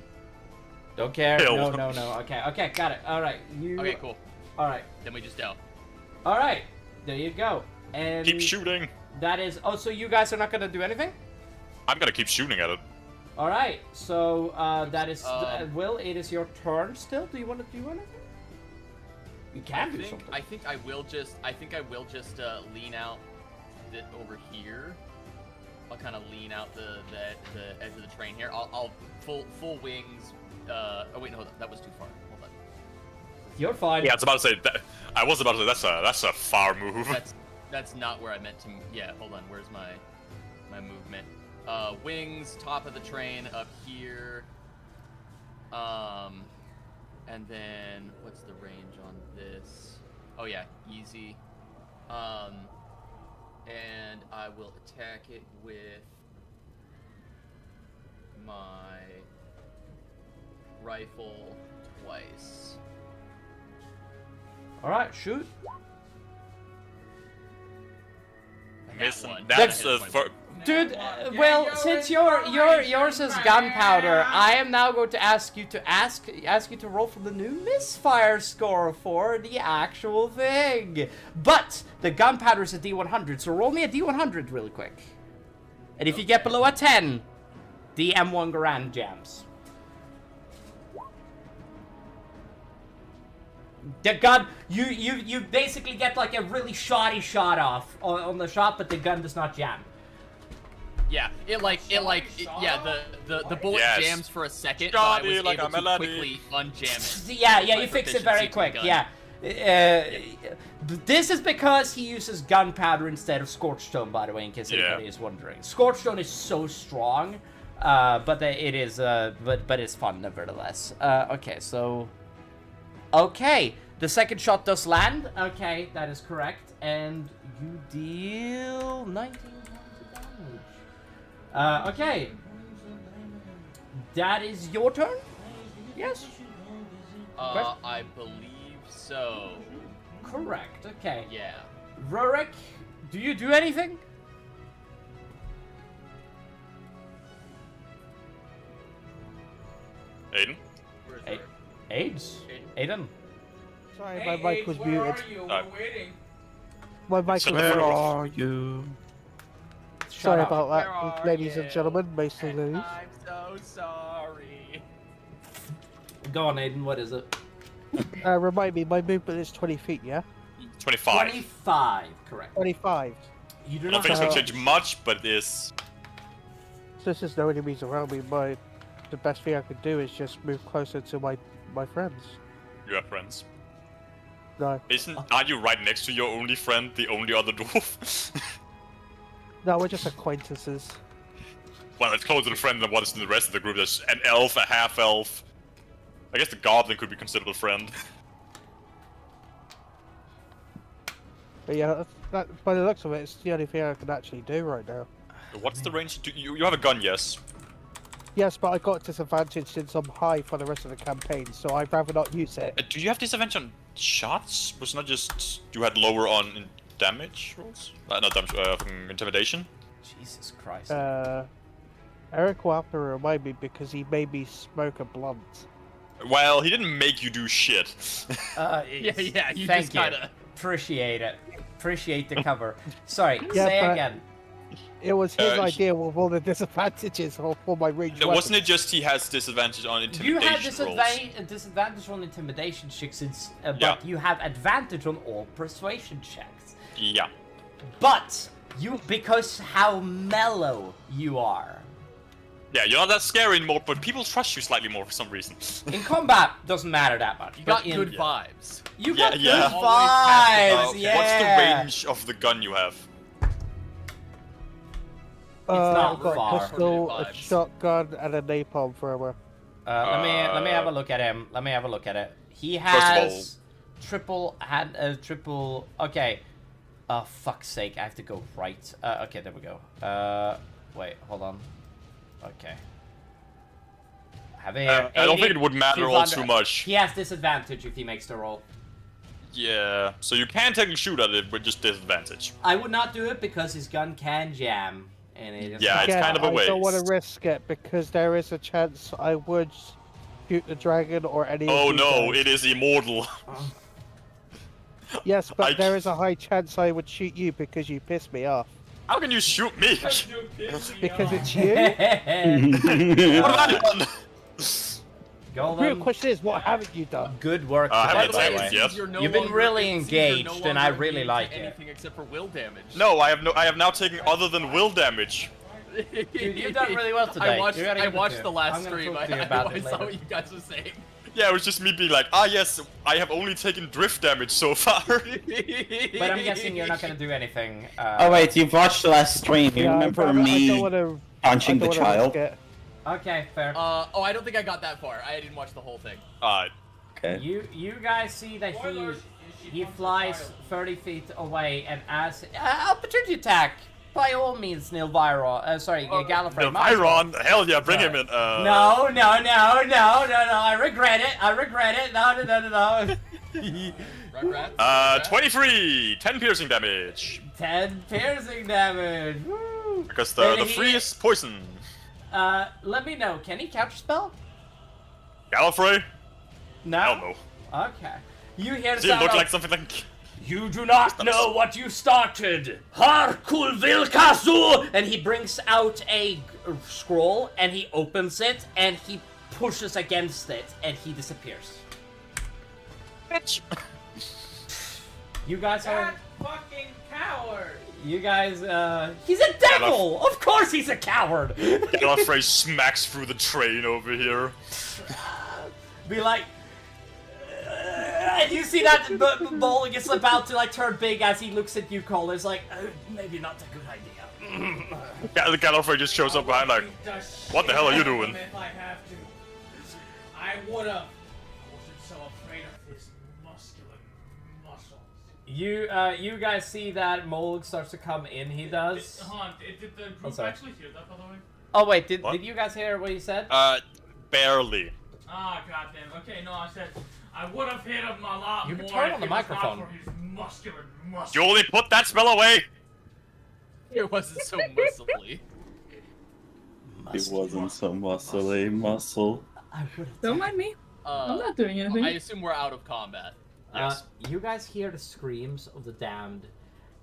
Speaker 3: Don't care.
Speaker 2: Kill.
Speaker 3: No. Okay, got it. All right, you.
Speaker 11: Okay, cool.
Speaker 3: All right.
Speaker 11: Then we just don't.
Speaker 3: All right. There you go. And
Speaker 2: Keep shooting.
Speaker 3: that is. Oh, so you guys are not gonna do anything?
Speaker 2: I'm gonna keep shooting at it.
Speaker 3: All right. So that is Will. It is your turn still. Do you want to do anything? You can do something.
Speaker 11: I think I will just lean out over here. I'll kind of lean out the edge of the train here. I'll full wings. Oh wait, no, that was too far. Hold on.
Speaker 3: You're fine.
Speaker 2: Yeah, I was about to say that. I was about to say that's a far move.
Speaker 11: That's not where I meant to. Yeah, hold on. Where's my movement? Wings, top of the train, up here. And then what's the range on this? Oh yeah, easy. And I will attack it with my rifle twice.
Speaker 3: All right, shoot.
Speaker 2: Miss,
Speaker 11: one.
Speaker 2: that's
Speaker 3: Dude, well, since yours is gunpowder, I am now going to ask you to roll from the new misfire score for the actual thing. But the gunpowder is a D100, so roll me a D100 really quick. And if you get below a 10, the M1 Garand jams. The gun, you basically get like a really shoddy shot off on the shot, but the gun does not jam.
Speaker 11: Yeah, the bullet jams for a second, but I was able to quickly unjam it.
Speaker 3: Yeah, you fix it very quick. Yeah, this is because he uses gunpowder instead of scorchstone, by the way, in case anybody is wondering. Scorchstone is so strong, but it's fun nevertheless. Okay, so the second shot does land. Okay, that is correct, and you deal 19 points of damage. Okay. That is your turn? Yes?
Speaker 11: I believe so.
Speaker 3: Correct, okay.
Speaker 11: Yeah.
Speaker 3: Rurik, do you do anything?
Speaker 2: Aiden?
Speaker 3: AIDS? Aiden?
Speaker 5: Sorry, my mic was muted.
Speaker 7: Where are you? We're waiting.
Speaker 5: My mic was
Speaker 6: Where
Speaker 5: muted.
Speaker 6: are you?
Speaker 5: Sorry
Speaker 3: up.
Speaker 5: about
Speaker 11: Where
Speaker 5: that,
Speaker 11: are
Speaker 5: ladies
Speaker 11: you?
Speaker 5: and gentlemen, mostly ladies.
Speaker 11: I'm so sorry.
Speaker 3: Go on, Aiden, what is it?
Speaker 5: Remind me, my movement is 20 feet, yeah?
Speaker 2: 25.
Speaker 3: 25, correct.
Speaker 5: 25.
Speaker 3: You do
Speaker 2: I don't
Speaker 3: not
Speaker 2: think it's gonna
Speaker 5: have-
Speaker 2: change much, but it is.
Speaker 5: Since there's no enemies around me, the best thing I could do is just move closer to my friends.
Speaker 2: You have friends.
Speaker 5: No.
Speaker 2: Aren't you right next to your only friend, the only other dwarf?
Speaker 5: No, we're just acquaintances.
Speaker 2: Well, it's closer to friend than what is in the rest of the group. There's an elf, a half-elf. I guess the goblin could be considered a friend.
Speaker 5: But yeah, by the looks of it, it's the only thing I can actually do right now.
Speaker 2: What's the range? You have a gun, yes.
Speaker 5: Yes, but I got disadvantage since I'm high for the rest of the campaign, so I'd rather not use it.
Speaker 2: Do you have disadvantage on shots? Was not just you had lower on damage rolls? Not damage, intimidation.
Speaker 3: Jesus Christ.
Speaker 5: Eric will have to remind me because he made me smoke a blunt.
Speaker 2: Well, he didn't make you do shit.
Speaker 11: Yeah, you
Speaker 3: Thank
Speaker 11: just
Speaker 3: you.
Speaker 11: kinda...
Speaker 3: Appreciate it. Appreciate the cover. Sorry,
Speaker 5: Yeah,
Speaker 3: say
Speaker 5: but-
Speaker 3: again.
Speaker 5: It was his idea with all the disadvantages for my range.
Speaker 2: No, wasn't it just he has disadvantage on
Speaker 3: You
Speaker 2: intimidation
Speaker 3: have
Speaker 2: rolls?
Speaker 3: disadvantage on intimidation checks, but
Speaker 2: Yeah.
Speaker 3: you have advantage on all persuasion checks.
Speaker 2: Yeah.
Speaker 3: But because how mellow you are.
Speaker 2: Yeah, you're not that scary anymore, but people trust you slightly more for some reason.
Speaker 3: In combat, doesn't matter that much.
Speaker 11: You
Speaker 3: but
Speaker 11: got good vibes.
Speaker 3: You
Speaker 2: Yeah,
Speaker 3: got
Speaker 2: yeah.
Speaker 3: good
Speaker 11: Always pass
Speaker 3: vibes.
Speaker 11: the
Speaker 3: Yeah.
Speaker 2: What's the range of the gun you have?
Speaker 3: not
Speaker 5: I've got
Speaker 3: far.
Speaker 5: a pistol, a
Speaker 11: Vibes.
Speaker 5: shotgun, and a napalm thrower.
Speaker 3: Let me have a look at him. Let me have a look at it. He
Speaker 2: First of
Speaker 3: has triple. Okay. Oh fuck's sake! I have to go right. Okay, there we go. Wait, hold on. Okay.
Speaker 2: I don't think it would matter all too much.
Speaker 3: He has disadvantage if he makes the roll.
Speaker 2: Yeah, so you can technically shoot at it with just disadvantage.
Speaker 3: I would not do it because his gun can jam. And it is
Speaker 2: Yeah, it's kind of a
Speaker 5: I don't want
Speaker 2: waste.
Speaker 5: to risk it because there is a chance I would shoot the dragon or any.
Speaker 2: Oh
Speaker 5: of these
Speaker 2: no,
Speaker 5: guys.
Speaker 2: it is immortal.
Speaker 5: Yes, but
Speaker 2: I-
Speaker 5: there is a high chance I would shoot you because you piss me off.
Speaker 2: How can you shoot me?
Speaker 5: Because it's you.
Speaker 2: What have I done?
Speaker 5: The real
Speaker 3: Golden,
Speaker 5: question is, what haven't you done?
Speaker 3: good work
Speaker 2: I
Speaker 3: today,
Speaker 2: haven't
Speaker 3: by the
Speaker 2: attacked
Speaker 3: way.
Speaker 2: it yet.
Speaker 11: You're no
Speaker 3: You've been
Speaker 11: longer-
Speaker 3: really
Speaker 11: it seems you're no
Speaker 3: engaged, and I
Speaker 11: longer
Speaker 3: really
Speaker 11: immune
Speaker 3: like
Speaker 11: to
Speaker 3: it.
Speaker 11: anything except for will damage.
Speaker 2: No, I have now taken other than will damage.
Speaker 3: Dude, you've done really well today.
Speaker 11: I watched,
Speaker 3: You gotta
Speaker 11: I
Speaker 3: give it
Speaker 11: watched
Speaker 3: to
Speaker 11: the
Speaker 3: you.
Speaker 11: last
Speaker 3: I'm gonna
Speaker 11: stream.
Speaker 3: talk to you about
Speaker 11: I
Speaker 3: it
Speaker 11: saw
Speaker 3: later.
Speaker 11: what you guys were saying.
Speaker 2: Yeah, it was just me being like, ah yes, I have only taken drift damage so far.
Speaker 3: But I'm guessing you're not gonna do anything.
Speaker 6: Oh wait, you've watched the last stream. You
Speaker 5: Yeah,
Speaker 6: remember
Speaker 5: I don't
Speaker 6: me
Speaker 5: wanna,
Speaker 6: punching the
Speaker 5: I don't wanna
Speaker 6: child?
Speaker 5: risk it.
Speaker 3: Okay, fair.
Speaker 11: Oh, I don't think I got that far. I didn't watch the whole thing.
Speaker 2: Alright.
Speaker 6: Okay.
Speaker 3: You guys see that he flies 30 feet away and as opportunity attack. By all means, Nilvyron. Sorry, Gallifrey.
Speaker 2: Byron, hell yeah, bring him in.
Speaker 3: No. I regret it. No.
Speaker 11: Rugrats?
Speaker 2: 23, 10 piercing damage.
Speaker 3: 10 piercing damage. Woo.
Speaker 2: Because
Speaker 3: And
Speaker 2: the
Speaker 3: he-
Speaker 2: free is poison.
Speaker 3: Let me know. Can he counter spell?
Speaker 2: Gallifrey?
Speaker 3: No.
Speaker 2: Hell no.
Speaker 3: Okay. You hear the
Speaker 2: Does he
Speaker 3: sound
Speaker 2: look
Speaker 3: of,
Speaker 2: like something like...
Speaker 3: You do not know what you started. Harkul Vilkazu! And he brings out a scroll and he opens it and he pushes against it and he disappears.
Speaker 2: Bitch.
Speaker 3: You guys are.
Speaker 9: fucking coward!
Speaker 3: You guys, he's a devil! Of course he's a coward!
Speaker 2: Gallifrey smacks through the train over here.
Speaker 3: Be like. And you see that Bolling is about to like turn big as he looks at you, Cole. It's like, maybe not a good idea.
Speaker 2: Gallifrey just shows up behind like, what the hell are you doing?
Speaker 7: If I have to, I would've. I wasn't so afraid of his muscular muscles.
Speaker 3: You guys see that Mold starts to come in. He does.
Speaker 7: Han, did the group
Speaker 3: sorry.
Speaker 7: actually hear that, by the way?
Speaker 3: Oh wait, did
Speaker 2: What?
Speaker 3: you guys hear what he said?
Speaker 2: Barely.
Speaker 7: Ah, goddamn. Okay, no, I said I would have hit him a lot
Speaker 3: You
Speaker 7: more.
Speaker 3: can turn
Speaker 7: if
Speaker 3: on the
Speaker 7: it was not
Speaker 3: microphone.
Speaker 7: For his muscular muscles.
Speaker 2: You only put that spell away!
Speaker 11: It wasn't so muscly.
Speaker 6: It wasn't so muscly muscle.
Speaker 1: Don't mind me. I'm not doing anything.
Speaker 11: I assume we're out of combat.
Speaker 3: You guys hear the screams of the damned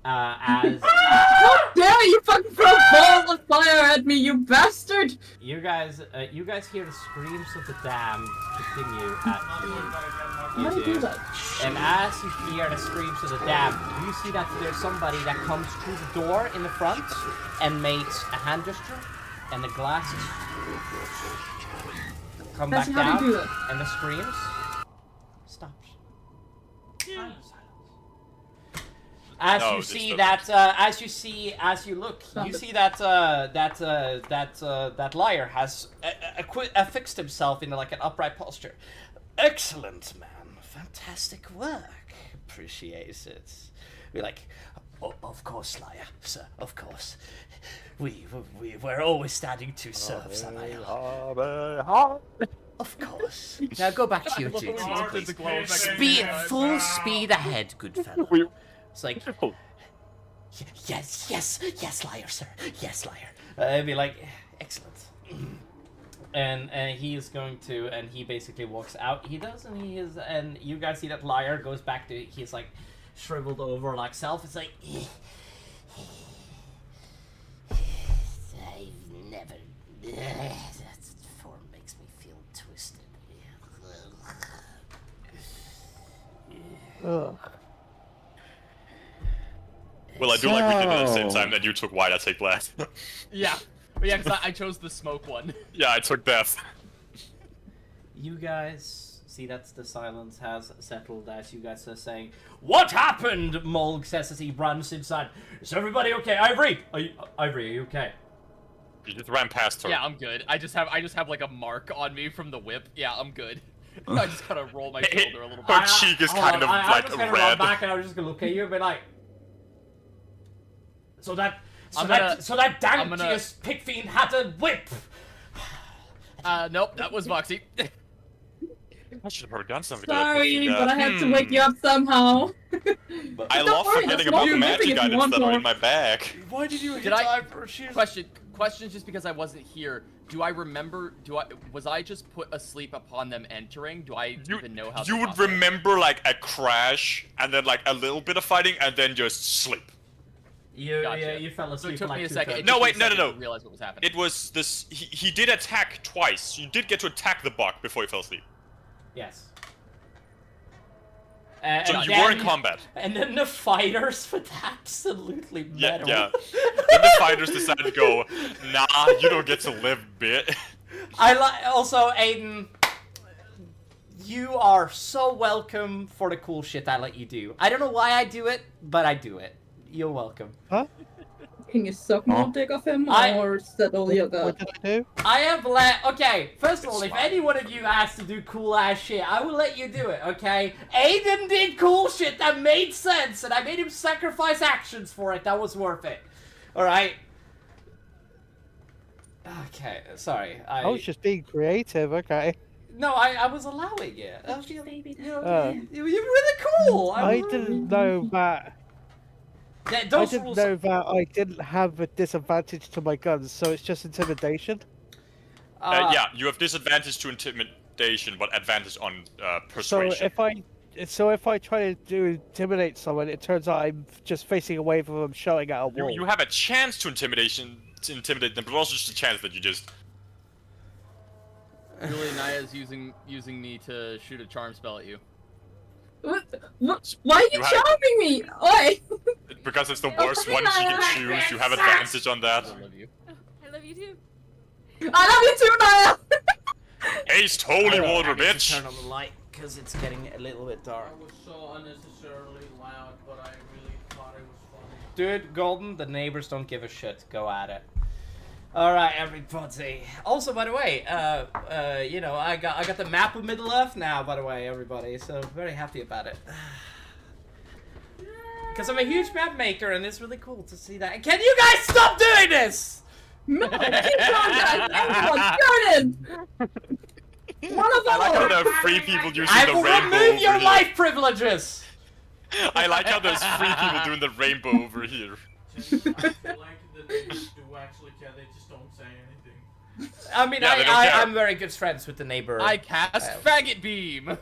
Speaker 3: as
Speaker 1: How dare you fucking throw balls of fire at me, you bastard!
Speaker 3: you guys hear the screams of the damned continue at you.
Speaker 1: How do you do that?
Speaker 3: And as you hear the screams of the damned, you see that there's somebody that comes through the door in the front and makes a hand gesture, and the glasses come back
Speaker 1: That's how
Speaker 3: down,
Speaker 1: they do it.
Speaker 3: and the screams stops. Silence. As
Speaker 2: No,
Speaker 3: you
Speaker 2: this
Speaker 3: see
Speaker 2: doesn't.
Speaker 3: that, as you look,
Speaker 1: Stop
Speaker 3: you
Speaker 1: it.
Speaker 3: see that that liar has affixed himself in like an upright posture. Excellent, man. Fantastic work. Appreciate it. We're like, oh, of course, liar, sir. Of course. We're always standing to serve, Samael. Of course. Now go back to your duties, please. Speed, full speed ahead, good fellow. It's like, yes, liar, sir. Yes, liar. I'd be like, excellent. And he is going to, and he basically walks out. He does, and he is, and you guys see that liar goes back to, he's like shriveled over like self. It's like, I've never. That form makes me feel twisted.
Speaker 5: Ugh.
Speaker 2: Well, I do like we did it at the same time that you took white, I take black.
Speaker 11: Yeah. But yeah, because I chose the smoke one.
Speaker 2: Yeah, I took death.
Speaker 3: You guys see that the silence has settled as you guys are saying, "What happened?" Molg says as he runs inside. Is everybody okay? Ivory, are you okay?
Speaker 2: You just ran past her.
Speaker 11: Yeah, I'm good. I just have like a mark on me from the whip. Yeah, I'm good. I just kind of roll my shoulder a little bit.
Speaker 2: Her cheek is kind of
Speaker 3: I'm
Speaker 2: like
Speaker 3: just gonna
Speaker 2: red.
Speaker 3: run back and I'm just gonna look at you and be like, so that danktious pig fiend had a whip.
Speaker 11: Nope, that was Moxie.
Speaker 2: I should have probably done something.
Speaker 1: Sorry, but I had to wake you up somehow.
Speaker 2: I love forgetting about the magic items that are in my bag.
Speaker 3: Why did you
Speaker 11: Question just because I wasn't here. Do I remember? Was I just put asleep upon them entering? Do I even know how?
Speaker 2: You would remember like a crash and then like a little bit of fighting and then just sleep.
Speaker 3: You fell asleep.
Speaker 11: So it took me a second.
Speaker 2: No, wait, no.
Speaker 11: To realize what was happening.
Speaker 2: It was this. He did attack twice. You did get to attack the bug before he fell asleep.
Speaker 3: Yes.
Speaker 2: So you were in combat.
Speaker 3: And then the fighters would absolutely metal.
Speaker 2: Yeah. Then the fighters decided to go, nah, you don't get to live, bit.
Speaker 3: Also, Aiden, you are so welcome for the cool shit I let you do. I don't know why I do it, but I do it. You're welcome.
Speaker 5: Huh?
Speaker 1: Can you suck more dick off him, or is that all you got?
Speaker 5: What did I do?
Speaker 3: I have okay, first of all, if any one of you has to do cool ass shit, I will let you do it, okay? Aiden did cool shit that made sense, and I made him sacrifice actions for it. That was worth it. Alright? Okay, sorry.
Speaker 5: I was just being creative, okay.
Speaker 3: No, I was allowing it. I was really, you're really cool.
Speaker 5: I didn't know that.
Speaker 3: Yeah,
Speaker 5: I didn't know that I didn't have a disadvantage to my guns, so it's just intimidation.
Speaker 2: Yeah, you have disadvantage to intimidation, but advantage on persuasion.
Speaker 5: So if I try to intimidate someone, it turns out I'm just facing away from them, shouting at a wall.
Speaker 2: You have a chance to intimidate them, but also just a chance that you just.
Speaker 11: Julie Naya's using me to shoot a charm spell at you.
Speaker 1: What? Why are you charming me? Oi!
Speaker 2: Because it's the worst one she can choose. You have advantage on that.
Speaker 11: I love you.
Speaker 12: I love you too.
Speaker 1: I love you too, Naya!
Speaker 2: Ace holy water, bitch!
Speaker 3: Turn on the light because it's getting a little bit dark.
Speaker 9: I was so unnecessarily loud, but I really thought it was funny.
Speaker 3: Dude, Golden, the neighbors don't give a shit. Go at it. All right, everybody. Also, by the way, you know, I got the map of Middle Earth now. By the way, everybody, so very happy about it. Because I'm a huge map maker, and it's really cool to see that. Can you guys stop doing this?
Speaker 1: No, keep going, guys. Everyone, Jordan. One of
Speaker 2: I like how there are 3 people using
Speaker 3: I
Speaker 2: the
Speaker 3: will
Speaker 2: rainbow
Speaker 3: remove your
Speaker 2: over
Speaker 3: life
Speaker 2: here.
Speaker 3: privileges.
Speaker 2: I like how there's 3 people doing the rainbow over here.
Speaker 9: I feel like the neighbors do actually care, they just don't say anything.
Speaker 3: I mean,
Speaker 2: Yeah,
Speaker 3: I'm very good friends with the neighbor.
Speaker 11: I cast Faggot Beam!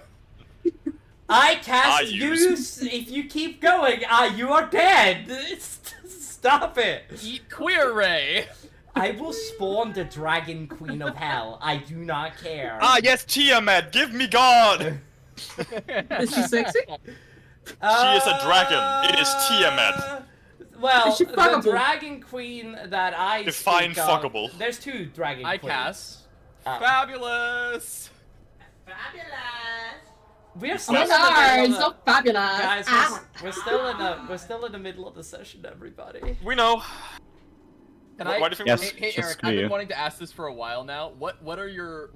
Speaker 3: I cast use. If you keep going, you are dead. Stop it.
Speaker 11: Eat Queer Ray!
Speaker 3: I will spawn the Dragon Queen of Hell. I do not care.
Speaker 2: Ah, yes, Tiamat, give me God!
Speaker 1: Is she sexy?
Speaker 2: She is a dragon. It is Tiamat.
Speaker 3: Well,
Speaker 1: Is she
Speaker 3: the
Speaker 1: fuckable?
Speaker 3: Dragon Queen that I
Speaker 2: Define
Speaker 3: speak of-
Speaker 2: fuckable.
Speaker 3: There's 2 Dragon
Speaker 11: I
Speaker 3: Queens.
Speaker 11: cast Fabulous!
Speaker 3: We're
Speaker 1: Oh
Speaker 3: still
Speaker 1: my
Speaker 3: in the middle
Speaker 1: god,
Speaker 3: of
Speaker 1: so fabulous!
Speaker 3: Guys,
Speaker 1: Ah.
Speaker 3: we're still in the middle of the session, everybody.
Speaker 2: We know.
Speaker 11: Why
Speaker 2: do you think
Speaker 6: Yes.
Speaker 11: Hey
Speaker 6: just
Speaker 11: Eric,
Speaker 6: screw
Speaker 11: I've been
Speaker 6: you.
Speaker 11: wanting to ask this for a while now. What are your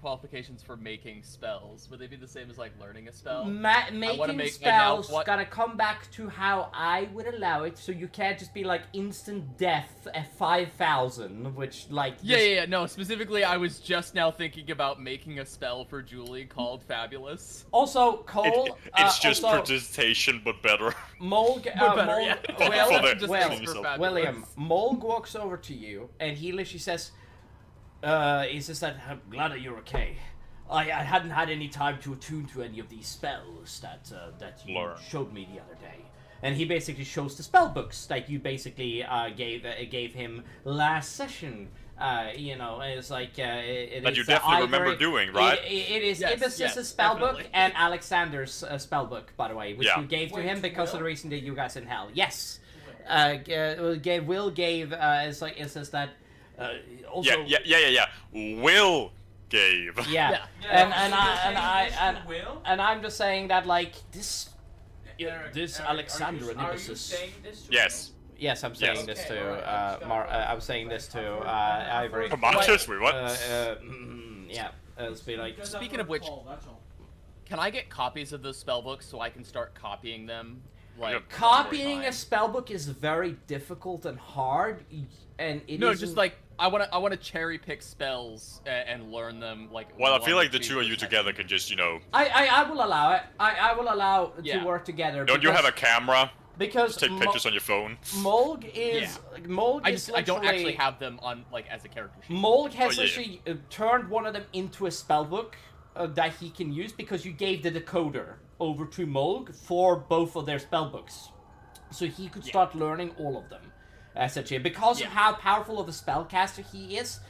Speaker 11: qualifications for making spells? Would they be the same as like learning a spell?
Speaker 3: Making spells gotta come back to how I would allow it, so you can't just be like instant death at 5,000, which like
Speaker 11: Yeah. No, specifically, I was just now thinking about making a spell for Julie called Fabulous.
Speaker 3: Also, Cole.
Speaker 2: It's just
Speaker 3: also,
Speaker 2: protestation, but better.
Speaker 3: Molg,
Speaker 11: better, yeah.
Speaker 3: William, Molg walks over to you, and he literally says, he says that, I'm glad that you're okay. I hadn't had any time to attune to any of these spells that you showed me the other day. And he basically shows the spell books that you basically gave him last session. You know, it's like it
Speaker 2: that
Speaker 3: is
Speaker 2: you definitely
Speaker 3: either-
Speaker 2: remember doing, right?
Speaker 3: It is
Speaker 11: Yes,
Speaker 3: Ibis' spell book
Speaker 11: definitely.
Speaker 3: and Alexander's spell book, by the way, which
Speaker 2: Yeah.
Speaker 3: you gave to
Speaker 9: Wait,
Speaker 3: him because of
Speaker 9: Will?
Speaker 3: the reason that you guys in hell. Yes. Will gave it's like it says that also
Speaker 2: Yeah. Will gave.
Speaker 3: yeah. And I'm just saying that like this
Speaker 9: Eric,
Speaker 3: this
Speaker 9: Eric,
Speaker 3: Alexander and
Speaker 9: are you
Speaker 3: Ibis.
Speaker 9: saying this to
Speaker 2: Yes.
Speaker 3: Yes, I'm saying this to I'm saying this to Ivory.
Speaker 2: Comanches, we what?
Speaker 3: Yeah, let's be like.
Speaker 11: Speaking of which, can I get copies of those spellbooks so I can start copying them? Like
Speaker 3: copying a spellbook is very difficult and hard, and it
Speaker 11: no,
Speaker 3: isn't-
Speaker 11: just like I want to cherry pick spells and learn them. Like
Speaker 2: well, I feel like the two of you together can just, you know.
Speaker 3: I will allow it. I will allow to work together.
Speaker 2: Don't you have a camera?
Speaker 3: Because
Speaker 2: take pictures on your phone.
Speaker 3: Mulg is
Speaker 11: I don't actually have them on like as a character sheet.
Speaker 3: Mulg has actually turned one of them into a spellbook that he can use because you gave the decoder over to Mulg for both of their spellbooks, so he could start learning all of them. Essentially, because of how powerful of a spellcaster he is,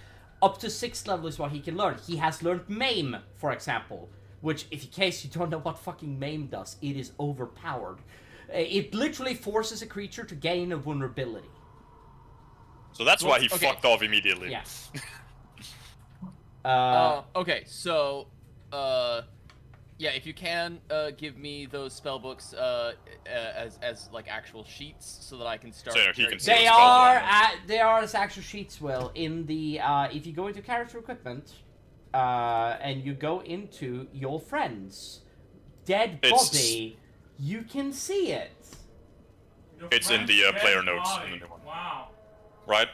Speaker 3: up to 6th level is what he can learn. He has learned Maim, for example, which, if in case you don't know what fucking Maim does, it is overpowered. It literally forces a creature to gain a vulnerability.
Speaker 2: So that's why he fucked off immediately.
Speaker 3: Yeah.
Speaker 11: Okay, so, yeah, if you can give me those spellbooks as like actual sheets, so that I can start.
Speaker 2: So he can see
Speaker 3: they are as actual sheets. Will in the if you go into character equipment, and you go into your friends, dead body, you can see it.
Speaker 2: It's in the player notes. In the new one.
Speaker 7: Wow.
Speaker 2: Right?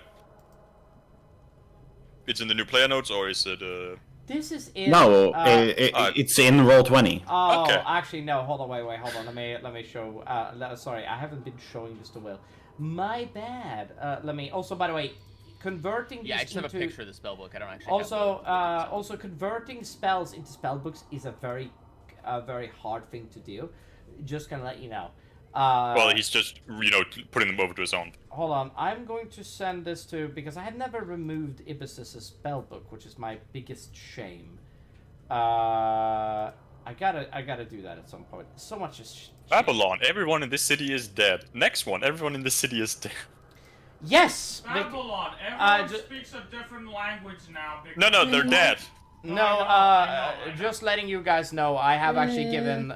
Speaker 2: It's in the new player notes, or is it?
Speaker 3: This is in.
Speaker 6: No, it's in Roll20.
Speaker 3: Oh,
Speaker 2: okay.
Speaker 3: Actually, no. Hold on, wait. Hold on. Let me show. Sorry, I haven't been showing this to Will. My bad. Let me. Also, by the way, converting.
Speaker 11: Yeah, I
Speaker 3: these
Speaker 11: just have a
Speaker 3: into...
Speaker 11: picture of the spellbook. I don't actually.
Speaker 3: Also converting spells into spellbooks is a very hard thing to do. Just gonna let you know.
Speaker 2: Well, he's just, you know, putting them over to his own.
Speaker 3: Hold on, I'm going to send this to, because I had never removed Ibis's spellbook, which is my biggest shame. I gotta do that at some point. So much is
Speaker 2: Babylon, everyone in this city is dead. Next one, everyone in this city is dead.
Speaker 3: Yes!
Speaker 7: Babylon, everyone speaks a different language now.
Speaker 2: No, they're dead.
Speaker 3: No, just letting you guys know, I have actually given,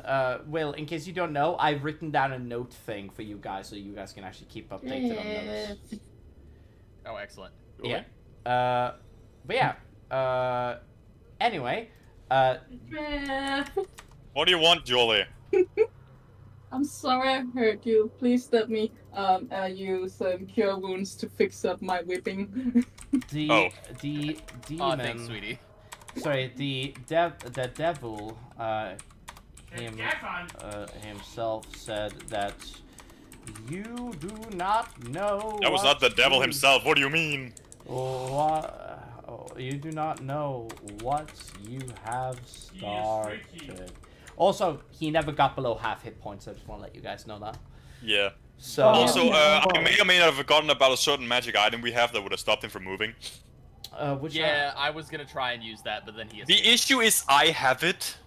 Speaker 3: Will, in case you don't know, I've written down a note thing for you guys, so you guys can actually keep updated on notes.
Speaker 11: Oh, excellent.
Speaker 3: Yeah. But yeah, anyway,
Speaker 2: What do you want, Jolie?
Speaker 1: I'm sorry I hurt you. Please let me use cure wounds to fix up my whipping.
Speaker 3: the demon.
Speaker 11: Oh, thanks, sweetie.
Speaker 3: Sorry, the devil himself said that you do not know.
Speaker 2: That was not the devil himself. What do you mean?
Speaker 3: You do not know what you have started. Also, he never got below half hit points. I just want to let you guys know that.
Speaker 2: Yeah.
Speaker 3: So
Speaker 2: also, I may or may not have forgotten about a certain magic item we have that would have stopped him from moving.
Speaker 11: I was gonna try and use that, but then he.
Speaker 2: The issue is I have it.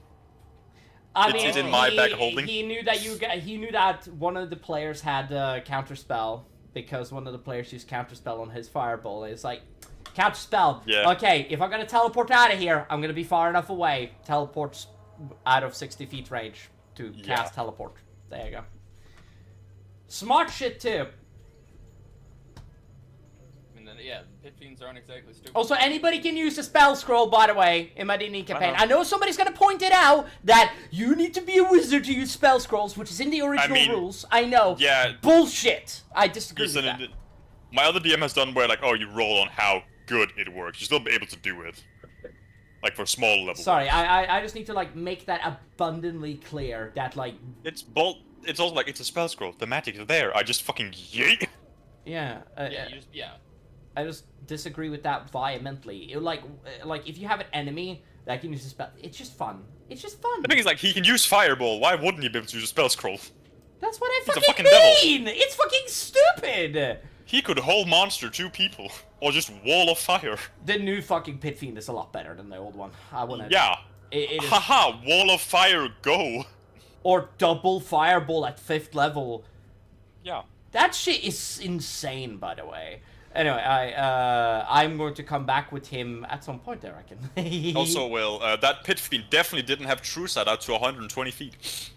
Speaker 2: It's in my bag holding.
Speaker 3: He knew that he knew that one of the players had counter spell because one of the players used counter spell on his fireball. It's like counter spell.
Speaker 2: Yeah.
Speaker 3: Okay, if I'm gonna teleport out of here, I'm gonna be far enough away. Teleports out of 60 feet range to cast teleport. There you go. Smart shit too.
Speaker 11: Yeah, pit fiends aren't exactly stupid.
Speaker 3: Also, anybody can use a spell scroll, by the way, in my D&D campaign. I know somebody's gonna point it out that you need to be a wizard to use spell scrolls, which is in the original rules. I know.
Speaker 2: Yeah.
Speaker 3: Bullshit. I disagree with that.
Speaker 2: My other DM has done where, like, oh, you roll on how good it works. You're still able to do it. Like, for small level.
Speaker 3: Sorry, I just need to, like, make that abundantly clear that, like...
Speaker 2: It's also, like, it's a spell scroll. The magic is there. I just fucking yeet.
Speaker 3: Yeah.
Speaker 11: Yeah.
Speaker 3: I just disagree with that vehemently. Like if you have an enemy that can use a spell, it's just fun. It's just fun.
Speaker 2: The thing is, like, he can use fireball. Why wouldn't he be able to use a spell scroll?
Speaker 3: That's what I
Speaker 2: He's a
Speaker 3: fucking mean!
Speaker 2: devil.
Speaker 3: It's fucking stupid!
Speaker 2: He could whole monster 2 people. Or just wall of fire.
Speaker 3: The new fucking Pit Fiend is a lot better than the old one. I wanna...
Speaker 2: Yeah.
Speaker 3: It is...
Speaker 2: Haha, wall of fire, go!
Speaker 3: Or double fireball at 5th level.
Speaker 2: Yeah.
Speaker 3: That shit is insane, by the way. Anyway, I'm going to come back with him at some point, I reckon.
Speaker 2: Also, Will, that Pit Fiend definitely didn't have true sight out to 120 feet.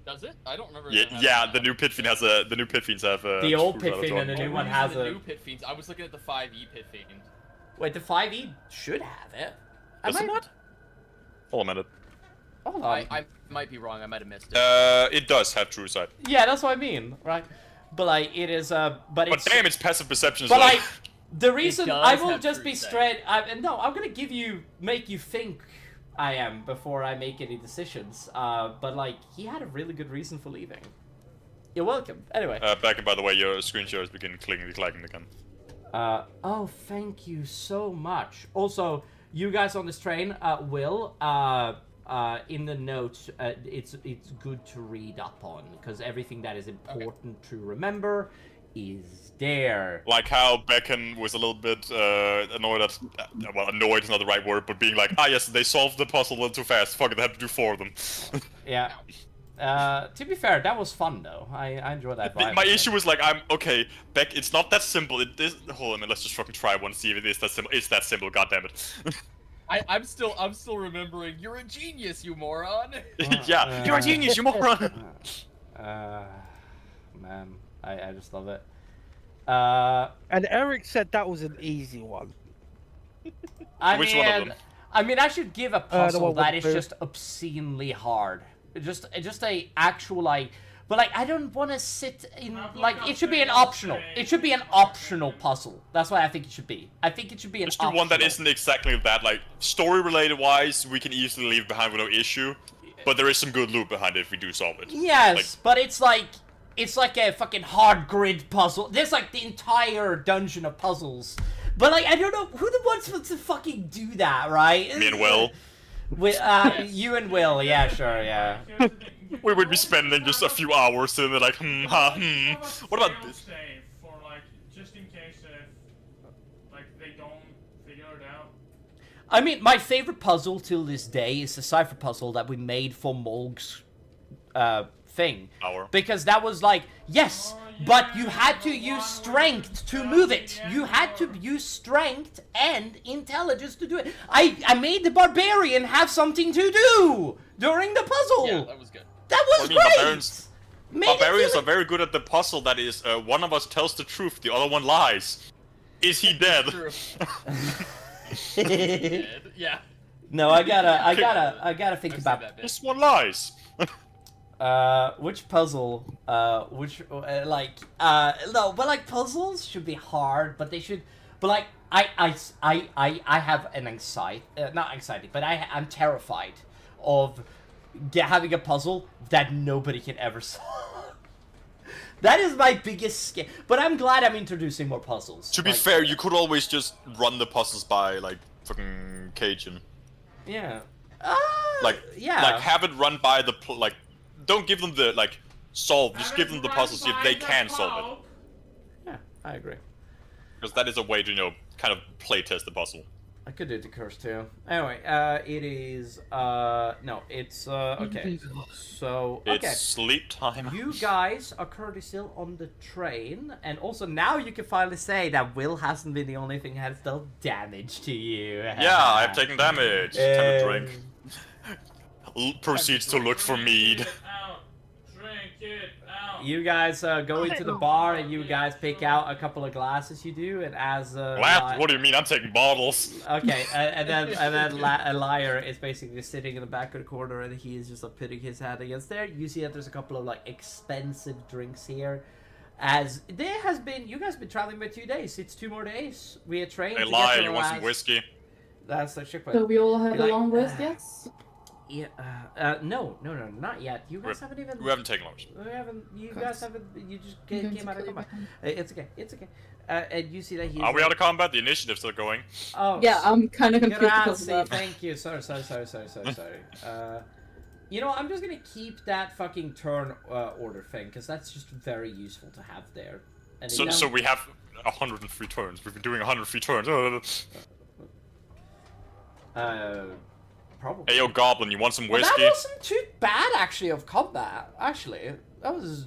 Speaker 11: Does it? I don't remember.
Speaker 2: Yeah, the new Pit Fiend has a. The new Pit Fiends have.
Speaker 3: The old Pit Fiend and the new one has
Speaker 11: the
Speaker 3: a.
Speaker 11: new Pit Fiends. I was looking at the 5e Pit Fiend.
Speaker 3: Wait, the 5e should have it.
Speaker 2: Does it not? Hold on a minute.
Speaker 3: Hold on.
Speaker 11: I might be wrong. I might have missed it.
Speaker 2: It does have True Sight.
Speaker 3: Yeah, that's what I mean, right? But like, it is but it's.
Speaker 2: But damn, it's passive perception as
Speaker 3: But
Speaker 2: well.
Speaker 3: like, the reason
Speaker 11: does
Speaker 3: I will
Speaker 11: have
Speaker 3: just
Speaker 11: True
Speaker 3: be
Speaker 11: Sight.
Speaker 3: straight. No, I'm gonna make you think I am before I make any decisions. But like, he had a really good reason for leaving. You're welcome. Anyway.
Speaker 2: Back, by the way, your screen share has begun lagging again.
Speaker 3: Oh, thank you so much. Also, you guys on this train, will, in the notes, it's good to read up on, because everything that is important to remember is there.
Speaker 2: Like how Becken was a little bit annoyed at, well, annoyed is not the right word, but being like, yes, they solved the puzzle a little too fast. Fuck it, they had to do 4 of them.
Speaker 3: Yeah. To be fair, that was fun though. I enjoyed that vibe.
Speaker 2: My issue was like, Beck, it's not that simple. It is. Hold on a minute, let's just fucking try one, see if it is that simple. It's that simple, goddammit.
Speaker 11: I'm still remembering. You're a genius, you moron.
Speaker 2: Yeah, you're a genius, you moron.
Speaker 3: Man, I just love it.
Speaker 5: And Eric said that was an easy one.
Speaker 2: Which one of them?
Speaker 3: I mean, I should give a puzzle
Speaker 5: one with
Speaker 3: that
Speaker 5: the
Speaker 3: is
Speaker 5: boot.
Speaker 3: just obscenely hard. Just a actual like, but like I don't want to sit in like it should be an optional. It should be an optional puzzle. That's what I think it should be. I think it should be an
Speaker 2: Just do one that isn't exactly that. Like story related wise, we can easily leave behind with no issue. But there is some good loot behind it if we do solve it.
Speaker 3: Yes,
Speaker 2: Like,
Speaker 3: but it's like a fucking hard grid puzzle. There's like the entire dungeon of puzzles. But like I don't know who the one's supposed to fucking do that, right?
Speaker 2: me and Will.
Speaker 3: With you and Will, yeah, sure, yeah.
Speaker 2: We would be spending just a few hours sitting there like, What about this?
Speaker 7: Save for like just in case if like they don't figure it out.
Speaker 3: I mean, my favorite puzzle till this day is the cipher puzzle that we made for Molg's thing. Because that was like, yes, but you had to use strength to move it. You had to use strength and intelligence to do it. I made the barbarian have something to do during the puzzle.
Speaker 11: Yeah, that was good.
Speaker 3: That was great.
Speaker 2: Barbarians are very good at the puzzle that is, one of us tells the truth, the other one lies. Is he dead?
Speaker 11: Yeah.
Speaker 3: No, I gotta think about
Speaker 11: that bit.
Speaker 2: This one lies.
Speaker 3: Which puzzle, no, but like puzzles should be hard, but they should, but like, I have an anxiety, not anxiety, but I'm terrified of having a puzzle that nobody can ever solve. That is my biggest scare, but I'm glad I'm introducing more puzzles.
Speaker 2: To be fair, you could always just run the puzzles by, like, fucking Cajun.
Speaker 3: Yeah.
Speaker 2: Like, have it run by the, don't give them the, solve, just give them the puzzle, see if they can solve it.
Speaker 3: Yeah, I agree.
Speaker 2: Because that is a way to, kind of playtest the puzzle.
Speaker 3: I could do the curse too. Anyway, it is, no, it's, okay. So, okay.
Speaker 2: It's sleep time.
Speaker 3: You guys are currently still on the train, and also now you can finally say that Will hasn't been the only thing that has dealt damage to you.
Speaker 2: Yeah, I've taken damage. Time to drink. Proceeds to look for mead.
Speaker 3: You guys go into the bar and you guys pick out a couple of glasses. You do, and as
Speaker 2: what do you mean? I'm taking bottles.
Speaker 3: Okay, and then a liar is basically sitting in the back of the corner, and he is just putting his hand against there. You see that there's a couple of expensive drinks here. As there has been, you guys have been traveling by 2 days. It's 2 more days. We had trained.
Speaker 2: Hey, liar! You want some whiskey?
Speaker 3: That's the shit.
Speaker 1: So we all had a long rest, yes.
Speaker 3: Yeah, no, not yet. You guys haven't even.
Speaker 2: We haven't taken lunch.
Speaker 3: We haven't. You guys haven't. You just came out of combat. It's okay. It's okay. And you see that he's.
Speaker 2: Are we out of combat? The initiative's still going.
Speaker 3: Oh.
Speaker 1: Yeah, I'm kind of confused because of that.
Speaker 3: Thank you. Sorry. You know, I'm just gonna keep that fucking turn order thing because that's just very useful to have there. And
Speaker 2: so we have 103 turns. We've been doing 103 turns.
Speaker 3: Probably.
Speaker 2: Hey, yo, Goblin, you want some whiskey?
Speaker 3: Well, that wasn't too bad, actually, of combat. Actually, that was.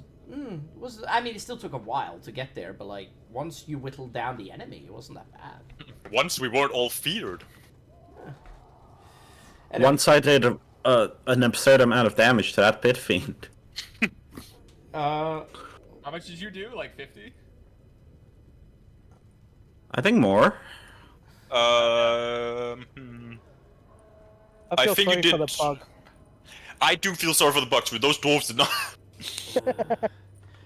Speaker 3: I mean, it still took a while to get there, but once you whittled down the enemy, it wasn't that bad.
Speaker 2: Once we weren't all feared.
Speaker 6: Once I did an absurd amount of damage to that Pit Fiend.
Speaker 11: How much did you do? Like 50?
Speaker 6: I think more.
Speaker 5: I
Speaker 2: I
Speaker 5: feel
Speaker 2: think you
Speaker 5: sorry for
Speaker 2: did.
Speaker 5: the bug.
Speaker 2: I do feel sorry for the bugs, but those dwarves did not.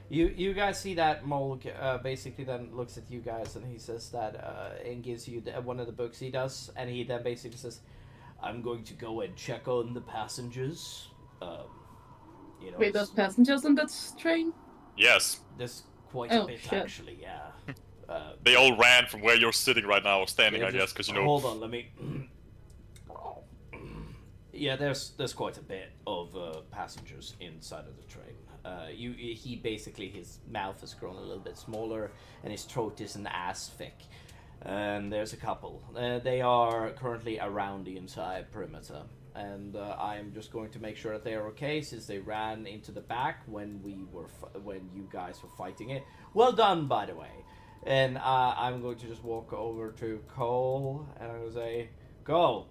Speaker 3: You guys see that Mole basically then looks at you guys and he says that and gives you one of the books he does, and he then basically says, "I'm going to go and check on the passengers." You know,
Speaker 1: Wait, there's passengers on that train?
Speaker 2: Yes.
Speaker 3: there's quite a
Speaker 1: Oh,
Speaker 3: bit
Speaker 1: shit.
Speaker 3: actually. Yeah.
Speaker 2: They all ran from where you're sitting right now, or standing,
Speaker 3: Yeah,
Speaker 2: I guess, because you know.
Speaker 3: Hold on, let me. Yeah, there's quite a bit of passengers inside of the train. He basically, his mouth has grown a little bit smaller, and his throat isn't as thick. And there's a couple. They are currently around the inside perimeter, and I am just going to make sure that they are okay, since they ran into the back when when you guys were fighting it. Well done, by the way. And I'm going to just walk over to Cole and I'm going to say, "Go."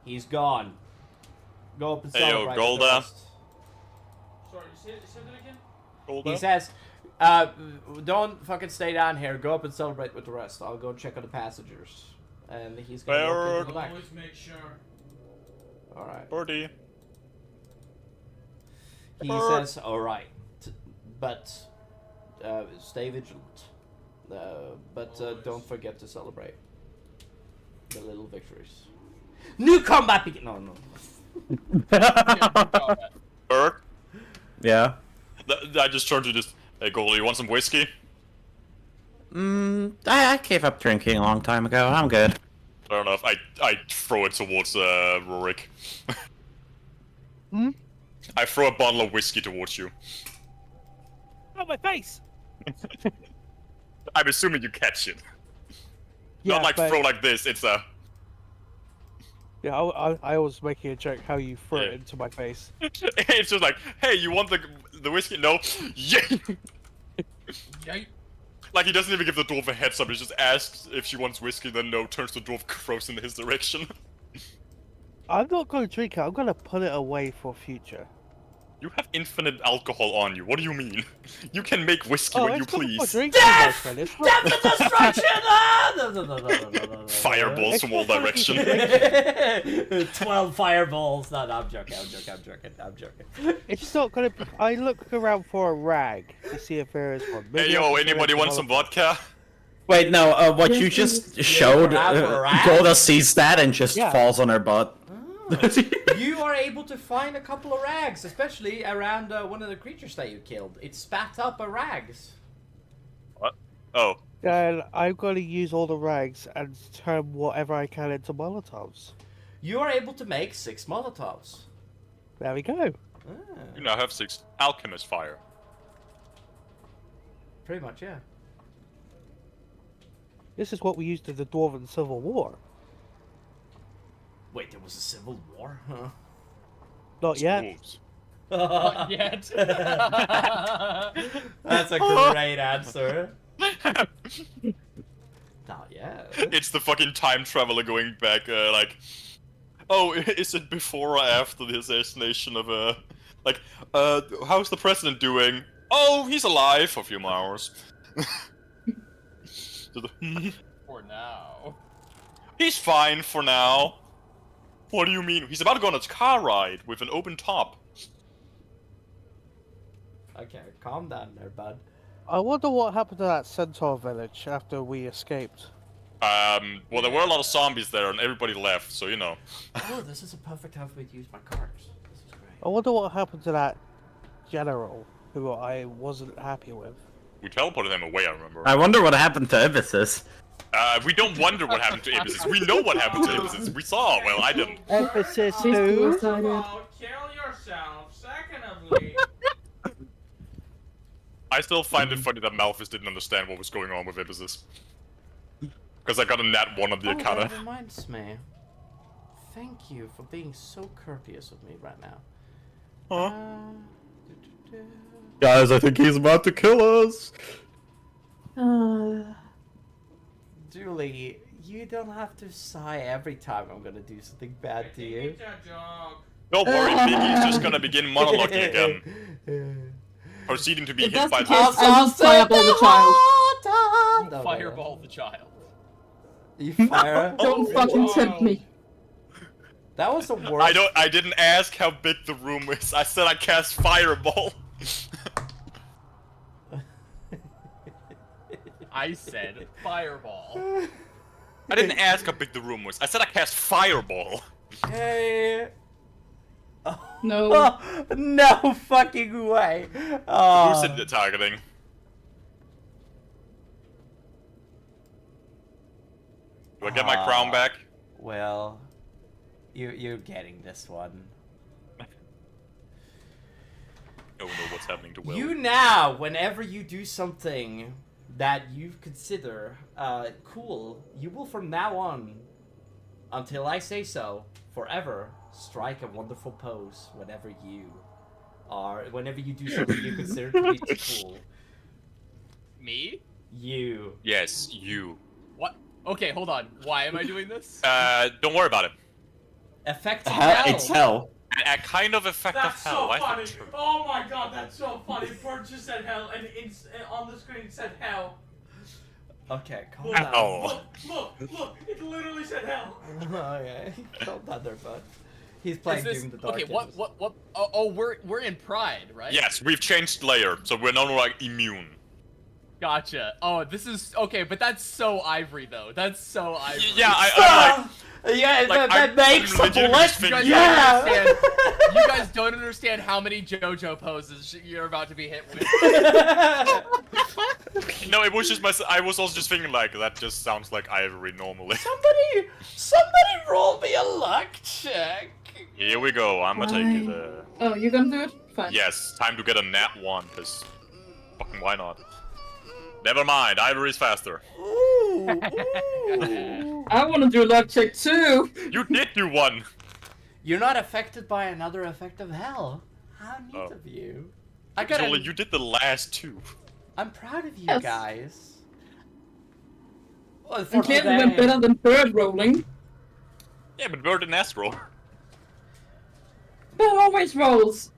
Speaker 3: He's gone. Go up and
Speaker 2: Hey, yo,
Speaker 3: celebrate with the
Speaker 2: Golda.
Speaker 3: rest.
Speaker 9: Sorry, say that again?
Speaker 2: Golda?
Speaker 3: He says, don't fucking stay down here. Go up and celebrate with the rest. I'll go check on the passengers. And he's going to walk into the back.
Speaker 9: Always make sure.
Speaker 3: Alright.
Speaker 2: Birdie.
Speaker 3: He says, alright. But stay vigilant. But don't forget to celebrate the little victories. New combat begin. No.
Speaker 2: Bird?
Speaker 6: Yeah.
Speaker 2: I just turned to this. Hey, Golda, you want some whiskey?
Speaker 6: I gave up drinking a long time ago. I'm good.
Speaker 2: Fair enough. I throw it towards Rurik. I throw a bottle of whiskey towards you.
Speaker 5: Oh, my face!
Speaker 2: I'm assuming you catch it.
Speaker 5: Yeah,
Speaker 2: Not like
Speaker 5: but-
Speaker 2: throw like this, it's a...
Speaker 5: Yeah, I was making a joke how you threw it
Speaker 2: Yeah.
Speaker 5: into my face.
Speaker 2: It's just like, hey, you want the whiskey? No. Yeah.
Speaker 11: Yikes.
Speaker 2: Like, he doesn't even give the dwarf a heads up, he just asks if she wants whiskey, then no, turns the dwarf, throws in his direction.
Speaker 5: I'm not going to drink it, I'm going to put it away for future.
Speaker 2: You have infinite alcohol on you, what do you mean? You can make whiskey when you
Speaker 5: it's not for
Speaker 2: please.
Speaker 5: drinking, my friend. It's not...
Speaker 3: Death and destruction! No.
Speaker 2: Fireballs from all directions.
Speaker 3: 12 fireballs. No, I'm joking.
Speaker 5: It's not going to... I look around for a rag to see if there is one. Maybe
Speaker 2: Hey,
Speaker 5: I
Speaker 2: yo,
Speaker 5: can
Speaker 2: anybody
Speaker 5: get
Speaker 2: want some vodka?
Speaker 6: Wait, no, what you just showed, Golda sees that and just
Speaker 5: Yeah.
Speaker 6: falls on her butt.
Speaker 3: You are able to find a couple of rags, especially around one of the creatures that you killed. It spat up a rags.
Speaker 2: What? Oh.
Speaker 5: And I'm going to use all the rags and turn whatever I can into Molotovs.
Speaker 3: You are able to make 6 Molotovs.
Speaker 5: There we go.
Speaker 2: You now have 6 alchemist fire.
Speaker 3: Pretty much, yeah.
Speaker 5: This is what we used in the Dwarven Civil War.
Speaker 3: Wait, there was a civil war? Huh?
Speaker 5: Not yet.
Speaker 2: Dwarves.
Speaker 11: Not yet.
Speaker 3: That's a great answer. Not yet.
Speaker 2: It's the fucking time traveler going back, like... Oh, is it before or after the assassination of, like, how's the president doing? Oh, he's alive for a few more hours.
Speaker 11: For now.
Speaker 2: He's fine for now. What do you mean? He's about to go on a car ride with an open top.
Speaker 3: Okay, calm down there, bud.
Speaker 5: I wonder what happened to that centaur village after we escaped.
Speaker 2: Well, there were a lot of zombies there and everybody left, so you know.
Speaker 3: Oh, this is a perfect time for me to use my cards. This is great.
Speaker 5: I wonder what happened to that general who I wasn't happy with.
Speaker 2: We teleported him away, I remember.
Speaker 6: I wonder what happened to Ibissus.
Speaker 2: We don't wonder what happened to Ibissus. We know what happened to Ibissus. We saw. Well, I didn't.
Speaker 5: Emphasis
Speaker 1: She's
Speaker 5: who?
Speaker 1: suicided.
Speaker 9: Oh, kill yourself. Secondly.
Speaker 2: I still find it funny that Malthus didn't understand what was going on with Ibissus. Because I got a nat 1 on the Arcana.
Speaker 3: That reminds me. Thank you for being so courteous with me right now.
Speaker 2: Huh?
Speaker 6: Guys, I think he's about to kill us.
Speaker 3: Julie, you don't have to sigh every time I'm gonna do something bad to you.
Speaker 9: It's a joke.
Speaker 2: Don't worry, Biggie's just gonna begin monologuing again. Proceeding to be
Speaker 1: If
Speaker 2: hit
Speaker 1: that's
Speaker 2: by
Speaker 1: the case, I will fireball the child.
Speaker 3: No,
Speaker 11: Fireball the child.
Speaker 3: You fire?
Speaker 1: Don't fucking tempt me.
Speaker 3: That was the worst.
Speaker 2: I didn't ask how big the room is. I said I cast fireball.
Speaker 11: I said fireball.
Speaker 2: I didn't ask how big the room was. I said I cast fireball.
Speaker 3: Hey.
Speaker 1: No.
Speaker 3: No fucking way.
Speaker 2: Who's in the targeting? Do I get my crown back?
Speaker 3: Well, you're getting this one.
Speaker 2: I don't know what's happening to Will.
Speaker 3: You now, whenever you do something that you consider cool, you will from now on, until I say so, forever strike a wonderful pose whenever you do something you consider to be too cool.
Speaker 11: Me?
Speaker 3: You.
Speaker 2: Yes, you.
Speaker 11: What? Okay, hold on. Why am I doing this?
Speaker 2: Don't worry about it.
Speaker 3: Effective
Speaker 6: It's hell.
Speaker 2: A kind of effect
Speaker 9: That's
Speaker 2: of hell.
Speaker 9: so
Speaker 2: I
Speaker 9: funny.
Speaker 2: think.
Speaker 9: Oh my god, that's so funny. Bird just said hell, and on the screen it said hell.
Speaker 3: Okay, calm
Speaker 9: Look,
Speaker 3: down.
Speaker 2: Oh.
Speaker 9: look, it literally said hell.
Speaker 3: Okay, calm down there, bud. He's playing Doom the Dark
Speaker 11: Okay,
Speaker 3: Ages.
Speaker 11: what? Oh, we're in Pride, right?
Speaker 2: Yes, we've changed layer, so we're no longer immune.
Speaker 11: Gotcha. Oh, this is okay, but that's so Ivory though. That's so Ivory.
Speaker 2: Yeah, I'm
Speaker 3: Yeah,
Speaker 2: Like,
Speaker 3: that makes
Speaker 2: I'm
Speaker 3: the
Speaker 2: legitimately
Speaker 3: blood.
Speaker 2: just
Speaker 11: You guys,
Speaker 3: Yeah.
Speaker 11: don't understand, you guys don't understand how many JoJo poses you're about to be hit with.
Speaker 2: No, it was just I was also just thinking like that just sounds like Ivory normally.
Speaker 3: Somebody roll me a luck check.
Speaker 2: Here we go. I'm gonna take you there.
Speaker 1: Oh, you gonna do it? Fine.
Speaker 2: Yes, time to get a nat 1, cause fucking why not? Never mind, Ivory's faster.
Speaker 3: Ooh.
Speaker 1: I wanna do a luck check too.
Speaker 2: You did do one.
Speaker 3: You're not affected by another effect of hell. How neat
Speaker 2: Oh.
Speaker 3: of you.
Speaker 2: Actually, you did the last 2.
Speaker 3: I'm proud of you
Speaker 1: Yes.
Speaker 3: guys. Well,
Speaker 1: And
Speaker 3: for
Speaker 1: clearly went
Speaker 3: today-
Speaker 1: better than bird rolling.
Speaker 2: Yeah, but Bird and Astro.
Speaker 1: Bird always rolls.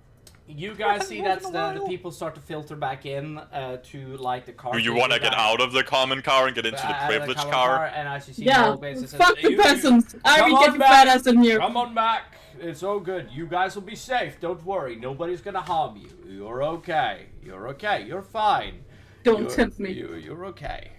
Speaker 3: You guys see that the people start to filter back in to like the car.
Speaker 2: Do you want to get out of the common car and get into the privileged car?
Speaker 3: And as you see,
Speaker 1: Yeah.
Speaker 3: Rogue says,
Speaker 1: Fuck the
Speaker 3: "You-
Speaker 1: peasants. I
Speaker 3: come
Speaker 1: will
Speaker 3: on
Speaker 1: get your
Speaker 3: back.
Speaker 1: fat ass in here.
Speaker 3: Come on back. It's all good. You guys will be safe. Don't worry. Nobody's gonna harm you. You're okay. You're okay. You're fine.
Speaker 1: Don't tempt me.
Speaker 3: You're okay.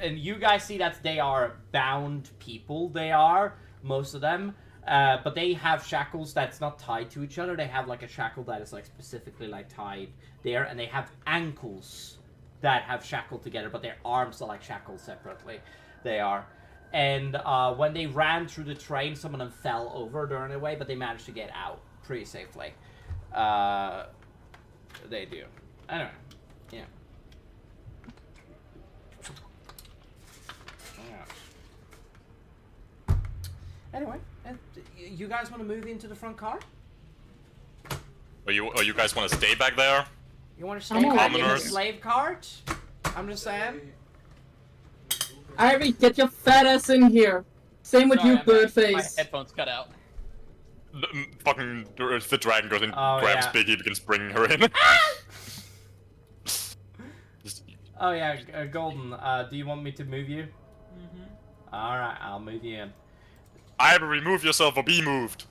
Speaker 3: And you guys see that they are bound people. They are, most of them. But they have shackles that's not tied to each other. They have like a shackle that is like specifically like tied there, and they have ankles that have shackled together, but their arms are like shackled separately. They are. And when they ran through the train, some of them fell over during the way, but they managed to get out pretty safely. They do. Anyway, yeah. Anyway, you guys want to move into the front car?
Speaker 2: Or you guys want to stay back there?
Speaker 3: You want to stay back in the
Speaker 2: Commoners.
Speaker 3: slave cart? I'm just saying.
Speaker 1: Ivy, get your fat ass in here. Same with
Speaker 11: Sorry,
Speaker 1: you,
Speaker 11: I'm back.
Speaker 1: Birdface.
Speaker 11: My headphones cut out.
Speaker 2: Fucking the dragon goes and
Speaker 3: Oh,
Speaker 2: grabs
Speaker 3: yeah.
Speaker 2: Biggie, begins bringing her in.
Speaker 3: Oh yeah, Golden. Do you want me to move you? All right, I'll move you in.
Speaker 2: Either remove yourself or be moved.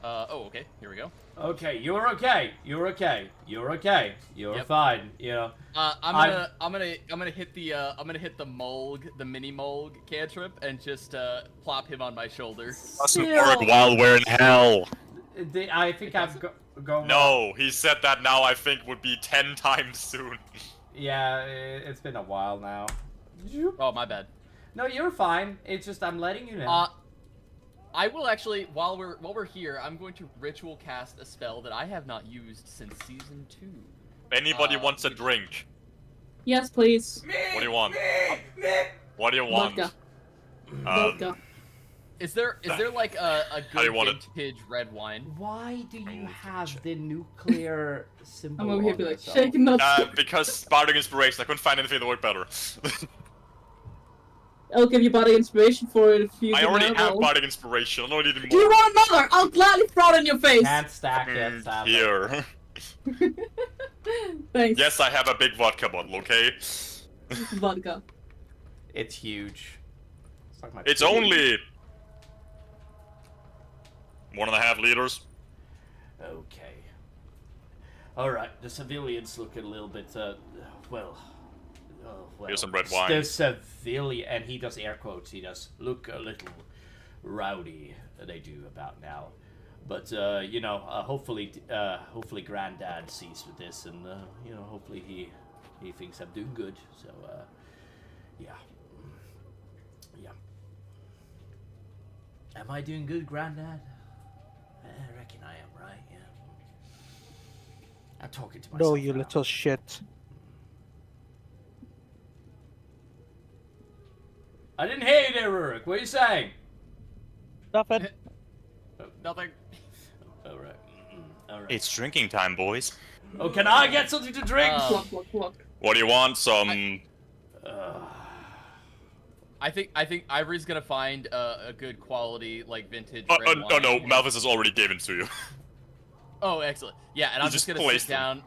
Speaker 11: Oh, okay. Here we go.
Speaker 3: Okay, you're okay. You're okay. You're okay. You're
Speaker 11: Yep.
Speaker 3: fine. You know.
Speaker 11: I'm gonna hit the Mulg, the mini Mulg cantrip, and just plop him on my shoulder.
Speaker 2: Doesn't work while we're in hell.
Speaker 3: I think I've go.
Speaker 2: No, he said that now. I think would be 10 times soon.
Speaker 3: Yeah, it's been a while now.
Speaker 11: Oh, my bad.
Speaker 3: No, you're fine. It's just I'm letting you know.
Speaker 11: I will actually, while we're here, I'm going to ritual cast a spell that I have not used since season 2.
Speaker 2: If anybody wants a drink,
Speaker 1: Yes, please.
Speaker 2: what do you want? What do you want?
Speaker 1: Vodka. Vodka.
Speaker 11: Is there like a
Speaker 2: How do
Speaker 11: good
Speaker 2: you want it?
Speaker 11: vintage red wine?
Speaker 3: Why do you have the nuclear symbol?
Speaker 1: I'm over here
Speaker 3: on
Speaker 1: be like,
Speaker 3: yourself?
Speaker 1: shaking nuts.
Speaker 2: Because Bardic Inspiration, I couldn't find anything that worked better.
Speaker 1: I'll give you bardic inspiration for it if you.
Speaker 2: I
Speaker 1: do
Speaker 2: already
Speaker 1: that
Speaker 2: have
Speaker 1: well.
Speaker 2: bardic inspiration. I don't need any more.
Speaker 1: Do you want another? I'll gladly throw it in your face.
Speaker 3: Can't stack it, sadly.
Speaker 2: Here.
Speaker 1: Thanks.
Speaker 2: Yes, I have a big vodka bottle. Okay.
Speaker 1: Vodka.
Speaker 3: It's huge. It's, like my
Speaker 2: It's
Speaker 3: pee.
Speaker 2: only 1.5 liters.
Speaker 3: Okay. Alright, the civilians look a little bit, well... well,
Speaker 2: Here's some red wine.
Speaker 3: The civilian, and he does air quotes, he does look a little rowdy, they do about now. But, you know, hopefully Granddad sees with this, and, you know, hopefully he thinks I'm doing good, so, yeah. Yeah. Am I doing good, Granddad? I reckon I am, right? Yeah. I'm talking to myself.
Speaker 5: No, you
Speaker 3: now.
Speaker 5: little shit.
Speaker 3: I didn't hear you there, Rurik. What are you saying?
Speaker 5: Nothing.
Speaker 11: Nothing.
Speaker 3: Alright. Alright.
Speaker 2: It's drinking time, boys.
Speaker 3: Oh, can I get something to drink?
Speaker 1: Look.
Speaker 2: What do you want? Some.
Speaker 11: I think Ivory's gonna find a good quality like vintage.
Speaker 2: Oh,
Speaker 11: red wine.
Speaker 2: no, Malthus has already given to you.
Speaker 11: Oh, excellent. Yeah, and I'm just gonna sit
Speaker 2: placed them.
Speaker 11: down.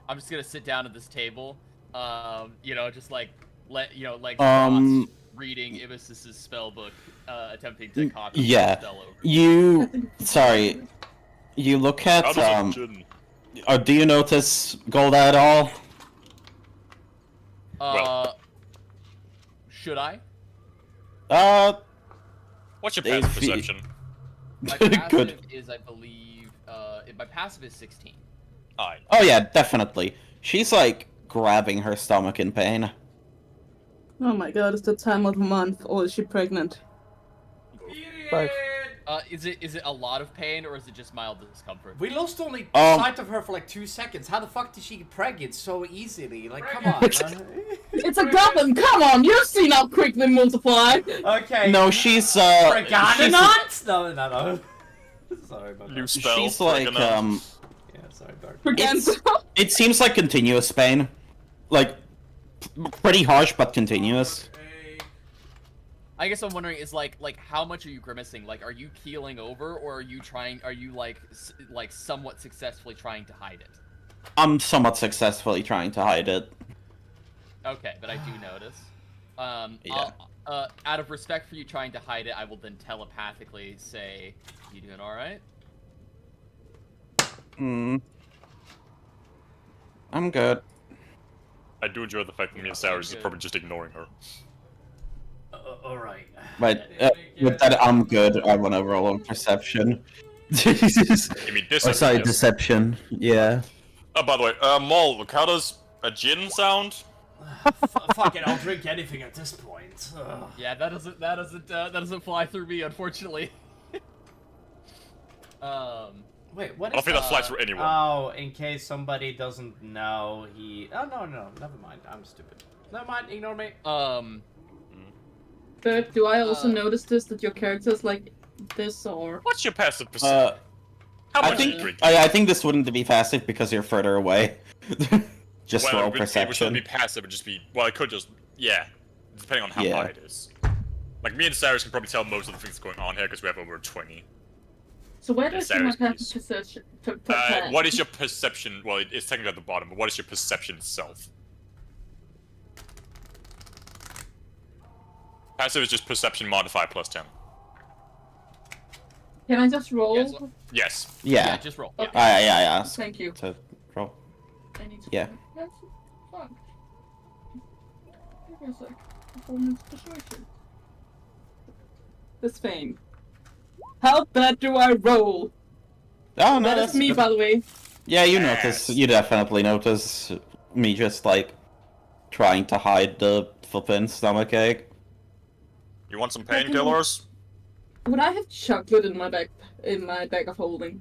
Speaker 11: I'm just gonna sit down at this table. You know, just like dots reading Ibis's spell book, attempting to copy
Speaker 6: Yeah.
Speaker 11: the spell over.
Speaker 6: Sorry. You look at
Speaker 2: How does it gin?
Speaker 6: do you notice Golda at all?
Speaker 11: Should I?
Speaker 2: What's your
Speaker 6: They
Speaker 2: passive
Speaker 6: fe-
Speaker 2: perception?
Speaker 11: My passive
Speaker 6: Good.
Speaker 11: is, I believe, my passive is 16.
Speaker 2: Aye.
Speaker 6: Oh yeah, definitely. She's like grabbing her stomach in pain.
Speaker 1: Oh my god, it's the time of the month, or is she pregnant?
Speaker 5: Both.
Speaker 11: Is it a lot of pain or is it just mild discomfort?
Speaker 3: We lost only sight of her for like 2 seconds. How the fuck did she get pregnant so easily? Like, come on.
Speaker 1: It's a goblin, come on, you've seen how quick they multiply!
Speaker 3: Okay.
Speaker 6: No, she's
Speaker 3: Preganonauts? No. Sorry about
Speaker 2: New
Speaker 3: that.
Speaker 2: spell.
Speaker 6: she's like
Speaker 3: Yeah, sorry, Bart.
Speaker 1: Preganza.
Speaker 6: it seems like continuous pain. Like pretty harsh but continuous.
Speaker 11: I guess I'm wondering is like how much are you grimacing? Like, are you keeling over, or are you like somewhat successfully trying to hide it?
Speaker 6: I'm somewhat successfully trying to hide it.
Speaker 11: Okay, but I do notice.
Speaker 6: Yeah.
Speaker 11: Out of respect for you trying to hide it, I will then telepathically say, "You doing all right?"
Speaker 6: I'm good.
Speaker 2: I do enjoy the fact that me and Sarah is probably just ignoring her.
Speaker 3: Alright.
Speaker 6: But with that, I'm good. I want to roll on perception.
Speaker 2: You mean
Speaker 6: Oh, sorry, deception. Yeah.
Speaker 2: Oh, by the way, Maul, how does a gin sound?
Speaker 3: Fuck it, I'll drink anything at this point. Ugh.
Speaker 11: Yeah, that doesn't fly through me, unfortunately.
Speaker 3: Wait, what
Speaker 2: I don't
Speaker 3: is
Speaker 2: think that flies through anyone.
Speaker 3: Oh, in case somebody doesn't know, Oh, no, never mind. I'm stupid. Never mind, ignore me.
Speaker 1: But do I also notice this, that your character's like this, or...
Speaker 2: What's your passive perception? How
Speaker 6: I
Speaker 2: much do you
Speaker 6: think
Speaker 2: drink?
Speaker 6: I think this wouldn't be passive because you're further away. Just
Speaker 2: Well,
Speaker 6: roll
Speaker 2: it would
Speaker 6: perception.
Speaker 2: be passive, it would just be... Well, it could just... Yeah. Depending on how
Speaker 6: Yeah.
Speaker 2: high it is. Like, me and Cyrus can probably tell most of the things going on here because we have over 20.
Speaker 1: So where do I see my
Speaker 2: Sarah's
Speaker 1: passive perception?
Speaker 2: What is your perception? Well, it's technically at the bottom, but what is your perception itself? Passive is just perception modified plus 10.
Speaker 1: Can I just roll?
Speaker 2: Yes.
Speaker 6: Yeah.
Speaker 11: Just roll.
Speaker 1: Okay.
Speaker 6: I asked
Speaker 1: Thank you.
Speaker 6: to roll.
Speaker 1: I need to...
Speaker 6: Yeah.
Speaker 1: That's... Fuck. Give me a sec. Performance persuasion. This fame. How bad do I roll?
Speaker 6: Oh no,
Speaker 1: That
Speaker 6: that's
Speaker 1: is me, by the way.
Speaker 6: Yeah, you notice. You definitely notice me just like trying to hide the flippin' stomachache.
Speaker 2: You want some painkillers?
Speaker 1: Would I have chocolate in my bag of holding?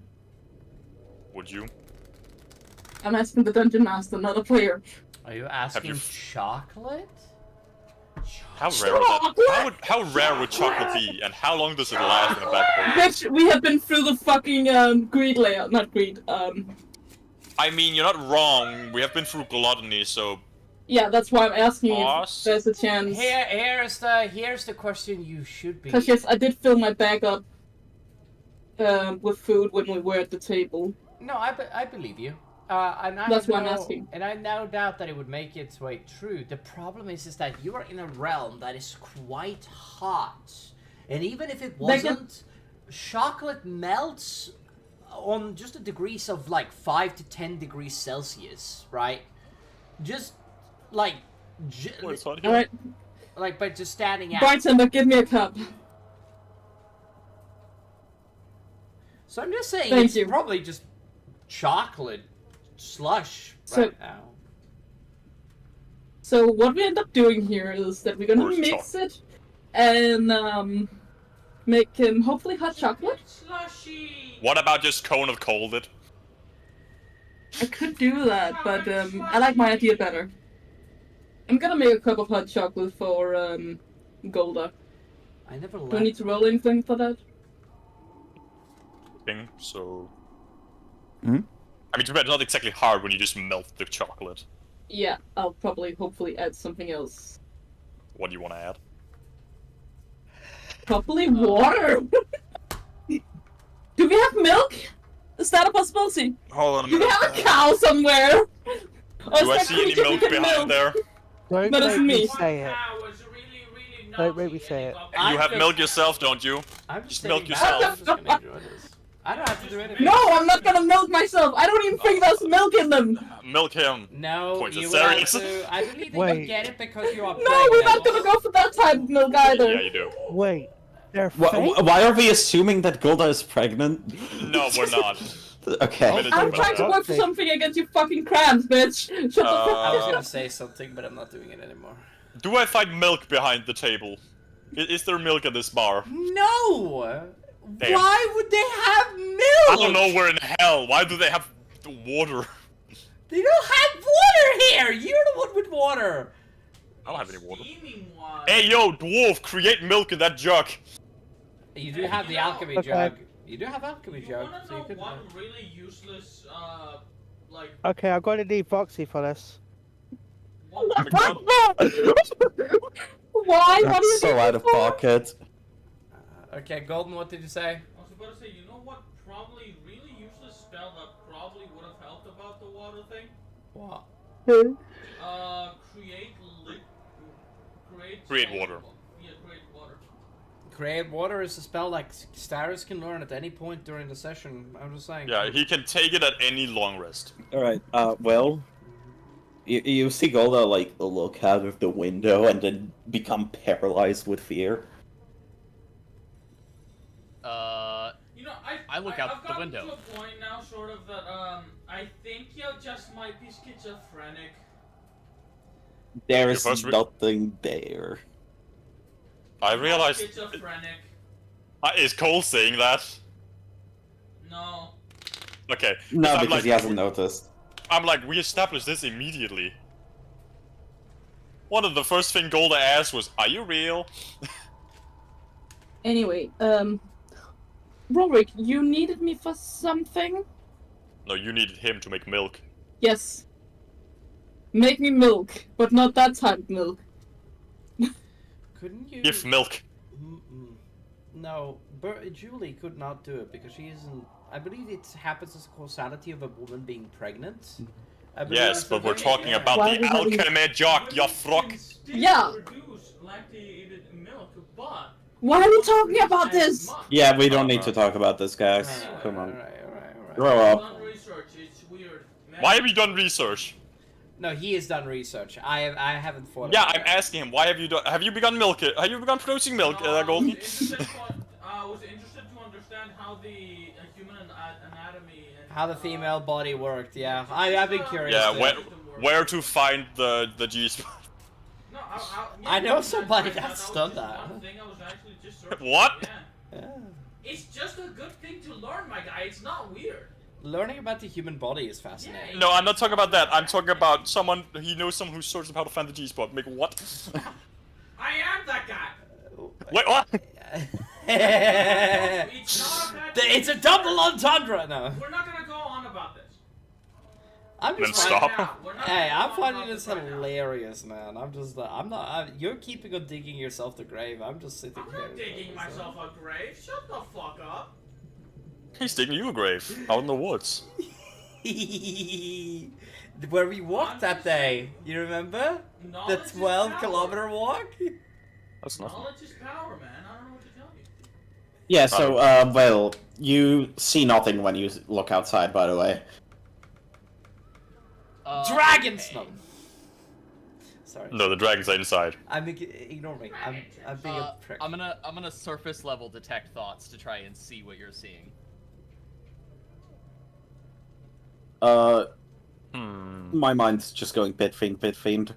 Speaker 2: Would you?
Speaker 1: I'm asking the dungeon master, not a player.
Speaker 3: Are you asking chocolate?
Speaker 2: How rare would that? How rare would chocolate be, and how long does it last in a bag of holding?
Speaker 1: Bitch, we have been through the fucking greed layer. Not greed.
Speaker 2: I mean, you're not wrong. We have been through gluttony, so
Speaker 1: Yeah, that's why I'm asking
Speaker 2: Pause.
Speaker 1: if there's a chance.
Speaker 3: Here's the question you should be.
Speaker 1: Because yes, I did fill my bag up with food when we were at the table.
Speaker 3: No, I believe you. And
Speaker 1: That's why I'm asking.
Speaker 3: And I no doubt that it would make its way through. The problem is that you are in a realm that is quite hot. And even if it wasn't, chocolate melts on just a degrees of like 5 to 10 degrees Celsius, right? Just like...
Speaker 1: Alright.
Speaker 3: Like, by just standing out.
Speaker 1: Bartender, give me a cup.
Speaker 3: So I'm just saying,
Speaker 1: Thank
Speaker 3: it's
Speaker 1: you.
Speaker 3: probably just chocolate slush
Speaker 1: So-
Speaker 3: right now.
Speaker 1: So what we end up doing here is that we're gonna mix it and make hopefully hot chocolate.
Speaker 9: Slushy.
Speaker 2: What about just cone of cold it?
Speaker 1: I could do that, but I like my idea better. I'm gonna make a cup of hot chocolate for Golda.
Speaker 3: I never
Speaker 1: Do I need to roll anything for that?
Speaker 2: Thing, so...
Speaker 6: Hmm?
Speaker 2: I mean, it's not exactly hard when you just melt the chocolate.
Speaker 1: Yeah, I'll probably hopefully add something else.
Speaker 2: What do you want to add?
Speaker 1: Probably water! Do we have milk? Is that a possibility?
Speaker 2: Hold on a
Speaker 1: Do we
Speaker 2: minute.
Speaker 1: have a cow somewhere?
Speaker 2: Do I see any milk behind there?
Speaker 5: Don't
Speaker 1: But it's
Speaker 5: make
Speaker 1: me.
Speaker 5: me say it. Don't make me say it.
Speaker 2: You have milk yourself, don't you?
Speaker 3: I'm
Speaker 2: Just milk
Speaker 3: sitting back.
Speaker 2: yourself.
Speaker 3: I'm just gonna enjoy this. I don't have to do anything.
Speaker 1: No, I'm not gonna milk myself! I don't even think there's milk in them!
Speaker 2: Milk him.
Speaker 3: No,
Speaker 2: Points
Speaker 3: you
Speaker 2: at
Speaker 3: would have
Speaker 2: Sirius.
Speaker 3: to... I believe that you
Speaker 5: Wait.
Speaker 3: get it because you are
Speaker 1: No, we're not gonna go for that type of milk either!
Speaker 2: Yeah, you do.
Speaker 5: Wait, they're fake?
Speaker 6: Why are we assuming that Golda is pregnant?
Speaker 2: No, we're not.
Speaker 6: Okay.
Speaker 1: I'm trying to work for something against you fucking cramps, bitch! Shut the fuck
Speaker 3: I was
Speaker 1: up!
Speaker 3: gonna say something, but I'm not doing it anymore.
Speaker 2: Do I find milk behind the table? Is there milk at this bar?
Speaker 3: No!
Speaker 2: Damn.
Speaker 3: Why would they have milk?
Speaker 2: I don't know, we're in hell. Why do they have water?
Speaker 3: They don't have water here! You're the one with water!
Speaker 2: I don't have any water.
Speaker 9: Steaming one.
Speaker 2: Hey, yo, dwarf, create milk in that jug.
Speaker 3: You do have the alchemy
Speaker 5: Okay.
Speaker 3: jug. You do have alchemy
Speaker 9: You
Speaker 3: jug,
Speaker 9: wanna
Speaker 3: so you
Speaker 9: know
Speaker 3: could...
Speaker 9: one really useless, like...
Speaker 5: Okay, I'm going to need Voxy for this.
Speaker 9: One
Speaker 1: Why? What do you
Speaker 6: That's so
Speaker 1: think
Speaker 6: out of
Speaker 1: for?
Speaker 6: pocket.
Speaker 3: Okay, Golden, what did you say?
Speaker 9: I was about to say, you know what probably really useless spell that probably would have helped about the water thing?
Speaker 3: What?
Speaker 2: Create water.
Speaker 9: Yeah, create water.
Speaker 3: Create water is a spell like Starus can learn at any point during the session. I'm just saying.
Speaker 2: Yeah, he can take it at any long rest.
Speaker 6: Alright, well... You see Golda, like, look out of the window and then become paralyzed with fear.
Speaker 9: You know,
Speaker 11: I look out
Speaker 9: I've
Speaker 11: the
Speaker 9: gotten
Speaker 11: window.
Speaker 9: to a point now, sort of, that, I think you just might be schizophrenic.
Speaker 6: There is
Speaker 2: Your first
Speaker 6: nothing there.
Speaker 2: I realized...
Speaker 9: Schizophrenic.
Speaker 2: Is Cole saying that?
Speaker 9: No.
Speaker 2: Okay.
Speaker 6: No,
Speaker 2: I'm
Speaker 6: because
Speaker 2: like,
Speaker 6: he hasn't noticed.
Speaker 2: I'm like, we established this immediately. One of the first thing Golda asked was, are you real?
Speaker 1: Anyway, Rorik, you needed me for something?
Speaker 2: No, you needed him to make milk.
Speaker 1: Yes. Make me milk, but not that type of milk.
Speaker 3: Couldn't you?
Speaker 2: Give milk.
Speaker 3: No, Julie could not do it because she isn't. I believe it happens as a causality of a woman being pregnant. I believe
Speaker 2: Yes,
Speaker 3: that's
Speaker 2: but
Speaker 3: the
Speaker 2: we're
Speaker 3: thing.
Speaker 2: talking about
Speaker 1: Why
Speaker 2: the
Speaker 1: would that be-
Speaker 2: alchemy jug, you frock.
Speaker 1: Yeah.
Speaker 9: Produce lactated milk, but
Speaker 1: Why are we talking about this?
Speaker 6: Yeah, we don't need to talk about this, guys. Come on.
Speaker 3: Alright.
Speaker 6: Grow up.
Speaker 9: done research. It's weird.
Speaker 2: Why have you done research?
Speaker 3: No, he has done research. I haven't thought.
Speaker 2: Yeah,
Speaker 3: about
Speaker 2: I'm
Speaker 3: that.
Speaker 2: asking him, why have you done... Have you begun milk? Have you begun producing milk, Golden?
Speaker 9: I was interested to understand how the human anatomy and
Speaker 3: How the female body worked. Yeah, I've been curious.
Speaker 2: Yeah,
Speaker 3: too.
Speaker 2: where to find the G-spot.
Speaker 9: No,
Speaker 3: I know somebody that's done that.
Speaker 9: One thing I was actually just searching.
Speaker 2: What?
Speaker 3: Yeah.
Speaker 9: It's just a good thing to learn, my guy. It's not weird.
Speaker 3: Learning about the human body is fascinating.
Speaker 2: No, I'm not talking about that. I'm talking about someone, he knows someone who searches how to find the G-spot. Make what?
Speaker 9: I am that guy.
Speaker 2: Wait, what?
Speaker 9: It's not a bad thing.
Speaker 3: It's a double entendre. No.
Speaker 9: We're not gonna go on about this.
Speaker 3: I'm
Speaker 2: Then
Speaker 3: just
Speaker 2: stop.
Speaker 3: Hey, I'm finding this hilarious, man. I'm just, you're keeping on digging yourself the grave. I'm just sitting here.
Speaker 9: I'm not digging myself a grave. Shut the fuck up.
Speaker 2: He's digging you a grave out in the woods.
Speaker 3: Where we walked that day, you remember? The 12-kilometer walk?
Speaker 2: That's nothing.
Speaker 9: Knowledge is power, man. I don't know what to tell you.
Speaker 6: Yeah, so, well, you see nothing when you look outside, by the way.
Speaker 3: Dragons! No. Sorry.
Speaker 2: No, the dragons are inside.
Speaker 3: Ignore me. I'm being a prick.
Speaker 11: I'm gonna surface level detect thoughts to try and see what you're seeing.
Speaker 6: My mind's just going pit fiend.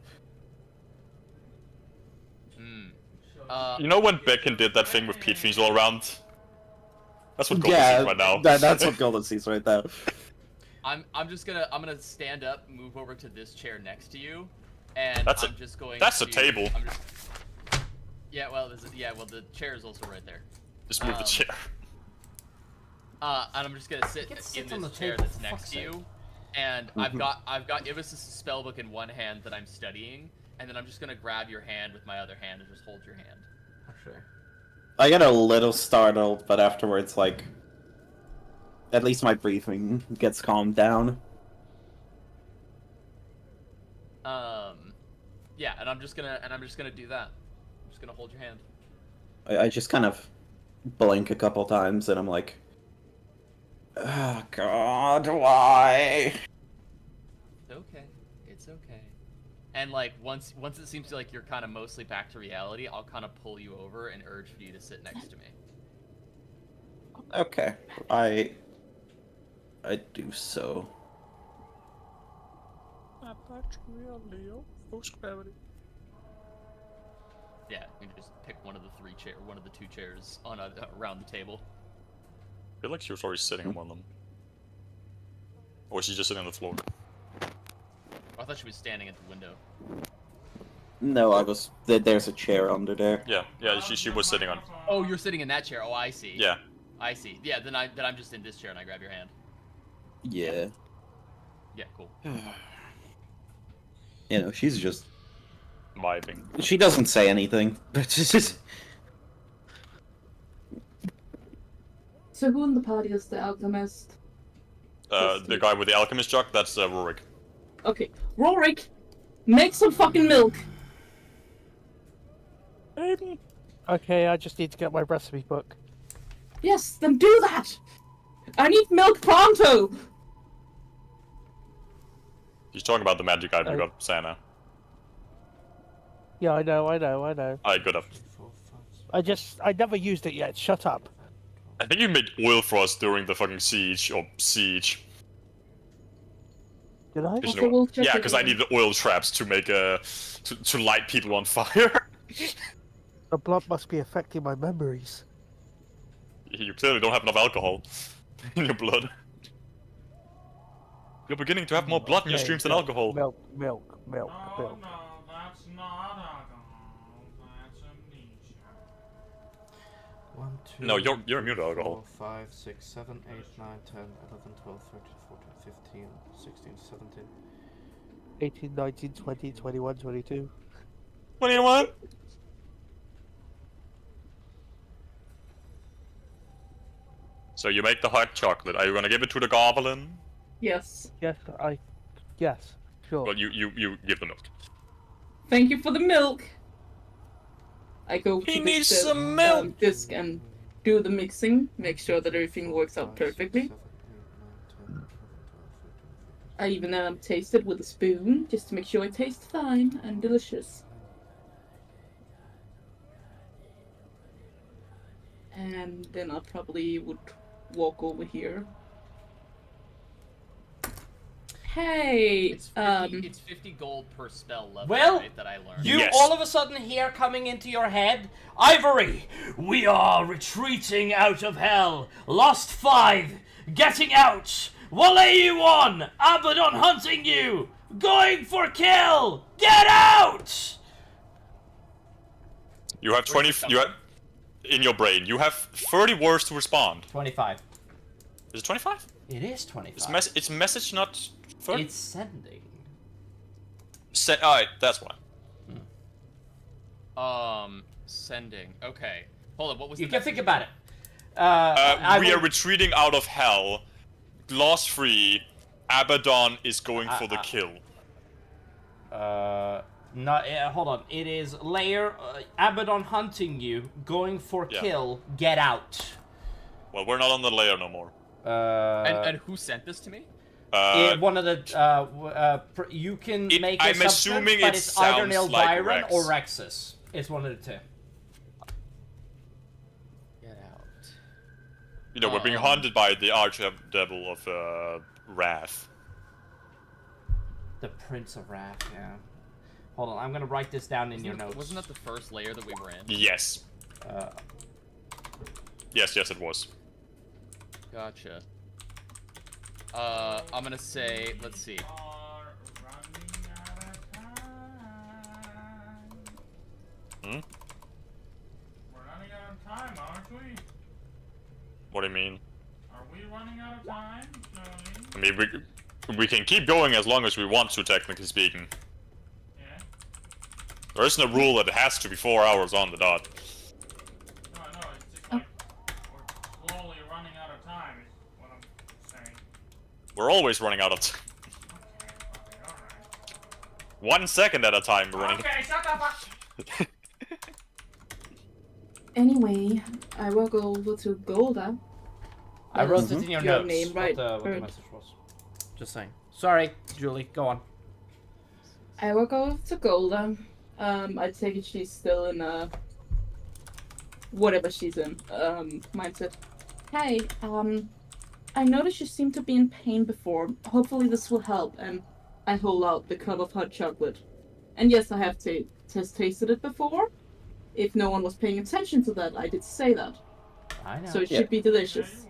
Speaker 2: You know when Beacon did that thing with pit fiends all around? That's what Golden sees right now.
Speaker 6: That's what Golden sees right now.
Speaker 11: I'm gonna stand up, move over to this chair next to you, and
Speaker 2: That's
Speaker 11: I'm just going.
Speaker 2: That's
Speaker 11: to,
Speaker 2: a table.
Speaker 11: Yeah, well, the chair is also right there.
Speaker 2: Just move the chair.
Speaker 11: And I'm just gonna sit in this chair that's next to you, and I've got Ibis' spellbook in one hand that I'm studying, and then I'm just gonna grab your hand with my other hand and just hold your hand.
Speaker 3: Sure.
Speaker 6: I get a little startled, but afterwards, like, at least my breathing gets calmed down.
Speaker 11: Yeah, and I'm just gonna do that. I'm just gonna hold your hand.
Speaker 6: I just kind of blink a couple times, and I'm like, oh God, why?
Speaker 11: It's okay. And like once it seems like you're kind of mostly back to reality, I'll kind of pull you over and urge for you to sit next to me.
Speaker 6: Okay, I do so.
Speaker 11: Yeah, you can just pick one of the two chairs on around the table.
Speaker 2: I feel like she was already sitting on one of them. Or is she just sitting on the floor?
Speaker 11: I thought she was standing at the window.
Speaker 6: No, there's a chair under there.
Speaker 2: Yeah, she was sitting on.
Speaker 11: Oh, you're sitting in that chair. Oh, I see.
Speaker 2: Yeah.
Speaker 11: I see. Yeah, then I'm just in this chair and I grab your hand.
Speaker 6: Yeah.
Speaker 11: Yeah, cool.
Speaker 6: You know, she's just
Speaker 2: vibing.
Speaker 6: She doesn't say anything.
Speaker 1: So who in the party is the alchemist?
Speaker 2: The guy with the alchemist jug, that's Rorik.
Speaker 1: Okay, Rorik, make some fucking milk.
Speaker 5: Okay, I just need to get my recipe book.
Speaker 1: Yes, then do that. I need milk pronto.
Speaker 2: He's talking about the magic item you got, Santa.
Speaker 5: Yeah, I know.
Speaker 2: Alright, good up.
Speaker 5: I never used it yet. Shut up.
Speaker 2: I think you made oil for us during the fucking siege.
Speaker 5: Did I?
Speaker 2: You know, yeah, because I needed oil traps to make to light people on fire.
Speaker 5: The blood must be affecting my memories.
Speaker 2: You clearly don't have enough alcohol in your blood. You're beginning to have more blood in your streams than alcohol.
Speaker 5: Milk.
Speaker 9: No, that's not alcohol. That's amnesia.
Speaker 7: 1, 2,
Speaker 2: No, you're immune to alcohol.
Speaker 7: 4, 5, 6, 7, 8, 9, 10, 11, 12, 13, 14, 15, 16, 17.
Speaker 5: 18, 19, 20, 21, 22.
Speaker 2: 21? So you make the hot chocolate. Are you gonna give it to the goblin?
Speaker 1: Yes.
Speaker 5: Yes, sure.
Speaker 2: Well, you give the milk.
Speaker 1: Thank you for the milk. I go to the disc and do the mixing, make sure that everything works out perfectly. I even taste it with a spoon, just to make sure it tastes fine and delicious. And then I probably would walk over here. Hey,
Speaker 11: it's 50 gold per spell level,
Speaker 3: Well,
Speaker 11: right, that I learned.
Speaker 3: you all of a sudden hear coming into your head, Ivory, we are retreating out of hell. Lost 5, getting out. Walayu 1, Abaddon hunting you. Going for kill. Get out.
Speaker 2: You have 20. You have in your brain. You have 30 words to respond.
Speaker 3: 25.
Speaker 2: Is it 25?
Speaker 3: It is 25.
Speaker 2: It's message, not third?
Speaker 3: It's sending.
Speaker 2: Alright, that's why.
Speaker 11: Sending. Okay. Hold on, what was
Speaker 3: You
Speaker 11: the
Speaker 3: can
Speaker 11: message?
Speaker 3: think about it.
Speaker 2: We are retreating out of hell. Loss free. Abaddon is going for the kill.
Speaker 3: Hold on. It is layer Abaddon hunting you, going for kill. Get out.
Speaker 2: Well, we're not on the layer no more.
Speaker 11: And who sent this to me?
Speaker 3: One of the you can make a
Speaker 2: I'm
Speaker 3: assumption,
Speaker 2: assuming
Speaker 3: but
Speaker 2: it
Speaker 3: it's either
Speaker 2: sounds
Speaker 3: Neil
Speaker 2: like
Speaker 3: Byron
Speaker 2: Rex.
Speaker 3: or Rexus. It's one of the two.
Speaker 11: Get out.
Speaker 2: You know, we're being haunted by the archdevil of Wrath.
Speaker 3: The Prince of Wrath, yeah. Hold on, I'm gonna write this down in your notes.
Speaker 11: Wasn't that the first layer that we were in?
Speaker 2: Yes. Yes, it was.
Speaker 11: Gotcha. I'm gonna say, let's see.
Speaker 2: Hmm?
Speaker 7: We're running out of time, aren't we?
Speaker 2: What do you mean?
Speaker 7: Are we running out of time, slowly?
Speaker 2: I mean, we can keep going as long as we want to, technically speaking.
Speaker 7: Yeah?
Speaker 2: There isn't a rule that it has to be 4 hours on the dot.
Speaker 7: No, it's just like we're slowly running out of time is what I'm saying.
Speaker 2: We're always running out of time.
Speaker 7: Okay, alright.
Speaker 2: 1 second at a time we're running.
Speaker 7: Okay, shut the fuck.
Speaker 1: Anyway, I will go over to Golda.
Speaker 3: I wrote it in your
Speaker 1: Your
Speaker 3: notes.
Speaker 1: name, right,
Speaker 3: What the
Speaker 1: Bird.
Speaker 3: message was. Just saying. Sorry, Julie. Go on.
Speaker 1: I will go over to Golda. I take it she's still in whatever she's in mindset. Hey, I noticed you seem to be in pain before. Hopefully this will help. And I hold out the cup of hot chocolate. And yes, I have tasted it before. If no one was paying attention to that, I did say that.
Speaker 3: I know.
Speaker 1: So it should be delicious.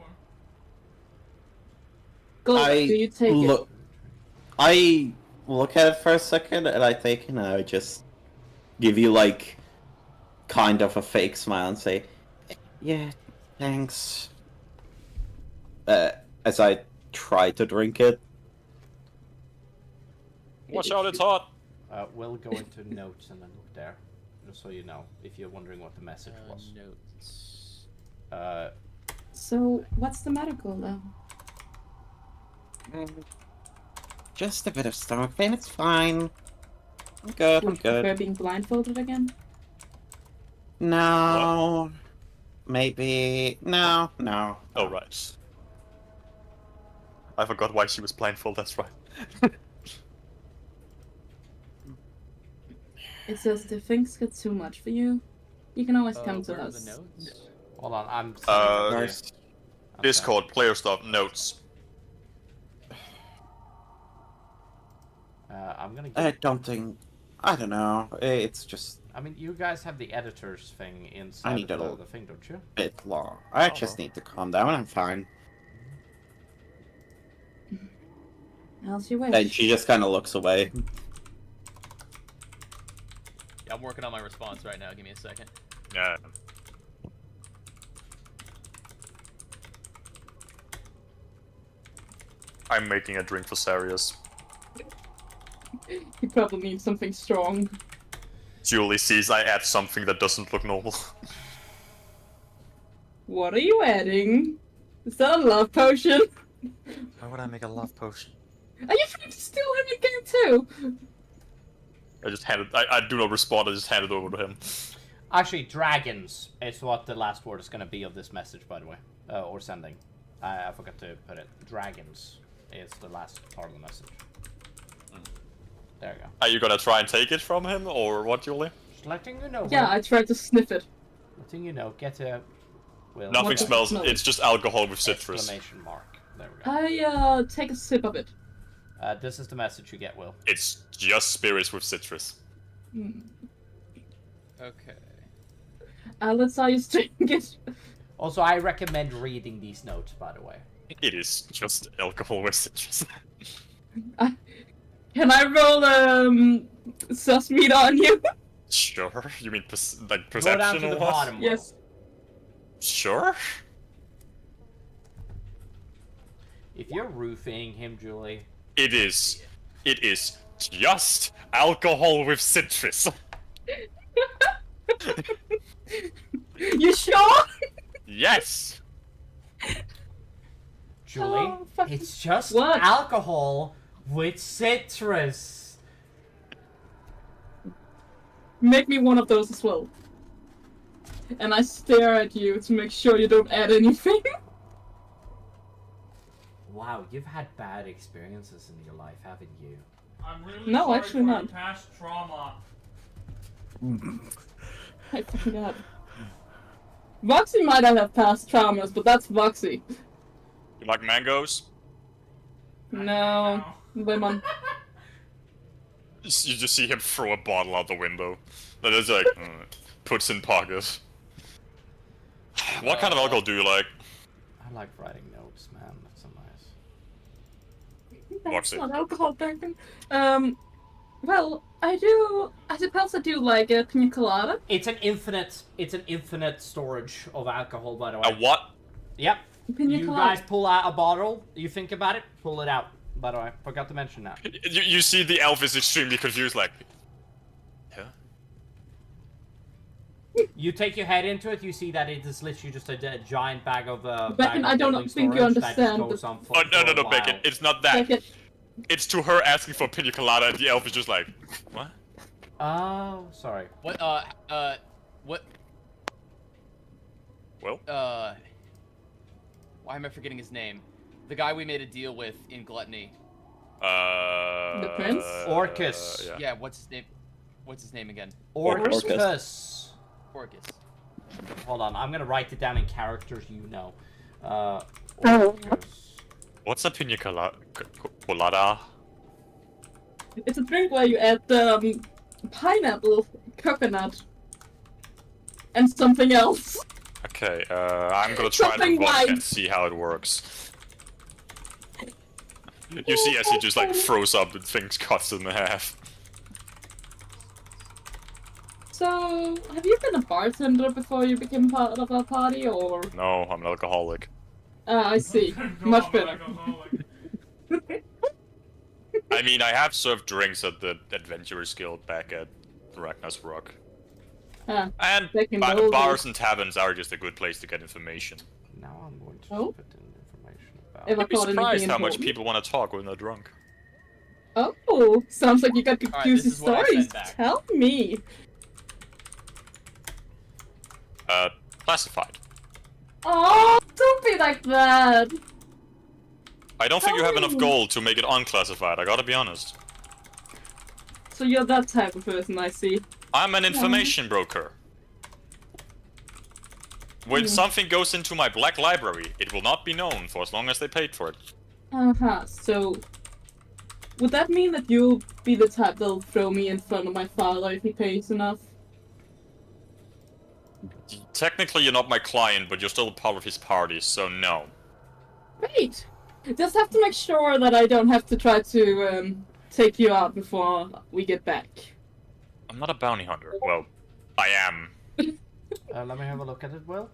Speaker 1: Golda,
Speaker 6: I
Speaker 1: do you take it?
Speaker 6: I look at it for a second and I take it and I just give you like kind of a fake smile and say, yeah, thanks. As I try to drink it.
Speaker 2: Watch out, it's hot!
Speaker 3: We'll go into notes and then look there. Just so you know, if you're wondering what the message was.
Speaker 11: Notes.
Speaker 1: So, what's the matter, Golda?
Speaker 6: Just a bit of stomach pain, it's fine. I'm good, I'm
Speaker 1: Would you prefer
Speaker 6: good.
Speaker 1: being blindfolded again?
Speaker 6: No. Maybe. No.
Speaker 2: Oh, right. I forgot why she was blindfolded, that's right.
Speaker 1: It says if things get too much for you, you can always come to
Speaker 11: Where are
Speaker 1: us.
Speaker 11: the notes?
Speaker 3: Hold on, I'm.
Speaker 2: Discord, player stuff, notes.
Speaker 3: I'm gonna.
Speaker 6: I don't think. I don't know. It's just
Speaker 3: I mean, you guys have the editor's thing inside
Speaker 6: I need
Speaker 3: of
Speaker 6: a
Speaker 3: the thing, don't you?
Speaker 6: a bit long. I just need to calm down. I'm fine.
Speaker 1: As you wish.
Speaker 6: And she just kind of looks away.
Speaker 11: Yeah, I'm working on my response right now. Give me a second.
Speaker 2: Yeah. I'm making a drink for Sarius.
Speaker 1: You probably need something strong.
Speaker 2: Julie sees I add something that doesn't look normal.
Speaker 1: What are you adding? Is that a love potion?
Speaker 2: Why would I make a love potion?
Speaker 1: Are you trying to steal him again too?
Speaker 2: I just handed. I do not respond. I just hand it over to him.
Speaker 3: Actually, dragons is what the last word is going to be of this message, by the way. Or sending. I forgot to put it. Dragons is the last part of the message. There you go.
Speaker 2: Are you gonna try and take it from him, or what, Julie?
Speaker 3: Just letting you know.
Speaker 1: Yeah, I tried to sniff it.
Speaker 3: Letting you know. Get a... Will.
Speaker 2: Nothing
Speaker 1: What does it
Speaker 2: smells.
Speaker 1: smell?
Speaker 2: It's just alcohol with citrus.
Speaker 3: Exclamation mark. There we go.
Speaker 1: I take a sip of it.
Speaker 3: This is the message you get, Will.
Speaker 2: It's just spirits with citrus.
Speaker 11: Okay.
Speaker 1: Let's how you drink it.
Speaker 3: Also, I recommend reading these notes, by the way.
Speaker 2: It is just alcohol with citrus.
Speaker 1: Can I roll sus meter on you?
Speaker 2: Sure. You mean like
Speaker 3: Go down
Speaker 2: perception
Speaker 3: to
Speaker 2: or
Speaker 3: the
Speaker 2: what?
Speaker 3: bottom. Will.
Speaker 1: Yes.
Speaker 2: Sure.
Speaker 3: If you're roofing him, Julie.
Speaker 2: It is just alcohol with citrus.
Speaker 1: You sure?
Speaker 2: Yes.
Speaker 3: Julie,
Speaker 1: Oh, fuck.
Speaker 3: it's just
Speaker 1: What?
Speaker 3: alcohol with citrus.
Speaker 1: Make me one of those as well. And I stare at you to make sure you don't add anything.
Speaker 3: Wow, you've had bad experiences in your life, haven't you?
Speaker 9: I'm really
Speaker 1: No,
Speaker 9: sorry
Speaker 1: actually
Speaker 9: for
Speaker 1: not.
Speaker 9: your past trauma.
Speaker 1: I forgot. Voxy might not have past traumas, but that's Voxy.
Speaker 2: You like mangoes?
Speaker 1: No. Lemon.
Speaker 2: You just see him throw a bottle out the window. That is like puts in pocket. What kind of alcohol do you like?
Speaker 3: I like writing notes, man. That's so nice.
Speaker 1: That's
Speaker 2: Voxy.
Speaker 1: not alcohol, Duncan. Well, I suppose I do like a pina colada.
Speaker 3: It's an infinite storage of alcohol, by the way.
Speaker 2: A what?
Speaker 3: Yep.
Speaker 1: Pina
Speaker 3: You
Speaker 1: colada.
Speaker 3: guys pull out a bottle, you think about it, pull it out. By the way, forgot to mention that.
Speaker 2: You see the elf is extremely confused, like. Yeah.
Speaker 3: You take your head into it, you see that it is literally just a giant bag of
Speaker 1: Beckon, I don't
Speaker 3: building
Speaker 1: think you
Speaker 3: storage that just
Speaker 1: understand
Speaker 3: goes
Speaker 1: the-
Speaker 3: on for,
Speaker 2: Oh no
Speaker 3: for
Speaker 2: no
Speaker 3: a
Speaker 2: no,
Speaker 3: while.
Speaker 2: Beckett! It's not that.
Speaker 1: Beckon.
Speaker 2: It's to her asking for pina colada, and the elf is just like, what?
Speaker 3: Oh, sorry.
Speaker 11: What? What?
Speaker 2: Well.
Speaker 11: Why am I forgetting his name? The guy we made a deal with in Gluttony.
Speaker 1: The prince?
Speaker 3: Orcus.
Speaker 2: Yeah.
Speaker 11: Yeah, what's his name? What's his name again?
Speaker 3: Orcus.
Speaker 11: Orcus.
Speaker 3: Hold on, I'm gonna write it down in characters you know.
Speaker 1: Oh.
Speaker 3: Orcus.
Speaker 2: What's a pina colada?
Speaker 1: It's a drink where you add pineapple, coconut, and something else.
Speaker 2: Okay, I'm gonna try
Speaker 1: Something
Speaker 2: to watch
Speaker 1: white.
Speaker 2: and see how it works. You see as he just like throws up and things cuts in half.
Speaker 1: So, have you been a bartender before you became part of our party, or?
Speaker 2: No, I'm an alcoholic.
Speaker 1: I see. Much better.
Speaker 2: I mean, I have served drinks at the Adventurers Guild back at Ragnar's Rock.
Speaker 1: Ah,
Speaker 2: And
Speaker 1: back in the old
Speaker 2: bars
Speaker 1: days.
Speaker 2: and taverns are just a good place to get information.
Speaker 3: Now I'm going to
Speaker 1: Oh.
Speaker 3: put in information about
Speaker 1: Ever
Speaker 2: You'd be
Speaker 1: caught anything
Speaker 2: surprised how much
Speaker 1: important?
Speaker 2: people want to talk when they're drunk.
Speaker 1: Oh, sounds like you got good
Speaker 11: Alright,
Speaker 1: juicy
Speaker 11: this is what I
Speaker 1: stories.
Speaker 11: sent back.
Speaker 1: Tell me.
Speaker 2: Classified.
Speaker 1: Oh, don't be like that.
Speaker 2: I don't think you have
Speaker 1: Tell
Speaker 2: enough
Speaker 1: me.
Speaker 2: gold to make it unclassified, I gotta be honest.
Speaker 1: So you're that type of person, I see.
Speaker 2: I'm an information broker. When something goes into my black library, it will not be known for as long as they paid for it.
Speaker 1: Uh-huh, so... Would that mean that you'll be the type that'll throw me in front of my father if he pays enough?
Speaker 2: Technically, you're not my client, but you're still part of his party, so no.
Speaker 1: Great! Just have to make sure that I don't have to try to, take you out before we get back.
Speaker 2: I'm not a bounty hunter. Well, I am.
Speaker 3: Let me have a look at it, Will.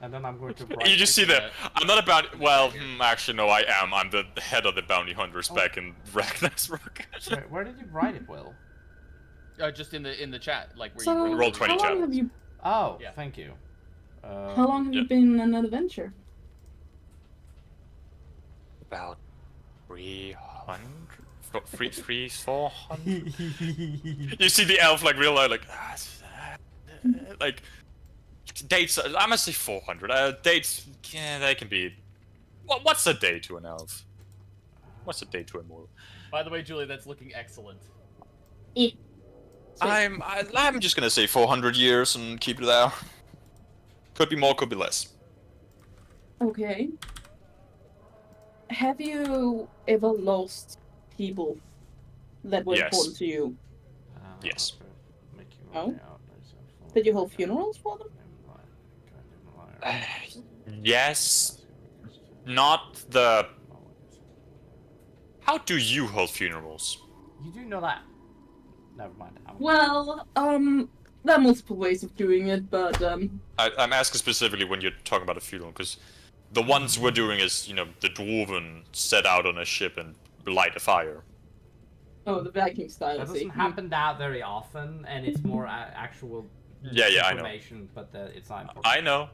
Speaker 3: And then I'm going to write
Speaker 2: You just see
Speaker 3: it
Speaker 2: that. I'm not a bounty. Well, actually, no, I am. I'm the head of the bounty hunters back in Ragnar's Rock.
Speaker 3: Where did you write it, Will?
Speaker 11: Just in the chat, like where
Speaker 1: So,
Speaker 11: you
Speaker 2: Roll 20
Speaker 1: how long
Speaker 2: chat.
Speaker 1: have you,
Speaker 3: Oh,
Speaker 11: Yeah.
Speaker 3: thank you.
Speaker 1: how long have
Speaker 2: yeah.
Speaker 1: you been in an adventure?
Speaker 2: About 300? 400? You see the elf, like, real loud, like... like... Dates... I'm gonna say 400. Dates... Yeah, they can be... What's a day to an elf? What's a day to a mortal?
Speaker 11: By the way, Julie, that's looking excellent.
Speaker 2: I'm just gonna say 400 years and keep it there. Could be more, could be less.
Speaker 1: Okay. Have you ever lost people that were
Speaker 2: Yes.
Speaker 1: important to you?
Speaker 2: Yes.
Speaker 1: Oh? Did you hold funerals for them?
Speaker 2: Yes. Not the... How do you hold funerals?
Speaker 3: You do know that. Never mind.
Speaker 1: Well, there are multiple ways of doing it, but,
Speaker 2: I'm asking specifically when you're talking about a funeral, because The ones we're doing is, you know, the dwarven set out on a ship and light a fire.
Speaker 1: Oh, the Viking style.
Speaker 3: That
Speaker 1: I see.
Speaker 3: doesn't happen that very often, and it's more actual
Speaker 2: Yeah, I know.
Speaker 3: information, but it's not important.
Speaker 2: I know,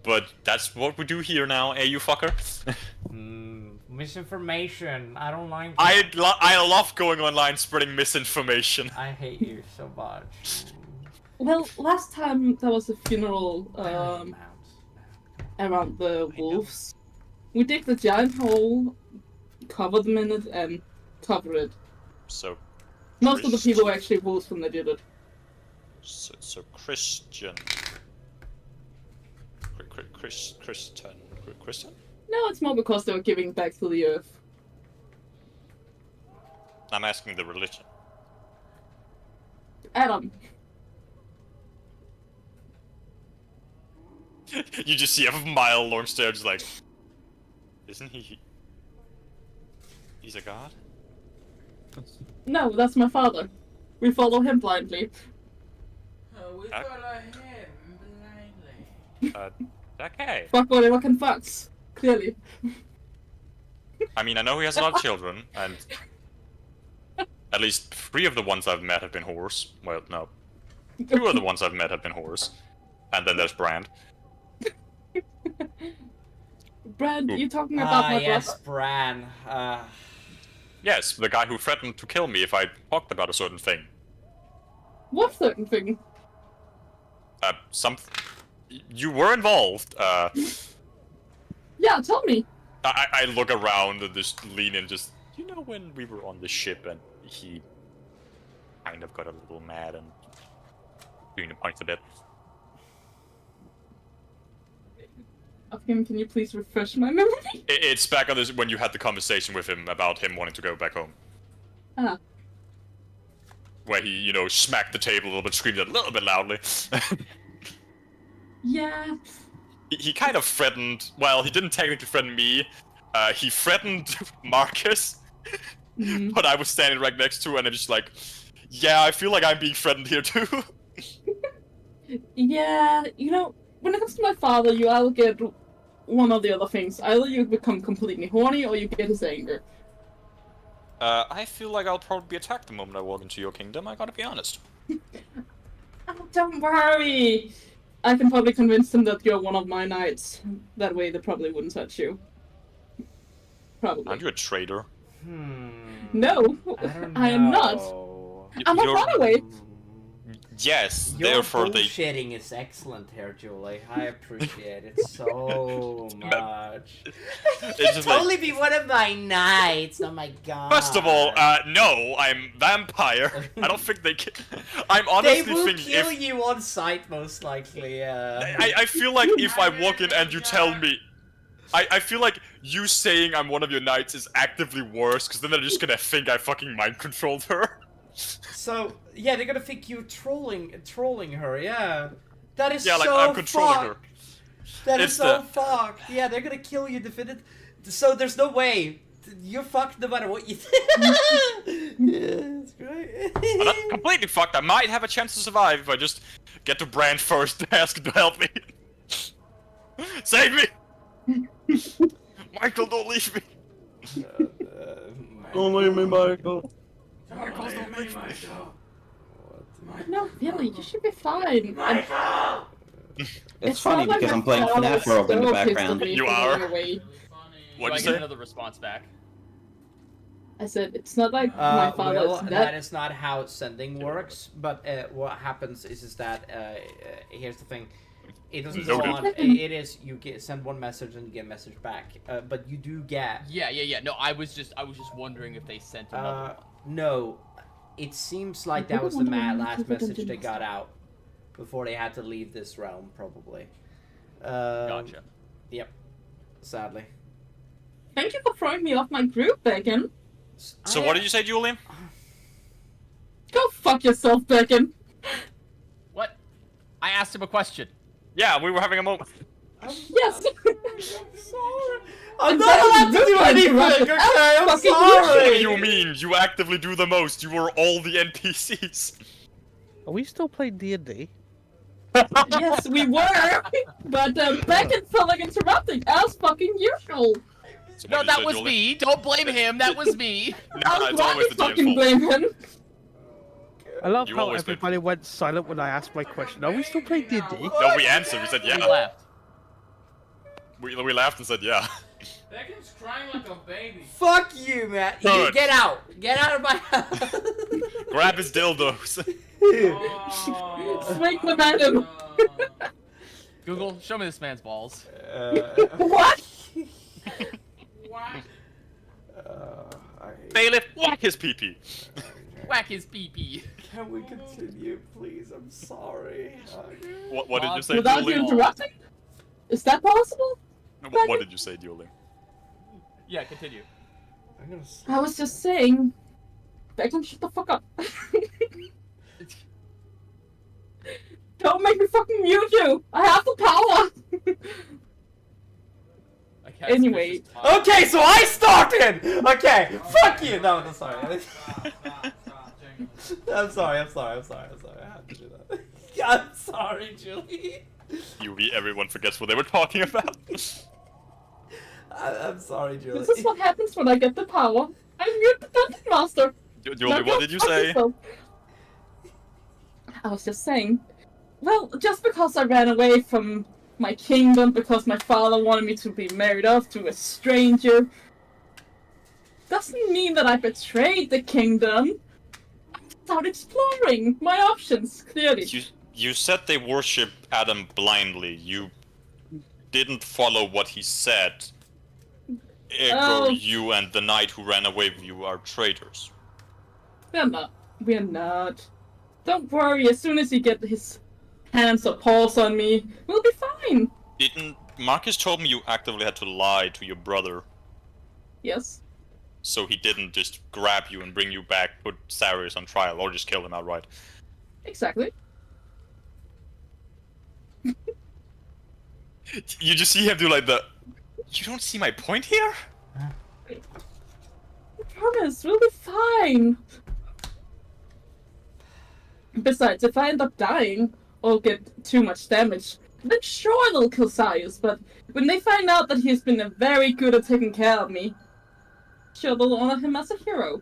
Speaker 2: but that's what we do here now, eh, you fucker?
Speaker 3: Misinformation. I don't like.
Speaker 2: I love going online spreading misinformation.
Speaker 3: I hate you so much.
Speaker 1: Well, last time there was a funeral around the wolves. We dig the giant hole, cover them in it, and cover it.
Speaker 2: So.
Speaker 1: Most of the people were actually wolves when they did it.
Speaker 2: So Christian. Christian?
Speaker 1: No, it's more because they were giving back to the earth.
Speaker 2: I'm asking the religion.
Speaker 1: Adam.
Speaker 2: You just see a mile long stare, just like, isn't he? He's a god?
Speaker 1: No, that's my father. We follow him blindly.
Speaker 7: We follow him blindly.
Speaker 2: Okay.
Speaker 1: Fuck whatever can fucks. Clearly.
Speaker 2: I mean, I know he has a lot of children, and at least 3 of the ones I've met have been whores. Well, no. 2 of the ones I've met have been whores. And then there's Brand.
Speaker 1: Brand, you talking about my
Speaker 3: yes,
Speaker 1: brother?
Speaker 3: Bran.
Speaker 2: Yes, the guy who threatened to kill me if I talked about a certain thing.
Speaker 1: What certain thing?
Speaker 2: You were involved.
Speaker 1: Yeah, tell me.
Speaker 2: I look around and just lean in, just, you know, when we were on the ship and he kind of got a little mad and doing the points a bit.
Speaker 1: Afghan, can you please refresh my memory?
Speaker 2: It's back on this when you had the conversation with him about him wanting to go back home.
Speaker 1: Ah.
Speaker 2: Where he, you know, smacked the table a little bit, screamed a little bit loudly.
Speaker 1: Yeah.
Speaker 2: He kind of threatened, well, he didn't technically threaten me, he threatened Marcus, but I was standing right next to him and I'm just like, yeah, I feel like I'm being threatened here too.
Speaker 1: Yeah, you know, when it comes to my father, you either get one or the other things. Either you become completely horny or you get his anger.
Speaker 2: I feel like I'll probably be attacked the moment I walk into your kingdom, I gotta be honest.
Speaker 1: Oh, don't worry! I can probably convince them that you're one of my knights. That way they probably wouldn't touch you. Probably.
Speaker 2: Aren't you a traitor?
Speaker 1: No, I am not. I'm a runaway.
Speaker 2: Yes,
Speaker 3: Your
Speaker 2: therefore they...
Speaker 3: bullshitting is excellent here, Julie. I appreciate it so much.
Speaker 2: It's just
Speaker 3: Totally
Speaker 2: like...
Speaker 3: be one of my knights. Oh my god.
Speaker 2: First of all, no, I'm vampire. I don't think they can... I'm honestly
Speaker 3: they will
Speaker 2: thinking
Speaker 3: kill
Speaker 2: if...
Speaker 3: you on sight, most likely.
Speaker 2: I feel like if I walk in and you tell me... I feel like you saying I'm one of your knights is actively worse, because then they're just gonna think I fucking mind controlled her.
Speaker 3: So, yeah, they're gonna think you're trolling her, yeah. That is
Speaker 2: yeah, like,
Speaker 3: so
Speaker 2: I'm controlling
Speaker 3: fucked.
Speaker 2: her.
Speaker 3: That
Speaker 2: It's
Speaker 3: is so fucked. Yeah, they're gonna kill you definitive. So there's no way. You're fucked no matter what you think. Yeah, it's great.
Speaker 2: Well, that's completely fucked. I might have a chance to survive if I just get to Brand first and ask him to help me. Save me! Michael, don't leave me!
Speaker 10: Don't leave me, Michael.
Speaker 2: Michael, don't leave me.
Speaker 1: No, really, you should be fine.
Speaker 6: It's funny because I'm playing FNAF World in the background.
Speaker 2: You are?
Speaker 7: Do
Speaker 2: What'd
Speaker 7: I
Speaker 2: you
Speaker 7: get
Speaker 2: say?
Speaker 7: another response back?
Speaker 1: I said, it's not like my father
Speaker 3: well,
Speaker 1: is dead.
Speaker 3: that is not how sending works. But what happens is that here's the thing. It doesn't go
Speaker 2: Noted.
Speaker 3: on. It is you send one message and you get a message back. But you do get.
Speaker 7: Yeah. No, I was just wondering if they sent another one.
Speaker 3: No, it seems like that was the last message they got out before they had to leave this realm, probably.
Speaker 7: Gotcha.
Speaker 3: Yep. Sadly.
Speaker 1: Thank you for throwing me off my group, Bacon.
Speaker 2: So what did you say, Julian?
Speaker 1: Go fuck yourself, Bacon.
Speaker 7: What? I asked him a question.
Speaker 2: Yeah, we were having a moment.
Speaker 1: Yes.
Speaker 3: Sorry. I'm not allowed to do anything, okay? I'm sorry!
Speaker 2: What do you mean? You actively do the most. You were all the NPCs.
Speaker 5: Are we still playing D&D?
Speaker 1: Yes, we were, but Beckett felt like interrupting as fucking usual.
Speaker 2: So
Speaker 11: No,
Speaker 2: what did you
Speaker 11: that
Speaker 2: say,
Speaker 11: was
Speaker 2: Julie?
Speaker 11: me. Don't blame him. That was me.
Speaker 2: No, it's
Speaker 1: Why
Speaker 2: always
Speaker 1: you
Speaker 2: the
Speaker 1: fucking
Speaker 2: DM's fault.
Speaker 1: blame him?
Speaker 5: I love
Speaker 2: You
Speaker 5: how
Speaker 2: always blame
Speaker 5: everybody went silent when I asked my question. Are we still playing D&D?
Speaker 2: No, we answered. We said
Speaker 11: We
Speaker 2: yeah.
Speaker 11: laughed.
Speaker 2: We laughed and said yeah.
Speaker 9: Beckett's crying like a baby.
Speaker 3: Fuck you, Matt. You
Speaker 2: Good.
Speaker 3: get out. Get out of my house.
Speaker 2: Grab his dildos.
Speaker 1: Swing momentum.
Speaker 11: Google, show me this man's balls.
Speaker 1: What?
Speaker 2: Bailiff, whack his pee-pee.
Speaker 11: Whack his pee-pee.
Speaker 3: Can we continue, please? I'm sorry.
Speaker 2: What did you say,
Speaker 1: Without you
Speaker 2: Julie?
Speaker 1: interrupting? Is that possible?
Speaker 2: What did you say, Julie?
Speaker 11: Yeah, continue.
Speaker 1: I was just saying. Beckham, shut the fuck up. Don't make me fucking mute you! I have the power!
Speaker 11: I guess
Speaker 1: Anyway.
Speaker 11: it's just time.
Speaker 3: Okay, so I started! Okay, fuck you! No, I'm sorry. I'm sorry. I have to do that. I'm sorry, Julie.
Speaker 2: Everyone forgets what they were talking about.
Speaker 3: I'm sorry, Julie.
Speaker 1: This is what happens when I get the power. I mute the Dungeon Master!
Speaker 2: Julie,
Speaker 1: Now
Speaker 2: what
Speaker 1: go
Speaker 2: did you
Speaker 1: fuck
Speaker 2: say?
Speaker 1: yourself. I was just saying. Well, just because I ran away from my kingdom because my father wanted me to be married off to a stranger doesn't mean that I betrayed the kingdom. I started exploring my options, clearly.
Speaker 2: You said they worship Adam blindly. You didn't follow what he said. Ergo,
Speaker 1: Oh.
Speaker 2: you and the knight who ran away with you are traitors.
Speaker 1: We're not. We're not. Don't worry, as soon as he gets his hands or paws on me, we'll be fine.
Speaker 2: Didn't Marcus told me you actively had to lie to your brother,
Speaker 1: Yes.
Speaker 2: so he didn't just grab you and bring you back, put Sarius on trial, or just kill him outright.
Speaker 1: Exactly.
Speaker 2: You just see him do like the. You don't see my point here?
Speaker 1: I promise, we'll be fine. Besides, if I end up dying or get too much damage, then sure they'll kill Sarius, but when they find out that he's been very good at taking care of me, sure they'll honor him as a hero.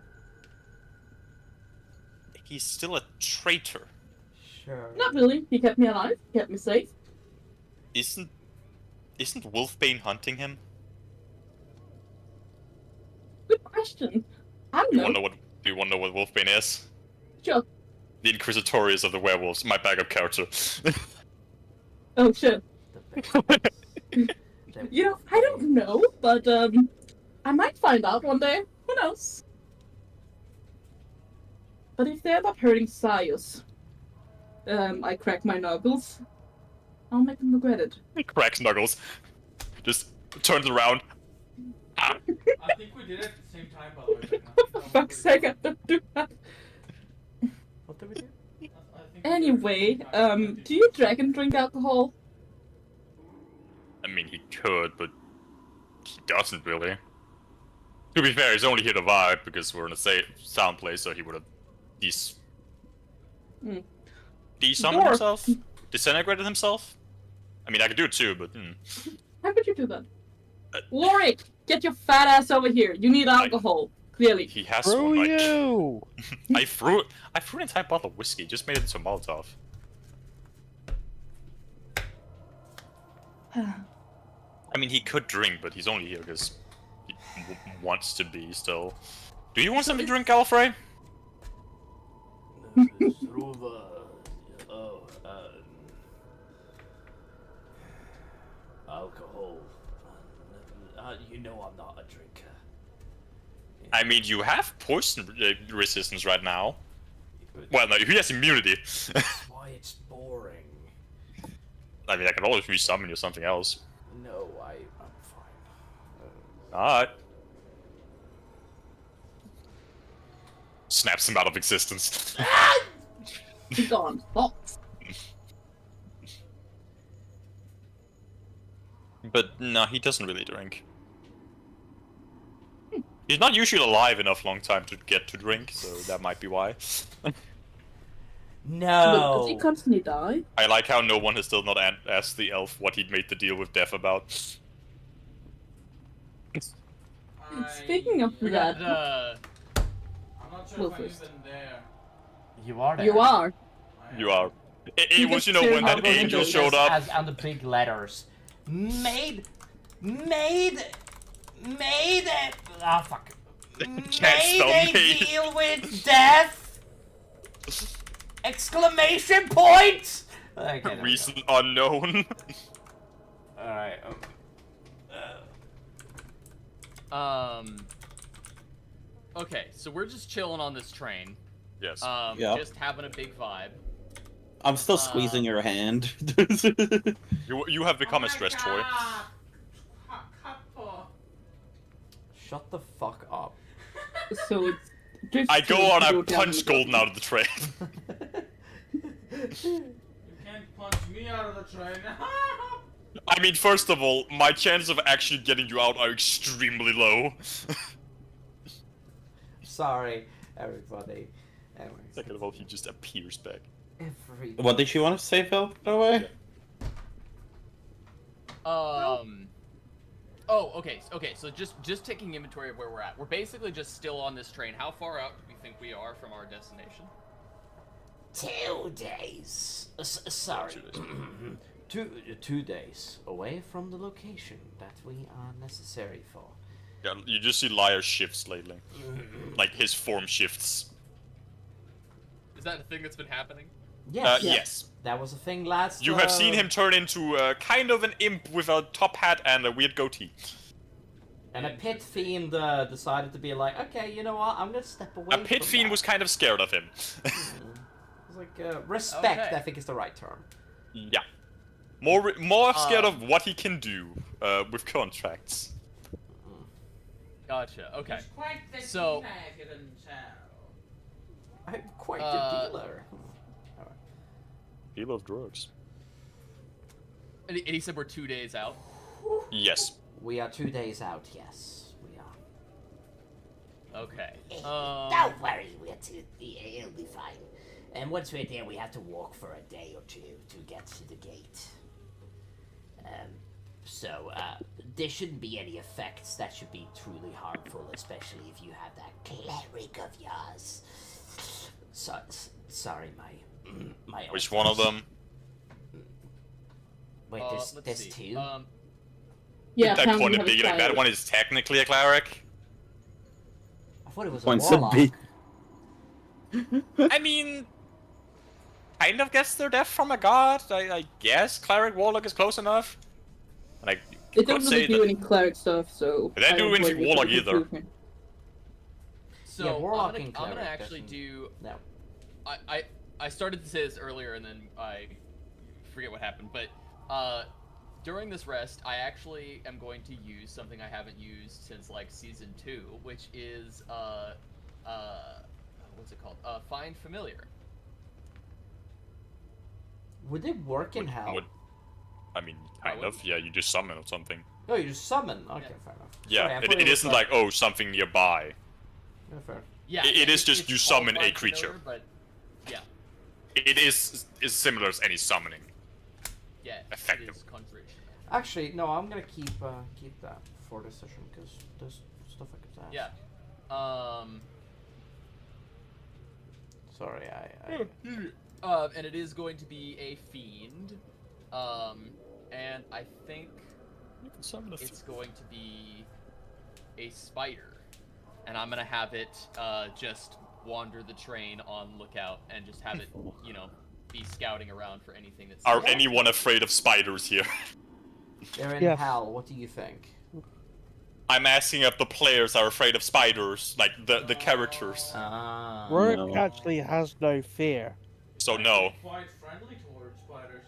Speaker 2: He's still a traitor.
Speaker 3: Sure.
Speaker 1: Not really. He kept me alive, kept me safe.
Speaker 2: Isn't Wolfbane hunting him?
Speaker 1: Good question. I don't
Speaker 2: Do
Speaker 1: know.
Speaker 2: you wanna know what Wolfbane is?
Speaker 1: Sure.
Speaker 2: The Inquisitorius of the werewolves, my backup character.
Speaker 1: Oh shit. You know, I don't know, but I might find out one day. Who knows? But if they end up hurting Sarius, I crack my knuckles, I'll make them regret it.
Speaker 2: Cracks Knuckles. Just turns around.
Speaker 9: I think we did it at the same time, by the way.
Speaker 1: For fuck's sake, I don't do that.
Speaker 3: What did we do?
Speaker 1: Anyway, do you dragon drink alcohol?
Speaker 2: I mean, he could, but he doesn't really. To be fair, he's only here to vibe because we're in a sound place, so he would have de-summoned
Speaker 1: Dwarf.
Speaker 2: himself? Disintegrated himself? I mean, I could do it too, but
Speaker 1: How could you do that? Warwick, get your fat ass over here. You need alcohol, clearly.
Speaker 2: he has
Speaker 5: Screw
Speaker 2: one. Like,
Speaker 5: you!
Speaker 2: I threw an entire bottle of whiskey, just made it into a Molotov. I mean, he could drink, but he's only here because he wants to be still. Do you want something to drink, Galfrey?
Speaker 3: Alcohol. You know I'm not a drinker.
Speaker 2: I mean, you have poison resistance right now. Well, no, he has immunity.
Speaker 3: That's why it's boring.
Speaker 2: I mean, I can always resummon you something else.
Speaker 3: No, I'm fine.
Speaker 2: Alright. Snaps him out of existence.
Speaker 1: Be gone. Box.
Speaker 2: But no, he doesn't really drink. He's not usually alive enough long time to get to drink, so that might be why.
Speaker 3: No.
Speaker 1: Does he constantly die?
Speaker 2: I like how no one has still not asked the elf what he'd made the deal with death about.
Speaker 1: Speaking of
Speaker 11: We
Speaker 1: that,
Speaker 11: got,
Speaker 7: I'm not sure if I'm
Speaker 1: Wolfist.
Speaker 7: even there.
Speaker 3: You are there.
Speaker 1: you are.
Speaker 2: You are. It
Speaker 1: You
Speaker 2: was,
Speaker 1: get
Speaker 2: when
Speaker 1: to
Speaker 2: that
Speaker 1: have
Speaker 2: angel
Speaker 1: one
Speaker 2: showed up.
Speaker 3: As on the big letters. Made it. Ah, fuck.
Speaker 2: Can't spell
Speaker 3: Made a
Speaker 2: made.
Speaker 3: deal with death. Exclamation point. Okay, there we go.
Speaker 2: Reason unknown.
Speaker 3: All right.
Speaker 11: Okay, so we're just chilling on this train.
Speaker 2: Yes.
Speaker 6: Yeah.
Speaker 11: Just having a big vibe.
Speaker 6: I'm still squeezing your hand.
Speaker 2: You have become a stress toy.
Speaker 3: Shut the fuck up.
Speaker 1: So it's just
Speaker 2: I go on, I
Speaker 1: down
Speaker 2: punch
Speaker 1: the
Speaker 2: Golden out of the train.
Speaker 7: You can't punch me out of the train.
Speaker 2: I mean, first of all, my chances of actually getting you out are extremely low.
Speaker 3: Sorry, everybody. Anyway,
Speaker 2: Second of all, he just appears back.
Speaker 6: What did you want to say, Phil, by the way?
Speaker 11: Oh, okay, so just taking inventory of where we're at. We're basically just still on this train. How far out do we think we are from our destination?
Speaker 3: 2 days. Sorry. 2 days away from the location that we are necessary for.
Speaker 2: Yeah, you just see Liar shifts lately. Like, his form shifts.
Speaker 11: Is that a thing that's been happening?
Speaker 3: Yes.
Speaker 2: Yes.
Speaker 3: That was a thing last.
Speaker 2: You have seen him turn into kind of an imp with a top hat and a weird goatee.
Speaker 3: And a pit fiend decided to be like, okay, you know what? I'm gonna step away.
Speaker 2: A pit
Speaker 3: from
Speaker 2: fiend
Speaker 3: that.
Speaker 2: was kind of scared of him.
Speaker 3: It's like respect.
Speaker 11: Okay.
Speaker 3: I think is the right term.
Speaker 2: Yeah. More scared of what he can do with contracts.
Speaker 11: Gotcha. Okay.
Speaker 7: He's quite the
Speaker 11: So-
Speaker 7: teenager himself.
Speaker 3: I'm quite a dealer.
Speaker 2: He loves drugs.
Speaker 11: And he said we're 2 days out.
Speaker 2: Yes.
Speaker 3: We are 2 days out. Yes, we are.
Speaker 11: Okay.
Speaker 12: Don't worry, it'll be fine. And once we're there, we have to walk for a day or two to get to the gate. So there shouldn't be any effects that should be truly harmful, especially if you have that cleric of yours. Sorry, my.
Speaker 2: Which one of them?
Speaker 12: Wait,
Speaker 11: let's
Speaker 12: there's
Speaker 11: see.
Speaker 12: two.
Speaker 1: Yeah,
Speaker 2: That
Speaker 1: apparently
Speaker 2: point
Speaker 1: we
Speaker 2: of
Speaker 1: have a
Speaker 2: being like, that
Speaker 1: cleric.
Speaker 2: one is technically a cleric.
Speaker 12: I thought it was
Speaker 6: Points
Speaker 12: a
Speaker 6: to
Speaker 12: warlock.
Speaker 6: B.
Speaker 2: I mean, kind of gets their death from a god. I guess cleric warlock is close enough. Like,
Speaker 1: They don't really do any cleric stuff, so.
Speaker 2: They don't
Speaker 1: I
Speaker 2: do
Speaker 1: don't
Speaker 2: anything
Speaker 1: blame you
Speaker 2: warlock
Speaker 1: for
Speaker 2: either.
Speaker 1: improvement.
Speaker 11: So
Speaker 3: Yeah, warlock
Speaker 11: I'm
Speaker 3: and
Speaker 11: gonna
Speaker 3: cleric
Speaker 11: actually
Speaker 3: doesn't-
Speaker 11: do.
Speaker 3: No.
Speaker 11: I started to say this earlier and then I forget what happened, but during this rest, I actually am going to use something I haven't used since like season 2, which is what's it called? Find Familiar.
Speaker 3: Would it work in hell?
Speaker 2: I mean, kind of. Yeah, you just summon or something.
Speaker 3: No, you just summon. Okay, fair enough.
Speaker 2: Yeah,
Speaker 3: Sorry, I thought
Speaker 2: it
Speaker 3: was
Speaker 2: isn't like, oh, something nearby.
Speaker 3: Yeah, fair.
Speaker 11: Yeah,
Speaker 2: It is just
Speaker 11: it's
Speaker 2: you
Speaker 11: called
Speaker 2: summon a
Speaker 11: Find
Speaker 2: creature.
Speaker 11: Familiar, but yeah,
Speaker 2: It is similar as any summoning.
Speaker 11: yeah,
Speaker 2: Effective.
Speaker 11: it is conjuration.
Speaker 3: Actually, no, I'm gonna keep that for this session because there's stuff I could ask.
Speaker 11: Yeah.
Speaker 3: Sorry, I
Speaker 11: And it is going to be a fiend. And I think
Speaker 2: You can summon a
Speaker 11: it's going to be a spider. And I'm gonna have it just wander the train on lookout and just have it, you know, be scouting around for anything that's.
Speaker 2: Are anyone afraid of spiders here?
Speaker 3: They're in
Speaker 5: Yes.
Speaker 3: hell. What do you think?
Speaker 2: I'm asking if the players are afraid of spiders, like the characters.
Speaker 3: Ah.
Speaker 5: Rourke
Speaker 6: No.
Speaker 5: actually has no fear.
Speaker 2: So no.
Speaker 7: Quite friendly towards spiders.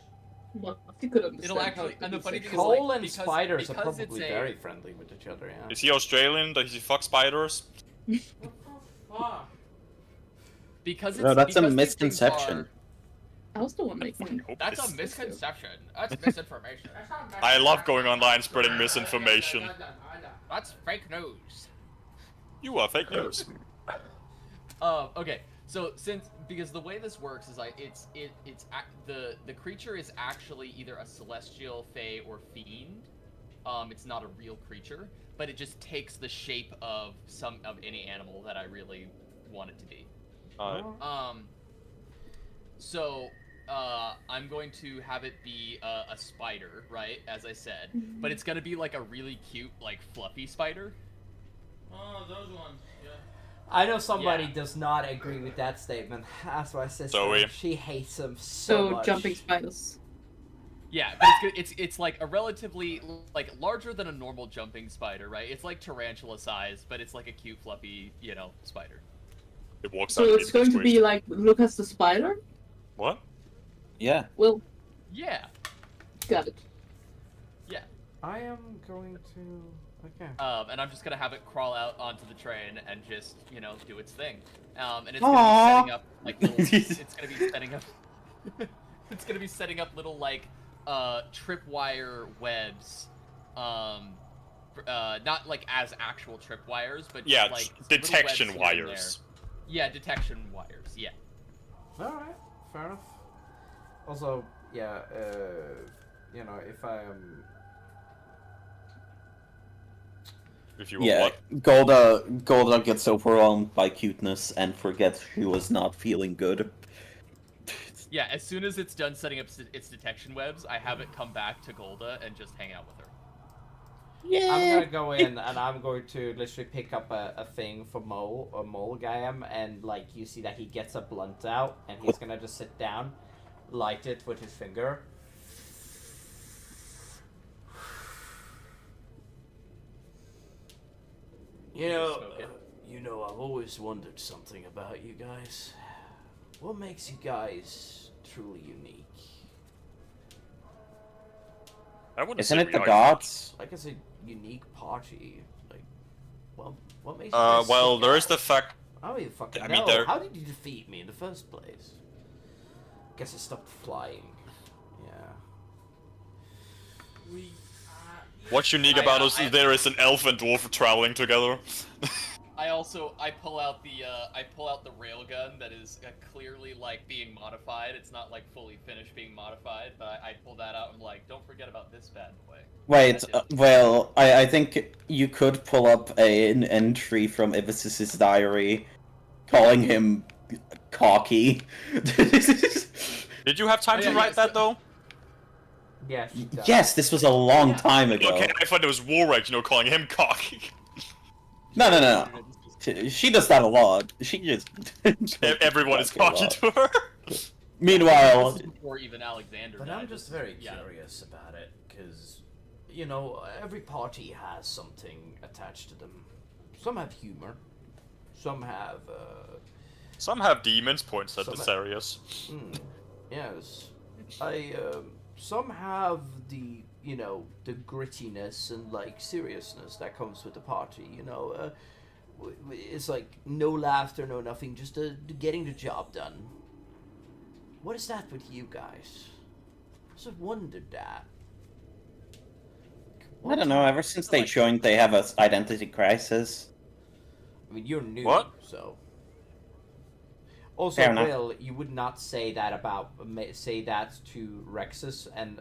Speaker 1: Well, you could understand
Speaker 11: It'll
Speaker 1: how
Speaker 11: actually,
Speaker 1: it could
Speaker 11: and the
Speaker 1: be
Speaker 11: funny thing is,
Speaker 1: sexual.
Speaker 3: Cole
Speaker 11: like,
Speaker 3: and
Speaker 11: because
Speaker 3: spiders are
Speaker 11: it's
Speaker 3: probably
Speaker 11: a-
Speaker 3: very friendly with each other. Yeah.
Speaker 2: Is he Australian? Does he fuck spiders?
Speaker 7: What the fuck?
Speaker 11: Because it's
Speaker 6: No, that's a
Speaker 11: because these things
Speaker 6: misconception.
Speaker 11: are-
Speaker 1: I was the one making.
Speaker 11: That's a misconception. That's misinformation.
Speaker 2: I love going online spreading misinformation.
Speaker 11: That's fake news.
Speaker 2: You are fake news.
Speaker 11: Okay. So because the way this works is the creature is actually either a celestial, fae, or fiend. It's not a real creature, but it just takes the shape of any animal that I really want it to be. So I'm going to have it be a spider, right? As I said, but it's gonna be like a really cute, like fluffy spider.
Speaker 9: Oh, those ones. Yeah.
Speaker 3: I know somebody does not agree with that statement. That's my sister.
Speaker 2: Zoe.
Speaker 3: She hates them so much.
Speaker 1: Jumping spiders.
Speaker 11: Yeah, but it's like a relatively like larger than a normal jumping spider, right? It's like tarantula size, but it's like a cute, fluffy, spider.
Speaker 2: It walks
Speaker 1: So it's going to be like Lucas the spider?
Speaker 2: What?
Speaker 6: Yeah.
Speaker 1: Well.
Speaker 11: Yeah.
Speaker 1: Got it.
Speaker 11: Yeah.
Speaker 3: I am going to. Okay.
Speaker 11: And I'm just gonna have it crawl out onto the train and just, do its thing. And it's
Speaker 6: Aww.
Speaker 11: gonna be setting up like little. It's gonna be setting up. It's gonna be setting up little like tripwire webs. Not like as actual tripwires, but
Speaker 2: yeah,
Speaker 11: like
Speaker 2: detection wires.
Speaker 11: Yeah, detection wires. Yeah.
Speaker 3: All right. Fair enough. Also, yeah. If I am.
Speaker 2: If you want what?
Speaker 6: Golda gets overwhelmed by cuteness and forgets she was not feeling good.
Speaker 11: Yeah, as soon as it's done setting up its detection webs, I have it come back to Golda and just hang out with her.
Speaker 3: Yeah. I'm gonna go in and I'm going to literally pick up a thing for Molgam, and like you see that he gets a blunt out and he's gonna just sit down, light it with his finger. I've always wondered something about you guys. What makes you guys truly unique?
Speaker 2: I wouldn't
Speaker 6: Isn't
Speaker 2: say
Speaker 6: it the
Speaker 2: we are
Speaker 6: gods?
Speaker 3: Like, it's a unique party. Like, well, what makes you guys
Speaker 2: well,
Speaker 3: stick
Speaker 2: there
Speaker 3: out?
Speaker 2: is the fact.
Speaker 3: I don't even fucking
Speaker 2: I
Speaker 3: know.
Speaker 2: mean, there.
Speaker 3: How did you defeat me in the first place? Guess I stopped flying. Yeah.
Speaker 2: What's unique about us? There is an elf and dwarf traveling together.
Speaker 11: I pull out the railgun that is clearly like being modified. It's not like fully finished being modified, but I pull that out and like, don't forget about this bad boy.
Speaker 6: Wait, well, I think you could pull up an entry from Ivis's diary calling him cocky.
Speaker 2: Did you have time to write that though?
Speaker 3: Yeah.
Speaker 6: Yes, this was a long time ago.
Speaker 2: Okay, I thought it was Warwick, calling him cocky.
Speaker 6: No. She does that a lot. She just...
Speaker 2: Everyone is cocky to her.
Speaker 6: Meanwhile...
Speaker 11: Before even Alexander
Speaker 3: But
Speaker 11: died.
Speaker 3: I'm just very curious about it, because, every party has something attached to them. Some have humor. Some have,
Speaker 2: Some have demons, points at the Sarius.
Speaker 3: Yes. Some have the, the grittiness and, like, seriousness that comes with the party, It's like no laughter, no nothing, just getting the job done. What is that with you guys? I just wondered that.
Speaker 6: I don't know, ever since they joined, they have an identity crisis.
Speaker 3: I mean, you're new, so... Also,
Speaker 6: Fair enough.
Speaker 3: Will, you would not say that to Rexus and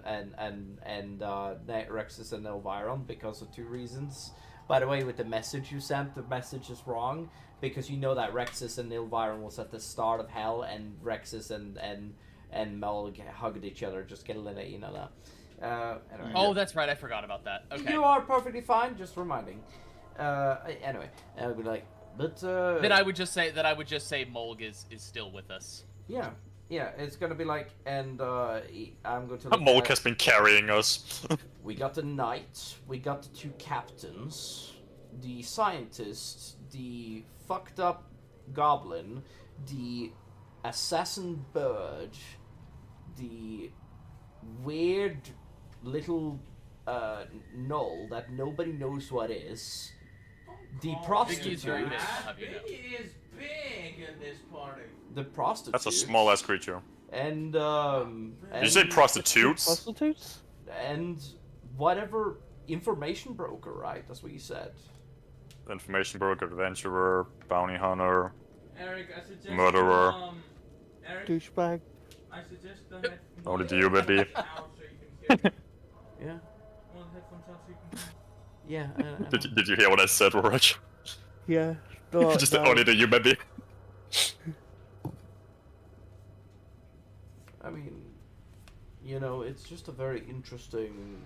Speaker 3: Rexus and Elviron because of two reasons. By the way, with the message you sent, the message is wrong because you know that Rexus and Elviron was at the start of hell, and Rexus and Mel hugged each other. Just get a little, that. Anyway.
Speaker 11: Oh, that's right. I forgot about that. Okay.
Speaker 3: You are perfectly fine. Just reminding. Anyway, I would be like. But
Speaker 11: then I would just say Molg is still with us.
Speaker 3: Yeah, it's gonna be like, and I'm going to.
Speaker 2: Molg has been carrying us.
Speaker 3: We got the knight, we got the two captains, the scientist, the fucked up goblin, the assassin bird, the weird little knoll that nobody knows what is. The prostitute.
Speaker 9: Biggie is big in this party.
Speaker 3: The prostitute.
Speaker 2: That's a small ass creature.
Speaker 3: And
Speaker 2: Did you say prostitutes?
Speaker 5: Prostitutes?
Speaker 3: And whatever information broker, right? That's what you said.
Speaker 2: Information broker, adventurer, bounty hunter.
Speaker 9: Eric, I suggest
Speaker 2: Murderer.
Speaker 9: Eric,
Speaker 5: Douchebag.
Speaker 9: I suggest the headphones.
Speaker 2: Only to you, baby.
Speaker 9: out so you can hear.
Speaker 3: Yeah.
Speaker 9: Well, the headphones out so you can hear.
Speaker 3: Yeah.
Speaker 2: Did you hear what I said, Rorik?
Speaker 5: Yeah. No,
Speaker 2: Just
Speaker 5: no.
Speaker 2: only to you, baby.
Speaker 3: I mean, you know, it's just a very interesting.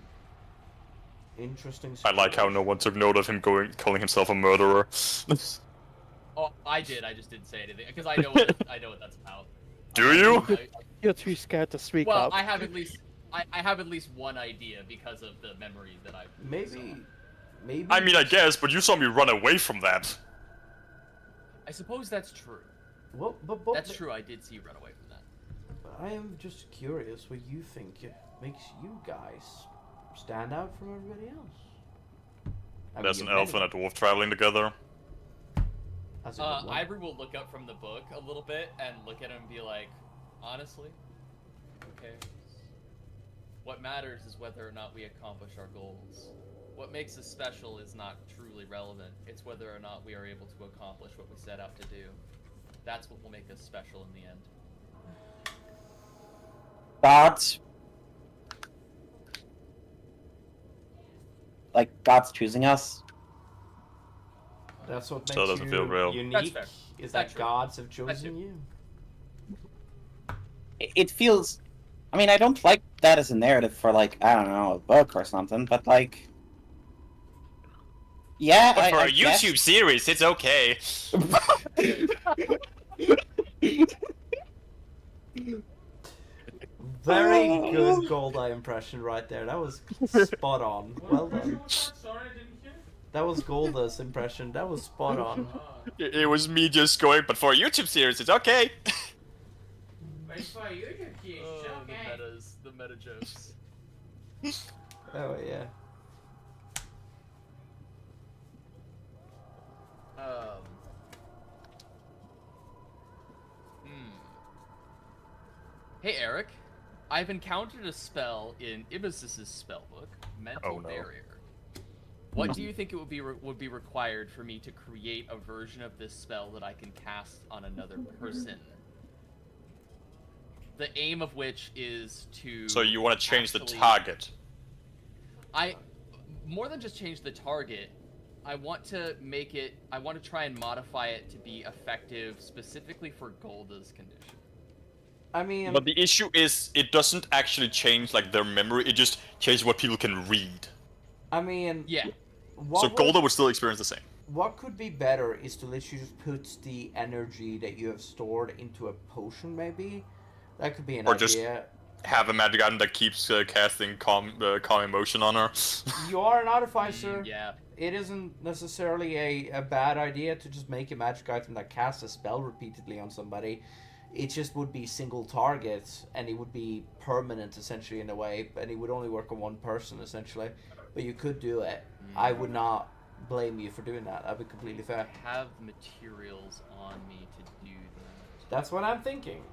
Speaker 2: I like how no one took note of him calling himself a murderer.
Speaker 11: Oh, I did. I just didn't say anything because I know what that's about.
Speaker 2: Do you?
Speaker 5: You're too scared to speak
Speaker 11: Well,
Speaker 5: up.
Speaker 11: I have at least one idea because of the memory that I've.
Speaker 3: Maybe.
Speaker 2: I mean, I guess, but you saw me run away from that.
Speaker 11: I suppose that's true.
Speaker 3: Well, but
Speaker 11: That's true. I did see you run away from that.
Speaker 3: I am just curious what you think makes you guys stand out from everybody else.
Speaker 2: There's an elf and a dwarf traveling together.
Speaker 11: Ivory will look up from the book a little bit and look at him and be like, honestly, who cares? What matters is whether or not we accomplish our goals. What makes us special is not truly relevant. It's whether or not we are able to accomplish what we set out to do. That's what will make us special in the end.
Speaker 6: God's God's choosing us.
Speaker 3: That's what
Speaker 2: Still
Speaker 3: makes
Speaker 2: doesn't
Speaker 3: you
Speaker 2: feel real.
Speaker 3: unique.
Speaker 11: That's fair.
Speaker 3: Is
Speaker 11: That's
Speaker 3: that
Speaker 11: true.
Speaker 3: gods have chosen you?
Speaker 6: It feels. I mean, I don't like that as a narrative for I don't know, a book or something, but yeah.
Speaker 2: But for
Speaker 6: I
Speaker 2: a YouTube series, it's okay.
Speaker 3: Very good Goldeye impression right there. That was spot on. Well done.
Speaker 9: Sorry, I didn't hear.
Speaker 3: That was Golda's impression. That was spot on.
Speaker 2: It was me just going, but for a YouTube series, it's okay.
Speaker 9: But for YouTube kids,
Speaker 11: Oh,
Speaker 9: okay.
Speaker 11: the meta jokes.
Speaker 3: Oh yeah.
Speaker 11: Hey Eric, I've encountered a spell in Ibis's spellbook, Mental Barrier. What do you think it would be required for me to create a version of this spell that I can cast on another person? The aim of which is to.
Speaker 2: So you want to change the
Speaker 11: actually-
Speaker 2: target?
Speaker 11: More than just change the target, I want to make it. I want to try and modify it to be effective specifically for Golda's condition.
Speaker 3: I mean,
Speaker 2: But the issue is, it doesn't actually change their memory. It just changes what people can read.
Speaker 3: I mean,
Speaker 11: yeah.
Speaker 2: So Golda would still experience the same.
Speaker 3: What could be better is to literally just put the energy that you have stored into a potion, maybe. That could be an
Speaker 2: Or
Speaker 3: idea.
Speaker 2: just have a magic item that keeps casting calm emotion on her.
Speaker 3: You are an artificer.
Speaker 11: Yeah.
Speaker 3: It isn't necessarily a bad idea to just make a magic item that casts a spell repeatedly on somebody. It just would be single targets, and it would be permanent, essentially, in a way, and it would only work on one person, essentially. But you could do it. I would not blame you for doing that. That'd be completely fair.
Speaker 11: I have materials on me to do that.
Speaker 3: That's what I'm thinking.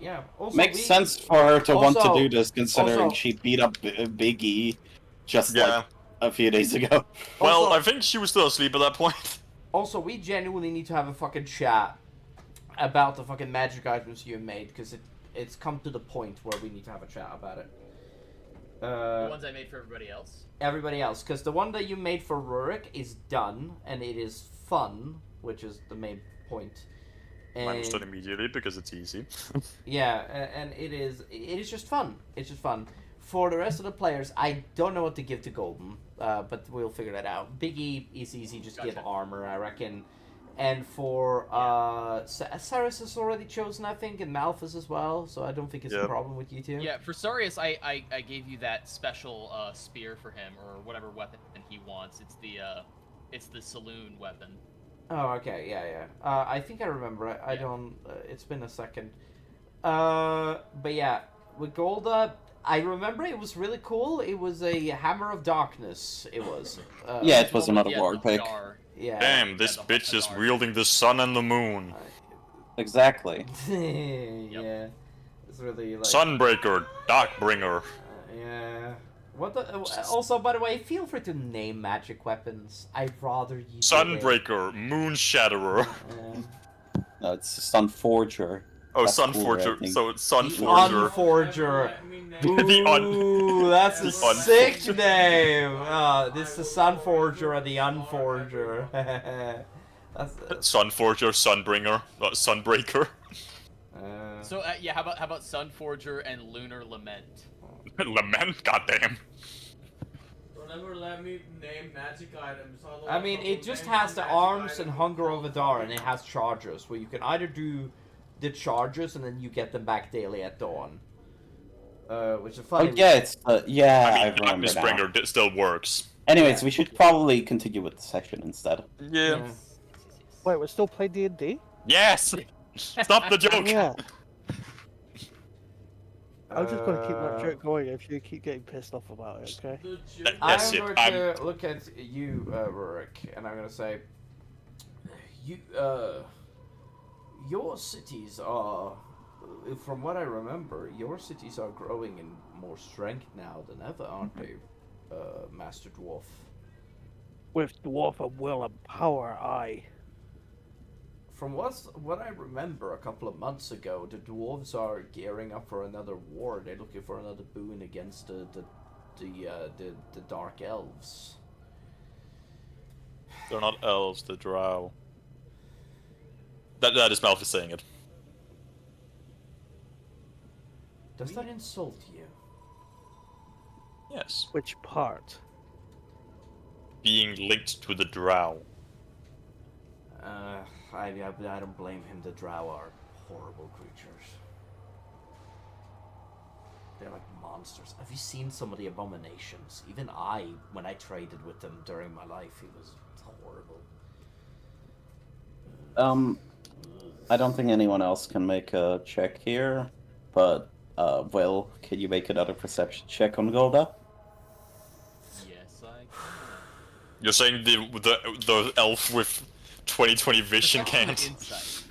Speaker 3: Yeah. Also,
Speaker 6: Makes sense for her to want to
Speaker 3: also-
Speaker 6: do this, considering
Speaker 3: also-
Speaker 6: she beat up Big E just
Speaker 2: Yeah.
Speaker 6: a few days ago.
Speaker 2: Well,
Speaker 3: Also-
Speaker 2: I think she was still asleep at that point.
Speaker 3: Also, we genuinely need to have a fucking chat about the fucking magic items you made, because it's come to the point where we need to have a chat about it.
Speaker 11: The ones I made for everybody else.
Speaker 3: Everybody else, because the one that you made for Rurik is done, and it is fun, which is the main point.
Speaker 2: I understood immediately because it's easy.
Speaker 3: Yeah, and it is just fun. It's just fun. For the rest of the players, I don't know what to give to Golden, but we'll figure that out. Biggie is easy, just give armor, I reckon. And for Saris is already chosen, I think, and Malphus as well, so I don't think it's a problem with you two.
Speaker 11: Yeah, for Sarius, I gave you that special spear for him, or whatever weapon he wants. It's the saloon weapon.
Speaker 3: Oh, okay, yeah. I think I remember. I don't. It's been a second. But yeah, with Golda, I remember it was really cool. It was a Hammer of Darkness. It was.
Speaker 6: Yeah, it was another war pick.
Speaker 3: Yeah.
Speaker 2: Damn, this bitch is wielding the sun and the moon.
Speaker 6: Exactly.
Speaker 3: Yeah. It's really like.
Speaker 2: Sunbreaker, Darkbringer.
Speaker 3: Yeah. What the? Also, by the way, feel free to name magic weapons. I'd rather you. do it.
Speaker 2: Sunbreaker, Moonshatterer.
Speaker 6: No, it's Sun Forger.
Speaker 2: Oh,
Speaker 6: That's
Speaker 2: Sun
Speaker 6: cooler, I
Speaker 2: Forger.
Speaker 6: think.
Speaker 2: So it's Sun
Speaker 3: The
Speaker 2: Forger.
Speaker 3: Unforger.
Speaker 2: The
Speaker 3: Ooh, that's a
Speaker 2: the
Speaker 3: sick
Speaker 2: Unforger.
Speaker 3: name. This is the Sun Forger and the Unforger. That's
Speaker 2: Sun Forger, Sunbringer, not Sunbreaker.
Speaker 11: So yeah, how about Sun Forger and Lunar Lament?
Speaker 2: Lament, goddamn.
Speaker 9: Don't ever let me name magic items.
Speaker 3: I mean, it just has the arms and Hunger of Adar, and it has charges, where you can either do the charges and then you get them back daily at dawn. Which is funny.
Speaker 6: Oh yeah, it's yeah.
Speaker 2: I
Speaker 6: I
Speaker 2: mean,
Speaker 6: remember
Speaker 2: Darkness
Speaker 6: now.
Speaker 2: Bringer still works.
Speaker 6: Anyways, we should probably continue with the session instead.
Speaker 2: Yeah.
Speaker 5: Wait, we're still playing D&D?
Speaker 2: Yes! Stop the joke!
Speaker 5: Yeah. I'm just gonna keep that joke going if you keep getting pissed off about it, okay?
Speaker 2: Yes,
Speaker 3: I'm going to look at you, Rurik, and I'm going to say, your cities are, from what I remember, your cities are growing in more strength now than ever, aren't they, Master Dwarf?
Speaker 5: With dwarf and will and power, aye.
Speaker 3: From what I remember a couple of months ago, the dwarves are gearing up for another war. They're looking for another boon against the dark elves.
Speaker 2: They're not elves, they're drow. That is Malphus saying it.
Speaker 3: Does that insult you?
Speaker 2: Yes.
Speaker 5: Which part?
Speaker 2: Being linked to the drow.
Speaker 3: I don't blame him. The drow are horrible creatures. They're like monsters. Have you seen some of the abominations? Even when I traded with them during my life, it was horrible.
Speaker 6: I don't think anyone else can make a check here, but Will, can you make another perception check on Golda?
Speaker 11: Yes, I can.
Speaker 2: You're saying the elf with 20/20 vision can't?
Speaker 11: Insight.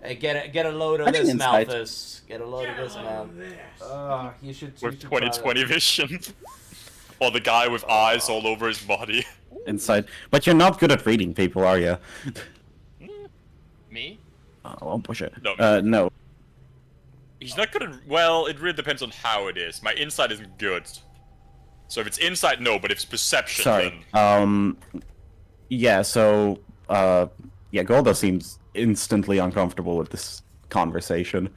Speaker 3: Hey, get a load of
Speaker 6: I think
Speaker 3: this,
Speaker 6: insight.
Speaker 3: Malthus. Get a load of this, man. You should.
Speaker 2: With
Speaker 3: try that.
Speaker 2: 20/20 vision? Or the guy with eyes all over his body?
Speaker 6: Inside. But you're not good at reading people, are you?
Speaker 11: Me?
Speaker 6: I won't push it.
Speaker 2: No.
Speaker 6: No.
Speaker 2: He's not gonna. Well, it really depends on how it is. My insight isn't good. So if it's insight, no, but if it's perception,
Speaker 6: Sorry.
Speaker 2: then.
Speaker 6: Yeah, so, yeah, Golda seems instantly uncomfortable with this conversation.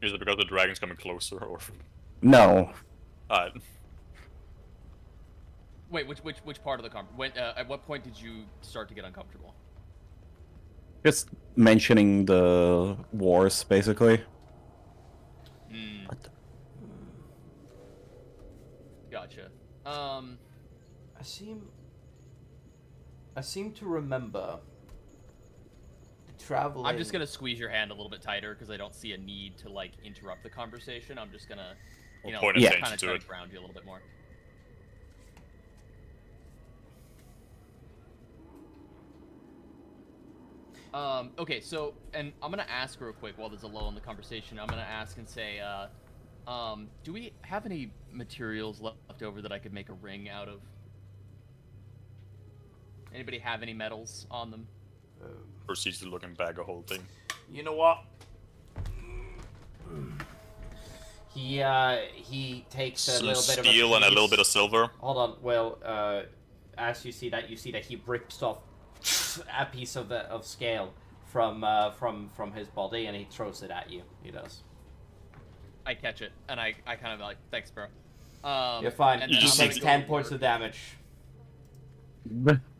Speaker 2: Is it because the dragon's coming closer, or?
Speaker 6: No.
Speaker 11: Wait, which part of the at what point did you start to get uncomfortable?
Speaker 6: Just mentioning the wars, basically.
Speaker 11: Gotcha.
Speaker 3: I seem to remember traveling.
Speaker 11: I'm just gonna squeeze your hand a little bit tighter because I don't see a need to like interrupt the conversation. I'm just gonna,
Speaker 2: point
Speaker 6: Yeah.
Speaker 11: kind of
Speaker 2: to it.
Speaker 11: around you a little bit more. Okay, so, and I'm gonna ask real quick while there's a lull in the conversation. I'm gonna ask and say, do we have any materials left over that I could make a ring out of? Anybody have any metals on them?
Speaker 2: Proceeds to look and bag a whole thing.
Speaker 3: You know what? He takes a
Speaker 2: Some
Speaker 3: little bit of
Speaker 2: steel and a little bit of silver.
Speaker 3: Hold on. Well, as you see that he rips off a piece of scale from his body and he throws it at you. He does.
Speaker 11: I catch it and I kind of like, thanks, bro.
Speaker 3: You're fine.
Speaker 11: And
Speaker 3: He
Speaker 11: then I'm
Speaker 3: takes
Speaker 11: gonna
Speaker 3: 10
Speaker 11: go
Speaker 3: points
Speaker 11: work-
Speaker 3: of damage.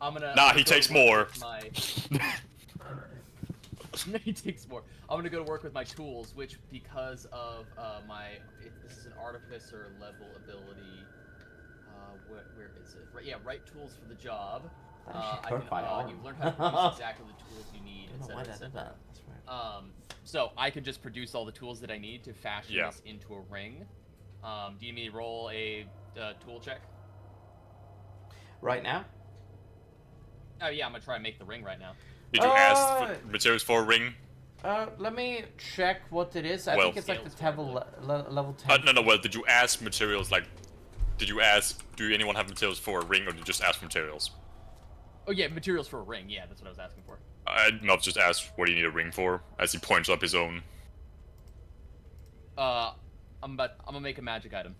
Speaker 11: I'm gonna.
Speaker 2: Nah,
Speaker 11: I'm
Speaker 2: he
Speaker 11: gonna go
Speaker 2: takes
Speaker 11: work
Speaker 2: more.
Speaker 11: with my- He takes more. I'm gonna go to work with my tools, which because of this is an artificer level ability. Where is it? Right, yeah, right tools for the job. You've learned how to produce exactly the tools you need,
Speaker 3: I don't know why
Speaker 11: etc.
Speaker 3: that did that. That's weird.
Speaker 11: So I can just produce all the tools that I need to fashion
Speaker 2: Yeah.
Speaker 11: this into a ring. Do you need me to roll a tool check?
Speaker 3: Right now?
Speaker 11: Oh yeah, I'm gonna try and make the ring right now.
Speaker 2: Did you ask for materials for a ring?
Speaker 3: Let me check what it is. I
Speaker 2: Well-
Speaker 3: think it's like the level 10.
Speaker 2: No. Well, did you ask materials? Like, did you ask? Do anyone have materials for a ring, or did you just ask for materials?
Speaker 11: Oh yeah, materials for a ring. Yeah, that's what I was asking for.
Speaker 2: Not just ask what do you need a ring for, as he points up his own.
Speaker 11: I'm gonna make a magic item.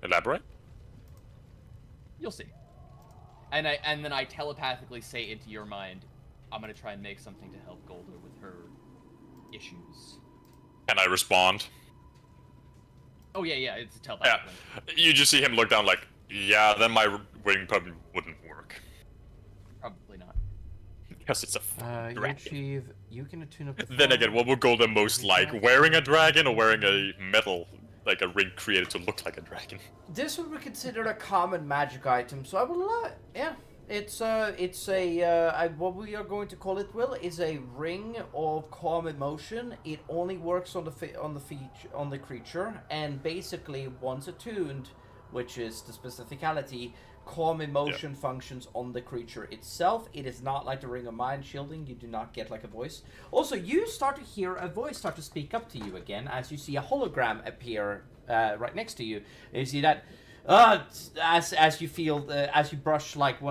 Speaker 2: Elaborate?
Speaker 11: You'll see. And then I telepathically say into your mind, I'm gonna try and make something to help Golda with her issues.
Speaker 2: Can I respond?
Speaker 11: Oh yeah, it's a telepathic.
Speaker 2: Yeah. You just see him look down like, yeah, then my ring probably wouldn't work.
Speaker 11: Probably not.
Speaker 2: Because it's a dragon.
Speaker 3: You can attune up.
Speaker 2: Then again, what would Golda most like? Wearing a dragon or wearing a metal, like a ring created to look like a dragon?
Speaker 3: This would be considered a common magic item, so I will yeah. It's what we are going to call it, Will, is a ring of calm emotion. It only works on the creature, and basically once attuned, which is the specificality, calm emotion functions on the creature itself. It is not like the Ring of Mind shielding. You do not get like a voice. Also, you start to hear a voice start to speak up to you again as you see a hologram appear right next to you. And you see that as you feel as you brush like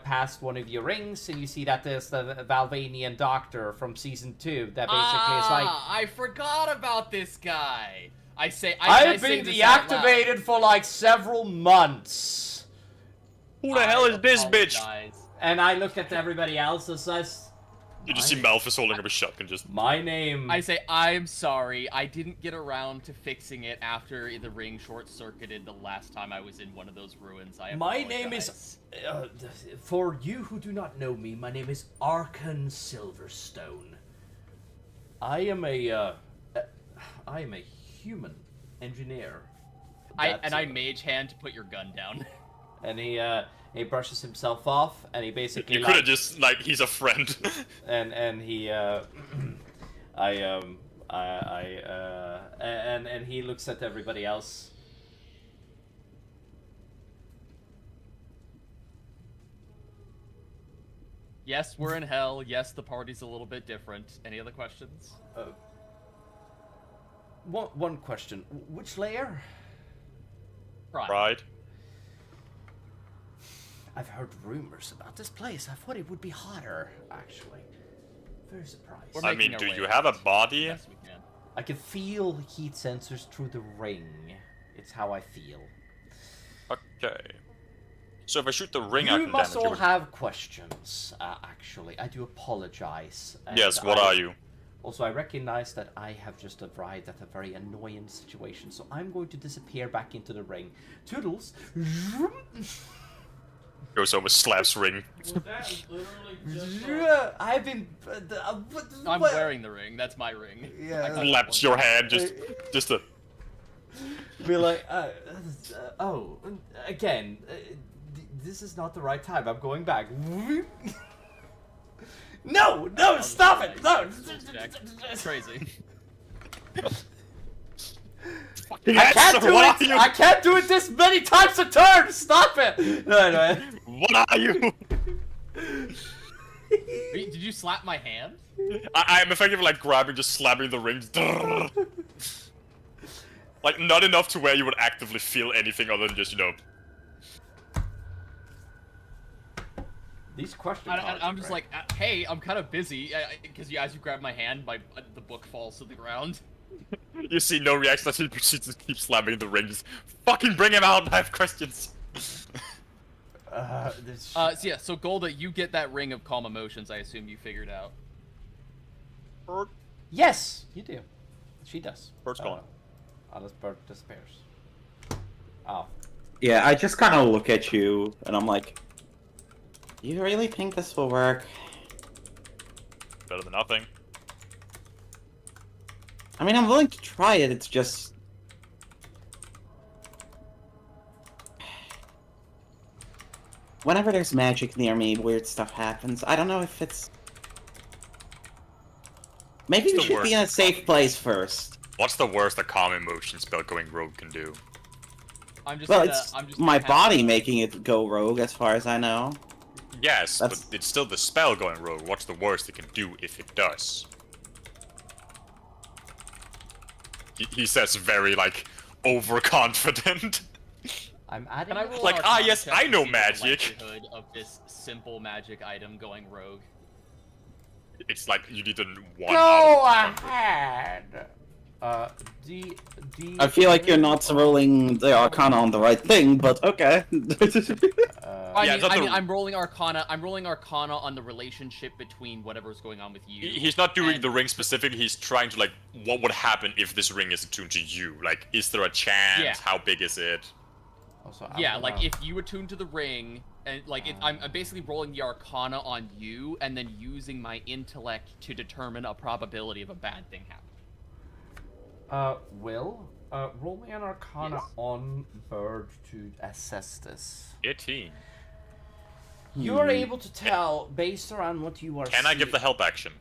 Speaker 3: past one of your rings, and you see that there's the Valvanian doctor from season 2 that basically is like,
Speaker 11: I forgot about this guy. I
Speaker 3: have been deactivated for like several months.
Speaker 2: Who the hell is this bitch?
Speaker 3: And I look at everybody else and says,
Speaker 2: you just see Malphus holding up a shotgun, just...
Speaker 3: My name...
Speaker 11: I say, I'm sorry, I didn't get around to fixing it after the ring short-circuited the last time I was in one of those ruins.
Speaker 3: My name is... for you who do not know me, my name is Archon Silverstone. I am a human engineer.
Speaker 11: I mage hand to put your gun down.
Speaker 3: And he brushes himself off, and he basically
Speaker 2: you could have just like he's a friend.
Speaker 3: and he and he looks at everybody else.
Speaker 11: Yes, we're in hell. Yes, the party's a little bit different. Any other questions?
Speaker 3: One question. Which layer?
Speaker 2: Pride.
Speaker 3: I've heard rumors about this place. I thought it would be hotter, actually. Very surprised.
Speaker 2: I mean, do you have a body?
Speaker 11: Yes, we can.
Speaker 3: I can feel heat sensors through the ring. It's how I feel.
Speaker 2: Okay. So if I shoot the ring, I can damage you.
Speaker 3: You must all have questions, actually. I do apologize.
Speaker 2: Yes, what are you?
Speaker 3: Also, I recognize that I have just arrived at a very annoying situation, so I'm going to disappear back into the ring. Toodles.
Speaker 2: Goes over, slaps ring.
Speaker 3: I've been...
Speaker 11: I'm wearing the ring. That's my ring.
Speaker 3: Yeah.
Speaker 2: Slaps your hand, just to...
Speaker 3: Be like, oh, again, this is not the right time. I'm going back. No, stop it! No!
Speaker 11: It's crazy.
Speaker 3: I can't do it this many times a turn! Stop it! No.
Speaker 2: What are you?
Speaker 11: Did you slap my hand?
Speaker 2: I'm effectively like grabbing, just slapping the rings. Like, not enough to where you would actively feel anything other than just, you know...
Speaker 3: These questions
Speaker 11: I'm just like, hey, I'm kind of busy, because as you grab my hand, the book falls to the ground.
Speaker 2: You see no reaction, he proceeds to keep slamming the rings. Fucking bring him out, I have questions!
Speaker 11: So Golda, you get that ring of calm emotions, I assume you figured out.
Speaker 3: Yes, you do. She does.
Speaker 2: Bird's gone.
Speaker 3: Unless Bird disappears. Oh.
Speaker 6: Yeah, I just kind of look at you, and I'm like, you really think this will work?
Speaker 2: Better than nothing.
Speaker 6: I mean, I'm willing to try it, it's just... Whenever there's magic near me, weird stuff happens. I don't know if it's... Maybe we should be in a safe place first.
Speaker 2: What's the worst a calm emotion spell going rogue can do?
Speaker 6: It's my body making it go rogue, as far as I know.
Speaker 2: Yes, but it's still the spell going rogue. What's the worst it can do if it does? He says very, like, overconfident.
Speaker 3: I'm adding.
Speaker 11: Can I roll
Speaker 2: Like,
Speaker 11: an
Speaker 2: ah,
Speaker 11: Arcana
Speaker 2: yes,
Speaker 11: check
Speaker 2: I
Speaker 11: to
Speaker 2: know
Speaker 11: see the
Speaker 2: magic.
Speaker 11: likelihood of this simple magic item going rogue?
Speaker 2: It's like you need a 1
Speaker 3: Go
Speaker 2: out of 100.
Speaker 3: ahead.
Speaker 6: I feel like you're not rolling the Arcana on the right thing, but okay.
Speaker 11: I'm rolling Arcana. I'm rolling Arcana on the relationship between whatever's going on with you.
Speaker 2: He's not doing the ring specifically. He's trying to like, what would happen if this ring is attuned to you? Like, is there a chance?
Speaker 11: Yeah.
Speaker 2: How big is it?
Speaker 11: Yeah, like if you attune to the ring, and like I'm basically rolling the Arcana on you, and then using my intellect to determine a probability of a bad thing happening.
Speaker 3: Will, roll me an Arcana on Bird to assess this.
Speaker 2: 18.
Speaker 3: You are able to tell based around what you are.
Speaker 2: Can I give the help action?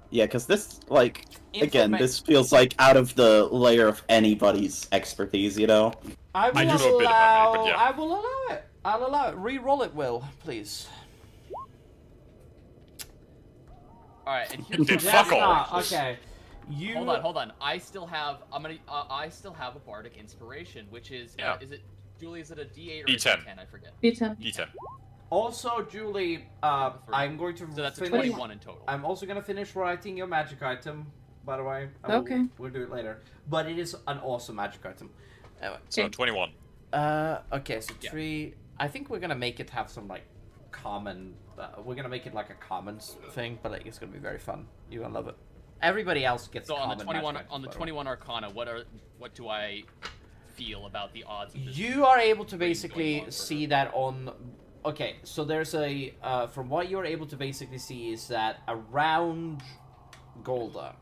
Speaker 6: Yeah, because this, like, again, this feels like out of the layer of anybody's expertise, you know?
Speaker 3: I
Speaker 2: do know a bit about it, but yeah.
Speaker 3: I will allow it. I'll allow it. Re-roll it, Will, please.
Speaker 11: Alright, and here's
Speaker 2: Did fuck all.
Speaker 3: Okay. You
Speaker 11: Hold on. I still have I still have a bardic inspiration, which is is it Julie, is it a D8 or
Speaker 2: D10.
Speaker 11: a D10? I forget.
Speaker 1: D10.
Speaker 2: D10.
Speaker 3: Also, Julie, I'm going to
Speaker 11: So that's a
Speaker 3: finish.
Speaker 11: 21 in total.
Speaker 3: I'm also going to finish writing your magic item, by the way.
Speaker 1: Okay.
Speaker 3: We'll do it later. But it is an awesome magic item. Anyway.
Speaker 2: So 21.
Speaker 3: Okay, so 3. I think we're going to make it have some, like, common... we're going to make it like a commons thing, but like, it's going to be very fun. You're going to love it. Everybody else gets
Speaker 11: So on
Speaker 3: common
Speaker 11: the 21
Speaker 3: magic
Speaker 11: on the
Speaker 3: items,
Speaker 11: 21 Arcana, what do I feel about the odds of this?
Speaker 3: You are able to
Speaker 11: going
Speaker 3: basically
Speaker 11: on for
Speaker 3: see
Speaker 11: her?
Speaker 3: that on... Okay, so there's a... from what you're able to basically see is that around Golda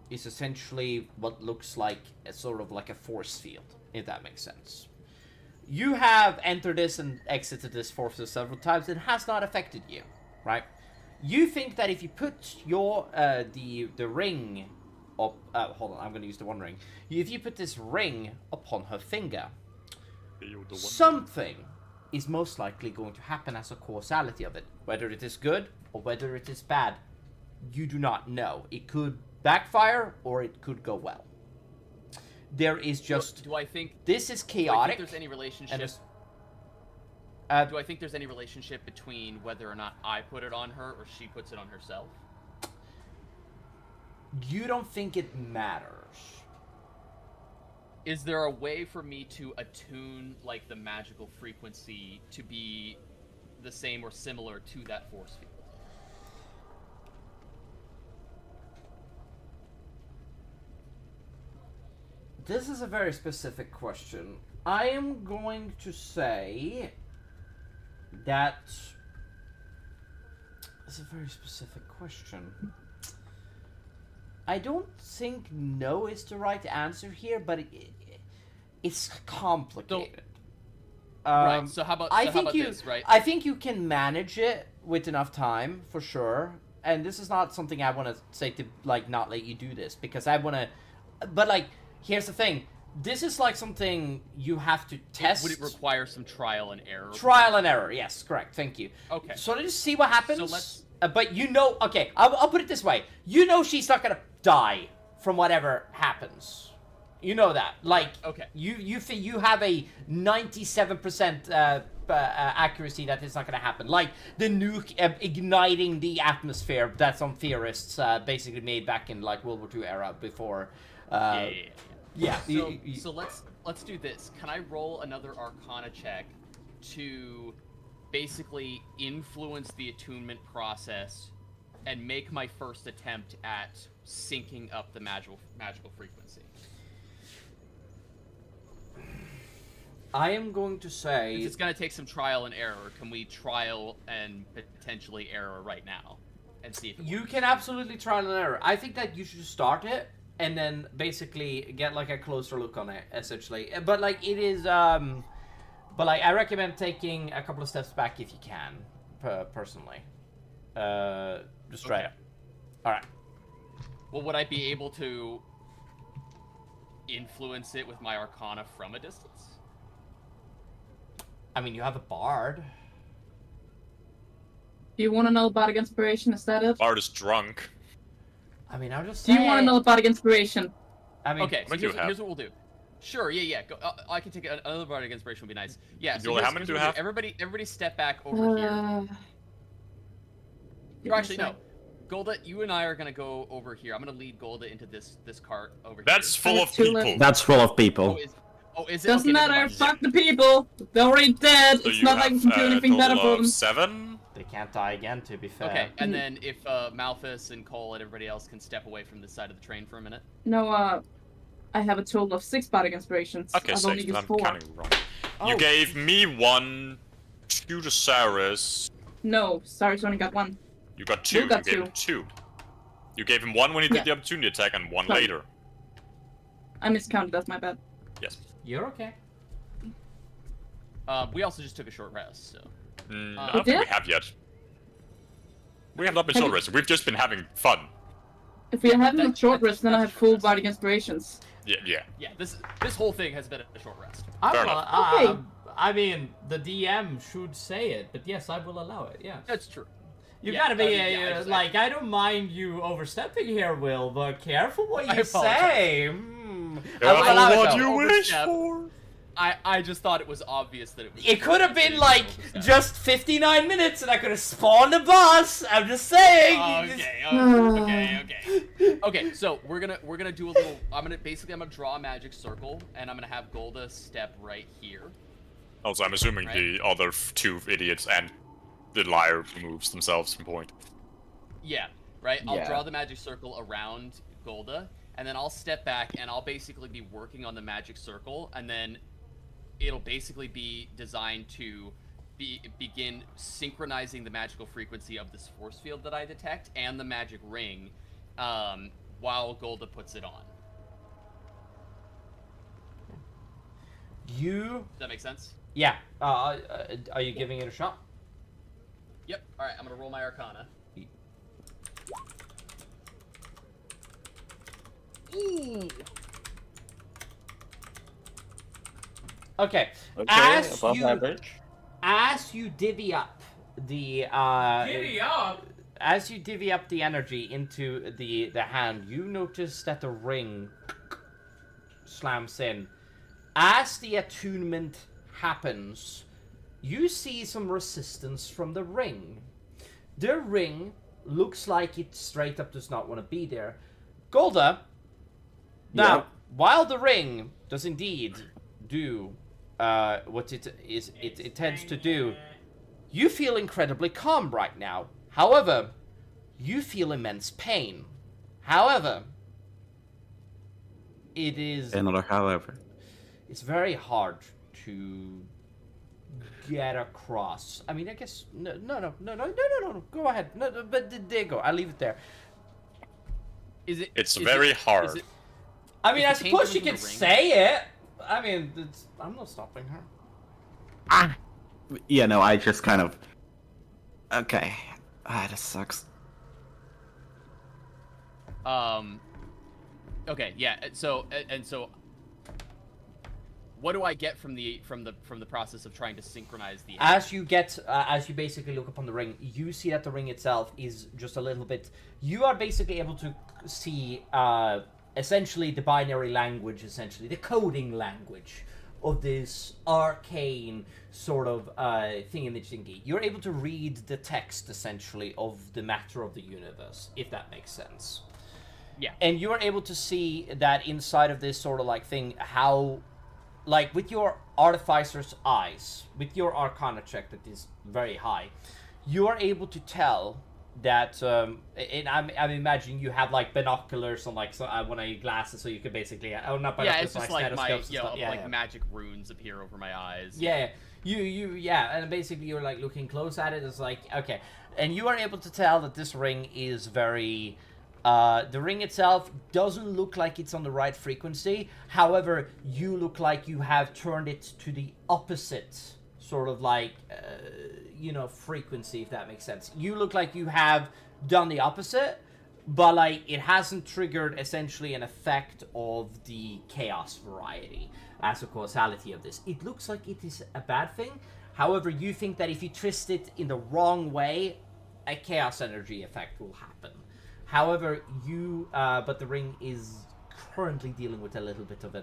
Speaker 3: is essentially what looks like a sort of like a force field, if that makes sense. You have entered this and exited this force several times. It has not affected you, right? You think that if you put your the ring up, hold on, I'm going to use the one ring. If you put this ring upon her finger, something is most likely going to happen as a causality of it. Whether it is good or whether it is bad, you do not know. It could backfire or it could go well. There is just.
Speaker 11: Do I think
Speaker 3: this is chaotic?
Speaker 11: Do I think there's any relationship? Do I think there's any relationship between whether or not I put it on her or she puts it on herself?
Speaker 3: You don't think it matters.
Speaker 11: Is there a way for me to attune like the magical frequency to be the same or similar to that force field?
Speaker 3: This is a very specific question. I am going to say that it's a very specific question. I don't think no is the right answer here, but it's complicated.
Speaker 11: Right. So how about this, right?
Speaker 3: I think you can manage it with enough time for sure. And this is not something I want to say to like not let you do this because I want to. But like, here's the thing. This is like something you have to test.
Speaker 11: Would it require some trial and error?
Speaker 3: Trial and error, yes, correct. Thank you.
Speaker 11: Okay.
Speaker 3: So let's see what happens.
Speaker 11: So let's.
Speaker 3: But you know, okay, I'll put it this way. You know she's not gonna die from whatever happens. You know that. Like,
Speaker 11: okay.
Speaker 3: You have a 97% accuracy that it's not gonna happen. Like the nuke igniting the atmosphere that some theorists basically made back in like World War II era before. Yeah.
Speaker 11: So let's do this. Can I roll another Arcana check to basically influence the attunement process and make my first attempt at syncing up the magical frequency?
Speaker 3: I am going to say
Speaker 11: it's going to take some trial and error. Can we trial and potentially error right now and see if
Speaker 3: you can absolutely trial and error. I think that you should start it and then basically get like a closer look on it, essentially. But like it is, but like I recommend taking a couple of steps back if you can, personally. Just try it. All right.
Speaker 11: Well, would I be able to influence it with my Arcana from a distance?
Speaker 3: I mean, you have a bard.
Speaker 1: Do you want to know about inspiration? Is that it?
Speaker 2: Bard is drunk.
Speaker 3: I mean, I'm just
Speaker 1: Do
Speaker 3: saying.
Speaker 1: you want to know about inspiration?
Speaker 3: I mean,
Speaker 11: okay, so here's what we'll do. Sure, yeah. Go, I can take another bardic inspiration would be nice. Yeah. So
Speaker 2: Julie, how many do you have?
Speaker 11: Everybody step back over here. Or actually, no. Golda, you and I are gonna go over here. I'm gonna lead Golda into this cart over
Speaker 2: That's
Speaker 11: here.
Speaker 2: full of people.
Speaker 6: That's full of people.
Speaker 11: Is it?
Speaker 1: Doesn't
Speaker 11: Okay, never
Speaker 1: matter.
Speaker 11: mind.
Speaker 1: Fuck the people. They're already dead.
Speaker 2: So
Speaker 1: It's
Speaker 2: you
Speaker 1: not like I can do anything better
Speaker 2: total
Speaker 1: for them.
Speaker 2: of 7?
Speaker 3: They can't die again, to be fair.
Speaker 11: Okay, and then if Malthus and Cole and everybody else can step away from this side of the train for a minute.
Speaker 1: No, I have a total of 6 bardic inspirations.
Speaker 2: Okay,
Speaker 1: I've only
Speaker 2: 6,
Speaker 1: used
Speaker 2: I'm
Speaker 1: 4.
Speaker 2: counting wrong. You gave me 1, 2 to Cyrus.
Speaker 1: No, Cyrus only got 1.
Speaker 2: You got 2,
Speaker 1: You got
Speaker 2: gave
Speaker 1: 2.
Speaker 2: him 2. You gave him 1 when he did the opportunity attack and 1
Speaker 1: Sorry.
Speaker 2: later.
Speaker 1: I miscounted, that's my bad.
Speaker 2: Yes.
Speaker 3: You're okay.
Speaker 11: We also just took a short rest, so.
Speaker 2: I don't think we have yet. We have not been short rested. We've just been having fun.
Speaker 1: If we are having a short rest, then I have full bardic inspirations.
Speaker 2: Yeah.
Speaker 11: Yeah, this whole thing has been a short rest.
Speaker 2: Fair enough.
Speaker 1: Okay.
Speaker 3: I mean, the DM should say it, but yes, I will allow it. Yeah.
Speaker 11: That's true.
Speaker 3: You
Speaker 11: Yeah,
Speaker 3: gotta be
Speaker 11: I
Speaker 3: like, I don't mind you overstepping here, Will, but careful what
Speaker 11: I
Speaker 3: you
Speaker 11: apologize.
Speaker 3: say.
Speaker 2: Careful
Speaker 3: allow it,
Speaker 2: what
Speaker 3: though.
Speaker 2: you wish
Speaker 11: Overstep.
Speaker 2: for.
Speaker 11: I just thought it was obvious that it was.
Speaker 3: It could have been like just 59 minutes, and I could have spawned a boss. I'm just saying.
Speaker 11: Okay. So we're gonna do a little. I'm gonna draw a magic circle, and I'm gonna have Golda step right here.
Speaker 2: Also, I'm assuming the other 2 idiots and the liar removes themselves from point.
Speaker 11: Yeah. Right. I'll
Speaker 6: Yeah.
Speaker 11: draw the magic circle around Golda, and then I'll step back, and I'll basically be working on the magic circle, and then it'll basically be designed to begin synchronizing the magical frequency of this force field that I detect and the magic ring, while Golda puts it on. Does that make sense?
Speaker 3: Yeah. Are you giving it a shot?
Speaker 11: Yep. All right. I'm gonna roll my Arcana. Ooh.
Speaker 3: Okay.
Speaker 6: Above average.
Speaker 3: As you divvy up the as you divvy up the energy into the hand, you notice that the ring slams in. As the attunement happens, you see some resistance from the ring. The ring looks like it straight up does not want to be there. Golda, now, while the ring does indeed do what it tends to do, you feel incredibly calm right now. However, you feel immense pain. However, it is...
Speaker 6: Another however.
Speaker 3: It's very hard to get across. I mean, I guess... No. Go ahead. No, but there you go. I'll leave it there.
Speaker 2: It's very hard.
Speaker 3: I mean, I
Speaker 11: Is the pain
Speaker 3: suppose she
Speaker 11: coming
Speaker 3: can
Speaker 11: from the ring?
Speaker 3: say it. I mean, I'm not stopping her.
Speaker 6: Yeah, no, I just kind of... Okay. This sucks.
Speaker 11: Okay, yeah. So what do I get from the process of trying to synchronize the
Speaker 3: As you basically look upon the ring, you see that the ring itself is just a little bit... You are basically able to see essentially the binary language, essentially the coding language of this arcane sort of thing in the thingy. You're able to read the text essentially of the matter of the universe, if that makes sense.
Speaker 11: Yeah.
Speaker 3: And you are able to see that inside of this sort of like thing, how, like with your artificer's eyes, with your arcana check that is very high, you are able to tell that, and I'm imagining you have like binoculars and like one of your glasses, so you could basically, not binoculars,
Speaker 11: yeah, it's just like my,
Speaker 3: stethoscopes and stuff.
Speaker 11: like magic runes appear over my eyes.
Speaker 3: Yeah, and basically you're like looking close at it. It's like, okay, and you are able to tell that this ring is very, the ring itself doesn't look like it's on the right frequency. However, you look like you have turned it to the opposite sort of like, frequency, if that makes sense. You look like you have done the opposite, but like it hasn't triggered essentially an effect of the chaos variety as a causality of this. It looks like it is a bad thing. However, you think that if you twist it in the wrong way, a chaos energy effect will happen. However, but the ring is currently dealing with a little bit of a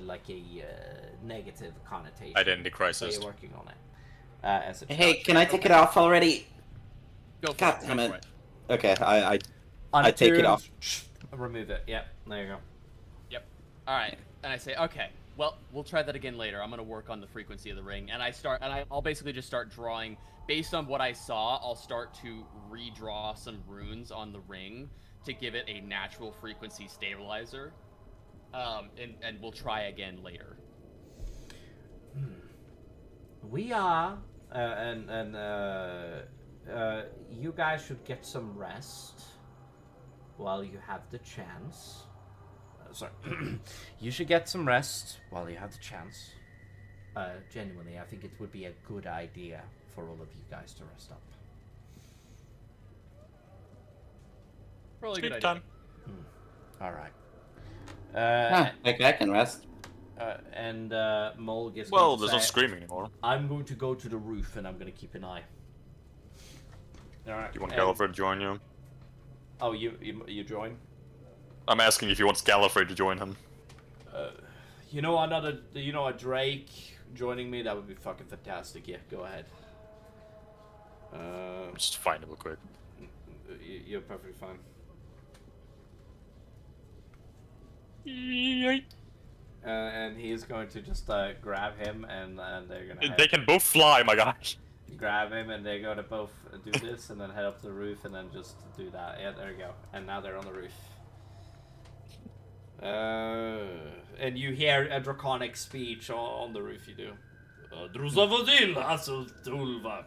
Speaker 3: negative connotation.
Speaker 2: Identity
Speaker 3: So
Speaker 2: crisis.
Speaker 3: you're working on it. As a
Speaker 6: Hey,
Speaker 3: judge.
Speaker 6: can I take it off already?
Speaker 11: Go for
Speaker 6: God
Speaker 11: it.
Speaker 6: damn
Speaker 11: Go
Speaker 6: it.
Speaker 11: for it.
Speaker 6: Okay, I take it off.
Speaker 3: Remove it. Yep. There you go.
Speaker 11: Yep. All right. And I say, okay. Well, we'll try that again later. I'm gonna work on the frequency of the ring, and I'll basically just start drawing based on what I saw. I'll start to redraw some runes on the ring to give it a natural frequency stabilizer. And we'll try again later.
Speaker 3: We are, you guys should get some rest while you have the chance. Sorry. You should get some rest while you have the chance. Genuinely, I think it would be a good idea for all of you guys to rest up.
Speaker 11: Probably a good
Speaker 2: Sleep
Speaker 11: idea.
Speaker 2: time.
Speaker 3: Alright.
Speaker 6: Okay, I can rest.
Speaker 3: Mulg is
Speaker 2: Well,
Speaker 3: going to
Speaker 2: there's no
Speaker 3: say,
Speaker 2: screaming anymore.
Speaker 3: I'm going to go to the roof and I'm going to keep an eye. Alright.
Speaker 2: Do you want Gallifrey to join you?
Speaker 3: Oh, you join?
Speaker 2: I'm asking if you want Gallifrey to join him.
Speaker 3: A Drake joining me, that would be fucking fantastic. Yeah, go ahead.
Speaker 2: Just find him real quick.
Speaker 3: You're perfectly fine. And he's going to just grab him, and they're gonna.
Speaker 2: They can both fly, my gosh.
Speaker 3: Grab him, and they're gonna both do this, and then head up to the roof, and then just do that. Yeah, there you go. And now they're on the roof. And you hear a draconic speech on the roof. You do.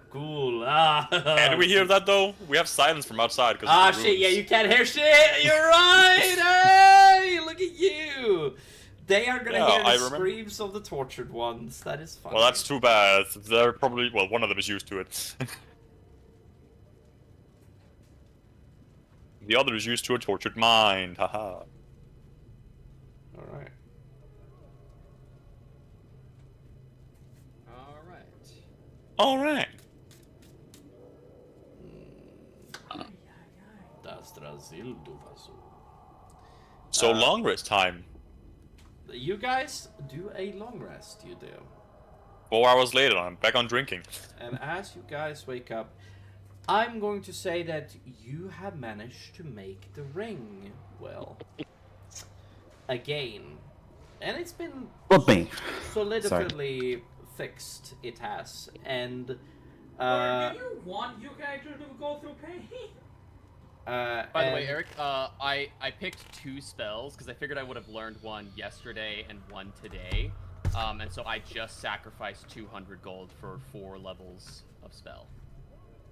Speaker 3: Cool.
Speaker 2: And we hear that though? We have silence from outside.
Speaker 3: Shit, yeah, you can't hear shit! You're right! Hey, look at you! They are gonna hear the screams of the tortured ones. That is fine.
Speaker 2: Well, that's too bad. They're probably... Well, one of them is used to it. The other is used to a tortured mind. Haha.
Speaker 3: Alright.
Speaker 2: Alright. So long rest time.
Speaker 3: You guys do a long rest, you do.
Speaker 2: 4 hours later, I'm back on drinking.
Speaker 3: And as you guys wake up, I'm going to say that you have managed to make the ring, well, again. And it's been solidly fixed, it has. And,
Speaker 9: Do you want your character to go through pain?
Speaker 11: By the way, Eric, I picked 2 spells because I figured I would have learned one yesterday and one today. And so I just sacrificed 200 gold for 4 levels of spell.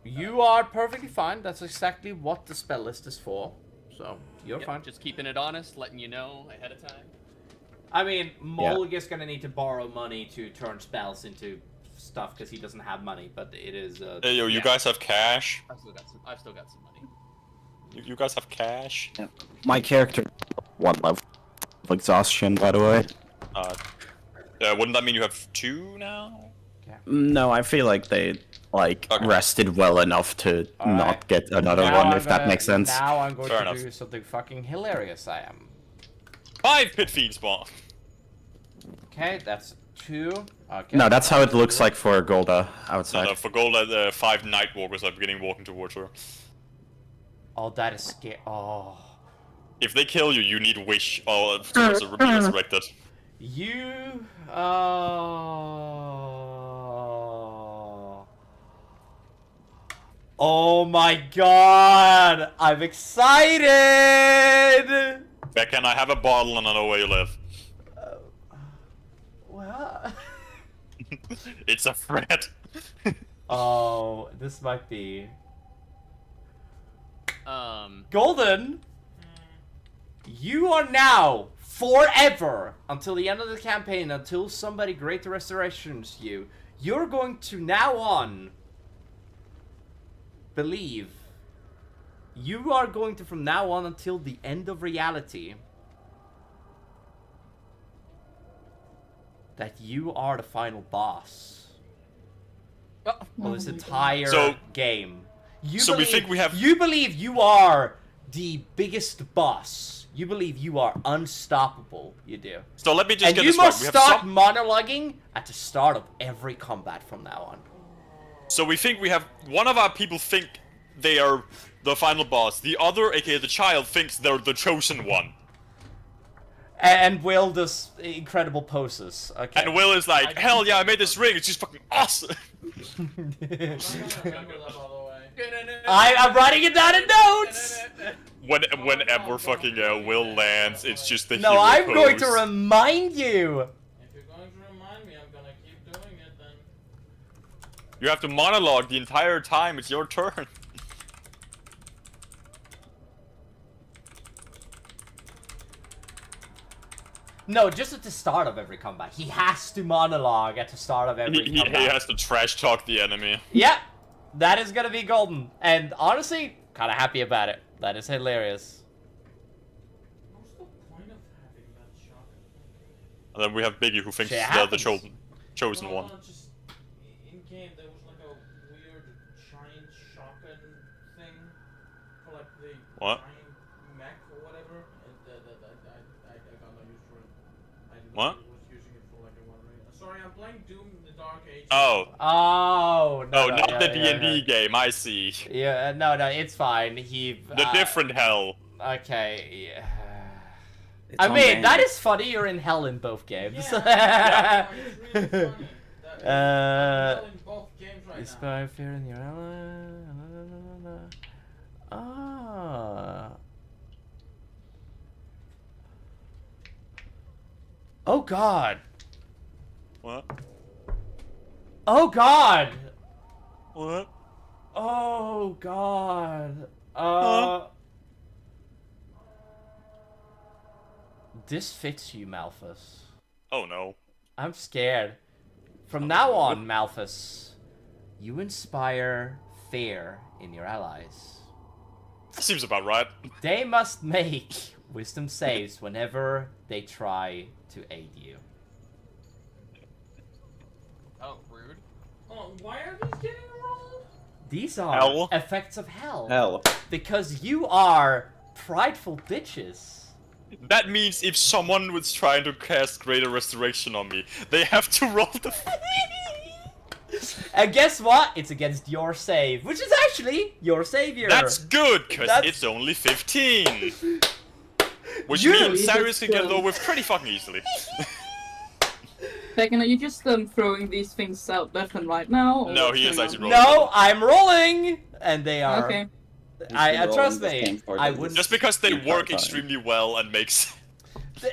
Speaker 3: You are perfectly fine. That's exactly what the spell list is for. So, you're fine.
Speaker 11: Just keeping it honest, letting you know ahead of time.
Speaker 3: I mean, Mulg is gonna need to borrow money to turn spells into stuff because he doesn't have money, but it is...
Speaker 2: Hey, yo, you guys have cash?
Speaker 11: I've still got some money.
Speaker 2: You guys have cash?
Speaker 6: Yeah. My character... 1 level of exhaustion, by the way.
Speaker 2: Wouldn't that mean you have 2 now?
Speaker 6: No, I feel like they, rested well enough to not get another one, if that makes sense.
Speaker 3: Now I'm going to do something fucking hilarious, I am.
Speaker 2: 5 pit fiends spawn!
Speaker 3: Okay, that's 2. Okay.
Speaker 6: No, that's how it looks like for Golda outside.
Speaker 2: No, for Golda, 5 Nightwalkers are beginning walking towards her.
Speaker 3: Oh, that is scary. Oh.
Speaker 2: If they kill you, you need wish to be resurrected.
Speaker 3: You... Oh my god! I'm excited!
Speaker 2: Can I have a bottle and I know where you live?
Speaker 3: What?
Speaker 2: It's a threat.
Speaker 3: Oh, this might be... Golden! You are now, forever, until the end of the campaign, until somebody great restorations you, you're going to now on believe. You are going to, from now on until the end of reality, that you are the final boss of this entire game. You believe you are the biggest boss. You believe you are unstoppable. You do.
Speaker 2: So let me just
Speaker 3: And
Speaker 2: get
Speaker 3: you
Speaker 2: this right.
Speaker 3: must
Speaker 2: We have
Speaker 3: start
Speaker 2: some...
Speaker 3: monologuing at the start of every combat from now on.
Speaker 2: So we think we have... One of our people think they are the final boss. The other, aka the child, thinks they're the chosen one.
Speaker 3: And Will does incredible poses. Okay.
Speaker 2: And Will is like, hell yeah, I made this ring. It's just fucking awesome.
Speaker 3: I'm writing it down in notes.
Speaker 2: Whenever fucking Will lands, it's just the
Speaker 3: No,
Speaker 2: hero
Speaker 3: I'm
Speaker 2: pose.
Speaker 3: going to remind you.
Speaker 9: If you're going to remind me, I'm gonna keep doing it then.
Speaker 2: You have to monologue the entire time. It's your turn.
Speaker 3: No, just at the start of every combat. He has to monologue at the start of every
Speaker 2: He
Speaker 3: combat.
Speaker 2: has to trash talk the enemy.
Speaker 3: Yep, that is gonna be golden. And honestly, kind of happy about it. That is hilarious.
Speaker 9: What's the point of having that shot?
Speaker 2: And then we have Biggie, who thinks
Speaker 3: Shit
Speaker 2: they're the
Speaker 3: happens.
Speaker 2: chosen one.
Speaker 9: Just in game, there was like a weird giant shotgun thing for like the
Speaker 2: What?
Speaker 9: giant mech or whatever, and I got no use for it. I didn't
Speaker 2: What?
Speaker 9: know I was using it for like a one ring. Sorry, I'm playing Doom in the Dark Age.
Speaker 2: Oh.
Speaker 3: Oh, no,
Speaker 2: Oh,
Speaker 3: no,
Speaker 2: not
Speaker 3: yeah,
Speaker 2: the
Speaker 3: yeah,
Speaker 2: D&D game, I see.
Speaker 3: Yeah, no, it's fine. He.
Speaker 2: The different hell.
Speaker 3: Okay, yeah.
Speaker 6: It's
Speaker 3: I
Speaker 6: on
Speaker 3: mean,
Speaker 6: game.
Speaker 3: that is funny. You're in hell in both games.
Speaker 9: Yeah, it's really funny. I'm in both games right now.
Speaker 3: Inspire fear in your ally. Ah. Oh God.
Speaker 2: What?
Speaker 3: Oh God.
Speaker 2: What?
Speaker 3: Oh God. This fits you, Malthus.
Speaker 2: Oh no.
Speaker 3: I'm scared. From now on, Malthus, you inspire fear in your allies.
Speaker 2: Seems about right.
Speaker 3: They must make wisdom saves whenever they try to aid you.
Speaker 11: Oh, rude.
Speaker 9: Oh, why are these getting rolled?
Speaker 3: These are
Speaker 2: Hell.
Speaker 3: effects of hell.
Speaker 6: Hell.
Speaker 3: Because you are prideful bitches.
Speaker 2: That means if someone was trying to cast Greater Restoration on me, they have to roll the...
Speaker 3: And guess what? It's against your save, which is actually your savior.
Speaker 2: That's good, because
Speaker 3: That's-
Speaker 2: it's only 15. Which
Speaker 3: You-
Speaker 2: means Cyrus can get it over pretty fucking easily.
Speaker 1: Tekken, are you just throwing these things out left and right now? or
Speaker 2: No,
Speaker 1: what's
Speaker 2: he is
Speaker 1: going
Speaker 2: actually
Speaker 1: on?
Speaker 2: rolling.
Speaker 3: No, I'm rolling, and they are.
Speaker 1: Okay.
Speaker 3: I trust me. I wouldn't.
Speaker 2: Just because they
Speaker 6: Keep
Speaker 2: work
Speaker 6: time.
Speaker 2: extremely well and makes...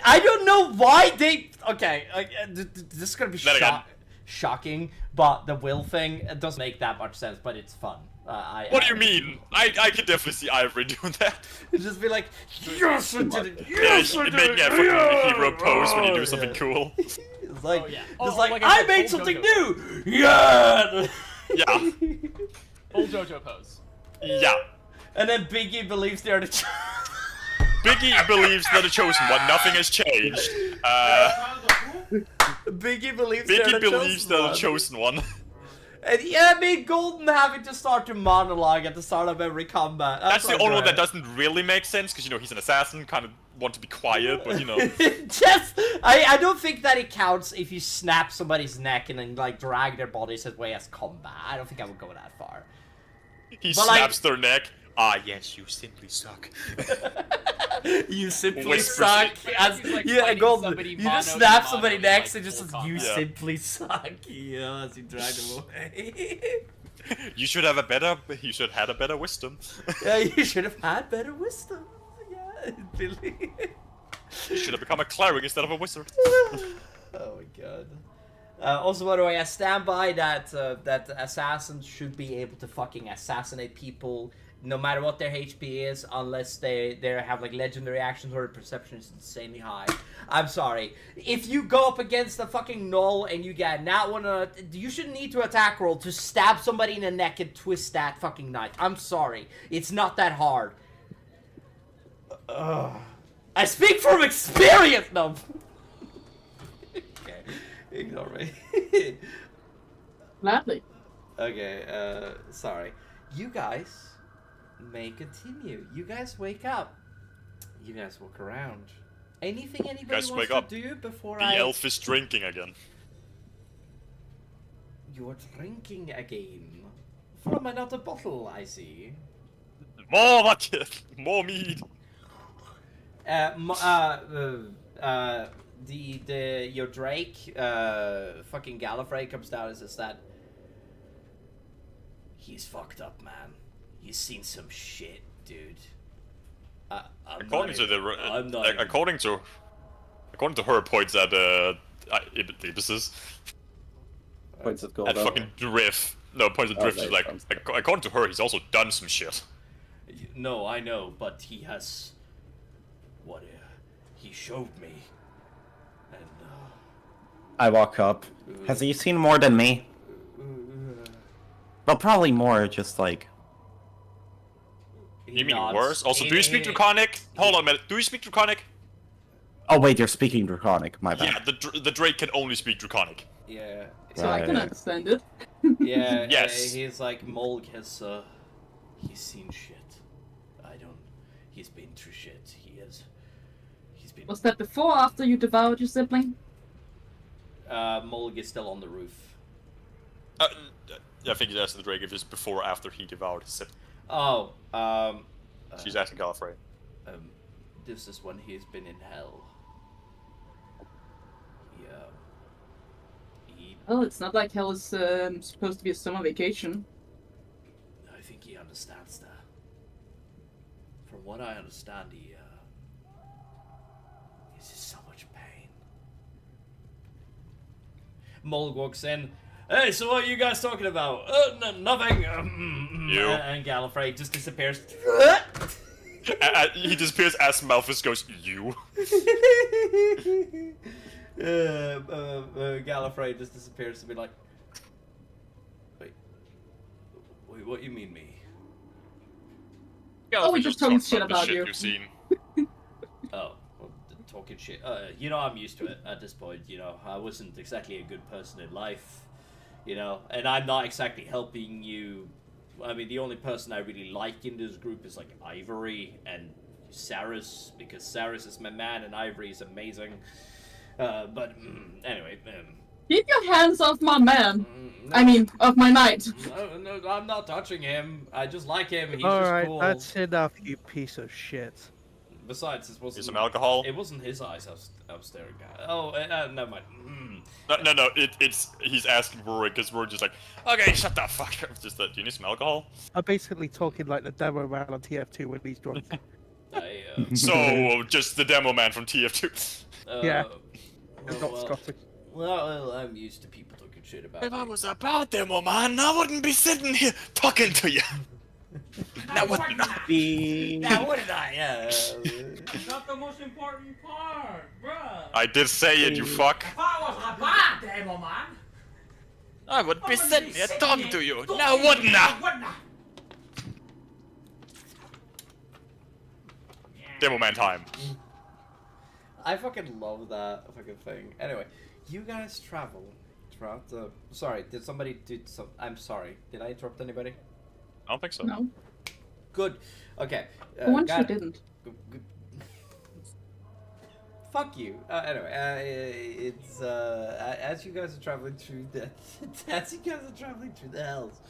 Speaker 3: I don't know why they. Okay, this is gonna be
Speaker 2: Then again.
Speaker 3: shocking, but the will thing it doesn't make that much sense, but it's fun.
Speaker 2: What do you mean? I can definitely see Ivory doing that.
Speaker 3: Just be like, yes, I did it.
Speaker 2: Yeah,
Speaker 3: Yes, I did
Speaker 2: making
Speaker 3: it.
Speaker 2: a fucking
Speaker 3: Yeah.
Speaker 2: hero pose when you do something
Speaker 3: Yeah.
Speaker 2: cool.
Speaker 3: It's like,
Speaker 11: Oh, yeah.
Speaker 3: it's
Speaker 11: Oh,
Speaker 3: like,
Speaker 11: like I
Speaker 3: I
Speaker 11: said,
Speaker 3: made
Speaker 11: full
Speaker 3: something
Speaker 11: JoJo.
Speaker 3: new. Yeah.
Speaker 2: Yeah.
Speaker 11: Full JoJo pose.
Speaker 2: Yeah.
Speaker 3: And then Biggie believes they're the.
Speaker 2: Biggie believes they're the chosen one. Nothing has changed.
Speaker 3: Biggie believes they're
Speaker 2: Biggie
Speaker 3: the
Speaker 2: believes
Speaker 3: chosen
Speaker 2: they're the
Speaker 3: one.
Speaker 2: chosen one.
Speaker 3: And yeah, I mean, Golden having to start to monologue at the start of every combat.
Speaker 2: That's the
Speaker 3: not
Speaker 2: only one that
Speaker 3: great.
Speaker 2: doesn't really make sense, because, you know, he's an assassin, kind of want to be quiet, but, you know.
Speaker 3: Just, I don't think that it counts if you snap somebody's neck and then, like, drag their bodies away as combat. I don't think I would go that far.
Speaker 2: He
Speaker 3: But, like-
Speaker 2: snaps their neck. Ah, yes, you simply suck.
Speaker 3: You simply
Speaker 2: Whispers
Speaker 3: suck.
Speaker 2: it.
Speaker 3: As,
Speaker 11: He's, like,
Speaker 3: yeah,
Speaker 11: fighting
Speaker 3: Golden.
Speaker 11: somebody
Speaker 3: You just
Speaker 11: mano
Speaker 3: snap
Speaker 11: to
Speaker 3: somebody
Speaker 11: mano in,
Speaker 3: next
Speaker 11: like,
Speaker 3: and just
Speaker 11: full
Speaker 3: says, you
Speaker 11: combat.
Speaker 3: simply suck. Yeah, as you drag them away.
Speaker 2: You should have you should have had a better wisdom.
Speaker 3: Yeah, you should have had better wisdom. Yeah, Billy.
Speaker 2: You should have become a cleric instead of a wizard.
Speaker 3: Oh my god. Also, by the way, I stand by that that assassins should be able to fucking assassinate people, no matter what their HP is, unless they have like legendary actions or perception is insanely high. I'm sorry. If you go up against a fucking null and you get that one, you shouldn't need to attack roll to stab somebody in the neck and twist that fucking knife. I'm sorry. It's not that hard. I speak from experience. No. Okay, ignore me.
Speaker 1: Gladly.
Speaker 3: Okay, sorry. You guys may continue. You guys wake up. You guys walk around. Anything anybody
Speaker 2: Guys,
Speaker 3: wants
Speaker 2: wake
Speaker 3: to
Speaker 2: up.
Speaker 3: do before
Speaker 2: The elf is drinking again.
Speaker 3: You're drinking again. From another bottle, I see.
Speaker 2: More vodka! More mead!
Speaker 3: Your Drake, fucking Gallifrey comes down and says that he's fucked up, man. He's seen some shit, dude.
Speaker 2: According to her, points at Ibises.
Speaker 6: Points at gold.
Speaker 2: At fucking Drift. No, points at Drift is like, according to her, he's also done some shit.
Speaker 3: No, I know, but he has. What? He showed me. And.
Speaker 6: I walk up. Has he seen more than me? Well, probably more, just like.
Speaker 2: You mean worse? Also, do you speak Draconic? Hold on a minute. Do you speak Draconic?
Speaker 6: Oh wait, you're speaking Draconic. My bad.
Speaker 2: Yeah, the Drake can only speak Draconic.
Speaker 3: Yeah.
Speaker 1: So I can understand it.
Speaker 3: Yeah.
Speaker 2: Yes.
Speaker 3: He's like Molg has. He's seen shit. I don't. He's been through shit. He's been.
Speaker 1: Was that before or after you devoured your sibling?
Speaker 3: Molg is still on the roof.
Speaker 2: I think he's asking the Drake if it's before or after he devoured his sibling.
Speaker 3: Oh.
Speaker 2: She's asking Gallifrey.
Speaker 3: This is when he's been in hell. Yeah.
Speaker 1: Well, it's not like hell is supposed to be a summer vacation.
Speaker 3: I think he understands that. From what I understand, he's in so much pain. Molg walks in. Hey, so what are you guys talking about? Nothing.
Speaker 2: You.
Speaker 3: And Gallifrey just disappears.
Speaker 2: He disappears as Malthus goes, you.
Speaker 3: Gallifrey just disappears to be like, wait, what do you mean me?
Speaker 1: Oh, we're just talking shit about you.
Speaker 2: You've seen.
Speaker 3: Oh, well, talking shit. You know, I'm used to it at this point. You know, I wasn't exactly a good person in life. You know, and I'm not exactly helping you. I mean, the only person I really like in this group is like Ivory and Saris, because Saris is my man and Ivory is amazing. But anyway.
Speaker 1: Keep your hands off my man. No. I mean, of my knight.
Speaker 3: No, I'm not touching him. I just like him. He's
Speaker 5: All
Speaker 3: just
Speaker 5: right,
Speaker 3: cool.
Speaker 5: that's enough, you piece of shit.
Speaker 3: Besides, it wasn't.
Speaker 2: Some alcohol.
Speaker 3: It wasn't his eyes I was staring at. Oh, never mind.
Speaker 2: No. It's he's asking Rory because we're just like, okay, shut the fuck up. Just that. Do you need some alcohol?
Speaker 5: I'm basically talking like the demo man on TF2 when he's drunk.
Speaker 2: So just the demo man from TF2.
Speaker 5: Yeah. Not Scottish.
Speaker 3: Well, I'm used to people talking shit about
Speaker 2: If I was a bad demo man, I wouldn't be sitting here talking to you. Now wouldn't I?
Speaker 3: Now wouldn't I? Yeah.
Speaker 9: Not the most important part, bruh.
Speaker 2: I did say it, you fuck.
Speaker 12: If I was a bad demo man,
Speaker 2: I would be sitting here talking to you. Now wouldn't I? Demo man time.
Speaker 3: I fucking love that fucking thing. Anyway, you guys travel throughout the. Sorry, did somebody do some? I'm sorry. Did I interrupt anybody?
Speaker 2: I don't think so.
Speaker 1: No.
Speaker 3: Good. Okay.
Speaker 1: Once you didn't.
Speaker 3: Fuck you. Anyway, it's as you guys are traveling through the hells,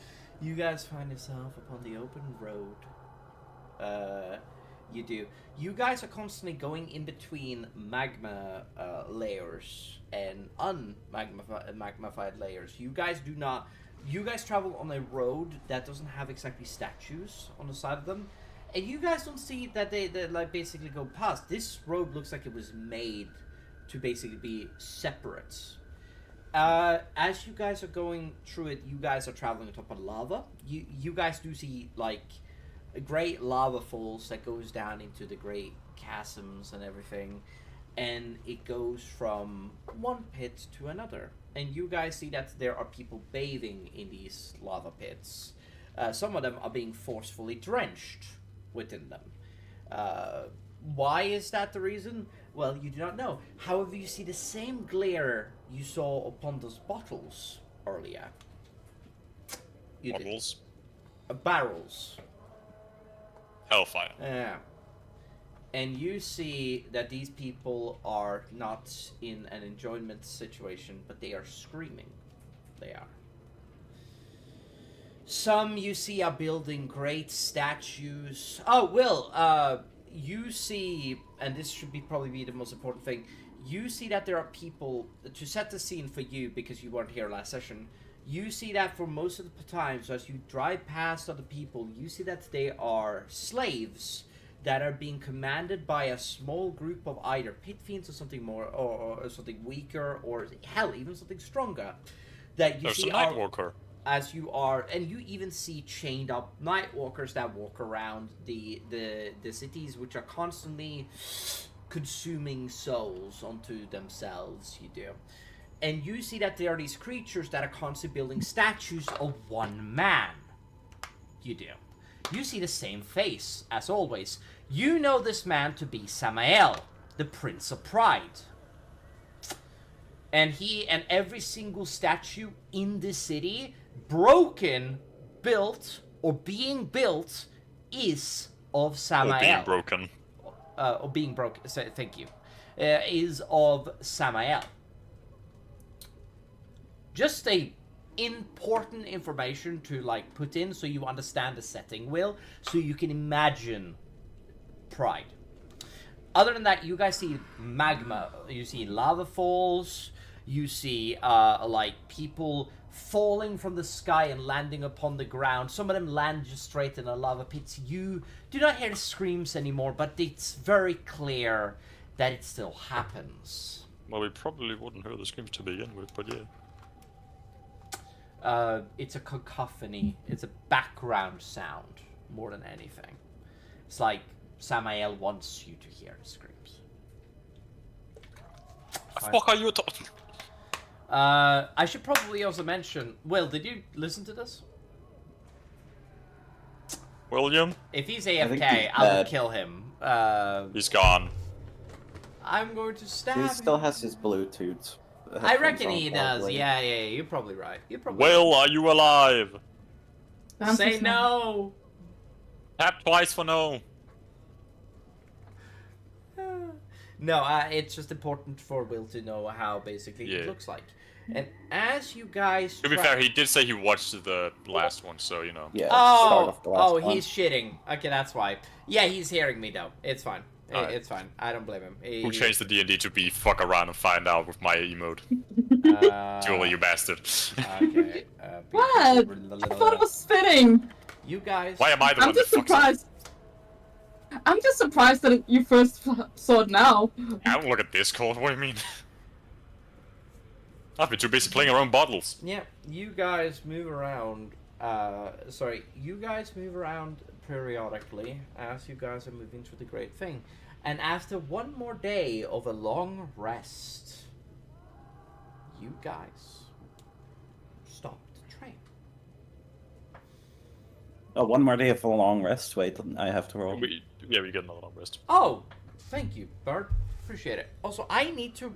Speaker 3: you guys find yourself upon the open road. You do. You guys are constantly going in between magma layers and unmagnified layers. You guys do not. You guys travel on a road that doesn't have exactly statues on the side of them, and you guys don't see that they like basically go past. This road looks like it was made to basically be separate. As you guys are going through it, you guys are traveling on top of lava. You guys do see like great lava falls that goes down into the great chasms and everything, and it goes from one pit to another. And you guys see that there are people bathing in these lava pits. Some of them are being forcefully drenched within them. Why is that the reason? Well, you do not know. However, you see the same glare you saw upon those bottles earlier.
Speaker 2: Bottles?
Speaker 3: Barrels.
Speaker 2: Hellfire.
Speaker 3: Yeah. And you see that these people are not in an enjoyment situation, but they are screaming. They are. Some you see are building great statues. Oh, Will, you see, and this should probably be the most important thing, you see that there are people, to set the scene for you, because you weren't here last session, you see that for most of the time, so as you drive past other people, you see that they are slaves that are being commanded by a small group of either pit fiends or something more, or something weaker, or hell, even something stronger. That you
Speaker 2: There's
Speaker 3: see
Speaker 2: a Nightwalker.
Speaker 3: as you are, and you even see chained up Nightwalkers that walk around the cities, which are constantly consuming souls onto themselves. You do. And you see that there are these creatures that are constantly building statues of one man. You do. You see the same face, as always. You know this man to be Samael, the Prince of Pride. And he and every single statue in the city, broken, built, or being built, is of Samael.
Speaker 2: Or being broken.
Speaker 3: Or being broken, thank you. Is of Samael. Just a important information to like put in so you understand the setting, Will, so you can imagine Pride. Other than that, you guys see magma, you see lava falls, you see like people falling from the sky and landing upon the ground. Some of them land just straight in the lava pits. You do not hear screams anymore, but it's very clear that it still happens.
Speaker 2: Well, we probably wouldn't hear the screams to begin with, but yeah.
Speaker 3: It's a cacophony. It's a background sound more than anything. It's like Samael wants you to hear the screams.
Speaker 2: What the fuck are you talking?
Speaker 3: I should probably also mention, Will, did you listen to this?
Speaker 2: William?
Speaker 3: If he's AFK, I will kill him.
Speaker 2: He's gone.
Speaker 3: I'm going to stab
Speaker 6: He
Speaker 3: him.
Speaker 6: still has his Bluetooth.
Speaker 3: I reckon he
Speaker 6: headphones on,
Speaker 3: does.
Speaker 6: probably.
Speaker 3: Yeah, you're probably right. You're probably
Speaker 2: Will, are you alive?
Speaker 3: right. Say no.
Speaker 2: Tap twice for no.
Speaker 3: No, it's just important for Will to know how basically it looks like. And as you guys
Speaker 2: To be fair, he did say he watched the last one, so you know.
Speaker 6: Yeah. Start off the last one.
Speaker 3: He's shitting. Okay, that's why. Yeah, he's hearing me though. It's fine.
Speaker 2: Alright.
Speaker 3: It's fine. I don't blame him.
Speaker 2: Who changed the D&D to be fuck around and find out with my emote? Julie, you bastard.
Speaker 3: Okay.
Speaker 1: What? I thought it was spitting.
Speaker 3: You guys.
Speaker 2: Why am I the
Speaker 1: I'm
Speaker 2: one that
Speaker 1: just
Speaker 2: fucks up?
Speaker 1: surprised. I'm just surprised that you first saw it now.
Speaker 2: I don't look at Discord, what do you mean? I've been too busy playing around bottles.
Speaker 3: Yeah, you guys move around. You guys move around periodically as you guys are moving through the Great Thing. And after one more day of a long rest, you guys stop the train.
Speaker 6: Oh, one more day of a long rest. Wait, I have to roll.
Speaker 2: We get another long rest.
Speaker 3: Oh, thank you, Bert. Appreciate it. Also, I need to.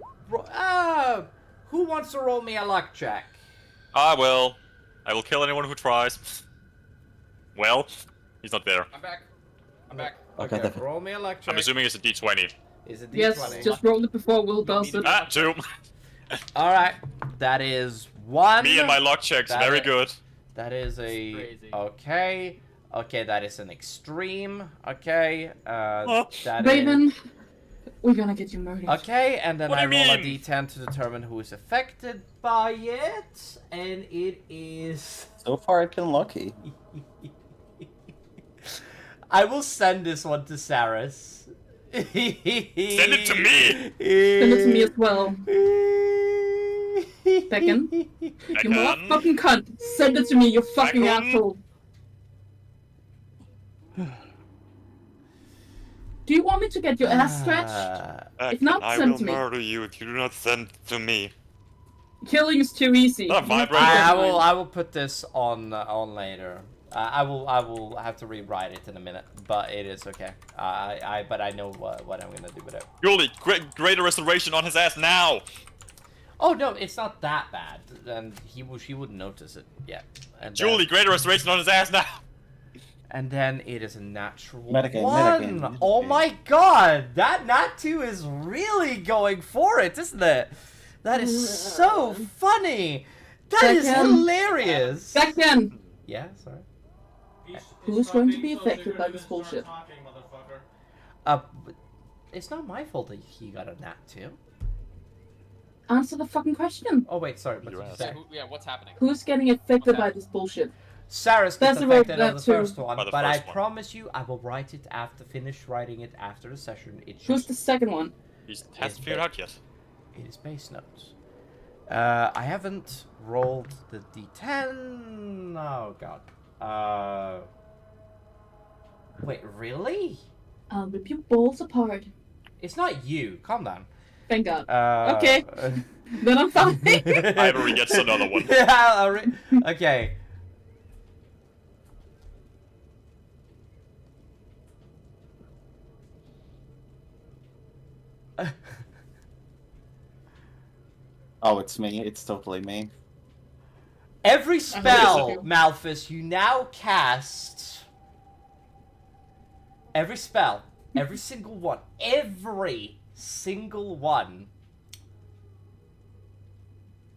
Speaker 3: Who wants to roll me a luck check?
Speaker 2: I will. I will kill anyone who tries. Well, he's not there.
Speaker 11: I'm back. I'm back.
Speaker 3: Okay, roll me a luck check.
Speaker 2: I'm assuming it's a D20.
Speaker 3: Is it D20?
Speaker 1: Yes, just roll it before Will does it.
Speaker 2: Ah, 2.
Speaker 3: Alright, that is 1.
Speaker 2: Me and my luck checks,
Speaker 3: That
Speaker 2: very
Speaker 3: is-
Speaker 2: good.
Speaker 3: That is a...
Speaker 9: crazy.
Speaker 3: Okay. Okay, that is an extreme. Okay. That is...
Speaker 1: Raven, we're gonna get you murdered.
Speaker 3: Okay, and then
Speaker 2: What do
Speaker 3: I
Speaker 2: you
Speaker 3: roll a
Speaker 2: mean?
Speaker 3: d10 to determine who is affected by it. And it is...
Speaker 6: So far, I've been lucky.
Speaker 3: I will send this one to Saris.
Speaker 2: Send it to me!
Speaker 1: Send it to me as well. Second. You
Speaker 2: Second.
Speaker 1: fucking cunt. Send it to me, you fucking
Speaker 2: Second.
Speaker 1: asshole. Do you want me to get your ass stretched? If not,
Speaker 2: I
Speaker 1: send
Speaker 2: will
Speaker 1: to me.
Speaker 2: murder you if you do not send it to me.
Speaker 1: Killing is too easy.
Speaker 2: Not
Speaker 1: You have to
Speaker 2: vibrator.
Speaker 1: get
Speaker 3: I
Speaker 1: mine.
Speaker 3: will put this on later. I will have to rewrite it in a minute, but it is okay. But I know what I'm gonna do with it.
Speaker 2: Julie, greater restoration on his ass now!
Speaker 3: Oh no, it's not that bad, and she wouldn't notice it yet. And then-
Speaker 2: Julie, greater restoration on his ass now!
Speaker 3: And then it is a natural
Speaker 6: Metagame,
Speaker 3: 1.
Speaker 6: metagame.
Speaker 3: Oh my god! That nat 2 is really going for it, isn't it? That is so funny! That is hilarious!
Speaker 1: Second!
Speaker 3: Yeah, sorry.
Speaker 1: Who's going to be affected by this bullshit?
Speaker 3: It's not my fault that he got a nat 2.
Speaker 1: Answer the fucking question.
Speaker 3: Oh wait, sorry, what did you say?
Speaker 11: What's happening?
Speaker 1: Who's getting affected by this bullshit?
Speaker 3: Sarah's
Speaker 1: That's
Speaker 3: affected
Speaker 1: about
Speaker 3: on the
Speaker 1: that too.
Speaker 3: first one,
Speaker 2: By the
Speaker 3: but I
Speaker 2: first one.
Speaker 3: promise you I will write it after, finish writing it after the session. It
Speaker 1: Who's
Speaker 3: just,
Speaker 1: the second one?
Speaker 2: He hasn't figured out yet.
Speaker 3: it is base notes. I haven't rolled the d10. Oh god. Wait, really?
Speaker 1: I'll rip your balls apart.
Speaker 3: It's not you. Calm down.
Speaker 1: Thank God. Okay. Then I'm fine.
Speaker 2: Ivory gets another one.
Speaker 3: Yeah, okay.
Speaker 6: Oh, it's me. It's totally me.
Speaker 3: Every spell,
Speaker 1: you.
Speaker 3: Malphus, you now cast. Every spell, every single one,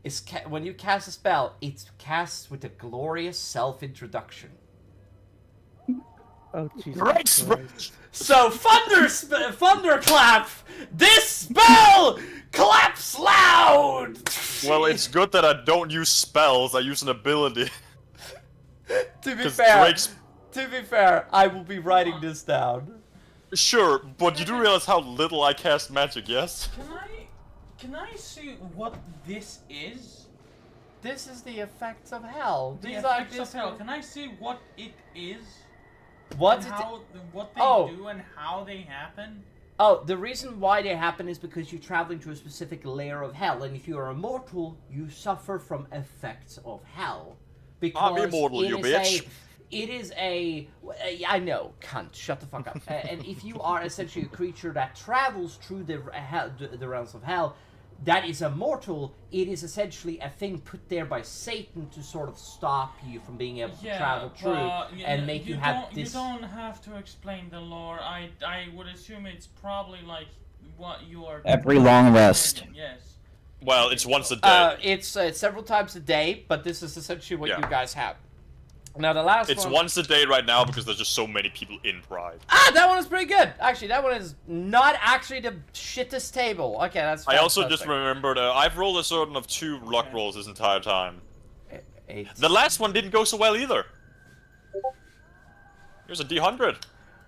Speaker 3: is when you cast a spell, it's cast with a glorious self-introduction.
Speaker 5: Oh, Jesus
Speaker 2: Great
Speaker 5: Christ.
Speaker 3: So, thunderclap! This spell claps loud!
Speaker 2: Well, it's good that I don't use spells, I use an ability.
Speaker 3: To be
Speaker 2: 'Cause
Speaker 3: fair,
Speaker 2: Drake's...
Speaker 3: I will be writing this down.
Speaker 2: Sure, but you do realize how little I cast magic, yes?
Speaker 9: Can I see what this is?
Speaker 3: This is the effects of hell.
Speaker 9: The
Speaker 3: These are
Speaker 9: effects of hell. Can I see what it is?
Speaker 3: What?
Speaker 9: And what they
Speaker 3: Oh.
Speaker 9: do and how they happen?
Speaker 3: Oh, the reason why they happen is because you're traveling to a specific layer of hell, and if you are immortal, you suffer from effects of hell. Because
Speaker 2: I'm immortal, you bitch.
Speaker 3: It is a... I know, cunt, shut the fuck up. And if you are essentially a creature that travels through the realms of hell, that is immortal, it is essentially a thing put there by Satan to sort of stop you from being able to travel through and make you have this...
Speaker 9: You don't have to explain the lore. I would assume it's probably like what you are...
Speaker 6: Every long rest.
Speaker 9: Yes.
Speaker 2: Well, it's once a day.
Speaker 3: It's several times a day, but this is essentially what you guys have. Now the last
Speaker 2: It's
Speaker 3: one...
Speaker 2: once a day right now because there's just so many people in Pride.
Speaker 3: Ah, that one is pretty good. Actually, that one is not actually the shittest table. Okay, that's
Speaker 2: I also
Speaker 3: fantastic.
Speaker 2: just remembered, I've rolled a certain of 2 luck rolls this entire time.
Speaker 3: 8.
Speaker 2: The last one didn't go so well either. Here's a D100.
Speaker 5: I just put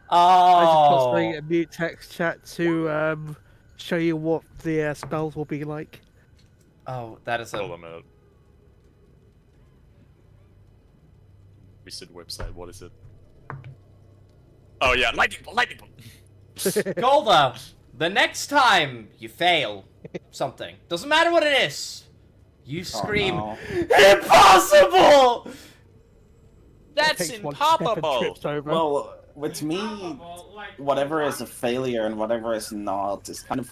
Speaker 3: Oh.
Speaker 5: something in mute text chat to show you what the spells will be like.
Speaker 3: Oh, that is
Speaker 2: Hold on a minute. Wizard website, what is it? Oh yeah, lightning bolt, lightning bolt!
Speaker 3: Golda, the next time you fail something, doesn't matter what it is, you scream,
Speaker 6: no.
Speaker 3: IMPOSSIBLE!
Speaker 2: That's
Speaker 5: Takes one step and
Speaker 2: impossible!
Speaker 5: trips over.
Speaker 6: Well, with me, whatever is a failure and whatever is not is kind of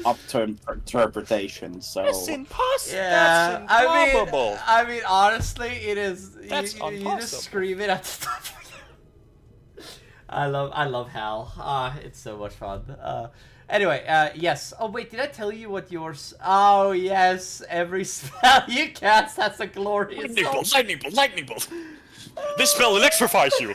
Speaker 6: up to interpretation. So
Speaker 2: That's impossible!
Speaker 3: Yeah,
Speaker 2: That's impossible!
Speaker 3: I mean, honestly, it is.
Speaker 2: That's
Speaker 3: you just
Speaker 2: impossible.
Speaker 3: scream it at the top. I love hell. It's so much fun. Anyway, yes. Oh wait, did I tell you what yours? Oh yes, every spell you cast has a glorious.
Speaker 2: Lightning bolt, lightning bolt, lightning bolt! This spell electrifies you!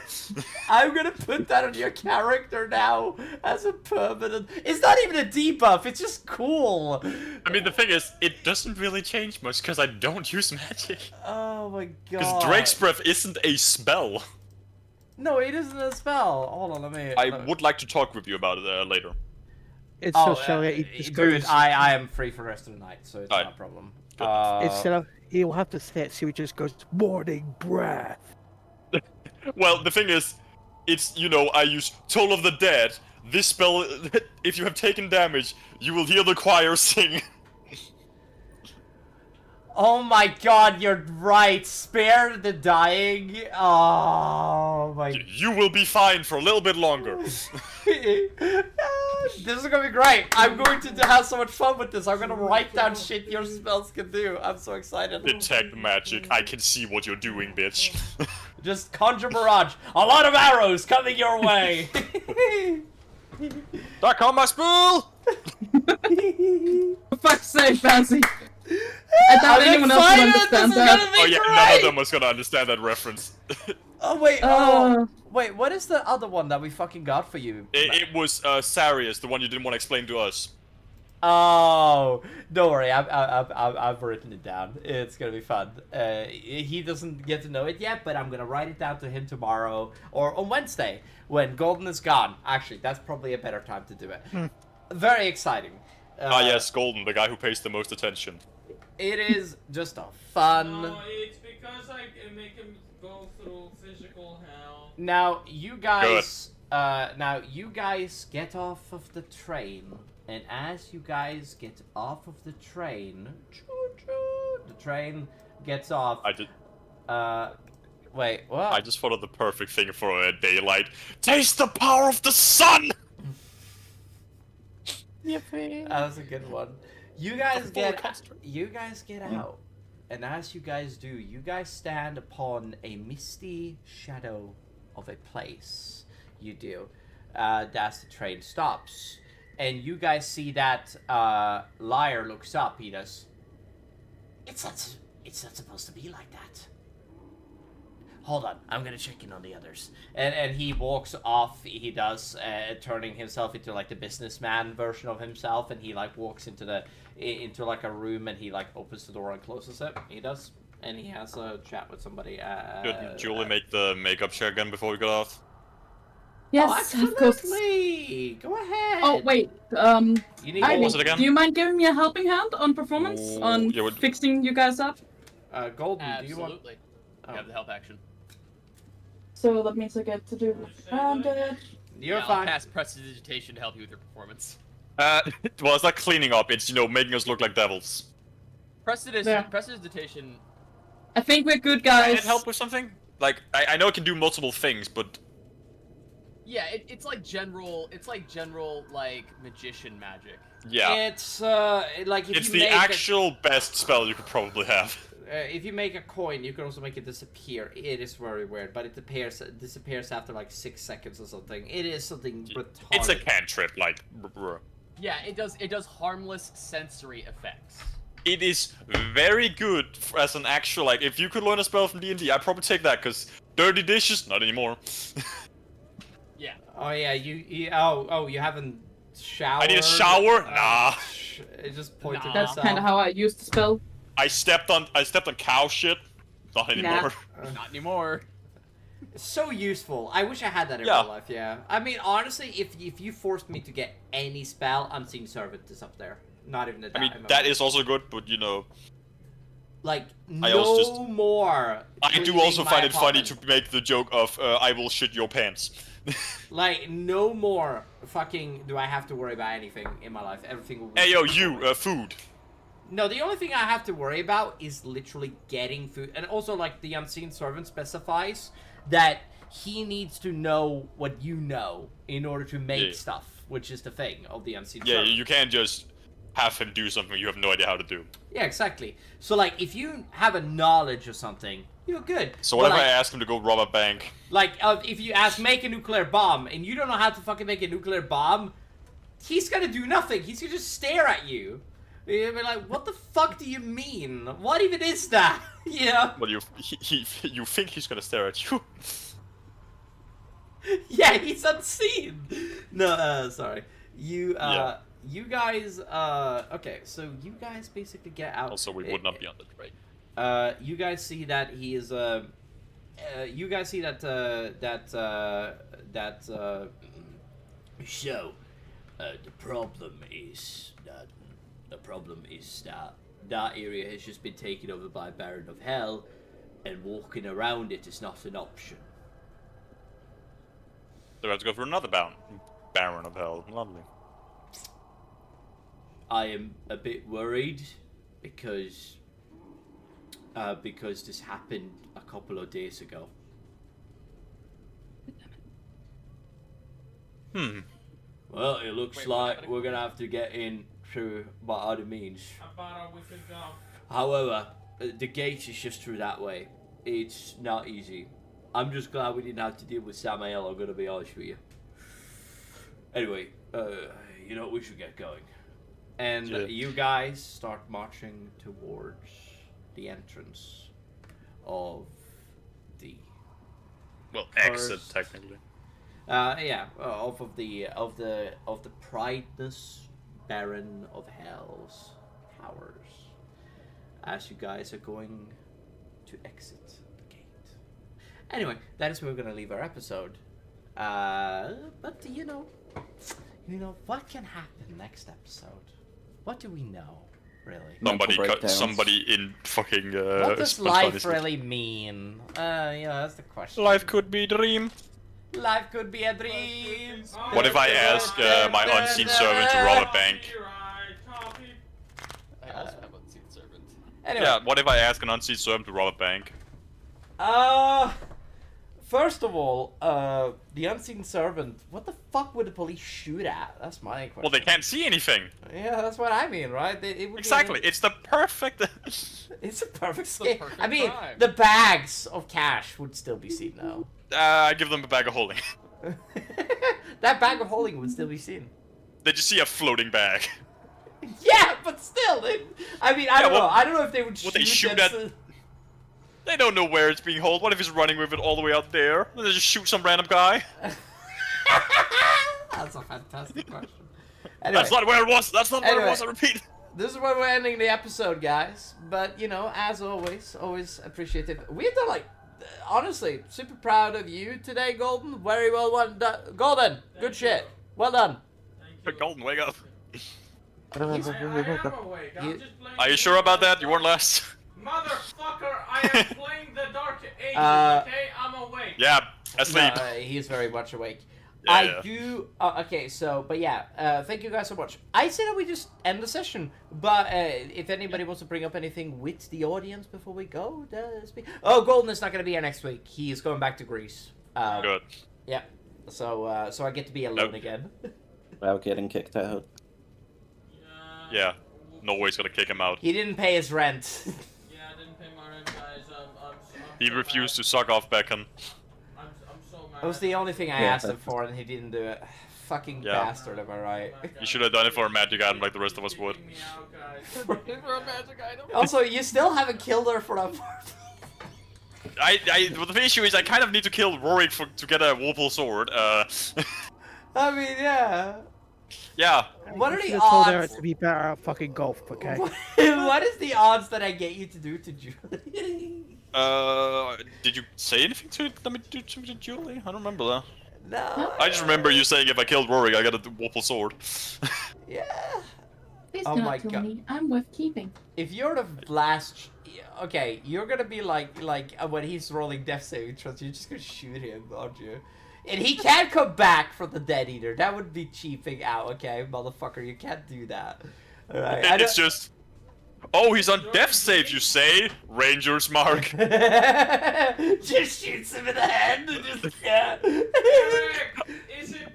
Speaker 3: I'm gonna put that on your character now as a permanent. It's not even a debuff. It's just cool.
Speaker 2: I mean, the thing is, it doesn't really change much because I don't use magic.
Speaker 3: Oh my god.
Speaker 2: Because Drake's Breath isn't a spell.
Speaker 3: No, it isn't a spell. Hold on, let me.
Speaker 2: I would like to talk with you about it later.
Speaker 5: It's
Speaker 3: Oh,
Speaker 5: just showing it. Just
Speaker 3: dude,
Speaker 5: goes,
Speaker 3: I am free for the rest of the night, so it's
Speaker 2: Alright.
Speaker 3: not a problem.
Speaker 5: instead of he'll have to say it, so he just goes morning breath.
Speaker 2: Well, the thing is, it's, you know, I use Toll of the Dead. This spell, if you have taken damage, you will hear the choir sing.
Speaker 3: Oh my god, you're right. Spare the dying. Oh my.
Speaker 2: You will be fine for a little bit longer.
Speaker 3: This is gonna be great. I'm going to have so much fun with this. I'm gonna write down shit your spells can do. I'm so excited.
Speaker 2: Detect magic. I can see what you're doing, bitch.
Speaker 3: Just conjure barrage. A lot of arrows coming your way.
Speaker 2: Duck on my spool!
Speaker 1: For fuck's sake, Fancy! I doubt
Speaker 3: I'm
Speaker 1: anyone else will
Speaker 3: excited,
Speaker 1: understand
Speaker 3: this is
Speaker 1: that.
Speaker 3: gonna be
Speaker 2: Oh yeah,
Speaker 3: great.
Speaker 2: none of them was gonna understand that reference.
Speaker 3: Oh wait,
Speaker 1: Uh.
Speaker 3: wait, what is the other one that we fucking got for you?
Speaker 2: It was Sarius, the one you didn't want to explain to us.
Speaker 3: Oh, don't worry, I've written it down. It's gonna be fun. He doesn't get to know it yet, but I'm gonna write it down to him tomorrow or on Wednesday when Golden is gone. Actually, that's probably a better time to do it. Very exciting.
Speaker 2: Yes, Golden, the guy who pays the most attention.
Speaker 3: It is just a fun.
Speaker 9: No, it's because I make him go through physical hell.
Speaker 3: Now you guys, get off of the train. And as you guys get off of the train, the train gets off. Wait, what?
Speaker 2: I just thought of the perfect thing for a daylight. Taste the power of the sun!
Speaker 3: That was a good one. You guys get out. And as you guys do, you guys stand upon a misty shadow of a place. You do. As the train stops. And you guys see that Liar looks up. He does.
Speaker 12: It's not supposed to be like that. Hold on, I'm gonna check in on the others.
Speaker 3: And he walks off. He does, turning himself into like the businessman version of himself. And he like walks into like a room and he like opens the door and closes it. He does. And he has a chat with somebody.
Speaker 2: Could Julie make the makeup check again before we go off?
Speaker 1: Yes,
Speaker 3: oh,
Speaker 1: of course.
Speaker 3: Go ahead.
Speaker 1: Oh wait,
Speaker 3: You need
Speaker 2: What was it again?
Speaker 1: do you mind giving me a helping hand on performance? On
Speaker 2: yeah,
Speaker 1: fixing you guys up?
Speaker 3: Golden, do you want...
Speaker 11: Absolutely. You have the help action.
Speaker 1: So that means I get to do bandage.
Speaker 3: You're
Speaker 11: I'll
Speaker 3: fine.
Speaker 11: pass prestidigitation to help you with your performance.
Speaker 2: Well, it's not cleaning up, it's, making us look like devils.
Speaker 11: Prestidigitation.
Speaker 1: I think we're good,
Speaker 2: Can
Speaker 1: guys.
Speaker 2: it help with something? Like, I know it can do multiple things, but...
Speaker 11: Yeah, it's like general, like, magician magic.
Speaker 2: Yeah.
Speaker 3: It's like if
Speaker 2: It's
Speaker 3: you
Speaker 2: the
Speaker 3: make
Speaker 2: actual best spell you could probably have.
Speaker 3: if you make a coin, you can also make it disappear. It is very weird, but it disappears after like 6 seconds or something. It is something retarded.
Speaker 2: It's a cantrip, like...
Speaker 11: Yeah, it does harmless sensory effects.
Speaker 2: It is very good as an actual, like, if you could learn a spell from D&D, I'd probably take that, because dirty dishes, not anymore.
Speaker 11: Yeah.
Speaker 3: Oh yeah, you haven't showered.
Speaker 2: I need a shower? Nah.
Speaker 3: It just pointed.
Speaker 11: Nah.
Speaker 1: That's kind of how I used the spell.
Speaker 2: I stepped on cow shit. Not anymore.
Speaker 11: Not anymore.
Speaker 3: It's so useful. I wish I had that in real life. Yeah. I mean, honestly, if you forced me to get any spell, Unseen Servant is up there. Not even
Speaker 2: I mean, that is also good, but
Speaker 3: like
Speaker 2: I
Speaker 3: more.
Speaker 2: I do also find it funny to make the joke of I will shit your pants.
Speaker 3: Like no more fucking do I have to worry about anything in my life. Everything will be.
Speaker 2: Hey yo, you food.
Speaker 3: No, the only thing I have to worry about is literally getting food, and also like the Unseen Servant specifies that he needs to know what you know in order to make stuff, which is the thing of the Unseen Servant.
Speaker 2: Yeah, you can't just have him do something you have no idea how to do.
Speaker 3: Yeah, exactly. So like, if you have a knowledge of something, you're good.
Speaker 2: So what if I ask him to go rob a bank?
Speaker 3: Like, if you ask make a nuclear bomb, and you don't know how to fucking make a nuclear bomb, he's gonna do nothing. He's gonna just stare at you. You'll be like, what the fuck do you mean? What even is that? You know?
Speaker 2: Well, you think he's gonna stare at you?
Speaker 3: Yeah, he's unseen. No, sorry. You guys, okay, so you guys basically get out.
Speaker 2: Also, we would not be on the train.
Speaker 3: You guys see that he is, you guys see that,
Speaker 12: So, the problem is that
Speaker 3: that area has just been taken over by Baron of Hell, and walking around it is not an option.
Speaker 2: So we have to go for another Baron of Hell. Lovely.
Speaker 3: I am a bit worried because this happened a couple of days ago. Well, it looks like we're gonna have to get in through by other means.
Speaker 9: About we could go.
Speaker 3: However, the gate is just through that way. It's not easy. I'm just glad we didn't have to deal with Samael, I'm gonna be honest with you. Anyway, you know, we should get going. And you guys start marching towards the entrance of the...
Speaker 2: Well, exit, technically.
Speaker 3: Off of the Prideness Baron of Hell's powers. As you guys are going to exit the gate. Anyway, that is where we're gonna leave our episode. But you know, what can happen next episode? What do we know, really?
Speaker 2: Somebody in fucking.
Speaker 3: What does life really mean? That's the question.
Speaker 2: Life could be a dream.
Speaker 3: Life could be a dream.
Speaker 2: What if I ask my unseen servant to rob a bank?
Speaker 11: I also have unseen servant.
Speaker 3: Anyway.
Speaker 2: Yeah, what if I ask an unseen servant to rob a bank?
Speaker 3: First of all, the unseen servant, what the fuck would the police shoot at? That's my question.
Speaker 2: Well, they can't see anything.
Speaker 3: Yeah, that's what I mean, right? It would
Speaker 2: exactly, it's the perfect...
Speaker 3: It's a perfect scale. I mean, the bags of cash would still be seen now.
Speaker 2: I give them a bag of holding.
Speaker 3: That bag of holding would still be seen.
Speaker 2: They just see a floating bag.
Speaker 3: Yeah, but still, I don't know. I don't know if they would shoot.
Speaker 2: Would they shoot at? They don't know where it's being held. What if he's running with it all the way out there? Then they just shoot some random guy.
Speaker 3: That's a fantastic question. Anyway,
Speaker 2: that's not where it was. That's not where it was. I repeat.
Speaker 3: This is where we're ending the episode, guys. But you know, as always appreciate it. We've done honestly, super proud of you today, Golden. Very well done, Golden. Good shit. Well done.
Speaker 2: Golden, wake up.
Speaker 9: I am awake.
Speaker 2: Are you sure about that? You weren't last.
Speaker 9: Motherfucker, I am playing the Dark Ages, okay? I'm awake.
Speaker 2: Yeah, asleep.
Speaker 3: No, he's very much awake.
Speaker 2: Yeah,
Speaker 3: Okay, so, but yeah, thank you guys so much. I say that we just end the session, but if anybody wants to bring up anything with the audience before we go, Golden is not going to be here next week. He is going back to Greece.
Speaker 2: Good.
Speaker 3: Yeah, so I get to be alone again.
Speaker 6: Without getting kicked out.
Speaker 2: Yeah, Norway's gonna kick him out.
Speaker 3: He didn't pay his rent.
Speaker 9: Yeah, I didn't pay my rent, guys.
Speaker 2: He refused to suck off Beckham.
Speaker 9: I'm so mad.
Speaker 3: That was the only thing I asked him for, and he didn't do it. Fucking bastard, am I right?
Speaker 2: You should have done it for a magic item like the rest of us would.
Speaker 11: For a magic item?
Speaker 3: Also, you still haven't killed her for a
Speaker 2: Well, the issue is I kind of need to kill Rorik to get a Warple sword.
Speaker 3: I mean, yeah.
Speaker 2: Yeah.
Speaker 3: What are the
Speaker 5: told her
Speaker 3: odds?
Speaker 5: to be better at fucking golf, okay?
Speaker 3: What is the odds that I get you to do to Julie?
Speaker 2: Did you say anything to let me do something to Julie? I don't remember that.
Speaker 3: No.
Speaker 2: I just remember you saying if I killed Rorik, I got a Warple sword.
Speaker 3: Yeah.
Speaker 1: Please
Speaker 3: Oh
Speaker 1: don't
Speaker 3: my
Speaker 1: kill
Speaker 3: God.
Speaker 1: me. I'm worth keeping.
Speaker 3: If you're the last, okay, you're gonna be like when he's rolling death saving throws, you're just gonna shoot him, aren't you? And he can't come back from the Dead Eater. That would be cheaping out, okay, motherfucker. You can't do that. All right.
Speaker 2: It's just. Oh, he's on death save, you say? Ranger's mark.
Speaker 3: Just shoots him in the head. Just, yeah.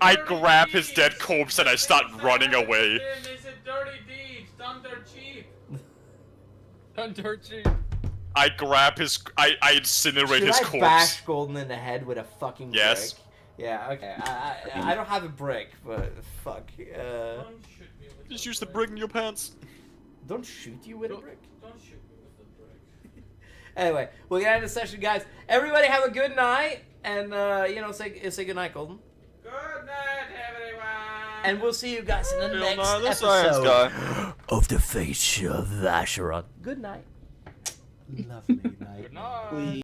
Speaker 2: I grab his dead corpse and I start running away.
Speaker 9: Is it dirty deeds done dirt cheap?
Speaker 11: Done dirt cheap.
Speaker 2: I grab his. I incinerate his corpse.
Speaker 3: Should I bash Golden in the head with a fucking
Speaker 2: Yes.
Speaker 3: brick? Yeah, okay. I don't have a brick, but fuck.
Speaker 2: Just use the brick in your pants.
Speaker 3: Don't shoot you with a brick.
Speaker 9: Don't shoot me with the brick.
Speaker 3: Anyway, we'll get out of the session, guys. Everybody have a good night, and say good night, Golden.
Speaker 9: Good night, everyone.
Speaker 3: And we'll see you guys in the
Speaker 2: Bill
Speaker 3: next
Speaker 2: Nye the Science
Speaker 3: episode
Speaker 2: Guy.
Speaker 3: of The Face of Asharon. Good night. Lovely night.
Speaker 11: Good night.